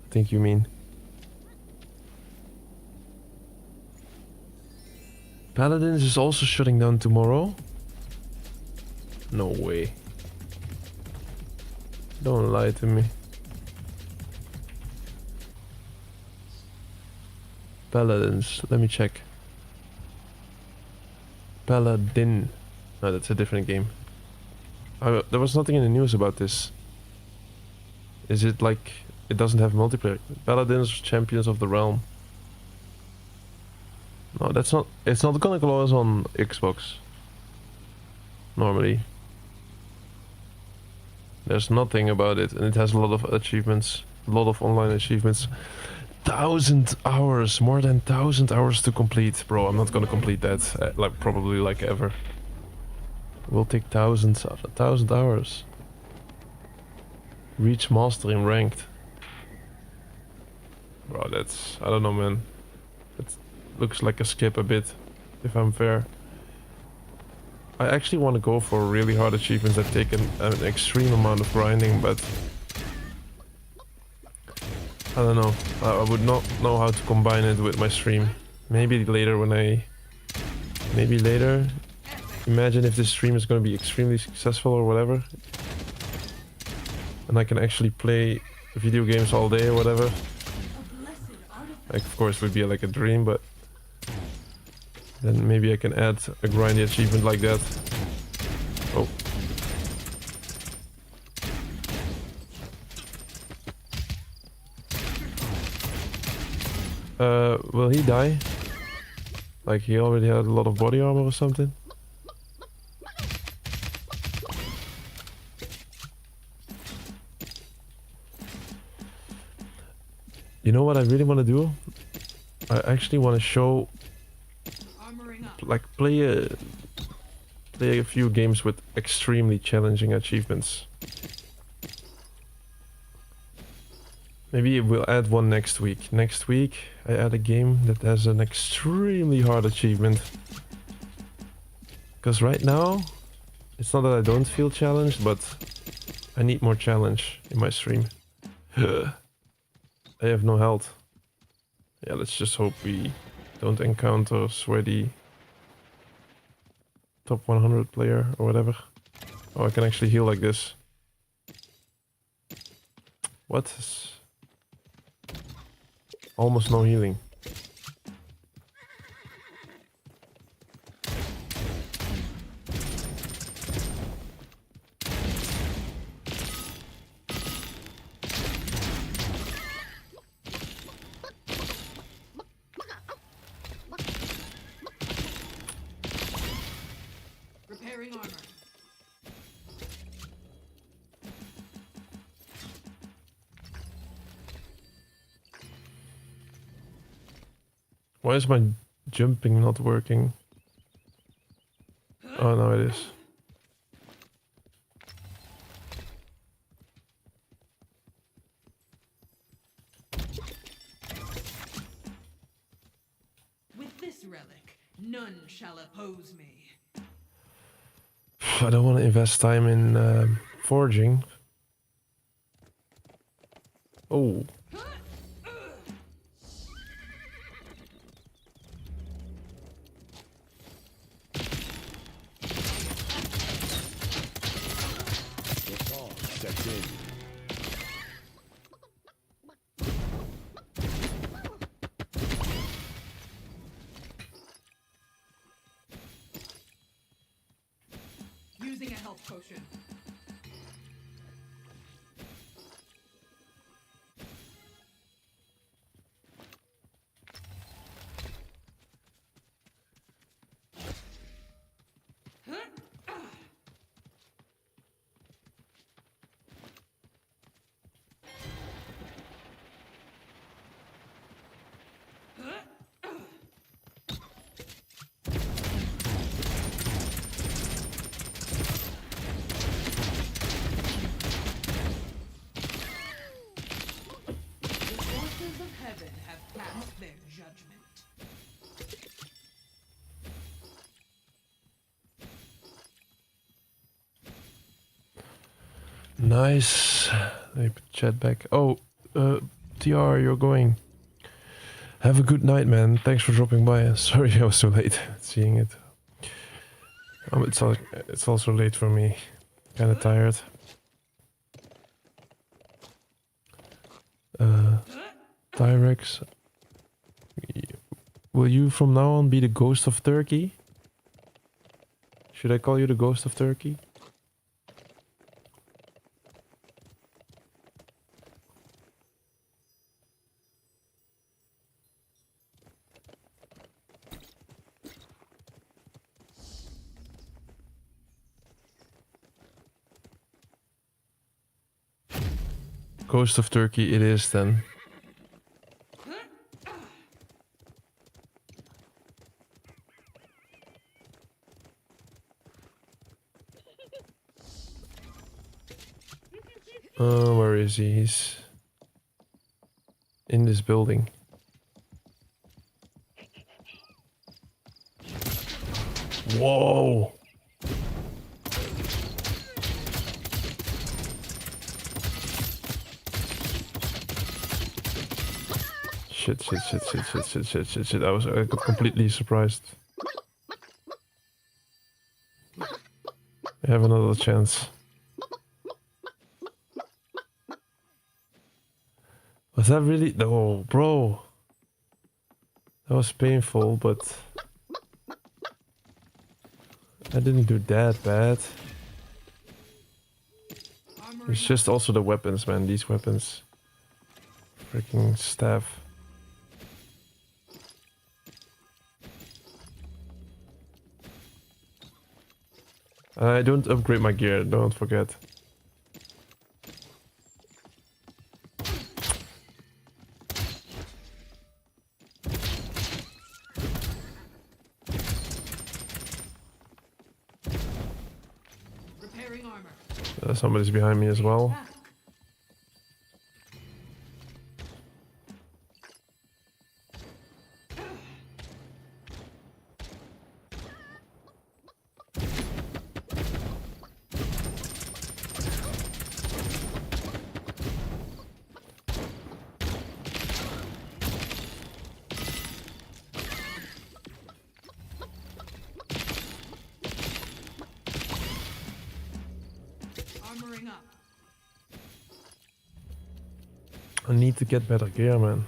I think you mean. Paladins is also shutting down tomorrow? No way. Don't lie to me. Paladins, let me check. Paladin. No, that's a different game. There was nothing in the news about this. Is it like it doesn't have multiplayer? Paladins, Champions of the Realm. No, that's not. It's not gonna close on Xbox. Normally. There's nothing about it, and it has a lot of achievements, a lot of online achievements. 1,000 hours, more than 1,000 hours to complete, bro. I'm not gonna complete that, like probably like ever. It will take 1,000 hours. Reach master in ranked. Bro, that's, I don't know, man. It looks like a skip a bit, if I'm fair. I actually want to go for really hard achievements that take an extreme amount of grinding, but I don't know. I would not know how to combine it with my stream. Maybe later when I... Maybe later. Imagine if this stream is going to be extremely successful or whatever. and I can actually play video games all day or whatever. Like, of course, it would be like a dream, but then maybe I can add a grindy achievement like that. Oh. Will he die? Like, he already had a lot of body armor or something? You know what I really want to do? I actually want to show, like, play a few games with extremely challenging achievements. Maybe we'll add one next week. Next week I add a game that has an extremely hard achievement. Because right now, it's not that I don't feel challenged, but I need more challenge in my stream. I have no health. Yeah, let's just hope we don't encounter sweaty top 100 player or whatever. Oh, I can actually heal like this. What? Almost no healing. Repairing armor. Why is my jumping not working? Oh, no, it is. With this relic, none shall oppose me. I don't want to invest time in forging. Oh. The fog sets in. Using a health potion. Heaven have passed their judgment. Nice. Let me put chat back. Oh, TR, you're going. Have a good night, man. Thanks for dropping by. Sorry I was so late seeing it. It's also late for me. Kinda tired. Tyrex. Will you from now on be the ghost of Turkey? Should I call you the ghost of Turkey? Ghost of Turkey it is then. Where is he? He's in this building. Whoa! Shit. I got completely surprised. I have another chance. Was that really? No, bro. That was painful, but I didn't do that bad. It's just also the weapons, man. These weapons. Freaking staff. I don't upgrade my gear, don't forget. Repairing armor. Somebody's behind me as well. Back. Armoring up. I need to get better gear, man.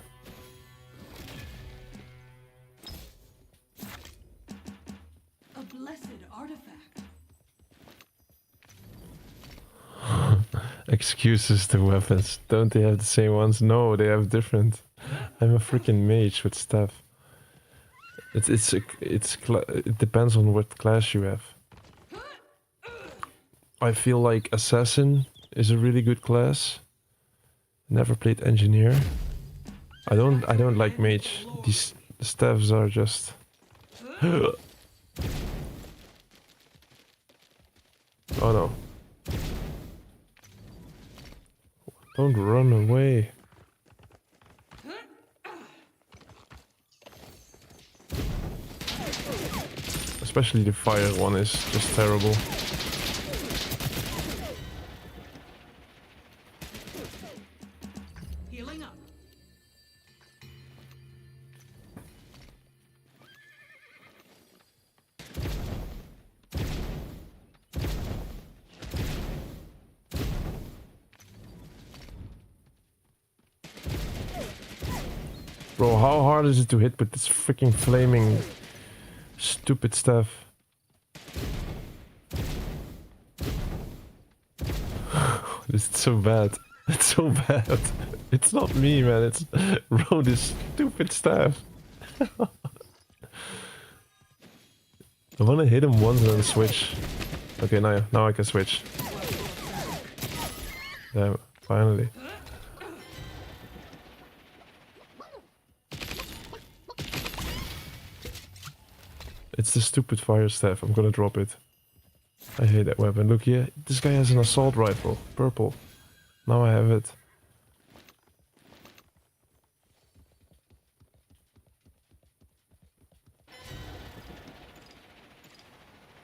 A blessed artifact. Excuses to weapons. Don't they have the same ones? No, they have different. I'm a freaking mage with staff. It depends on what class you have. I feel like assassin is a really good class. Never played engineer. I don't like mage. These staffs are just. Oh no. Don't run away. Especially the fire one is just terrible. Healing up. Bro, how hard is it to hit with this freaking flaming stupid stuff? This is so bad. It's so bad. It's not me, man. It's bro, this stupid staff. I wanna hit him once and then switch. Okay, now I can switch. Damn, finally. It's the stupid fire staff. I'm gonna drop it. I hate that weapon. Look here. This guy has an assault rifle. Purple. Now I have it.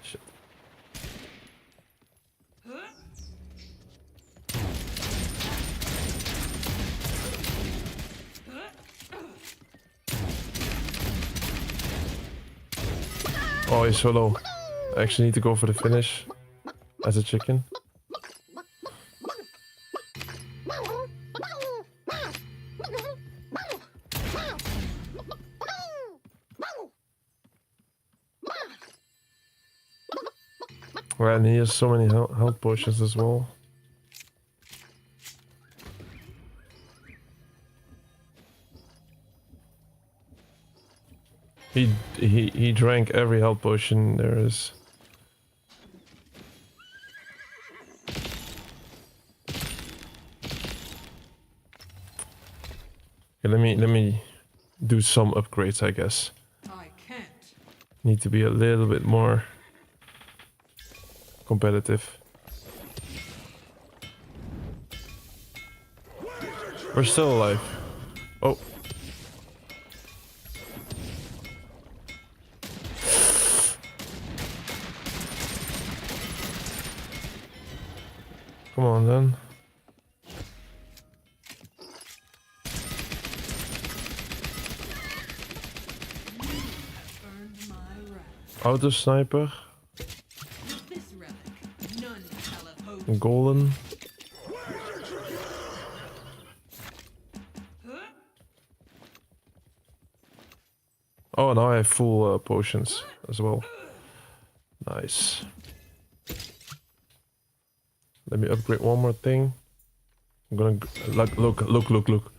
Shit. Oh, he's so low. I actually need to go for the finish as a chicken. Well, and he has so many health potions as well. He drank every health potion there is. Okay, let me do some upgrades, I guess. I can't. Need to be a little bit more competitive. We're still alive. Oh. Come on then. Earned my wrath. Auto sniper. With this relic, none shall oppose. Golden. Oh, now I have full potions as well. Nice. Let me upgrade one more thing. I'm gonna look.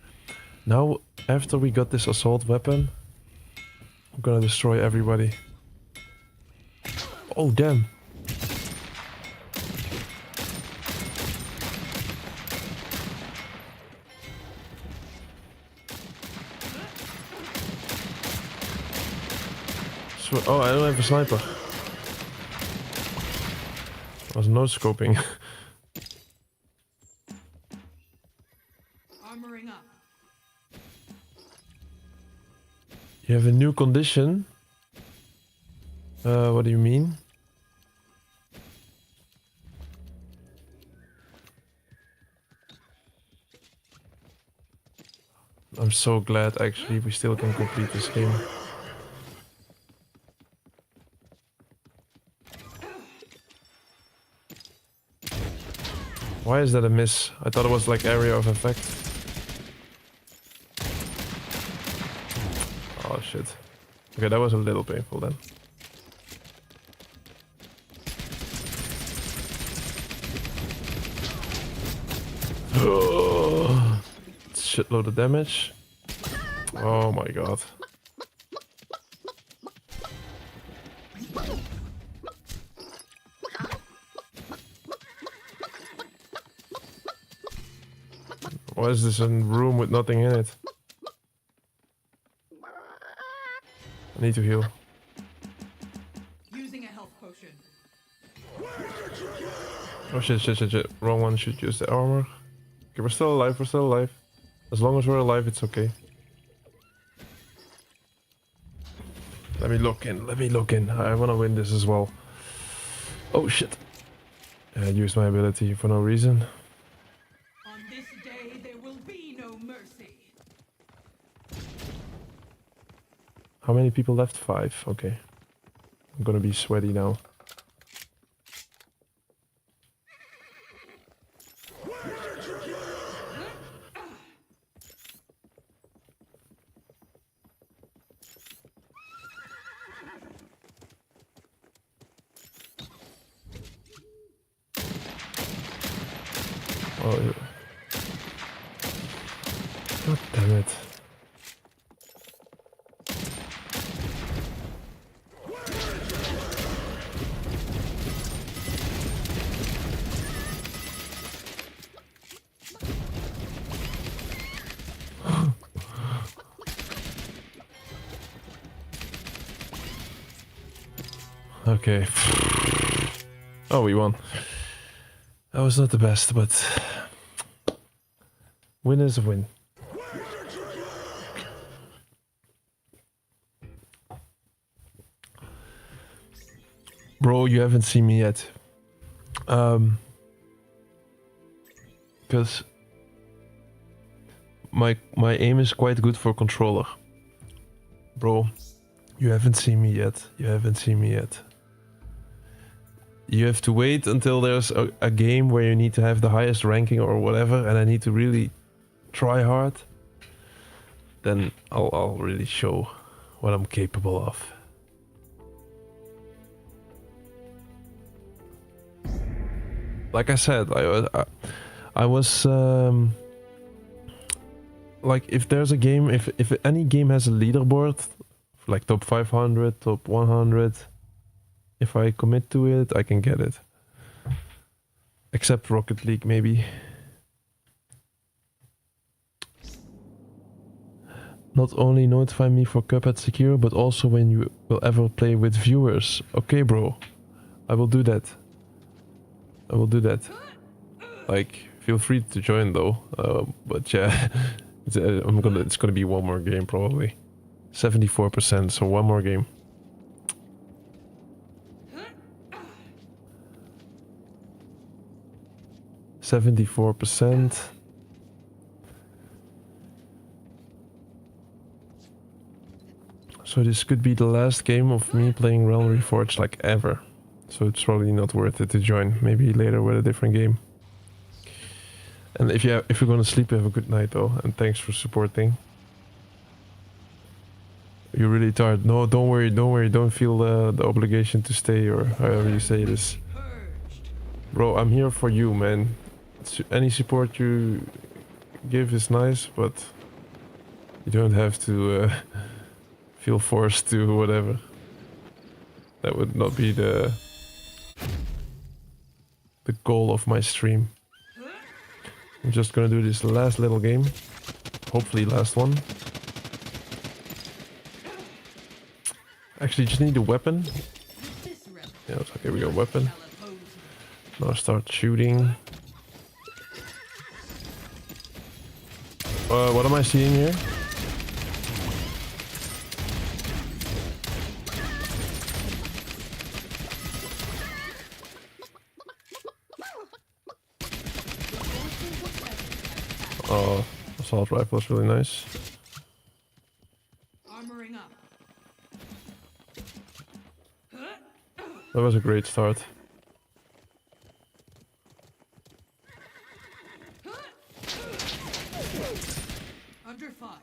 Now, after we got this assault weapon, I'm gonna destroy everybody. Oh, damn. Oh, I don't have a sniper. I was no scoping. Armoring up. You have a new condition? What do you mean? I'm so glad actually we still can complete this game. Why is that a miss? I thought it was like area of effect. Oh shit. Okay, that was a little painful then. Shitload of damage. Oh my god. Why is this a room with nothing in it? I need to heal. Using a health potion. Oh shit. Wrong one, should use the armor. Okay, we're still alive. As long as we're alive, it's okay. Let me look in. I wanna win this as well. Oh shit. I used my ability for no reason. On this day, there will be no mercy. How many people left? 5. Okay. I'm gonna be sweaty now. Oh, yeah. God damn it. Okay. Oh, we won. That was not the best, but win is a win. Bro, you haven't seen me yet. Because my aim is quite good for controller. Bro, you haven't seen me yet. You have to wait until there's a game where you need to have the highest ranking or whatever, and I need to really try hard. Then I'll really show what I'm capable of. Like I said, I was like, if there's a game, if any game has a leaderboard, like top 500, top 100. If I commit to it, I can get it. Except Rocket League, maybe. Not only notify me for Cuphead Secure, but also when you will ever play with viewers. Okay, bro. I will do that. Like, feel free to join though. But yeah, it's gonna be one more game probably. 74%, so one more game. %. So this could be the last game of me playing Realm Reforged like ever. So it's probably not worth it to join. Maybe later with a different game. And if you're gonna sleep, have a good night though. And thanks for supporting. You're really tired. No, don't worry, don't worry. Don't feel the obligation to stay or however you say this. Bro, I'm here for you, man. Any support you give is nice, but you don't have to feel forced to whatever. That would not be the goal of my stream. I'm just gonna do this last little game. Hopefully last one. Actually, just need a weapon. Yeah, okay, we got a weapon. Now start shooting. What am I seeing here? Oh, assault rifle is really nice. Armoring up. That was a great start. Under fire.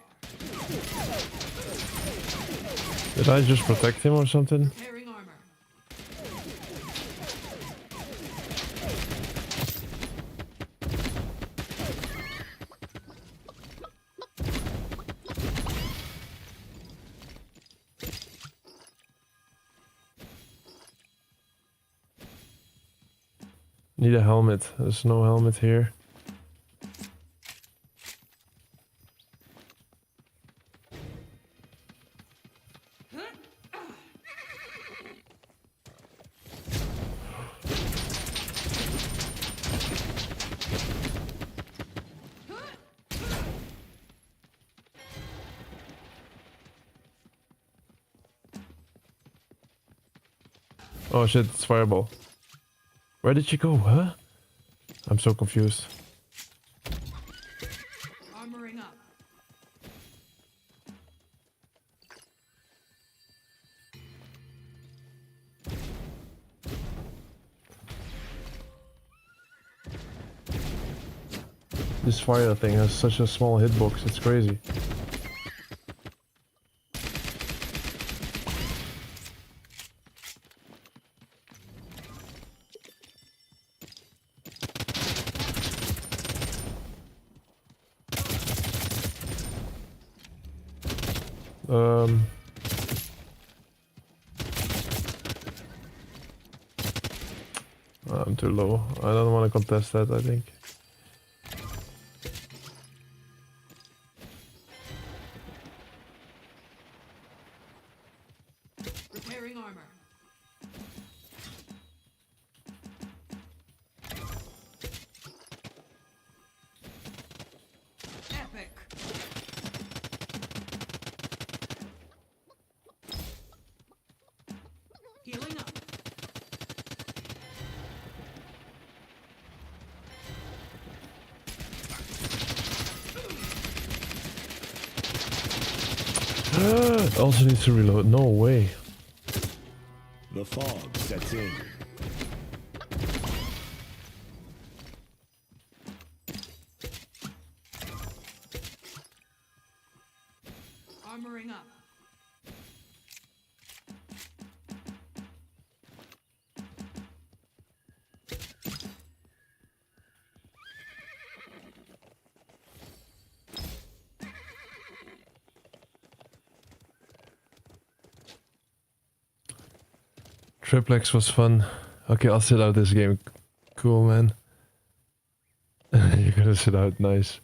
Did I just protect him or something? Repairing armor. Need a helmet. There's no helmet here. Oh shit, it's fireball. Where did she go, huh? I'm so confused. Armoring up. This fire thing has such a small hitbox, it's crazy. I'm too low. I don't want to contest that, I think. Repairing armor. Epic. Healing up. Also needs to reload. No way. The fog sets in. Armoring up. Triplex was fun. Okay, I'll sit out this game. Cool, man. You're gonna sit out, nice.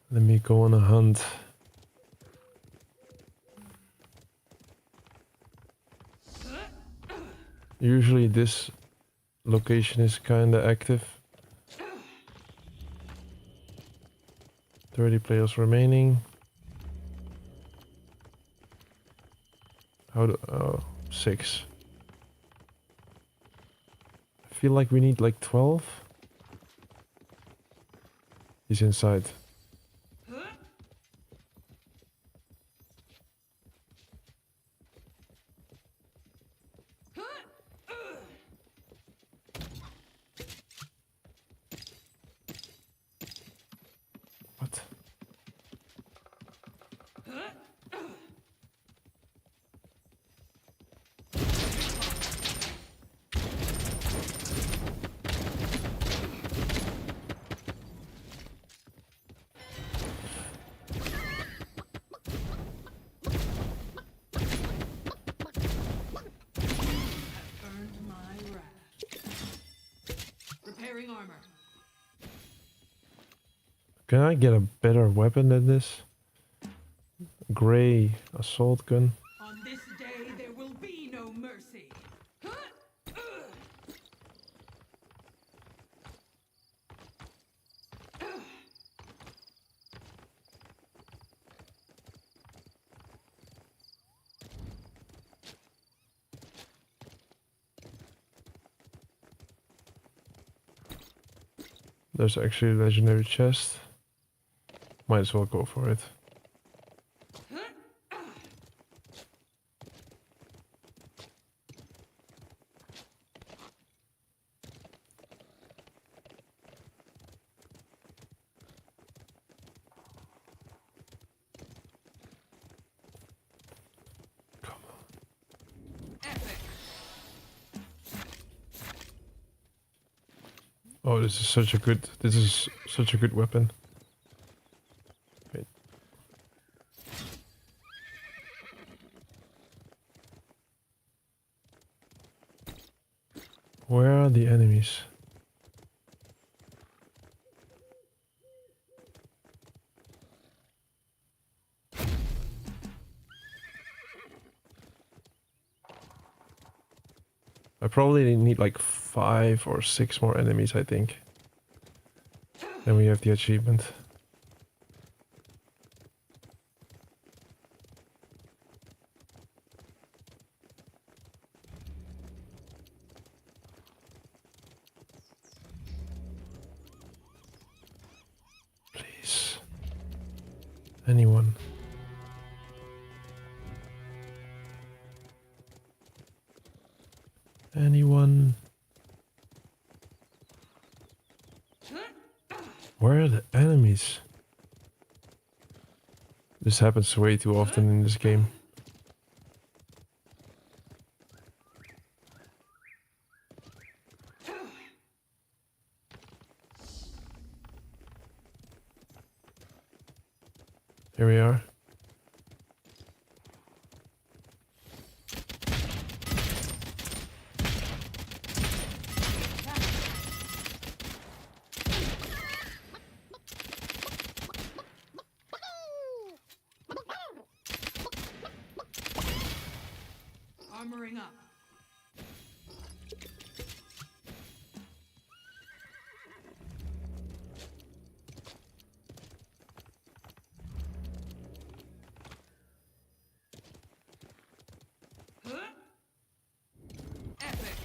Let me go on a hunt. Usually this location is kinda active. 30 players remaining. How do... Oh, 6. I feel like we need like 12. He's inside. Repairing armor. Can I get a better weapon than this? Gray assault gun. On this day, there will be no mercy. There's actually a legendary chest. Might as well go for it. Oh, this is such a good weapon. Wait. Where are the enemies? I probably need like 5 or 6 more enemies, I think. Then we have the achievement. Please. Anyone. Anyone? Where are the enemies? This happens way too often in this game. Here we are. Armoring up. Epic.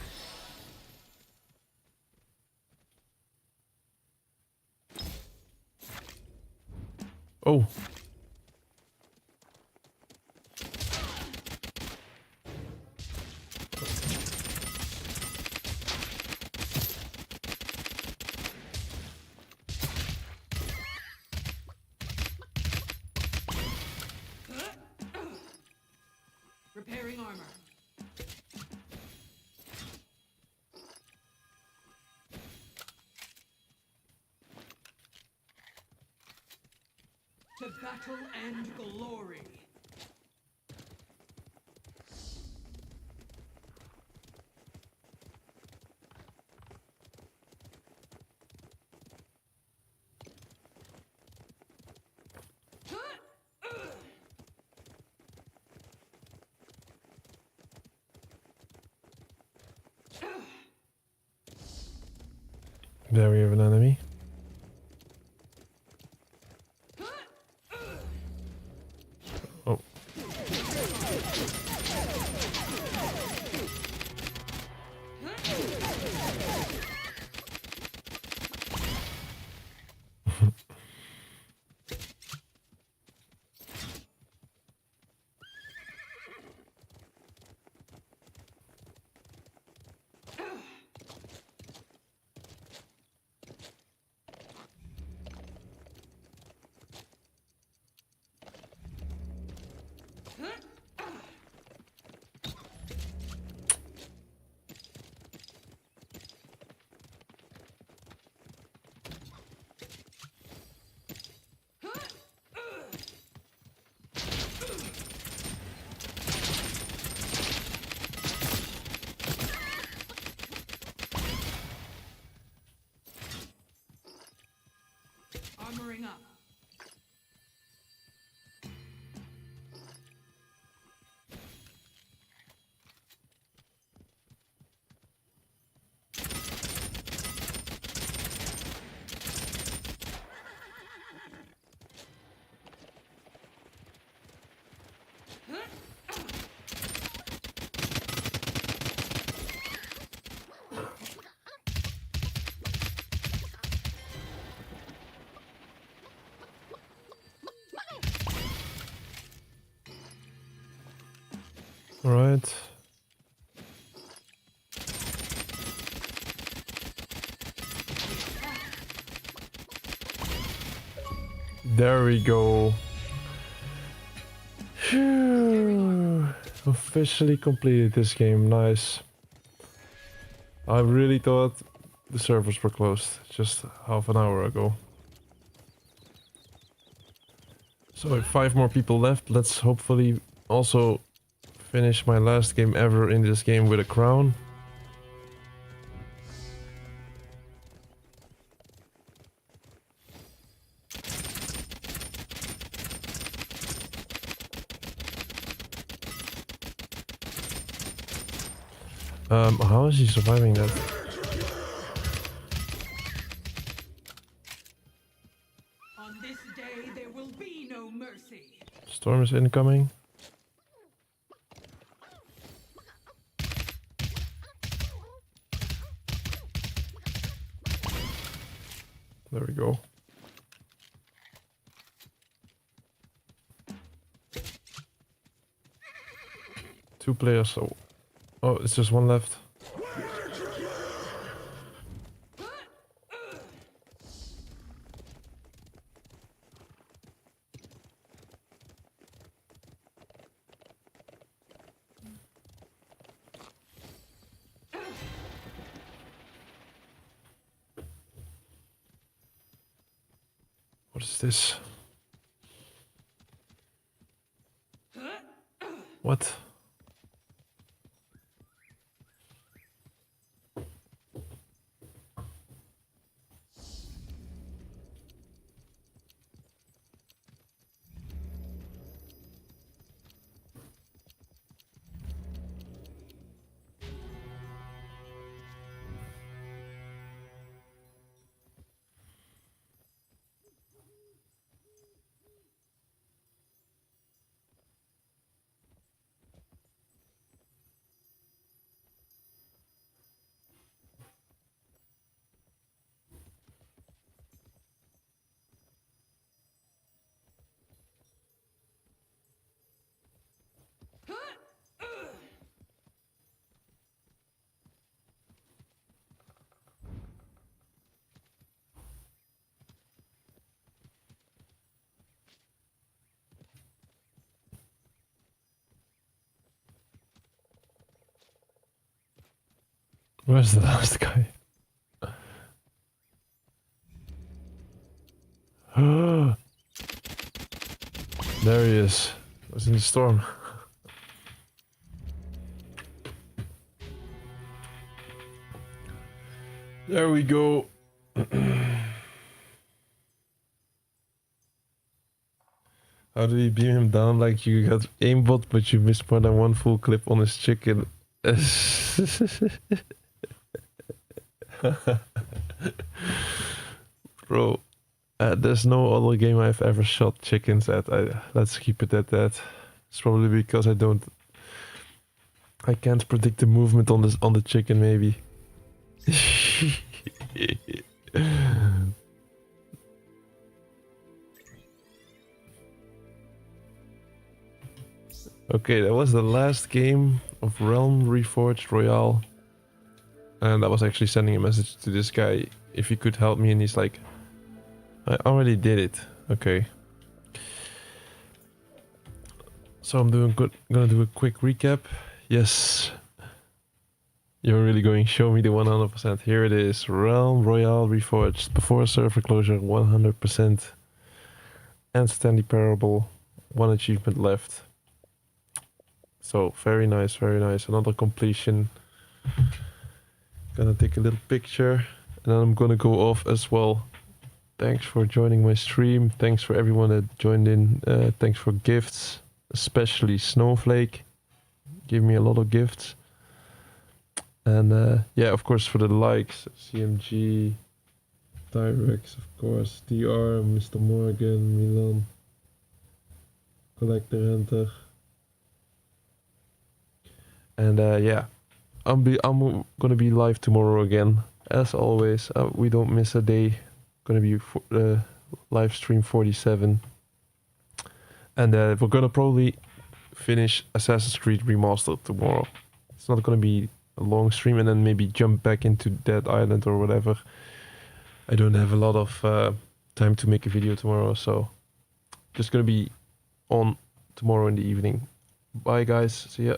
Oh. Repairing armor. To battle and glory. There we have an enemy. Oh. Armoring up. All right. There we go. Phew. Officially completed this game. Nice. I really thought the servers were closed just half an hour ago. So 5 more people left. Let's hopefully also finish my last game ever in this game with a crown. How is he surviving that? On this day there will be no mercy. Storm is incoming. There we go. Two players, so... Oh, it's just one left. What is this? What? Where's the last guy? There he is. Was in the storm. There we go. How do you beam him down like you got aimbot, but you missed more than one full clip on his chicken? Bro, there's no other game I've ever shot chickens at. Let's keep it at that. It's probably because I can't predict the movement on the chicken, maybe. Okay, that was the last game of Realm Reforged Royale. And I was actually sending a message to this guy if he could help me, and he's like, I already did it. Okay. So I'm gonna do a quick recap. Yes. You're really going to show me the 100%. Here it is. Realm Royale Reforged. Before server closure, 100%. And Stanley Parable. 1 achievement left. So, very nice, very nice. Another completion. Gonna take a little picture. And then I'm gonna go off as well. Thanks for joining my stream. Thanks for everyone that joined in. Thanks for gifts, especially Snowflake. Gave me a lot of gifts. And yeah, of course, for the likes, CMG, Tyrex, of course, DR, Mr. Morgan, Milan, Collector Hunter. And yeah, I'm gonna be live tomorrow again, as always. We don't miss a day. Gonna be live stream 47, and we're gonna probably finish Assassin's Creed Remastered tomorrow. It's not gonna be a long stream, and then maybe jump back into Dead Island or whatever. I don't have a lot of time to make a video tomorrow, so just gonna be on tomorrow in the evening. Bye guys, see ya.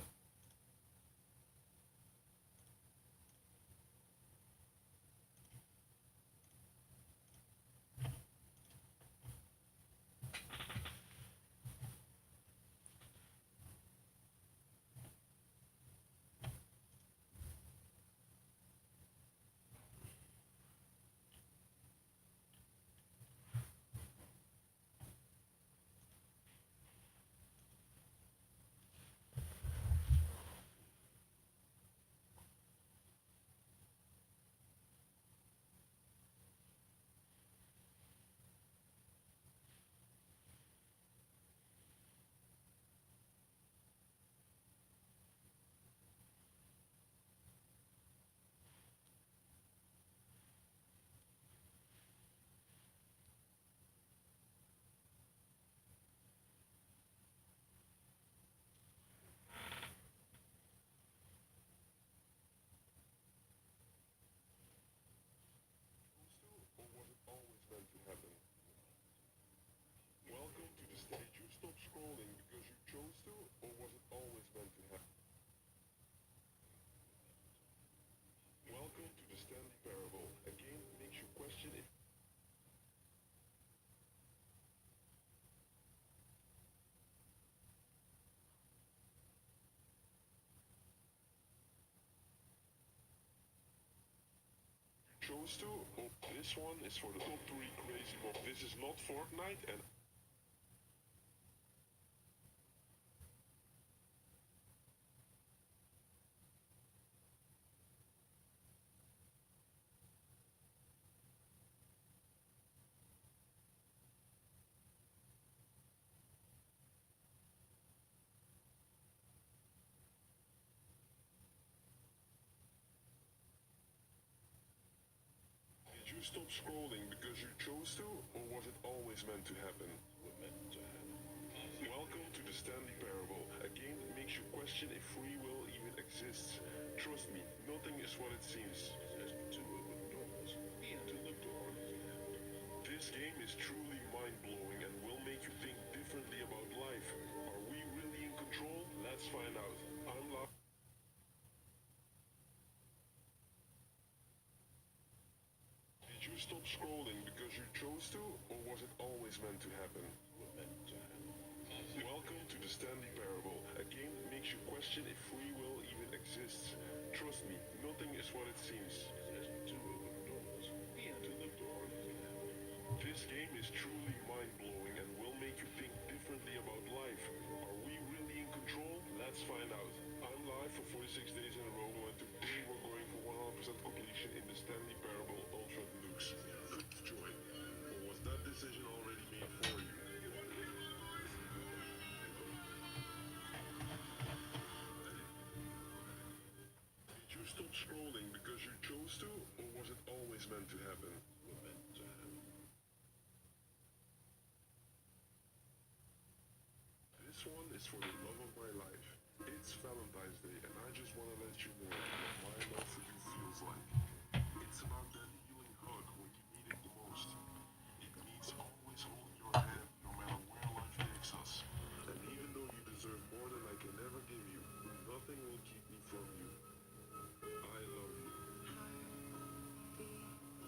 Welcome to the stage. You stop scrolling because you chose to, or was it always meant to happen? Welcome to the Stanley Parable. A game makes you question if you chose to. Oh, this one is for the top 3 crazy mob. This is not Fortnite, and did you stop scrolling because you chose to, or was it always meant to happen? Welcome to the Stanley Parable, a game that makes you question if free will even exists. Trust me, nothing is what it seems. This game is truly mind-blowing and will make you think differently about life. Are we really in control? Let's find out. I'm live. Did you stop scrolling because you chose to, or was it always meant to happen? Welcome to the Stanley Parable, a game that makes you question if free will even exists. Trust me, nothing is what it seems. This game is truly mind-blowing and will make you think differently about life. Are we really in control? Let's find out. I'm live for 46 days in a row, and today we're going for 100% completion in the Stanley Parable Ultra Deluxe. Joy. Or was that decision already made for you? Did you stop scrolling because you chose to, or was it always meant to happen? This one is for the love of my life. It's Valentine's Day, and I just want to let you know what my love for you feels like. It's about that healing hug when you need it the most. It means always holding your hand, no matter where life takes us. And even though you deserve more than I can ever give you, nothing will keep me from you. I love you.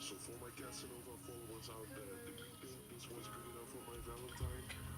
So for my Casanova followers out there, do you think this was good enough for my Valentine?